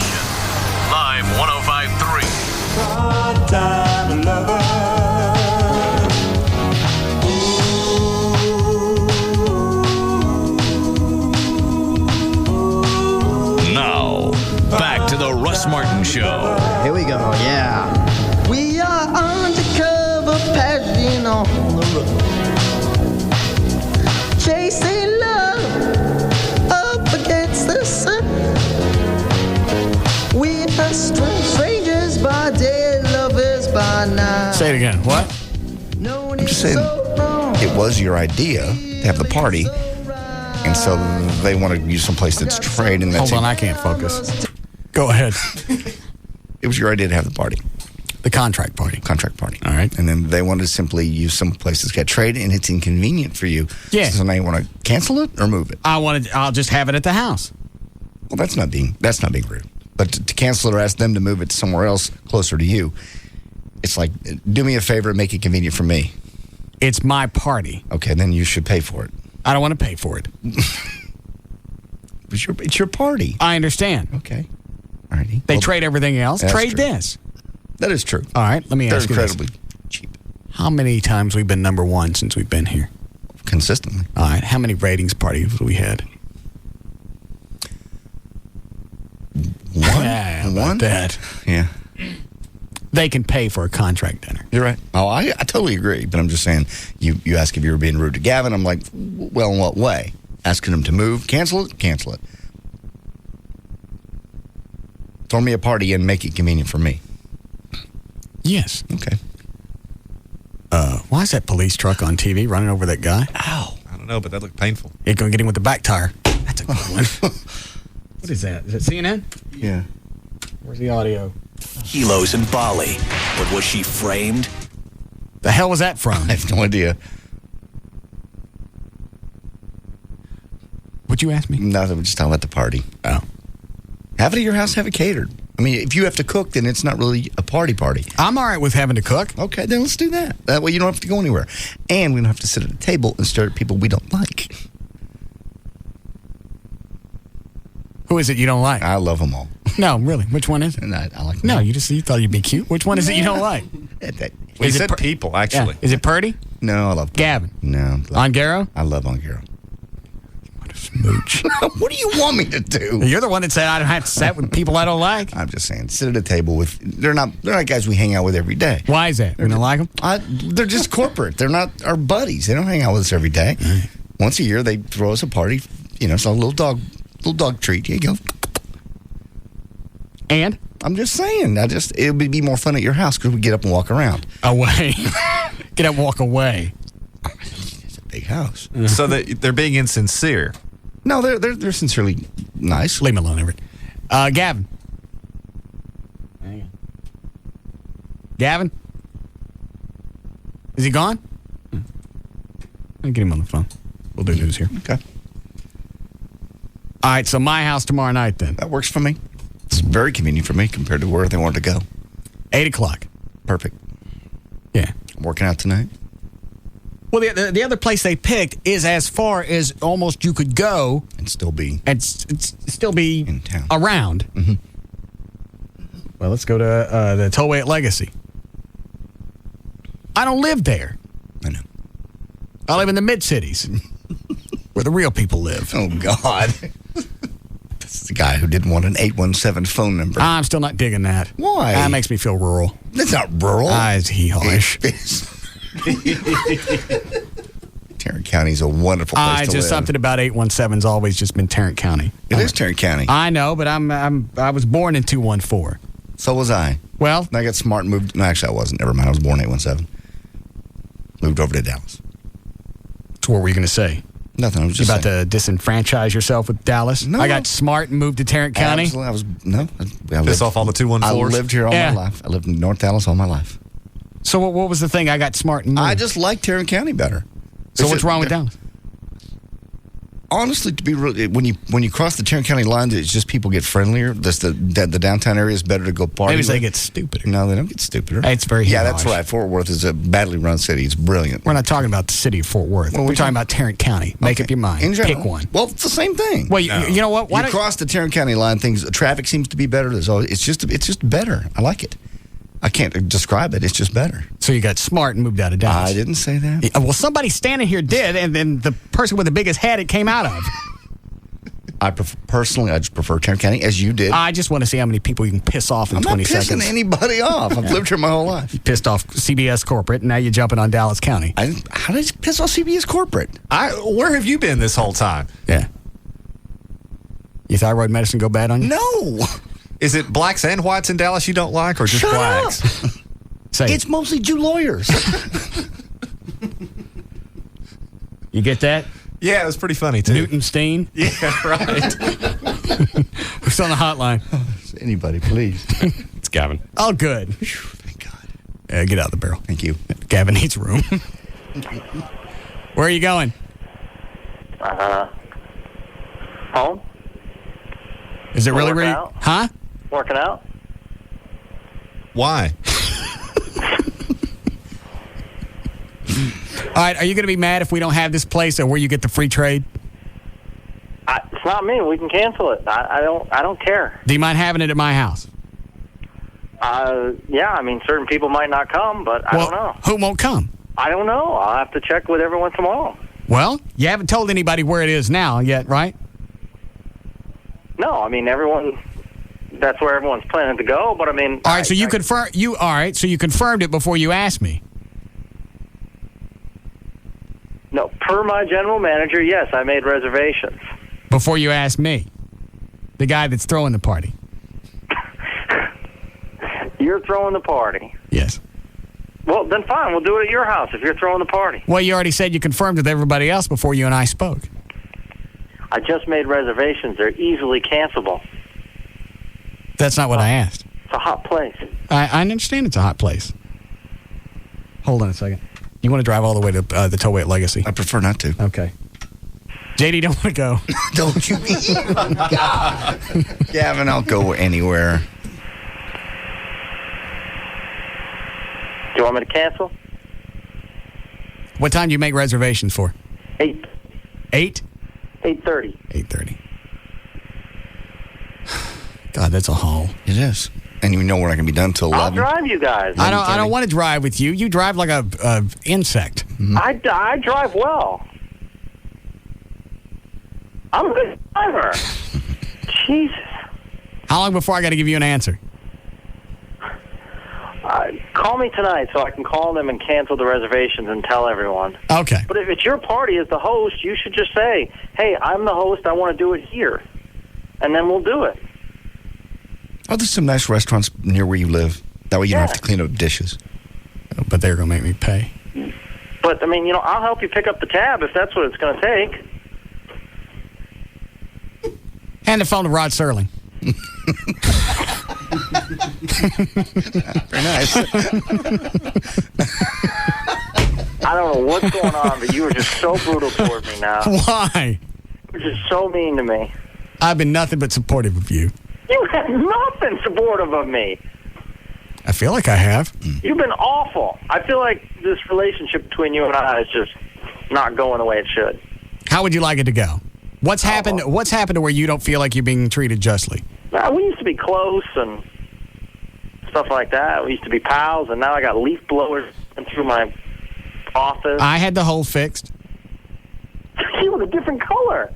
Live 105.3. Part-time lover. Now, back to the Russ Martin Show. Here we go, yeah. We are undercover pageant on the road. Chasing love up against the sun. We are strangers by day, lovers by night. Say it again. What? I'm just saying, it was your idea to have the party, and so they want to use someplace that's trade. And that's Hold on, I can't focus. Go ahead. It was your idea to have the party. The contract party. Contract party. All right. And then they want to simply use some place that's got trade, and it's inconvenient for you. Yeah. So now you want to cancel it or move it? I'll just have it at the house. Well, that's not being rude. But to cancel it or ask them to move it to somewhere else closer to you, it's like, do me a favor and make it convenient for me. It's my party. Okay, then you should pay for it. I don't want to pay for it. It's your party. I understand. Okay. All righty. They trade everything else. Trade true. this. That is true. All right, let me They're ask you this. incredibly cheap. How many times we've been number one since we've been here? Consistently. All right, how many ratings parties have we had? One? Yeah, about that. Yeah. They can pay for a contract dinner. You're right. Oh, I totally agree. But I'm just saying, you ask if you were being rude to Gavin. I'm like, well, in what way? Asking him to move? Cancel it? Cancel it. Throw me a party and make it convenient for me. Yes. Okay. Why is that police truck on TV running over that guy? Ow. I don't know, but that looked painful. It's going to get him with the back tire. That's a good one. What is that? Is it CNN? Yeah. Where's the audio? Kilos in Bali. But was she framed? The hell was that from? I have no idea. What'd you ask me? Nothing. We're just talking about the party. Oh. Have it at your house. Have it catered. I mean, if you have to cook, then it's not really a party. I'm all right with having to cook. Okay, then let's do that. That way you don't have to go anywhere. And we don't have to sit at a table and stare at people we don't like. Who is it you don't like? I love them all. No, really. Which one is it? And I like them No, all. you thought you'd be cute. Which one is it you don't like? We Is it said people, actually. Yeah. Is it Purdy? No, I love Gavin? No. Ongaro? I love Ongaro. What a smooch. What do you want me to do? You're the one that said I don't have to sit with people I don't like. I'm just saying, sit at a table with. They're not guys we hang out with every day. Why is that? You don't like them? They're just corporate. They're not our buddies. They don't hang out with us every day. Right. Once a year, they throw us a party. You know, it's a little dog treat. Here you go. And? I'm just saying. It would be more fun at your house because we get up and walk around. Away. Get up and walk away. It's a big house. So they're being insincere. No, they're sincerely nice. Leave me alone, Everett. Gavin. Hang on. Gavin? Is he gone? I'll get him on the phone. We'll do news here. Okay. All right, so my house tomorrow night then. That works for me. It's very convenient for me compared to where they wanted to go. 8 o'clock. Perfect. Yeah. I'm working out tonight. Well, the other place they picked is as far as almost you could go and still be still be in town around. Mm-hmm. Well, let's go to the Tollway at Legacy. I don't live there. I know. I live in the mid-cities where the real people live. Oh, God. This is the guy who didn't want an 817 phone number. I'm still not digging that. Why? That makes me feel rural. That's not rural. It's hee-hawish. Tarrant County is a wonderful place to live. Just something about 817's always just been Tarrant County. It is Tarrant County. I know, but I was born in 214. So was I. Well, I got smart and moved. No, actually, I wasn't. Never mind. I was born 817. Moved over to Dallas. So what were you going to say? Nothing. I was just about to disenfranchise yourself with Dallas? No. I got smart and moved to Tarrant County? Absolutely. I Piss off all the 214s? I lived here all my life. I lived in North Dallas all my life. So what was the thing? I got smart and moved? I just like Tarrant County better. So what's wrong with Dallas? Honestly, to be real, when you cross the Tarrant County line, it's just people get friendlier. The downtown area is better to go party. Maybe they get stupider. No, they don't get stupider. It's very that's right. Fort Worth is a badly run city. It's brilliant. We're not talking about the city of Fort Worth. We're talking about Tarrant County. Make up your mind. In general. Pick one. Well, it's the same thing. Well, you know what? You cross the Tarrant County line, traffic seems to be better. It's just better. I like it. I can't describe it. It's just better. So you got smart and moved out of Dallas. I didn't say that. Yeah, well, somebody standing here did, and then the person with the biggest head it came out of. I just prefer Tarrant County, as you did. I just want to see how many people you can piss off in 20 seconds. I'm not pissing anybody off. I've lived here my whole life. You pissed off CBS corporate, and now you're jumping on Dallas County. How did I piss off CBS corporate? Where have you been this whole time? Yeah. Your thyroid medicine go bad on you? No. Is it blacks and whites in Dallas you don't like, or just Shut blacks? Up. It's mostly Jew lawyers. You get that? Yeah, it was pretty funny, too. Newton Steen? Yeah, right. Who's on the hotline? Anybody, please. It's Gavin. Oh, good. Thank God. Get out of the barrel. Thank you. Gavin needs room. Where are you going? Home. Is it really? Out. Huh? Working out. Why? All right, are you going to be mad if we don't have this place or where you get the free trade? It's not me. We can cancel it. I don't care. Do you mind having it at my house? Yeah, I mean, certain people might not come, but I don't know. Who won't come? I don't know. I'll have to check with everyone tomorrow. Well, you haven't told anybody where it is now yet, right? No, I mean, that's where everyone's planning to go, but I mean... All right, so you confirmed it before you asked me. No, per my general manager, yes, I made reservations. Before you asked me. The guy that's throwing the party. You're throwing the party. Yes. Well, then fine, we'll do it at your house if you're throwing the party. Well, you already said you confirmed with everybody else before you and I spoke. I just made reservations. They're easily cancelable. That's not what I asked. It's a hot place. I understand it's a hot place. Hold on a second. You want to drive all the way to the tollway at Legacy? I prefer not to. Okay. JD, don't want to go. Don't you even. God. Gavin, I'll go anywhere. Do you want me to cancel? What time do you make reservations for? 8. 8? 8:30. 8:30. God, that's a haul. It is. And you know we're not going to be done till 11. I'll drive you guys. I don't want to drive with you. You drive like a insect. Mm-hmm. I drive well. I'm a good driver. Jesus. How long before I got to give you an answer? Call me tonight so I can call them and cancel the reservations and tell everyone. Okay. But if it's your party as the host, you should just say, hey, I'm the host. I want to do it here. And then we'll do it. Oh, there's some nice restaurants near where you live. That way you don't have to clean up dishes. But they're going to make me pay. But, I mean, I'll help you pick up the tab if that's what it's going to take. Hand the phone to Rod Serling. Very nice. I don't know what's going on, but you were just so brutal toward me now. Why? You're just so mean to me. I've been nothing but supportive of you. You have not been supportive of me. I feel like I have. You've been awful. I feel like this relationship between you and I is just not going the way it should. How would you like it to go? What's happened? What's happened to where you don't feel like you're being treated justly? We used to be close and stuff like that. We used to be pals, and now I got leaf blowers through my office. I had the hole fixed. You with a different color.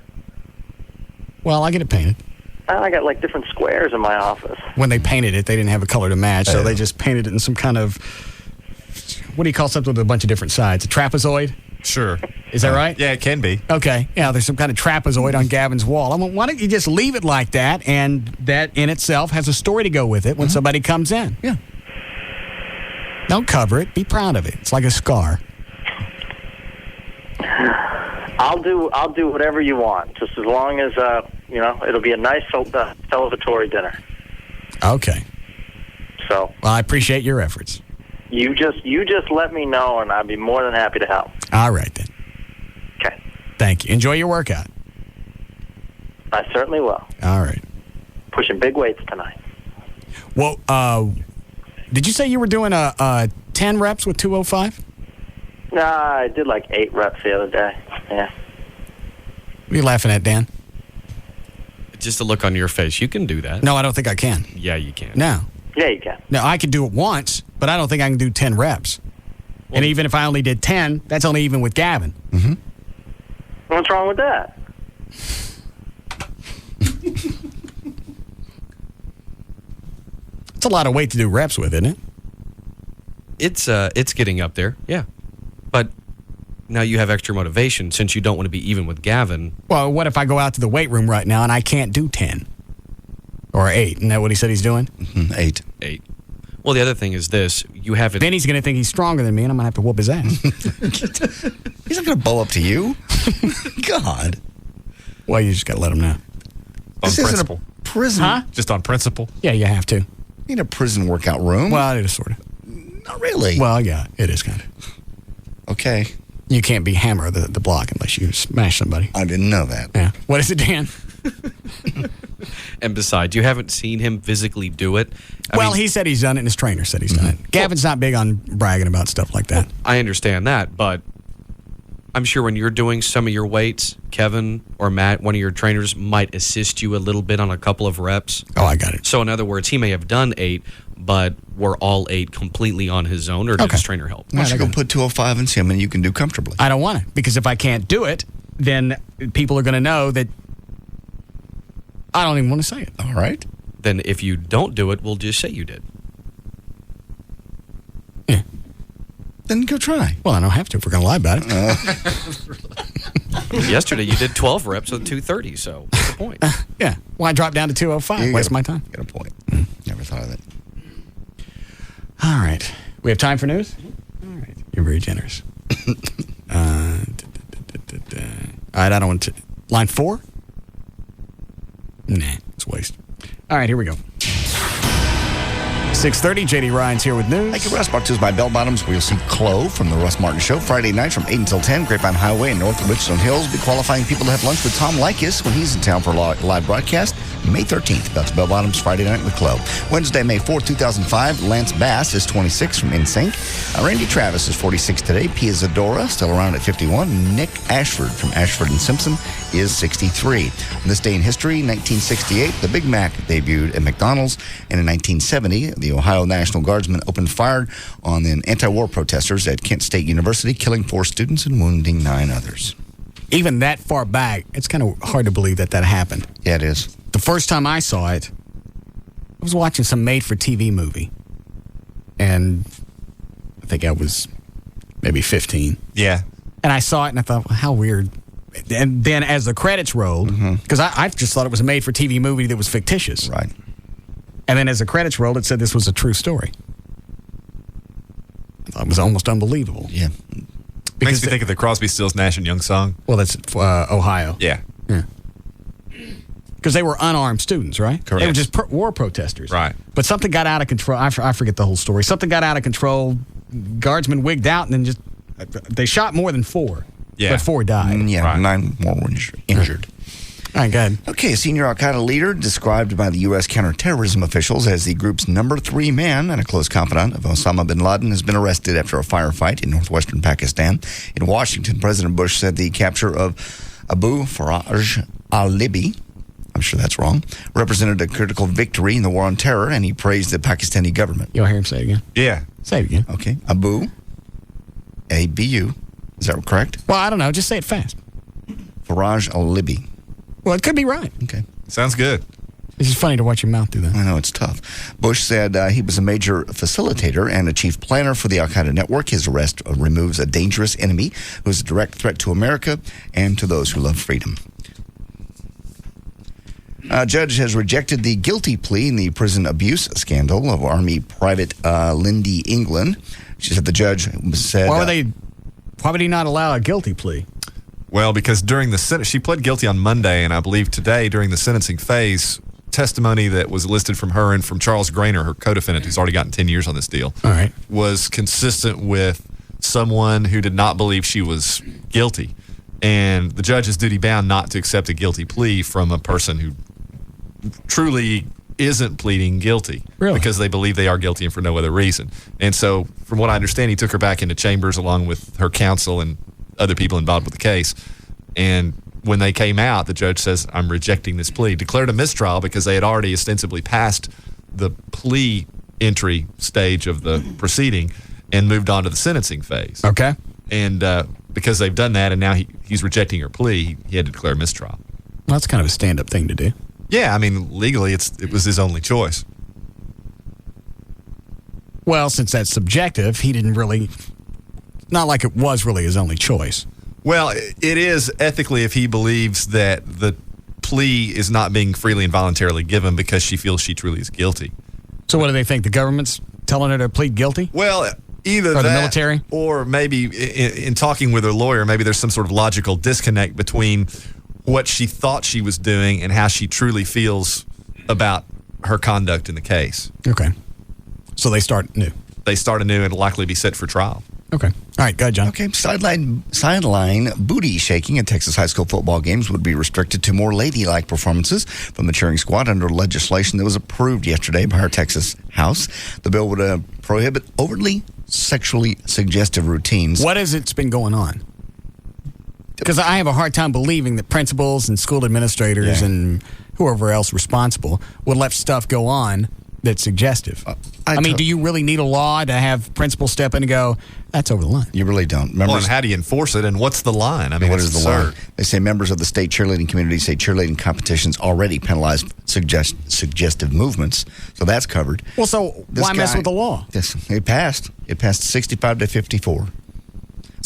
Well, I get it painted. I got like different squares in my office. When they painted it, they didn't have a color to match, so they just painted it in some kind of, what do you call something with a bunch of different sides? A trapezoid? Sure. Is that right? Yeah, it can be. Okay. Yeah, there's some kind of trapezoid on Gavin's wall. I mean, why don't you just leave it like that, and that in itself has a story to go with it when somebody comes in. Yeah. Don't cover it. Be proud of it. It's like a scar. I'll do whatever you want, just as long as it'll be a nice celebratory dinner. Okay. So. Well, I appreciate your efforts. You just let me know, and I'd be more than happy to help. All right then. Okay. Thank you. Enjoy your workout. I certainly will. All right. Pushing big weights tonight. Well, did you say you were doing 10 reps with 205? Nah, I did like 8 reps the other day. Yeah. What are you laughing at, Dan? Just a look on your face. You can do that. No, I don't think I can. Yeah, you can. No. Yeah, you can. No, I could do it once, but I don't think I can do 10 reps. Well, and even if I only did 10, that's only even with Gavin. Mm-hmm. What's wrong with that? It's a lot of weight to do reps with, isn't it? It's getting up there, yeah. But now you have extra motivation since you don't want to be even with Gavin. Well, what if I go out to the weight room right now and I can't do 10? Or 8. Isn't that what he said he's doing? 8. 8. Well, the other thing is this. You have it. Then he's going to think he's stronger than me, and I'm going to have to whoop his ass. He's not going to bow up to you. God. Well, you just got to let him know. On principle. A prison. Huh? Just on principle. Yeah, you have to. You need a prison workout room. Well, it is sort of. Not really. Well, yeah, it is kind of. Okay. You can't be hammer the block unless you smash somebody. I didn't know that. Yeah. What is it, Dan? And besides, you haven't seen him physically do it. I mean, He said he's done it, and his trainer said he's done it. Gavin's not big on bragging about stuff like that. I understand that, but I'm sure when you're doing some of your weights, Kevin or Matt, one of your trainers, might assist you a little bit on a couple of reps. Oh, I got it. So in other words, he may have done 8, but were all 8 completely on his own, or did his trainer help? Why don't you go put 205 in him and you can do comfortably? I don't want to, because if I can't do it, then people are going to know that I don't even want to say it. All right. Then if you don't do it, we'll just say you did. Yeah. Then go try. Well, I don't have to if we're going to lie about it. Yesterday you did 12 reps with 230, so what's the point? Yeah. Why drop down to 205? Waste my time. Got a point. Never thought of it. All right. We have time for news? All right. You're very generous. All right, I don't want to. Line 4? Nah, it's a waste. All right, here we go. 6:30, J.D. Ryan's here with news. Thank you, Russ. Brought to us by Bell Bottoms, where you'll see Chloe from the Russ Martin Show Friday night from 8 until 10. Grapevine Highway in north of Richland Hills. Be qualifying people to have lunch with Tom Likas when he's in town for a live broadcast. May 13th. That's Bell Bottoms Friday night with Chloe. Wednesday, May 4th, 2005. Lance Bass is 26 from NSYNC. Randy Travis is 46 today. Pia Zadora still around at 51. Nick Ashford from Ashford and Simpson is 63. On this day in history, 1968, the Big Mac debuted at McDonald's, and in 1970, the Ohio National Guardsmen opened fire on the anti-war protesters at Kent State University, killing 4 students and wounding 9 others. Even that far back, it's kind of hard to believe that happened. Yeah, it is. The first time I saw it, I was watching some made-for-TV movie, and I think I was maybe 15. Yeah. And I saw it, and I thought, well, how weird. And then as the credits rolled, because I just thought it was a made-for-TV movie that was fictitious. Right. And then as the credits rolled, it said this was a true story. I thought it was almost unbelievable. Yeah. Makes me think of the Crosby, Stills, Nash and Young song. Well, that's Ohio. Yeah. Yeah. Because they were unarmed students, right? Correct. They were just war protesters. Right. But something got out of control. I forget the whole story. Something got out of control. Guardsmen wigged out, and then just they shot more than 4. Yeah. But 4 died. Yeah, Right. 9 more were injured. All right, go ahead. Okay, a senior al-Qaeda leader described by the U.S. counterterrorism officials as the group's number 3 man and a close confidant of Osama bin Laden has been arrested after a firefight in northwestern Pakistan. In Washington, President Bush said the capture of Abu Faraj al-Libi, I'm sure that's wrong, represented a critical victory in the war on terror, and he praised the Pakistani government. You'll hear him say it again. Yeah. Say it again. Okay, Abu, A-B-U, is that correct? Well, I don't know. Just say it fast. Faraj al-Libi. Well, it could be right. Okay. Sounds good. It's just funny to watch your mouth do that. I know, it's tough. Bush said he was a major facilitator and a chief planner for the al-Qaeda network. His arrest removes a dangerous enemy who is a direct threat to America and to those who love freedom. A judge has rejected the guilty plea in the prison abuse scandal of Army Private Lindy England. She said the judge said... Why would he not allow a guilty plea? Well, because during the she pled guilty on Monday, and I believe today during the sentencing phase, testimony that was listed from her and from Charles Grainer, her co-defendant, who's already gotten 10 years on this deal, all right, was consistent with someone who did not believe she was guilty. And the judge is duty-bound not to accept a guilty plea from a person who truly isn't pleading guilty. Really? Because they believe they are guilty and for no other reason. And so, from what I understand, he took her back into chambers along with her counsel and other people involved with the case. And when they came out, the judge says, I'm rejecting this plea. Declared a mistrial because they had already ostensibly passed the plea entry stage of the proceeding and moved on to the sentencing phase. Okay. And because they've done that and now he's rejecting her plea, he had to declare a mistrial. Well, that's kind of a stand-up thing to do. Yeah, I mean, legally, it was his only choice. Well, since that's subjective, he didn't really... Not like it was really his only choice. Well, it is ethically if he believes that the plea is not being freely and voluntarily given because she feels she truly is guilty. So what do they think? The government's telling her to plead guilty? Well, either or that, the military? Or maybe in talking with her lawyer, maybe there's some sort of logical disconnect between what she thought she was doing and how she truly feels about her conduct in the case. Okay. So they start new. they start anew and likely be set for trial. Okay. All right, go ahead, John. Okay, sideline booty shaking at Texas high school football games would be restricted to more ladylike performances from the cheering squad under legislation that was approved yesterday by our Texas House. The bill would prohibit overtly sexually suggestive routines. What is it's been going on? Because I have a hard time believing that principals and school administrators and whoever else responsible would let stuff go on that's suggestive. I mean, do you really need a law to have principals step in and go, that's over the line? You really don't. Well, and how do you enforce it, and what's the line? I mean, what is the line? They say members of the state cheerleading community say cheerleading competitions already penalize suggestive movements, so that's covered. Well, so why mess with the law? It passed. It passed 65 to 54.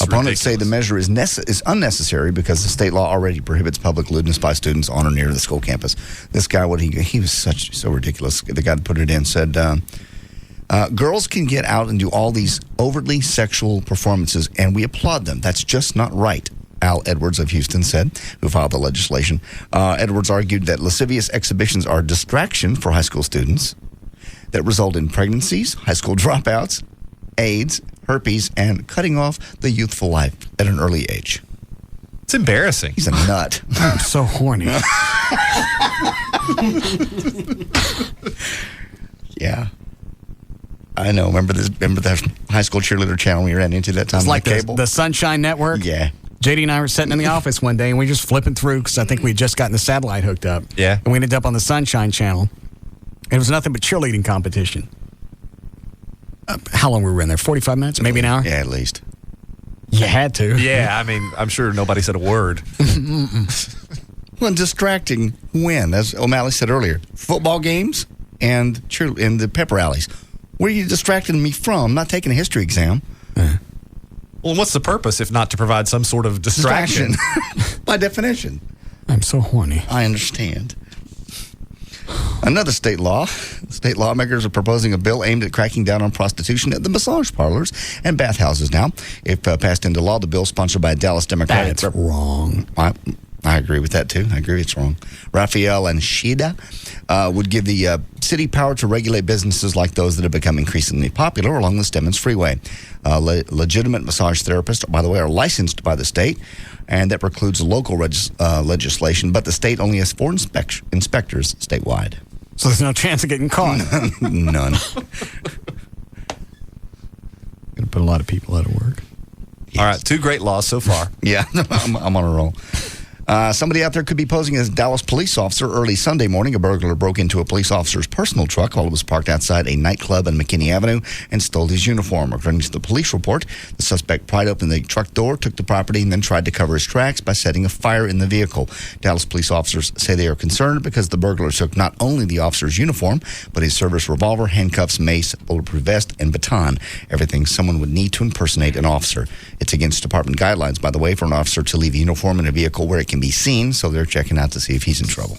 Opponents say the measure is unnecessary because the state law already prohibits public lewdness by students on or near the school campus. This guy, he was so ridiculous. The guy that put it in said, girls can get out and do all these overtly sexual performances, and we applaud them. That's just not right, Al Edwards of Houston said, who filed the legislation. Edwards argued that lascivious exhibitions are a distraction for high school students that result in pregnancies, high school dropouts, AIDS, herpes, and cutting off the youthful life at an early age. It's embarrassing. He's a nut. I'm so horny. Yeah. I know. Remember that high school cheerleader channel we ran into that time? It's like cable? the Sunshine Network. Yeah. JD and I were sitting in the office one day, and we were just flipping through because I think we had just gotten the satellite hooked up. Yeah. And we ended up on the Sunshine Channel. It was nothing but cheerleading competition. How long were we in there? 45 minutes? Maybe an hour? Yeah, at least. You had to. Yeah, I mean, I'm sure nobody said a word. Well, distracting when? As O'Malley said earlier, football games and the pep rallies. Where are you distracting me from? I'm not taking a history exam. Well, what's the purpose if not to provide some sort of distraction? By definition. I'm so horny. I understand. Another state law. State lawmakers are proposing a bill aimed at cracking down on prostitution at the massage parlors and bathhouses now. If passed into law, the bill sponsored by a Dallas Democratic... That's wrong. I agree with that, too. I agree it's wrong. Raphael and Shida would give the city power to regulate businesses like those that have become increasingly popular along the Stemmons Freeway. Legitimate massage therapists, by the way, are licensed by the state, and that precludes local legislation, but the state only has 4 inspectors statewide. So there's no chance of getting caught? None. Going to put a lot of people out of work. Yes. All right, 2 great laws so far. Yeah, I'm on a roll. Somebody out there could be posing as a Dallas police officer. Early Sunday morning, a burglar broke into a police officer's personal truck while it was parked outside a nightclub on McKinney Avenue and stole his uniform. According to the police report, the suspect pried open the truck door, took the property, and then tried to cover his tracks by setting a fire in the vehicle. Dallas police officers say they are concerned because the burglar took not only the officer's uniform, but his service revolver, handcuffs, mace, bulletproof vest, and baton. Everything someone would need to impersonate an officer. It's against department guidelines, by the way, for an officer to leave a uniform in a vehicle where it can be seen, so they're checking out to see if he's in trouble.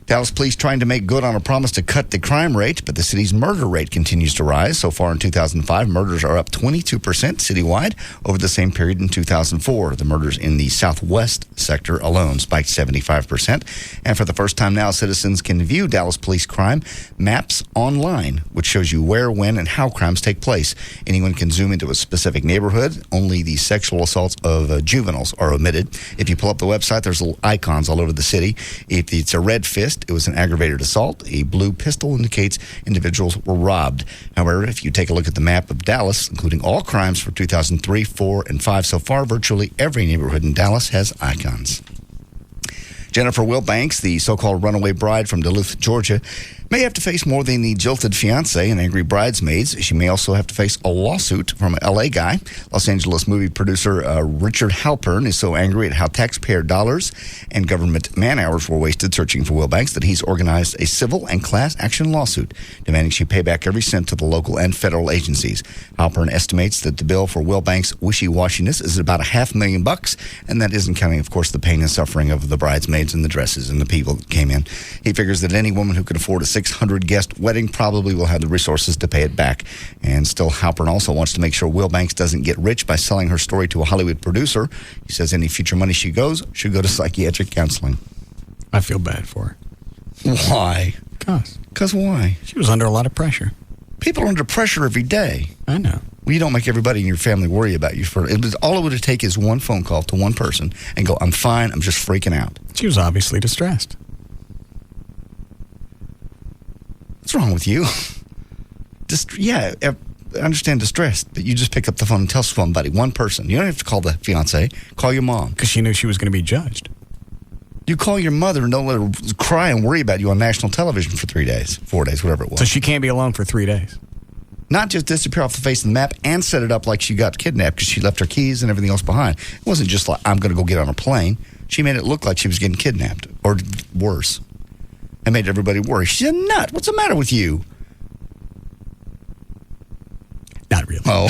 Dallas police trying to make good on a promise to cut the crime rate, but the city's murder rate continues to rise. So far in 2005, murders are up 22% citywide over the same period in 2004. The murders in the southwest sector alone spiked 75%. And for the first time now, citizens can view Dallas police crime maps online, which shows you where, when, and how crimes take place. Anyone can zoom into a specific neighborhood. Only the sexual assaults of juveniles are omitted. If you pull up the website, there's little icons all over the city. If it's a red fist, it was an aggravated assault. A blue pistol indicates individuals were robbed. However, if you take a look at the map of Dallas, including all crimes for 2003, 4, and 5 so far, virtually every neighborhood in Dallas has icons. Jennifer Wilbanks, the so-called runaway bride from Duluth, Georgia, may have to face more than the jilted fiancé and angry bridesmaids. She may also have to face a lawsuit from an L.A. guy. Los Angeles movie producer Richard Halpern is so angry at how taxpayer dollars and government man-hours were wasted searching for Wilbanks that he's organized a civil and class action lawsuit demanding she pay back every cent to the local and federal agencies. Halpern estimates that the bill for Wilbanks' wishy-washiness is about $500,000, and that isn't counting, of course, the pain and suffering of the bridesmaids and the dresses and the people that came in. He figures that any woman who could afford a 600-guest wedding probably will have the resources to pay it back. And still, Halpern also wants to make sure Wilbanks doesn't get rich by selling her story to a Hollywood producer. He says any future money she goes should go to psychiatric counseling. I feel bad for her. Why? Because why? She was under a lot of pressure. People are under pressure every day. I know. Well, you don't make everybody in your family worry about you. All it would take is one phone call to one person and go, I'm fine, I'm just freaking out. She was obviously distressed. What's wrong with you? I understand distress, but you just pick up the phone and tell somebody, one person. You don't have to call the fiance. Call your mom. Because she knew she was going to be judged. You call your mother and don't let her cry and worry about you on national television for 3 days, 4 days, whatever it was. So she can't be alone for 3 days. Not just disappear off the face of the map and set it up like she got kidnapped because she left her keys and everything else behind. It wasn't just like, I'm going to go get on a plane. She made it look like she was getting kidnapped, or worse. And made everybody worry. She's a nut. What's the matter with you? Not really. Oh.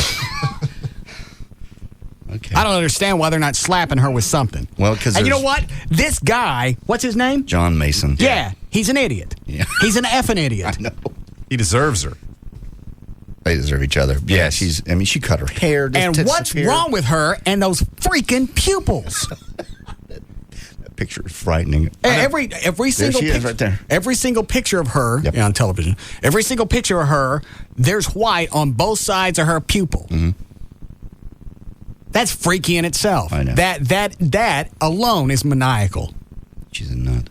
Okay. I don't understand why they're not slapping her with something. Well, because and you know what? This guy, what's his name? John Mason. Yeah, he's an idiot. Yeah. He's an effing idiot. I know. He deserves her. They deserve each other. Yeah, she cut her hair. And what's wrong with her and those freaking pupils? That picture is frightening. Every single she picture, is right there. Every single picture of her on television, every single picture of her, there's white on both sides of her pupil. Mm-hmm. That's freaky in itself. I know. That alone is maniacal. She's a nut.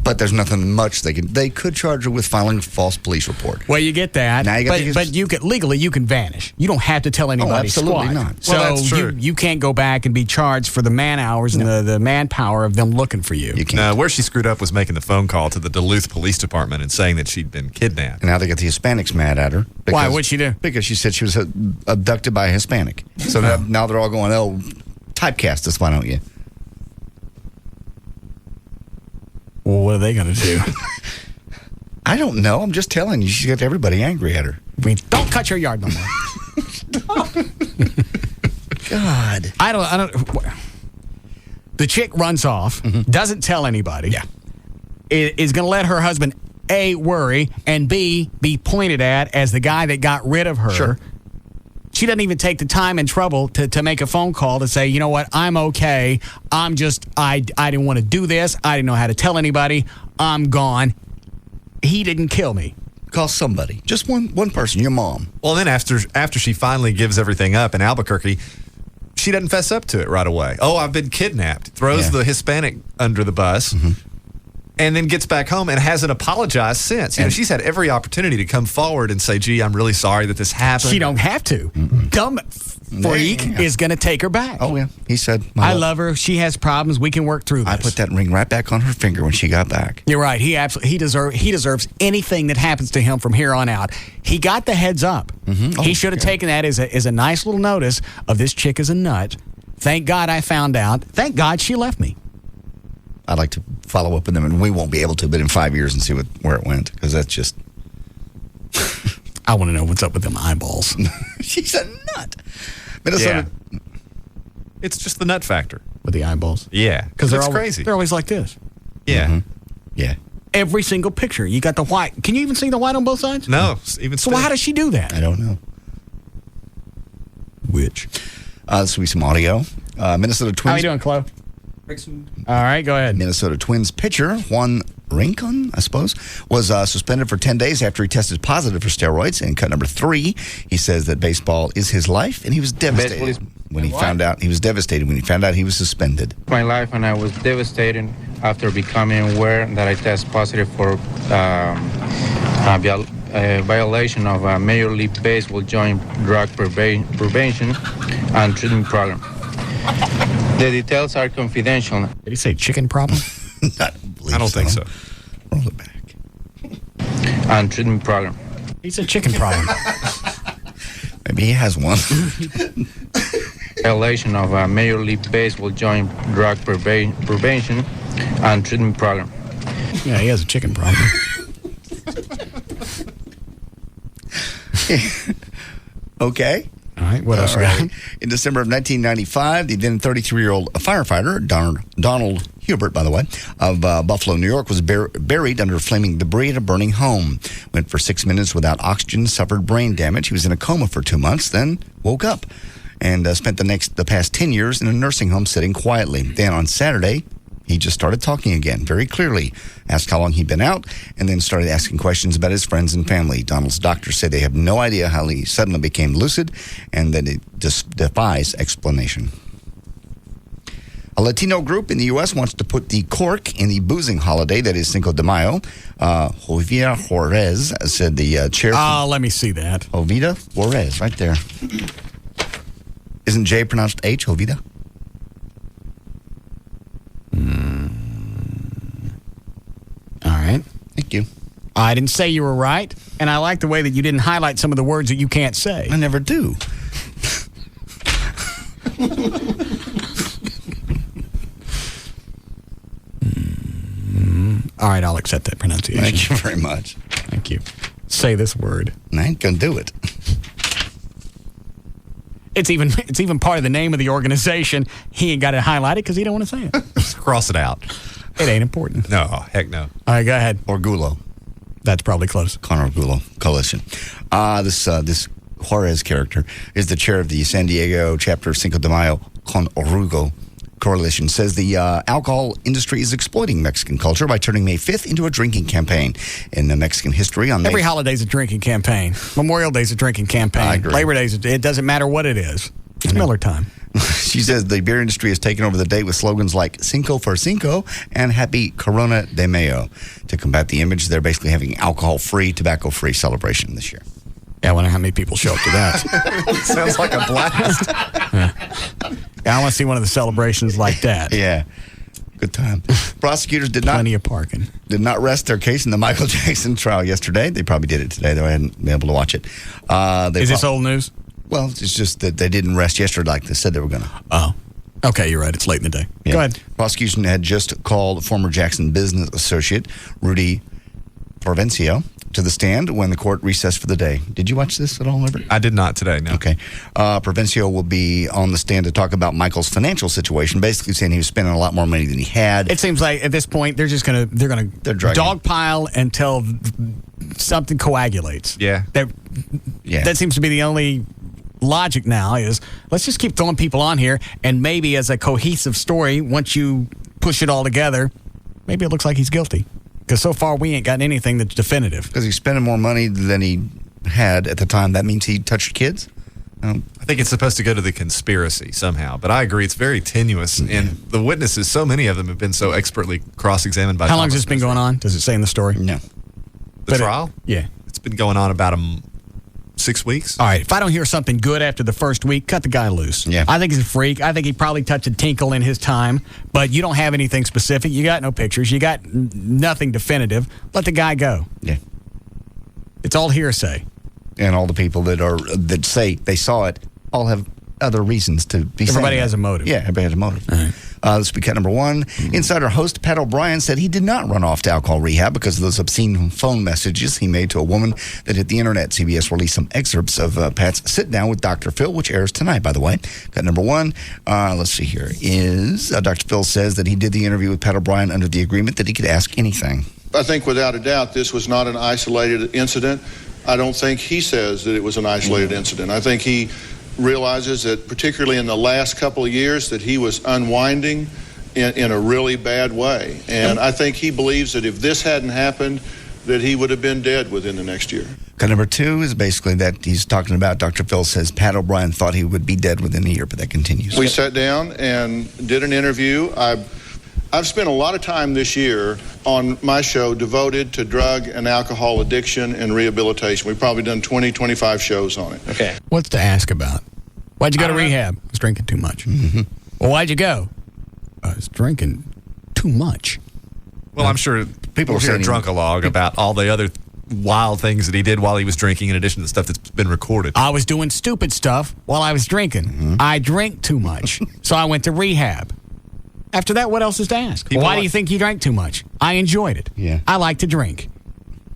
But there's nothing much they could charge her with filing a false police report. Well, you get that. Now but you can legally you can vanish. You don't have to tell anybody. Absolutely squat. not. So Well, that's true. you can't go back and be charged for the man hours and the manpower of them looking for you. You can't. No, where she screwed up was making the phone call to the Duluth Police Department and saying that she'd been kidnapped. And now they got the Hispanics mad at her. Why? What'd she do? Because she said she was abducted by a Hispanic. So now they're all going, oh, typecast us, why don't you? Well, what are they going to do? I don't know. I'm just telling you. She's got everybody angry at her. I mean, don't cut your yard no more. God. I don't. The chick runs off, doesn't tell anybody. Yeah. Is going to let her husband, A, worry, and B, be pointed at as the guy that got rid of her. Sure. She doesn't even take the time and trouble to make a phone call to say, you know what, I'm okay. I didn't want to do this. I didn't know how to tell anybody. I'm gone. He didn't kill me. Call somebody. Just one person, your mom. Well, then after she finally gives everything up in Albuquerque, she doesn't fess up to it right away. Oh, I've been kidnapped. Throws the Hispanic under the bus. And then gets back home and hasn't apologized since. You know, she's had every opportunity to come forward and say, gee, I'm really sorry that this happened. She don't have to. Dumb freak is going to take her back. Oh, yeah. He said, I love her. She has problems. We can work through this. I put that ring right back on her finger when she got back. You're right. He deserves anything that happens to him from here on out. He got the heads up. He should have taken that as a nice little notice of this chick is a nut. Thank God I found out. Thank God she left me. I'd like to follow up with them, and we won't be able to, but in 5 years and see where it went, because that's just... I want to know what's up with them eyeballs. She's a nut. Minnesota... Yeah. It's just the nut factor. With the eyeballs? Yeah. Because they're crazy. They're always like this. Yeah. Yeah. Every single picture. You got the white. Can you even see the white on both sides? No. Even so how does she do that? I don't know. Which? This will be some audio. Minnesota Twins... How you doing, Chloe? All right, go ahead. Minnesota Twins pitcher Juan Rincon, I suppose, was suspended for 10 days after he tested positive for steroids. In cut number 3, he says that baseball is his life, and he was devastated when he found out. He was devastated when he found out he was suspended. My life, and I was devastated after becoming aware that I test positive for a violation of a Major League Baseball Joint Drug Prevention and Treatment Program. The details are confidential. Did he say chicken problem? I don't think so. Roll it back. And treatment program. He said chicken problem. Maybe he has one. Violation of a Major League Baseball Joint Drug Prevention and Treatment Program. Yeah, he has a chicken problem. Okay. All right, what else? Right. In December of 1995, the then 33-year-old firefighter, Donald Hubert, by the way, of Buffalo, New York, was buried under flaming debris at a burning home. Went for 6 minutes without oxygen, suffered brain damage. He was in a coma for 2 months, then woke up and spent the past 10 years in a nursing home sitting quietly. Then on Saturday, He just started talking again very clearly, asked how long he'd been out, and then started asking questions about his friends and family. Donald's doctors say they have no idea how he suddenly became lucid and that it just defies explanation. A Latino group in the U.S. wants to put the cork in the boozing holiday that is Cinco de Mayo. Jovita Juarez said the chair... let me see that. Jovita Juarez, right there. Isn't J pronounced H, Jovita? All right. Thank you. I didn't say you were right, and I like the way that you didn't highlight some of the words that you can't say. I never do. All right, I'll accept that pronunciation. Thank you very much. Thank you. Say this word. I ain't gonna do it. It's even part of the name of the organization. He ain't got it highlighted because he don't want to say it. Just cross it out. It ain't important. No, heck no. All right, go ahead. Orgullo. That's probably close. Conor Orgullo Coalition. This Juarez character is the chair of the San Diego chapter of Cinco de Mayo Con Orgullo Coalition. Says the alcohol industry is exploiting Mexican culture by turning May 5th into a drinking campaign. In Mexican history, on every May... holiday's a drinking campaign. Memorial Day's a drinking campaign. I agree. Labor Day's it doesn't matter what it is. It's Miller time. She says the beer industry has taken over the day with slogans like Cinco for Cinco and Happy Corona de Mayo. To combat the image, they're basically having alcohol-free, tobacco-free celebration this year. Yeah, I wonder how many people show up to that. Sounds like a blast. Yeah, I want to see one of the celebrations like that. Yeah. Good time. Prosecutors Plenty of parking. Did not rest their case in the Michael Jackson trial yesterday. They probably did it today, though I hadn't been able to watch it. Is this old news? Well, it's just that they didn't rest yesterday like they said they were going to. Oh. Okay, you're right. It's late in the day. Yeah. Go ahead. Prosecution had just called former Jackson business associate Rudy Provencio to the stand when the court recessed for the day. Did you watch this at all, Liberty? I did not today, no. Okay. Provencio will be on the stand to talk about Michael's financial situation, basically saying he was spending a lot more money than he had. It seems like at this point they're gonna dogpile until something coagulates. Yeah. That seems to be the only logic now is let's just keep throwing people on here, and maybe as a cohesive story, once you push it all together, maybe it looks like he's guilty. Because so far we ain't gotten anything that's definitive. Because he's spending more money than he had at the time. That means he touched kids? I think it's supposed to go to the conspiracy somehow. But I agree, it's very tenuous. Yeah. And the witnesses, so many of them have been so expertly cross-examined by... How long has this been going on? Does it say in the story? No. The trial? Yeah. It's been going on about 6 weeks. All right. If I don't hear something good after the first week, cut the guy loose. Yeah. I think he's a freak. I think he probably touched a tinkle in his time, but you don't have anything specific. You got no pictures. You got nothing definitive. Let the guy go. Yeah. It's all hearsay. And all the people that say they saw it all have other reasons to be saying Everybody has a motive. Yeah, everybody has a motive. All right. This will be cut number one. Insider host Pat O'Brien said he did not run off to alcohol rehab because of those obscene phone messages he made to a woman that hit the internet. CBS released some excerpts of Pat's sit-down with Dr. Phil, which airs tonight, by the way. Cut number one. Let's see here. Dr. Phil says that he did the interview with Pat O'Brien under the agreement that he could ask anything. I think without a doubt this was not an isolated incident. I don't think he says that it was an isolated incident. I think he realizes that particularly in the last couple of years that he was unwinding in a really bad way. And I think he believes that if this hadn't happened, that he would have been dead within the next year. Cut number two is basically that he's talking about Dr. Phil says Pat O'Brien thought he would be dead within a year, but that continues. We sat down and did an interview. I've spent a lot of time this year on my show devoted to drug and alcohol addiction and rehabilitation. We've probably done 20, 25 shows on it. Okay. What's to ask about? Why'd you go to rehab? I was drinking too much. Mm-hmm. Well, why'd you go? I was drinking too much. Well, I'm sure people will hear a drunk-a-log about all the other wild things that he did while he was drinking in addition to the stuff that's been recorded. I was doing stupid stuff while I was drinking. Mm-hmm. I drank too much, so I went to rehab. After that, what else is to ask? Why do you think you drank too much? I enjoyed it. Yeah. I like to drink.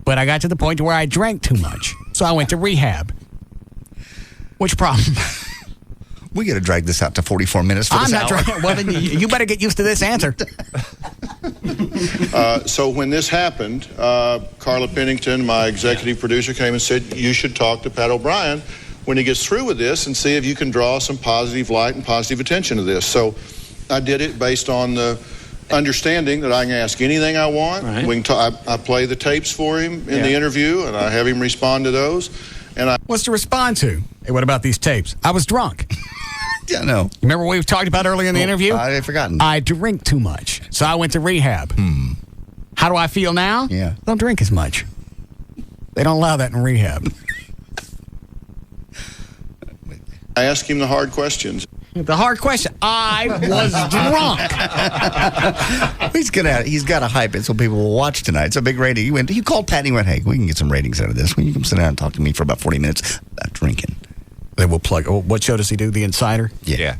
But I got to the point where I drank too much. So I went to rehab. Which problem? We got to drag this out to 44 minutes for I'm this not hour. drinking. Well, then you better get used to this answer. So when this happened, Carla Pennington, my executive producer, came and said, you should talk to Pat O'Brien when he gets through with this and see if you can draw some positive light and positive attention to this. So I did it based on the understanding that I can ask anything I want. Right. We can I play the tapes for him in the interview, and I have him respond to those. And What's to respond to? Hey, what about these tapes? I was drunk. Yeah, no. Remember what we talked about earlier in the interview? I had forgotten. I drink too much, so I went to rehab. How do I feel now? Yeah. Don't drink as much. They don't allow that in rehab. I ask him the hard questions. The hard question. I was drunk. He's got to hype it so people will watch tonight. It's a big rating. He called Pat and he went, hey, we can get some ratings out of this. When you come sit down and talk to me for about 40 minutes about drinking. They will plug. Oh, what show does he do? The Insider? Yeah.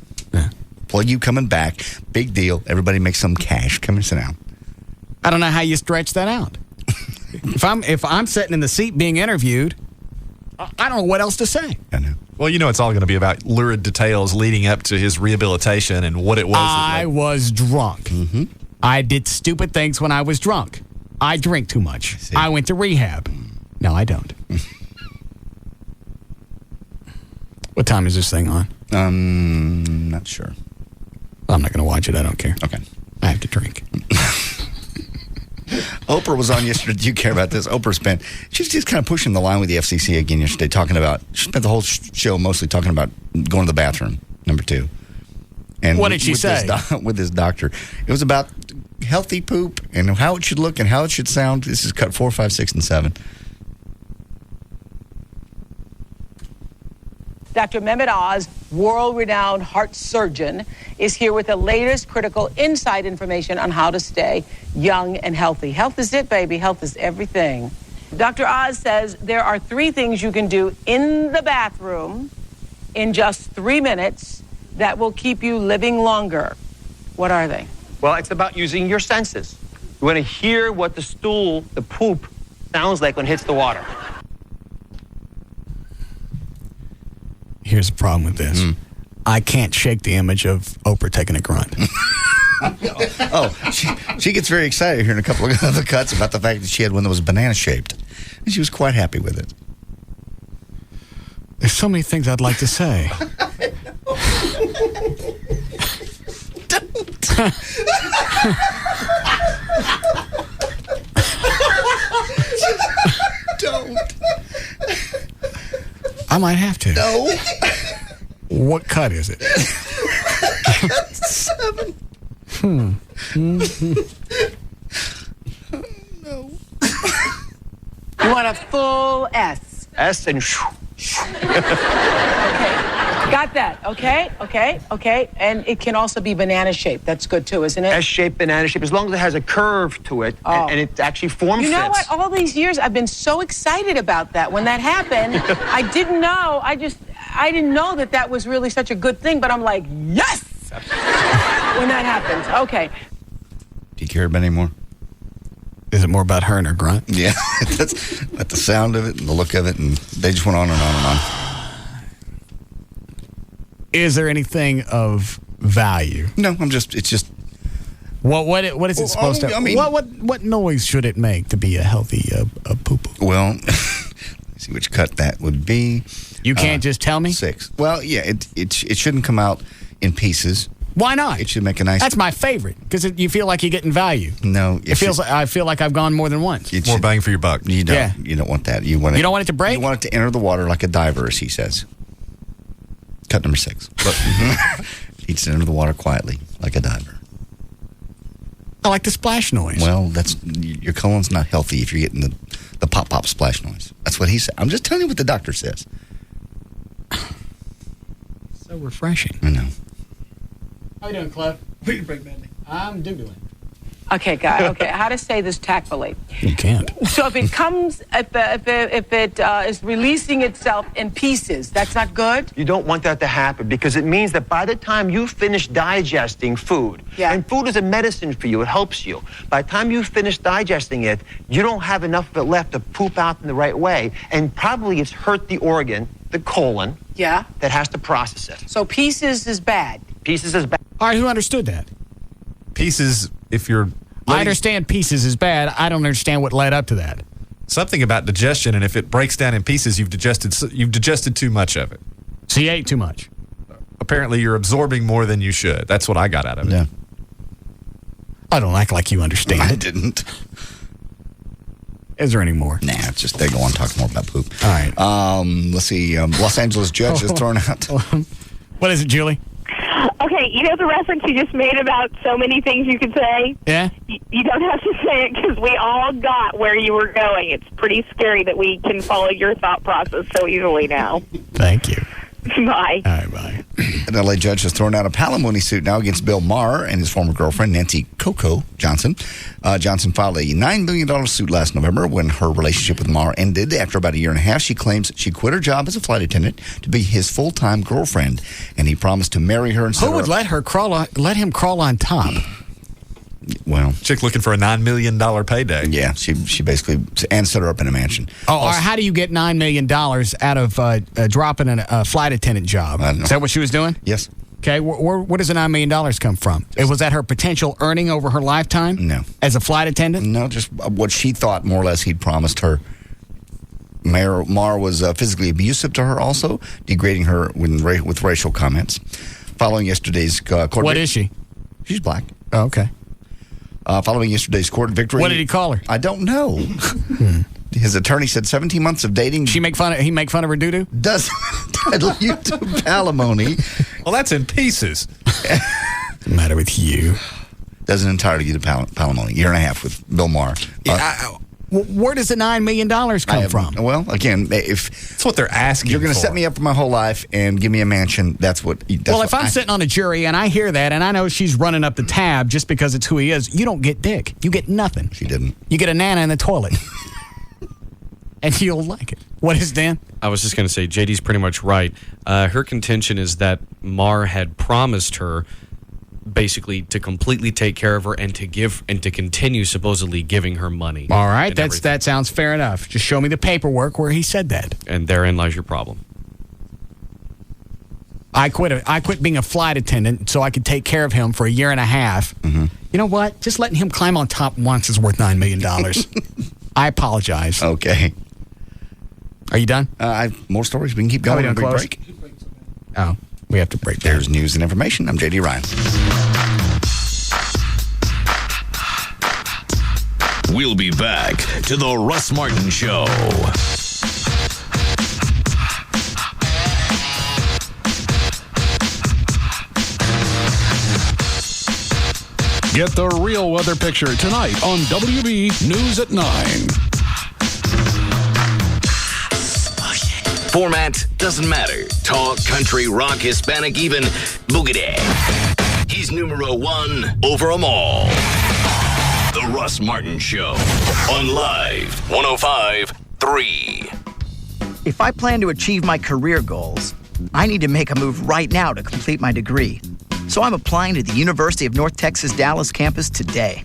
Plug you coming back. Big deal. Everybody makes some cash. Come and sit down. I don't know how you stretch that out. If I'm sitting in the seat being interviewed, I don't know what else to say. I know. Well, it's all going to be about lurid details leading up to his rehabilitation and what it was. I was drunk. Mm-hmm. I did stupid things when I was drunk. I drink too much. I went to rehab. No, I don't. What time is this thing on? Not sure. I'm not going to watch it. I don't care. Okay. I have to drink. Oprah was on yesterday. Do you care about this? She's just kind of pushing the line with the FCC again yesterday, she spent the whole show mostly talking about going to the bathroom, number 2. And what did she say? With his doctor. It was about healthy poop and how it should look and how it should sound. This is cut 4, 5, 6, and 7. Dr. Mehmet Oz, world-renowned heart surgeon, is here with the latest critical inside information on how to stay young and healthy. Health is it, baby. Health is everything. Dr. Oz says there are 3 things you can do in the bathroom in just 3 minutes that will keep you living longer. What are they? Well, it's about using your senses. You want to hear what the poop, sounds like when it hits the water. Here's the problem with this. I can't shake the image of Oprah taking a grunt. She gets very excited here in a couple of other cuts about the fact that she had one that was banana-shaped. And she was quite happy with it. There's so many things I'd like to say. Don't. I might have to. No. What cut is it? 7. No. You want a full S. S and Okay. Got that. Okay. And it can also be banana shaped. That's good too, isn't it? S-shaped, banana shaped, as long as it has a curve to it and it actually form fits. You know what? All these years I've been so excited about that. When that happened, I didn't know. I didn't know that was really such a good thing, but I'm like, yes! When that happens. Okay. Do you care about any more? Is it more about her and her grunt? Yeah. That's about the sound of it and the look of it, and they just went on and on and on. Is there anything of value? No, it's just. What is it supposed to? I mean, what noise should it make to be a healthy poo-poo? Well, let's see which cut that would be. You can't just tell me? 6. Well, yeah, it shouldn't come out in pieces. Why not? It should make a nice. That's my favorite because you feel like you're getting value. No, I feel like I've gone more than once. More bang for your buck. You don't. Yeah. You don't want that. You don't want it to break. You want it to enter the water like a diver, as he says. Cut number 6. Needs to enter the water quietly like a diver. I like the splash noise. Well, your colon's not healthy if you're getting the pop splash noise. That's what he said. I'm just telling you what the doctor says. So refreshing. I know. How you doing, Cliff? I'm doodling. Okay, guy. Okay, how to say this tactfully? You can't. So if it is releasing itself in pieces, that's not good. You don't want that to happen because it means that by the time you finish digesting food, and food is a medicine for you, it helps you. By the time you finish digesting it, you don't have enough of it left to poop out in the right way, and probably it's hurt the organ, the colon, that has to process it. So pieces is bad. Pieces is bad. All right, who understood that? Pieces, if you're... I understand pieces is bad. I don't understand what led up to that. Something about digestion, and if it breaks down in pieces, you've digested too much of it. So you ate too much. Apparently, you're absorbing more than you should. That's what I got out of it. Yeah. I don't act like you understand I it. didn't. Is there any more? Nah, it's just they go on talk more about poop. All right. Let's see. Los Angeles judge has thrown out. What is it, Julie? Okay, you know the reference you just made about so many things you could say? Yeah? You don't have to say it because we all got where you were going. It's pretty scary that we can follow your thought process so easily now. Thank you. Bye. All right, bye. An LA judge has thrown out a palimony suit now against Bill Maher and his former girlfriend, Nancy Coco Johnson. Johnson filed a $9 million suit last November when her relationship with Maher ended. After about a year and a half, she claims she quit her job as a flight attendant to be his full-time girlfriend, and he promised to marry her and set Who would let him crawl on top? Well, chick looking for a $9 million payday. Yeah, she basically, and set her up in a mansion. Oh, or how do you get $9 million out of dropping a flight attendant job? Is that what she was doing? Yes. Okay, where does the $9 million come from? Was that her potential earning over her lifetime? No. As a flight attendant? No, just what she thought more or less he'd promised her. Maher was physically abusive to her also, degrading her with racial comments. Following yesterday's court What is she? She's black. Oh, okay. Following yesterday's court victory. What did he call her? I don't know. His attorney said 17 months of dating. He make fun of her doo-doo? Does entitle you to palimony. Well, that's in pieces. What's the matter with you? Doesn't entitle you to palimony. Year and a half with Bill Maher. Where does the $9 million come from? Well, again, if that's what they're asking, you're going to set me up for my whole life and give me a mansion. That's what. If I'm sitting on a jury and I hear that and I know she's running up the tab just because it's who he is, you don't get dick. You get nothing. She didn't. You get a nana in the toilet, and you'll like it. What is Dan? I was just going to say, JD's pretty much right. Her contention is that Maher had promised her basically to completely take care of her and to continue supposedly giving her money. All right, that sounds fair enough. Just show me the paperwork where he said that. And therein lies your problem. I quit being a flight attendant so I could take care of him for a year and a half. Mm-hmm. You know what? Just letting him climb on top once is worth $9 million. I apologize. Okay. Are you done? More stories. We can keep going. Break. Oh. We have to break. There's news and information. I'm JD Ryan. We'll be back to the Russ Martin Show. Get the real weather picture tonight on WB News at 9. Format doesn't matter. Talk, country, rock, Hispanic, even boogity. He's numero one over them all. The Russ Martin Show on Live 105.3. If I plan to achieve my career goals, I need to make a move right now to complete my degree. So I'm applying to the University of North Texas Dallas campus today.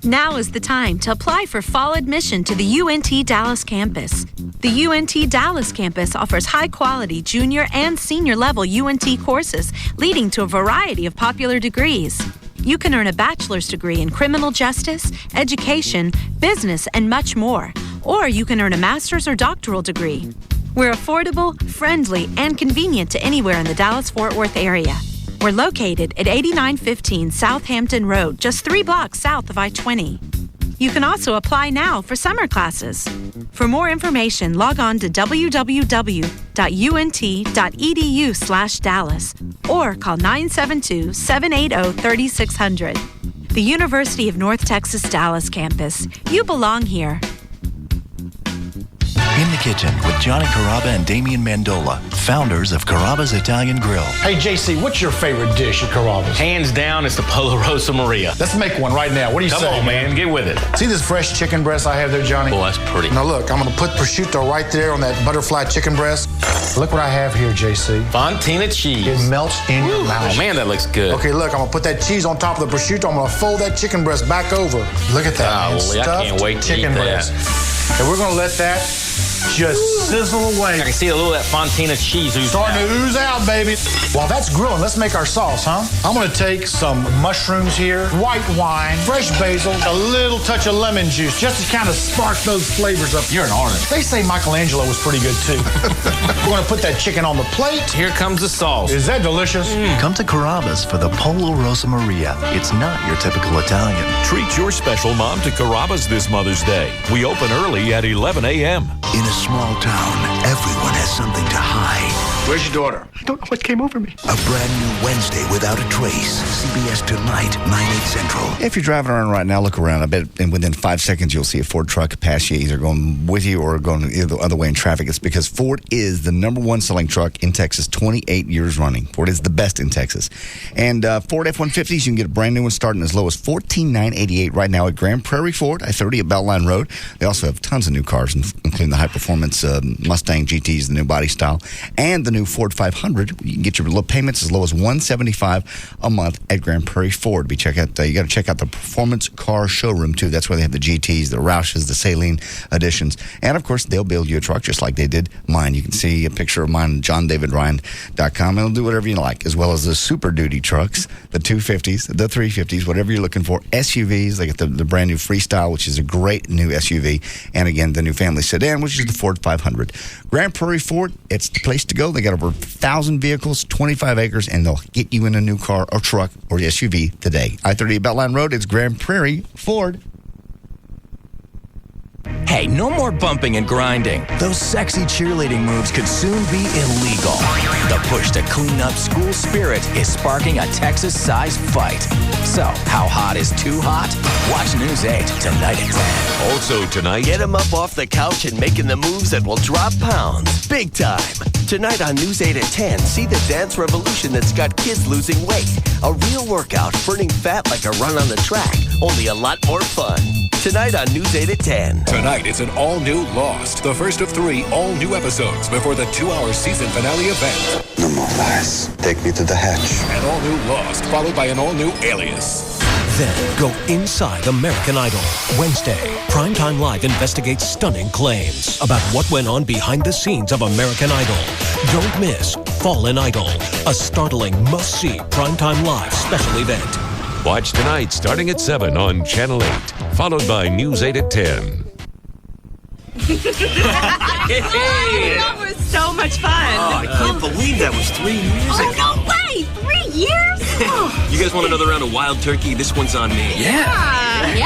Now is the time to apply for fall admission to the UNT Dallas campus. The UNT Dallas campus offers high-quality junior and senior level UNT courses, leading to a variety of popular degrees. You can earn a bachelor's degree in criminal justice, education, business, and much more. Or you can earn a master's or doctoral degree. We're affordable, friendly, and convenient to anywhere in the Dallas-Fort Worth area. We're located at 8915 Southampton Road, just 3 blocks south of I-20. You can also apply now for summer classes. For more information, log on to www.unt.edu/Dallas or call 972-780-3600. The University of North Texas Dallas campus. You belong here. In the Kitchen with Johnny Carrabba and Damian Mandola, founders of Carrabba's Italian Grill. Hey, JC, what's your favorite dish at Carrabba's? Hands down, it's the Polo Rosa Maria. Let's make one right now. What do you say? Come on, man. Get with it. See this fresh chicken breast I have there, Johnny? Oh, that's pretty. Now, look, I'm going to put prosciutto right there on that butterfly chicken breast. Look what I have here, JC. Fontina cheese. It melts in your mouth. Oh, man, that looks good. Okay, look, I'm going to put that cheese on top of the prosciutto. I'm going to fold that chicken breast back over. Look at that, man. I can't wait to chicken eat breast. that. And we're going to let that just sizzle away. I can see a little of that Fontina cheese oozing Starting out. to ooze out, baby. While that's grilling, let's make our sauce, huh? I'm going to take some mushrooms here, white wine, fresh basil, a little touch of lemon juice, just to kind of spark those flavors up. You're an artist. They say Michelangelo was pretty good, too. We're going to put that chicken on the plate. Here comes the sauce. Is that delicious? Come to Carrabba's for the Pollo Rosa Maria. It's not your typical Italian. Treat your special mom to Carrabba's this Mother's Day. We open early at 11 a.m. In a small town, everyone has something to hide. Where's your daughter? I don't know what came over me. A brand new Wednesday without a trace. CBS tonight, 9/8 Central. If you're driving around right now, look around. I bet and within 5 seconds you'll see a Ford truck pass you, either going with you or going the other way in traffic. It's because Ford is the number one selling truck in Texas, 28 years running. Ford is the best in Texas. And Ford F-150s, you can get a brand new one starting as low as $14,988 right now at Grand Prairie Ford, I-30 at Beltline Road. They also have tons of new cars, including the high-performance Mustang GTs, the new body style, and the new Ford 500. You can get your low payments as low as $175 a month at Grand Prairie Ford. You got to check out the Performance Car Showroom too. That's where they have the GTs, the Roushes, the Saline editions, and of course they'll build you a truck just like they did mine. You can see a picture of mine on JohnDavidRyan.com, and they'll do whatever you like, as well as the Super Duty trucks, the 250s, the 350s, whatever you're looking for. SUVs, they got the brand new Freestyle, which is a great new SUV, and again the new family sedan, which is the Ford 500. Grand Prairie Ford, it's the place to go. They got over 1,000 vehicles, 25 acres, and they'll get you in a new car or truck or SUV today. I-30 Beltline Road, it's Grand Prairie Ford. Hey, no more bumping and grinding. Those sexy cheerleading moves could soon be illegal. The push to clean up school spirit is sparking a Texas-sized fight. So, how hot is too hot? Watch News 8 tonight at 10. Also tonight, Get them up off the couch and making the moves that will drop pounds. Big time. Tonight on News 8 at 10, see the dance revolution that's got kids losing weight. A real workout, burning fat like a run on the track, only a lot more fun. Tonight on News 8 at 10. Tonight, it's an all-new Lost, the first of 3 all-new episodes before the 2-hour season finale event. No more lies. Take me to the hatch. An all-new Lost, followed by an all-new Alias. Then go inside American Idol. Wednesday, Primetime Live investigates stunning claims about what went on behind the scenes of American Idol. Don't miss Fallen Idol, a startling must-see Primetime Live special event. watch tonight starting at 7 on Channel 8, followed by News 8 at 10. That was so much fun. Oh, I can't believe that was 3 years ago. Oh, no way! 3 years? You guys want another round of wild turkey? This one's on me. Yeah, I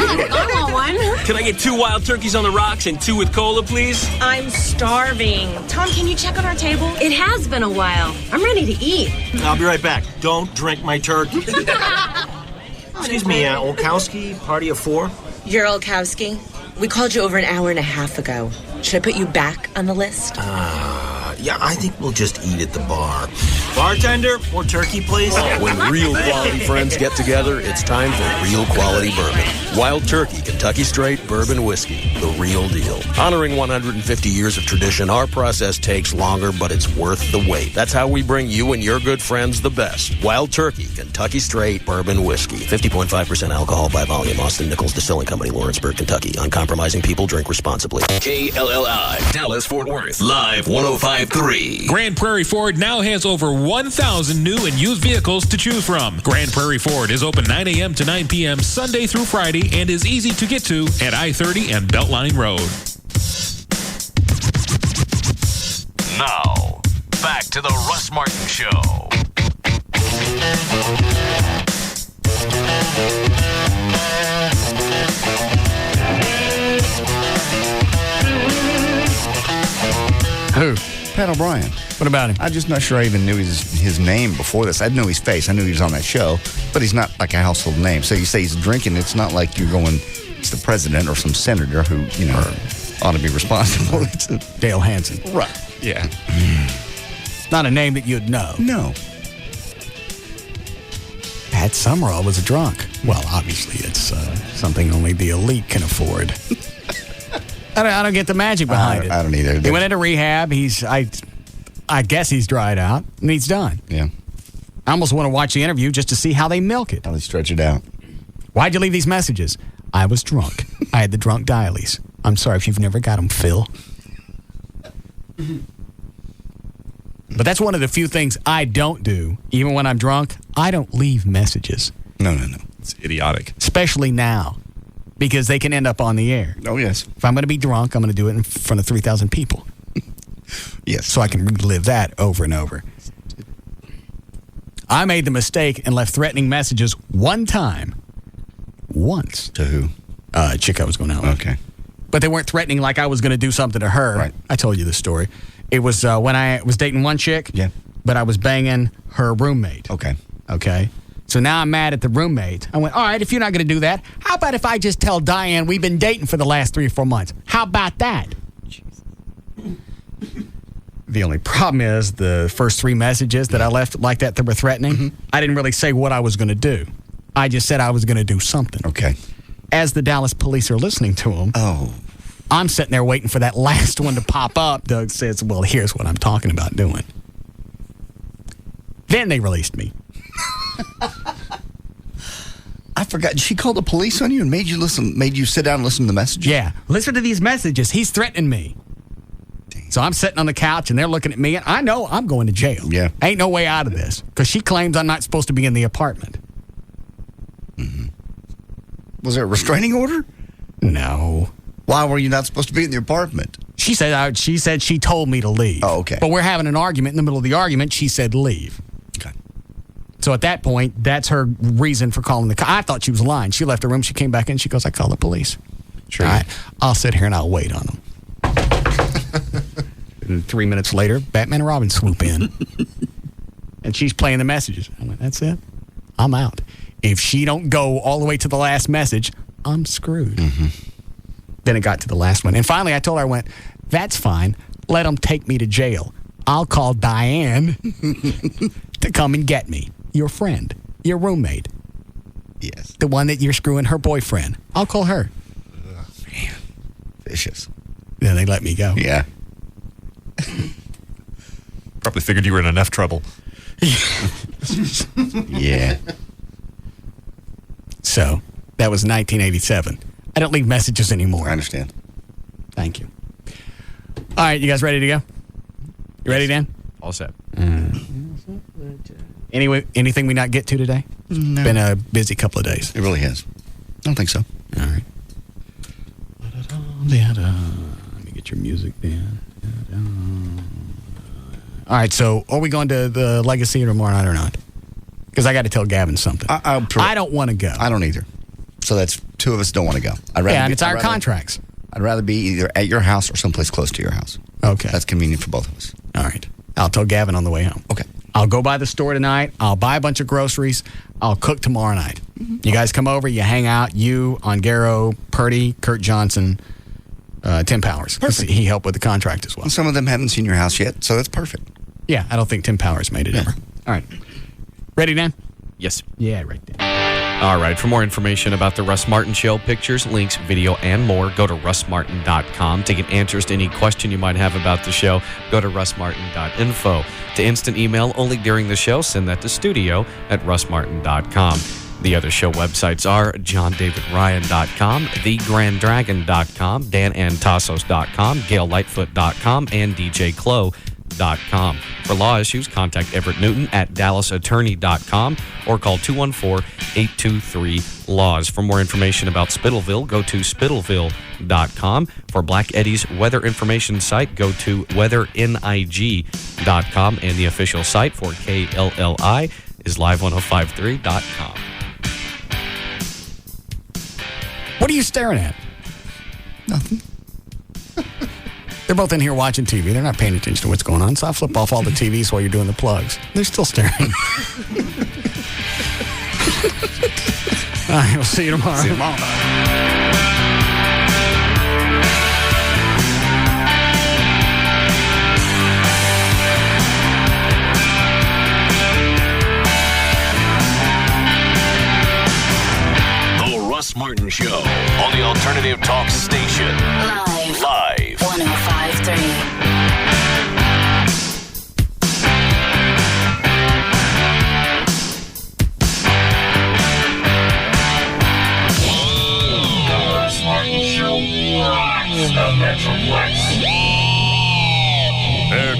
want one. Can I get 2 wild turkeys on the rocks and 2 with cola, please? I'm starving. Tom, can you check on our table? It has been a while. I'm ready to eat. I'll be right back. Don't drink my turkey. Excuse me, Olkowski, party of 4? You're Olkowski. We called you over an hour and a half ago. Should I put you back on the list? Yeah, I think we'll just eat at the bar. Bartender, more turkey, please. When real quality friends get together, it's time for real quality bourbon. Wild Turkey, Kentucky Straight Bourbon Whiskey, the real deal. Honoring 150 years of tradition, our process takes longer, but it's worth the wait. That's how we bring you and your good friends the best. Wild Turkey, Kentucky Straight Bourbon Whiskey. 50.5% alcohol by volume. Austin Nichols Distilling Company, Lawrenceburg, Kentucky. Uncompromising people, drink responsibly. KLLI, Dallas, Fort Worth. Live 105.3. Grand Prairie Ford now has over 1,000 new and used vehicles to choose from. Grand Prairie Ford is open 9 a.m. to 9 p.m. Sunday through Friday and is easy to get to at I-30 and Beltline Road. Now, back to the Russ Martin Show. Who? Pat O'Brien. What about him? I'm just not sure I even knew his name before this. I knew his face. I knew he was on that show, but he's not like a household name. So you say he's drinking, it's not like you're going, it's the president or some senator who, you know, ought to be responsible. It's Dale Hansen. Right. Yeah. It's not a name that you'd know. No. Pat Summerall was a drunk. Well, obviously, it's something only the elite can afford. I don't get the magic behind it. I don't either. He went into rehab. I guess he's dried out, and he's done. Yeah. I almost want to watch the interview just to see how they milk it. How they stretch it out. Why'd you leave these messages? I was drunk. I had the drunk dialies. I'm sorry if you've never got them, Phil. But that's one of the few things I don't do. Even when I'm drunk, I don't leave messages. No. It's idiotic. Especially now, because they can end up on the air. Oh, yes. If I'm going to be drunk, I'm going to do it in front of 3,000 people. Yes. So I can relive that over and over. I made the mistake and left threatening messages one time. Once. To who? A chick I was going out with. Okay. But they weren't threatening like I was going to do something to her. Right. I told you the story. It was when I was dating one chick. Yeah. But I was banging her roommate. Okay. So now I'm mad at the roommate. I went, all right, if you're not going to do that, how about if I just tell Diane we've been dating for the last 3 or 4 months? How about that? The only problem is the first 3 messages that I left like that were threatening, I didn't really say what I was going to do. I just said I was going to do something. Okay. As the Dallas police are listening to them, I'm sitting there waiting for that last one to pop up. Doug says, well, here's what I'm talking about doing. Then they released me. I forgot. She called the police on you and made you sit down and listen to the messages? Yeah. Listen to these messages. He's threatening me. So I'm sitting on the couch and they're looking at me and I know I'm going to jail. Yeah. Ain't no way out of this because she claims I'm not supposed to be in the apartment. Mm-hmm. Was there a restraining order? No. Why were you not supposed to be in the apartment? She said she told me to leave. Oh, okay. But we're having an argument. In the middle of the argument, she said leave. Okay. So at that point, that's her reason for calling the cops. I thought she was lying. She left the room. She came back in. She goes, I called the police. Sure. All right. I'll sit here and I'll wait on them. And 3 minutes later, Batman and Robin swoop in. And she's playing the messages. I went, that's it. I'm out. If she don't go all the way to the last message, I'm screwed. Mm-hmm. Then it got to the last one. And finally, I told her, I went, that's fine. Let them take me to jail. I'll call Diane to come and get me. Your friend. Your roommate. Yes. The one that you're screwing her boyfriend. I'll call her. Man. Vicious. Then they let me go. Yeah. Probably figured you were in enough trouble. Yeah. So, that was 1987. I don't leave messages anymore. I understand. Thank you. All right, you guys ready to go? You ready, Dan? All set. Anyway, anything we not get to today? No. Been a busy couple of days. It really has. I don't think so. All right. Let me get your music, Dan. All right, so are we going to the Legacy tomorrow night or not? Because I got to tell Gavin something. I don't want to go. I don't either. So that's 2 of us don't want to go. And it's our contracts. I'd rather be either at your house or someplace close to your house. Okay. That's convenient for both of us. All right. I'll tell Gavin on the way home. Okay. I'll go by the store tonight. I'll buy a bunch of groceries. I'll cook tomorrow night. Mm-hmm. You guys come over. You hang out. You, Ongaro, Purdy, Kurt Johnson, Tim Powers. Perfect. He helped with the contract as well. And some of them haven't seen your house yet, so that's perfect. Yeah, I don't think Tim Powers made it ever. All right. Ready, Dan? Yes. Yeah, right there. All right. For more information about the Russ Martin Show, pictures, links, video, and more, go to russmartin.com. To get answers to any question you might have about the show, go to russmartin.info. To instant email only during the show, send that to studio@russmartin.com. The other show websites are johndavidryan.com, thegranddragon.com, danantassos.com, gaillightfoot.com, and djclo.com. For law issues, contact Everett Newton at dallasattorney.com or call 214-823-LAWS. For more information about Spittleville, go to spittleville.com. For Black Eddie's weather information site, go to weathерnig.com. And the official site for KLLI is live1053.com. What are you staring at? Nothing. They're both in here watching TV. They're not paying attention to what's going on, so I flip off all the TVs while you're doing the plugs. They're still staring. All right, we'll see you tomorrow. See you tomorrow. The Russ Martin Show on the Alternative Talk Station. Live. 105.3.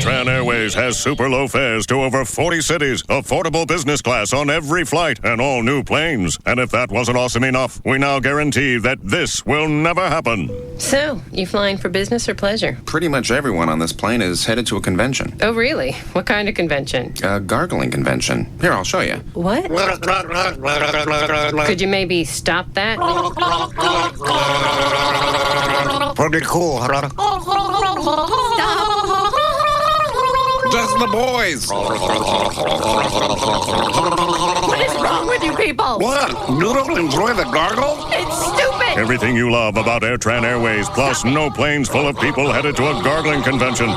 AirTran Airways has super low fares to over 40 cities, affordable business class on every flight, and all new planes. And if that wasn't awesome enough, we now guarantee that this will never happen. So, you flying for business or pleasure? Pretty much everyone on this plane is headed to a convention. Oh, really? What kind of convention? A gargling convention. Here, I'll show you. What? Could you maybe stop that? Pretty cool. Just the boys. What is wrong with you people? What? You don't enjoy the gargle? It's stupid. Everything you love about AirTran Airways, plus no planes full of people headed to a gargling convention.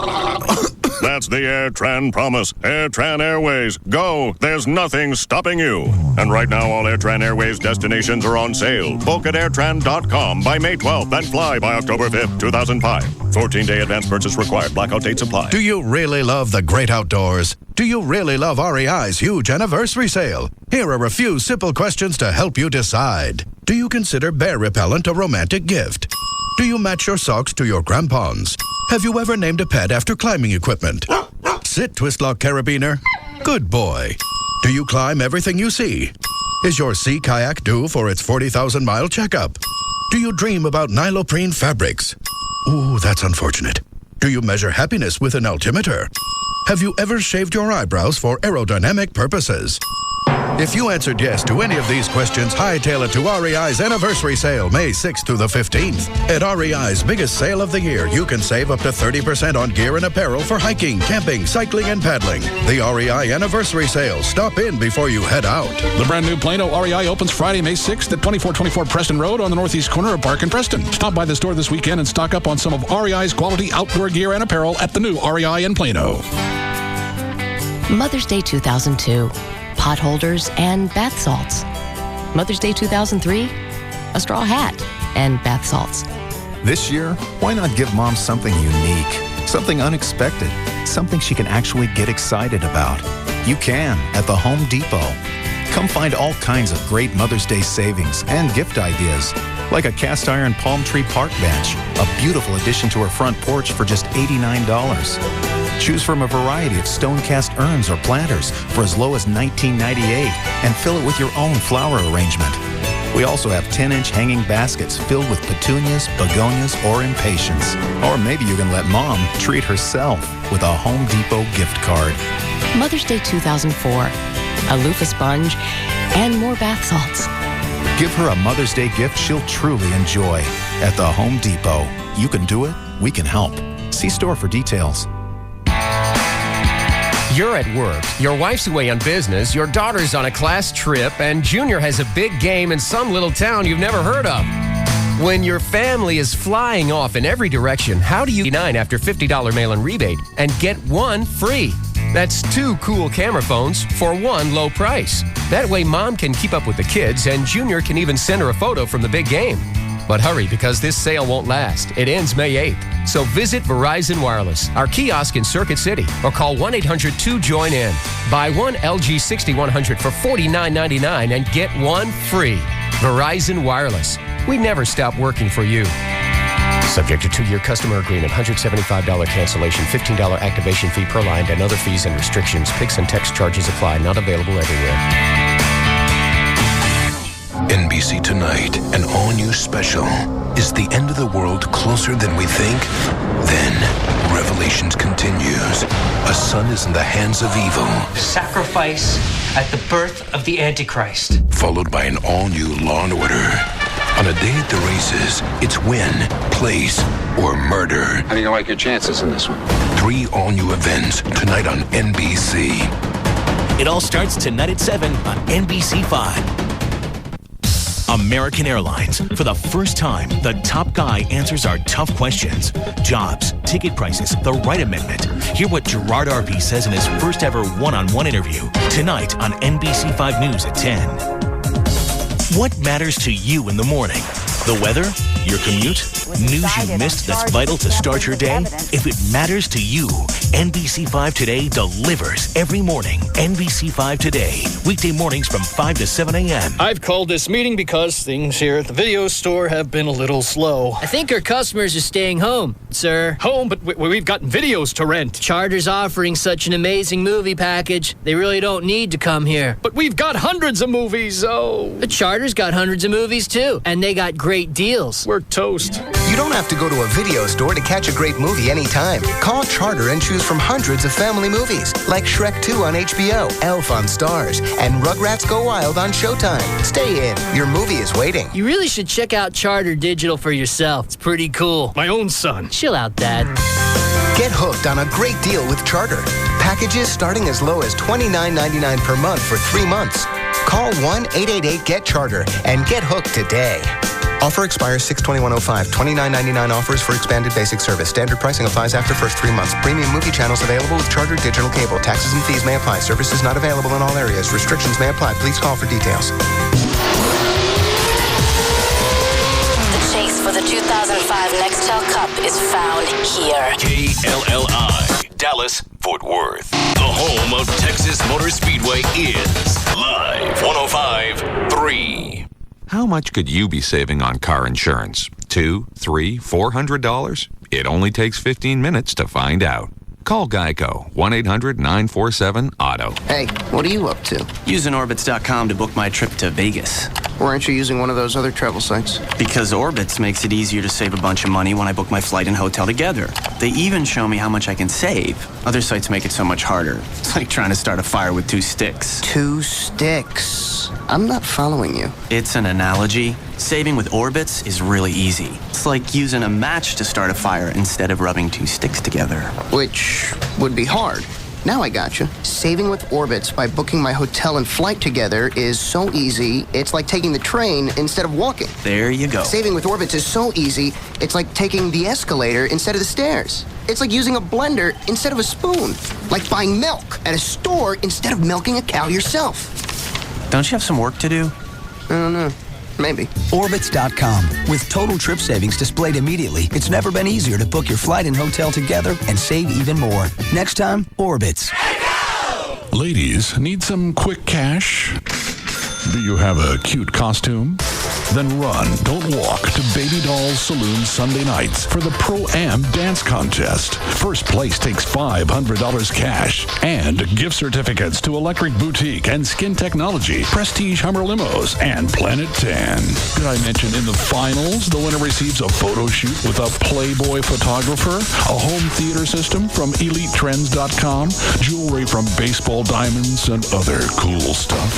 That's the AirTran promise. AirTran Airways. Go. There's nothing stopping you. And right now, all AirTran Airways destinations are on sale. Book at airtran.com by May 12th and fly by October 5th, 2005. 14-day advance purchase required. Blackout dates apply. Do you really love the great outdoors? Do you really love REI's huge anniversary sale? Here are a few simple questions to help you decide. Do you consider bear repellent a romantic gift? Do you match your socks to your crampons? Have you ever named a pet after climbing equipment? Sit, Twistlock Carabiner. Good boy. Do you climb everything you see? Is your sea kayak due for its 40,000-mile checkup? Do you dream about Nyloprene fabrics? Ooh, that's unfortunate. Do you measure happiness with an altimeter? Have you ever shaved your eyebrows for aerodynamic purposes? If you answered yes to any of these questions, hightail it to REI's anniversary sale, May 6th through the 15th. At REI's biggest sale of the year, you can save up to 30% on gear and apparel for hiking, camping, cycling, and paddling. The REI anniversary sale. Stop in before you head out. The brand new Plano REI opens Friday, May 6th at 2424 Preston Road on the northeast corner of Park and Preston. Stop by the store this weekend and stock up on some of REI's quality outdoor gear and apparel at the new REI in Plano. Mother's Day 2002. Pot holders and bath salts. Mother's Day 2003, a straw hat and bath salts. This year, why not give Mom something unique, something unexpected, something she can actually get excited about? You can at the Home Depot. Come find all kinds of great Mother's Day savings and gift ideas, like a cast iron palm tree park bench, a beautiful addition to her front porch for just $89. Choose from a variety of stone cast urns or planters for as low as $19.98 and fill it with your own flower arrangement. We also have 10-inch hanging baskets filled with petunias, begonias, or impatiens. Or maybe you can let Mom treat herself with a Home Depot gift card. Mother's Day 2004, a loofah sponge, and more bath salts. Give her a Mother's Day gift she'll truly enjoy. At the Home Depot. You can do it, we can help. See store for details. You're at work, your wife's away on business, your daughter's on a class trip, and Junior has a big game in some little town you've never heard of. When your family is flying off in every direction, how do you $9 after $50 mail-in rebate and get one free? That's 2 cool camera phones for one low price. That way Mom can keep up with the kids and Junior can even send her a photo from the big game. But hurry, because this sale won't last. It ends May 8th. So visit Verizon Wireless, our kiosk in Circuit City, or call 1-800-2-JOIN-IN. Buy one LG 6100 for $49.99 and get one free. Verizon Wireless. We never stop working for you. Subject to 2-year customer agreement, $175 cancellation, $15 activation fee per line, and other fees and restrictions. Pix and text charges apply. Not available everywhere. NBC Tonight, an all-new special. Is the end of the world closer than we think? Then, Revelations continues. A son is in the hands of evil. Sacrifice at the birth of the Antichrist. Followed by an all-new Law & Order. On a day at the races, it's win, place, or murder. How do you like your chances in this one? 3 all-new events tonight on NBC. It all starts tonight at 7 on NBC5. American Airlines. For the first time, the top guy answers our tough questions. Jobs, ticket prices, the right amendment. Hear what Gerard Arpey says in his first ever one-on-one interview. Tonight on NBC5 News at 10. What matters to you in the morning? The weather? your commute? News you missed that's vital to start your day? If it matters to you, NBC5 Today delivers every morning. NBC5 Today, weekday mornings from 5 to 7 a.m. I've called this meeting because things here at the video store have been a little slow. I think our customers are staying home, sir. Home, but we've got videos to rent. Charter's offering such an amazing movie package. They really don't need to come here. But we've got hundreds of movies, oh. The Charter's got hundreds of movies, too. And they got great deals. We're toast. You don't have to go to a video store to catch a great movie anytime. Call Charter and choose from hundreds of family movies, like Shrek 2 on HBO, Elf on Stars, and Rugrats Go Wild on Showtime. Stay in. Your movie is waiting. You really should check out Charter Digital for yourself. It's pretty cool. My own son. Chill out, Dad. Get hooked on a great deal with Charter. Packages starting as low as $29.99 per month for 3 months. Call 1-888-GET-CHARTER and get hooked today. Offer expires 6/21/05. $29.99 offers for expanded basic service. Standard pricing applies after first 3 months. Premium movie channels available with Charter Digital Cable. Taxes and fees may apply. Services not available in all areas. Restrictions may apply. Please call for details. The chase for the 2005 Nextel Cup is found here. KLLI, Dallas, Fort Worth. The home of Texas Motor Speedway is Live 105.3. How much could you be saving on car insurance? $200, $300, $400? It only takes 15 minutes to find out. Call Geico, 1-800-947-AUTO. Hey, what are you up to? Using Orbitz.com to book my trip to Vegas. Why aren't you using one of those other travel sites? Because Orbitz makes it easier to save a bunch of money when I book my flight and hotel together. They even show me how much I can save. Other sites make it so much harder. It's like trying to start a fire with 2 sticks. 2 sticks? I'm not following you. It's an analogy. Saving with Orbitz is really easy. It's like using a match to start a fire instead of rubbing 2 sticks together. Which would be hard. Now I gotcha. Saving with Orbitz by booking my hotel and flight together is so easy, it's like taking the train instead of walking. There you go. Saving with Orbitz is so easy, it's like taking the escalator instead of the stairs. It's like using a blender instead of a spoon. Like buying milk at a store instead of milking a cow yourself. Don't you have some work to do? I don't know. Maybe. Orbitz.com. With total trip savings displayed immediately, it's never been easier to book your flight and hotel together and save even more. Next time, Orbitz. Ladies, need some quick cash? Do you have a cute costume? Then run, don't walk, to Baby Doll's Saloon Sunday nights for the Pro-Am Dance Contest. First place takes $500 cash and gift certificates to Electric Boutique and Skin Technology, Prestige Hummer Limos, and Planet 10. Did I mention in the finals, the winner receives a photo shoot with a Playboy photographer, a home theater system from EliteTrends.com, jewelry from Baseball Diamonds, and other cool stuff.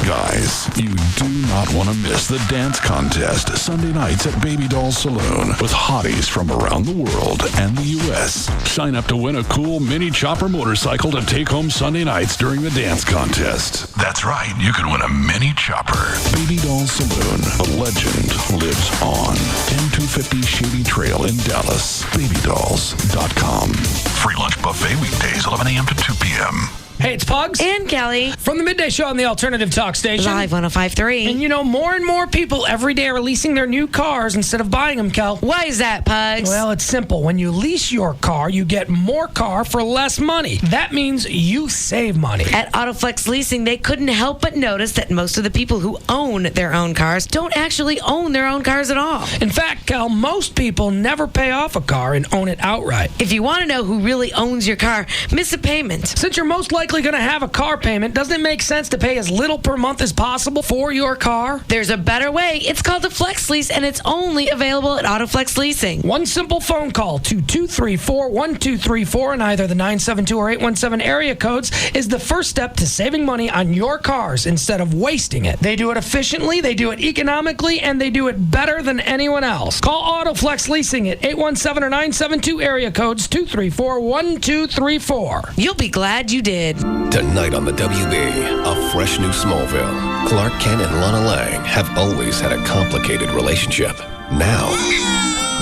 Guys, you do not want to miss the dance contest Sunday nights at Baby Doll Saloon with hotties from around the world and the U.S. Sign up to win a cool mini chopper motorcycle to take home Sunday nights during the dance contest. That's right, you can win a mini chopper. Baby Doll Saloon, a legend lives on. 10250 Shady Trail in Dallas. BabyDolls.com. Free lunch buffet weekdays, 11 a.m. to 2 p.m. Hey, it's Pugs. And Kelly. From the Midday Show on the Alternative Talk Station. Live 105.3. And you know, more and more people every day are leasing their new cars instead of buying them, Kel. Why is that, Pugs? Well, it's simple. When you lease your car, you get more car for less money. That means you save money. At Autoflex Leasing, they couldn't help but notice that most of the people who own their own cars don't actually own their own cars at all. In fact, Kel, most people never pay off a car and own it outright. If you want to know who really owns your car, miss a payment. Since you're most likely going to have a car payment, doesn't it make sense to pay as little per month as possible for your car? There's a better way. It's called a Flex Lease, and it's only available at Autoflex Leasing. One simple phone call to 234-1234 in either the 972 or 817 area codes is the first step to saving money on your cars instead of wasting it. They do it efficiently, they do it economically, and they do it better than anyone else. Call Autoflex Leasing at 817 or 972 area codes 234-1234. You'll be glad you did. Tonight on the WB, a fresh new Smallville. Clark Kent and Lana Lang have always had a complicated relationship. Now,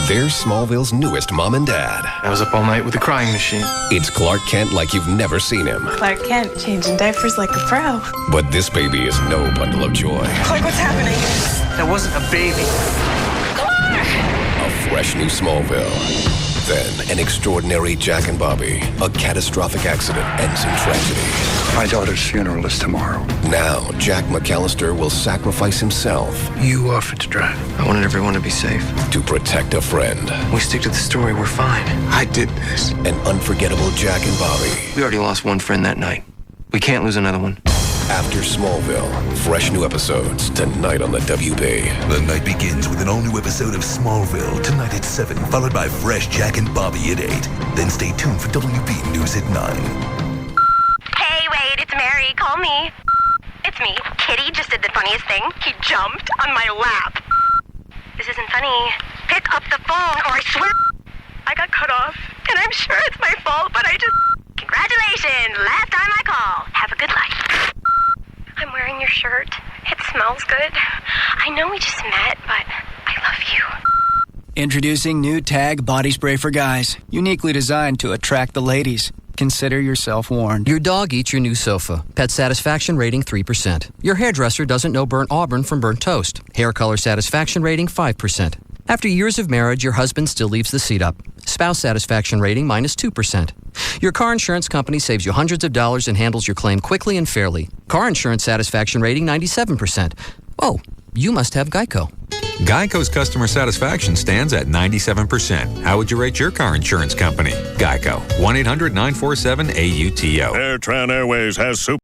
they're Smallville's newest mom and dad. I was up all night with the crying machine. It's Clark Kent like you've never seen him. Clark Kent changing diapers like a pro. But this baby is no bundle of joy. Clark, what's happening? That wasn't a baby. Clark! A fresh new Smallville. Then, an extraordinary Jack and Bobby. A catastrophic accident ends in tragedy. My daughter's funeral is tomorrow. Now, Jack McAllister will sacrifice himself. You offered to drive. I wanted everyone to be safe. To protect a friend. We stick to the story, we're fine. I did this. An unforgettable Jack and Bobby. We already lost one friend that night. We can't lose another one. After Smallville, fresh new episodes tonight on the WB. The night begins with an all-new episode of Smallville tonight at 7, followed by fresh Jack and Bobby at 8. Then stay tuned for WB News at 9. Hey, wait, it's Mary. Call me. It's me. Kitty just did the funniest thing. He jumped on my lap. This isn't funny. Pick up the phone or I swear I got cut off. And I'm sure it's my fault, but I just... Congratulations! Last time I call. Have a good life. I'm wearing your shirt. It smells good. I know we just met, but I love you. Introducing new Tag Body Spray for Guys. Uniquely designed to attract the ladies. Consider yourself warned. Your dog eats your new sofa. Pet satisfaction rating 3%. Your hairdresser doesn't know burnt auburn from burnt toast. Hair color satisfaction rating 5%. After years of marriage, your husband still leaves the seat up. Spouse satisfaction rating minus 2%. Your car insurance company saves you hundreds of dollars and handles your claim quickly and fairly. Car insurance satisfaction rating 97%. Oh, you must have Geico. Geico's customer satisfaction stands at 97%. How would you rate your car insurance company? Geico. 1-800-947-AUTO. Air Tran Airways has super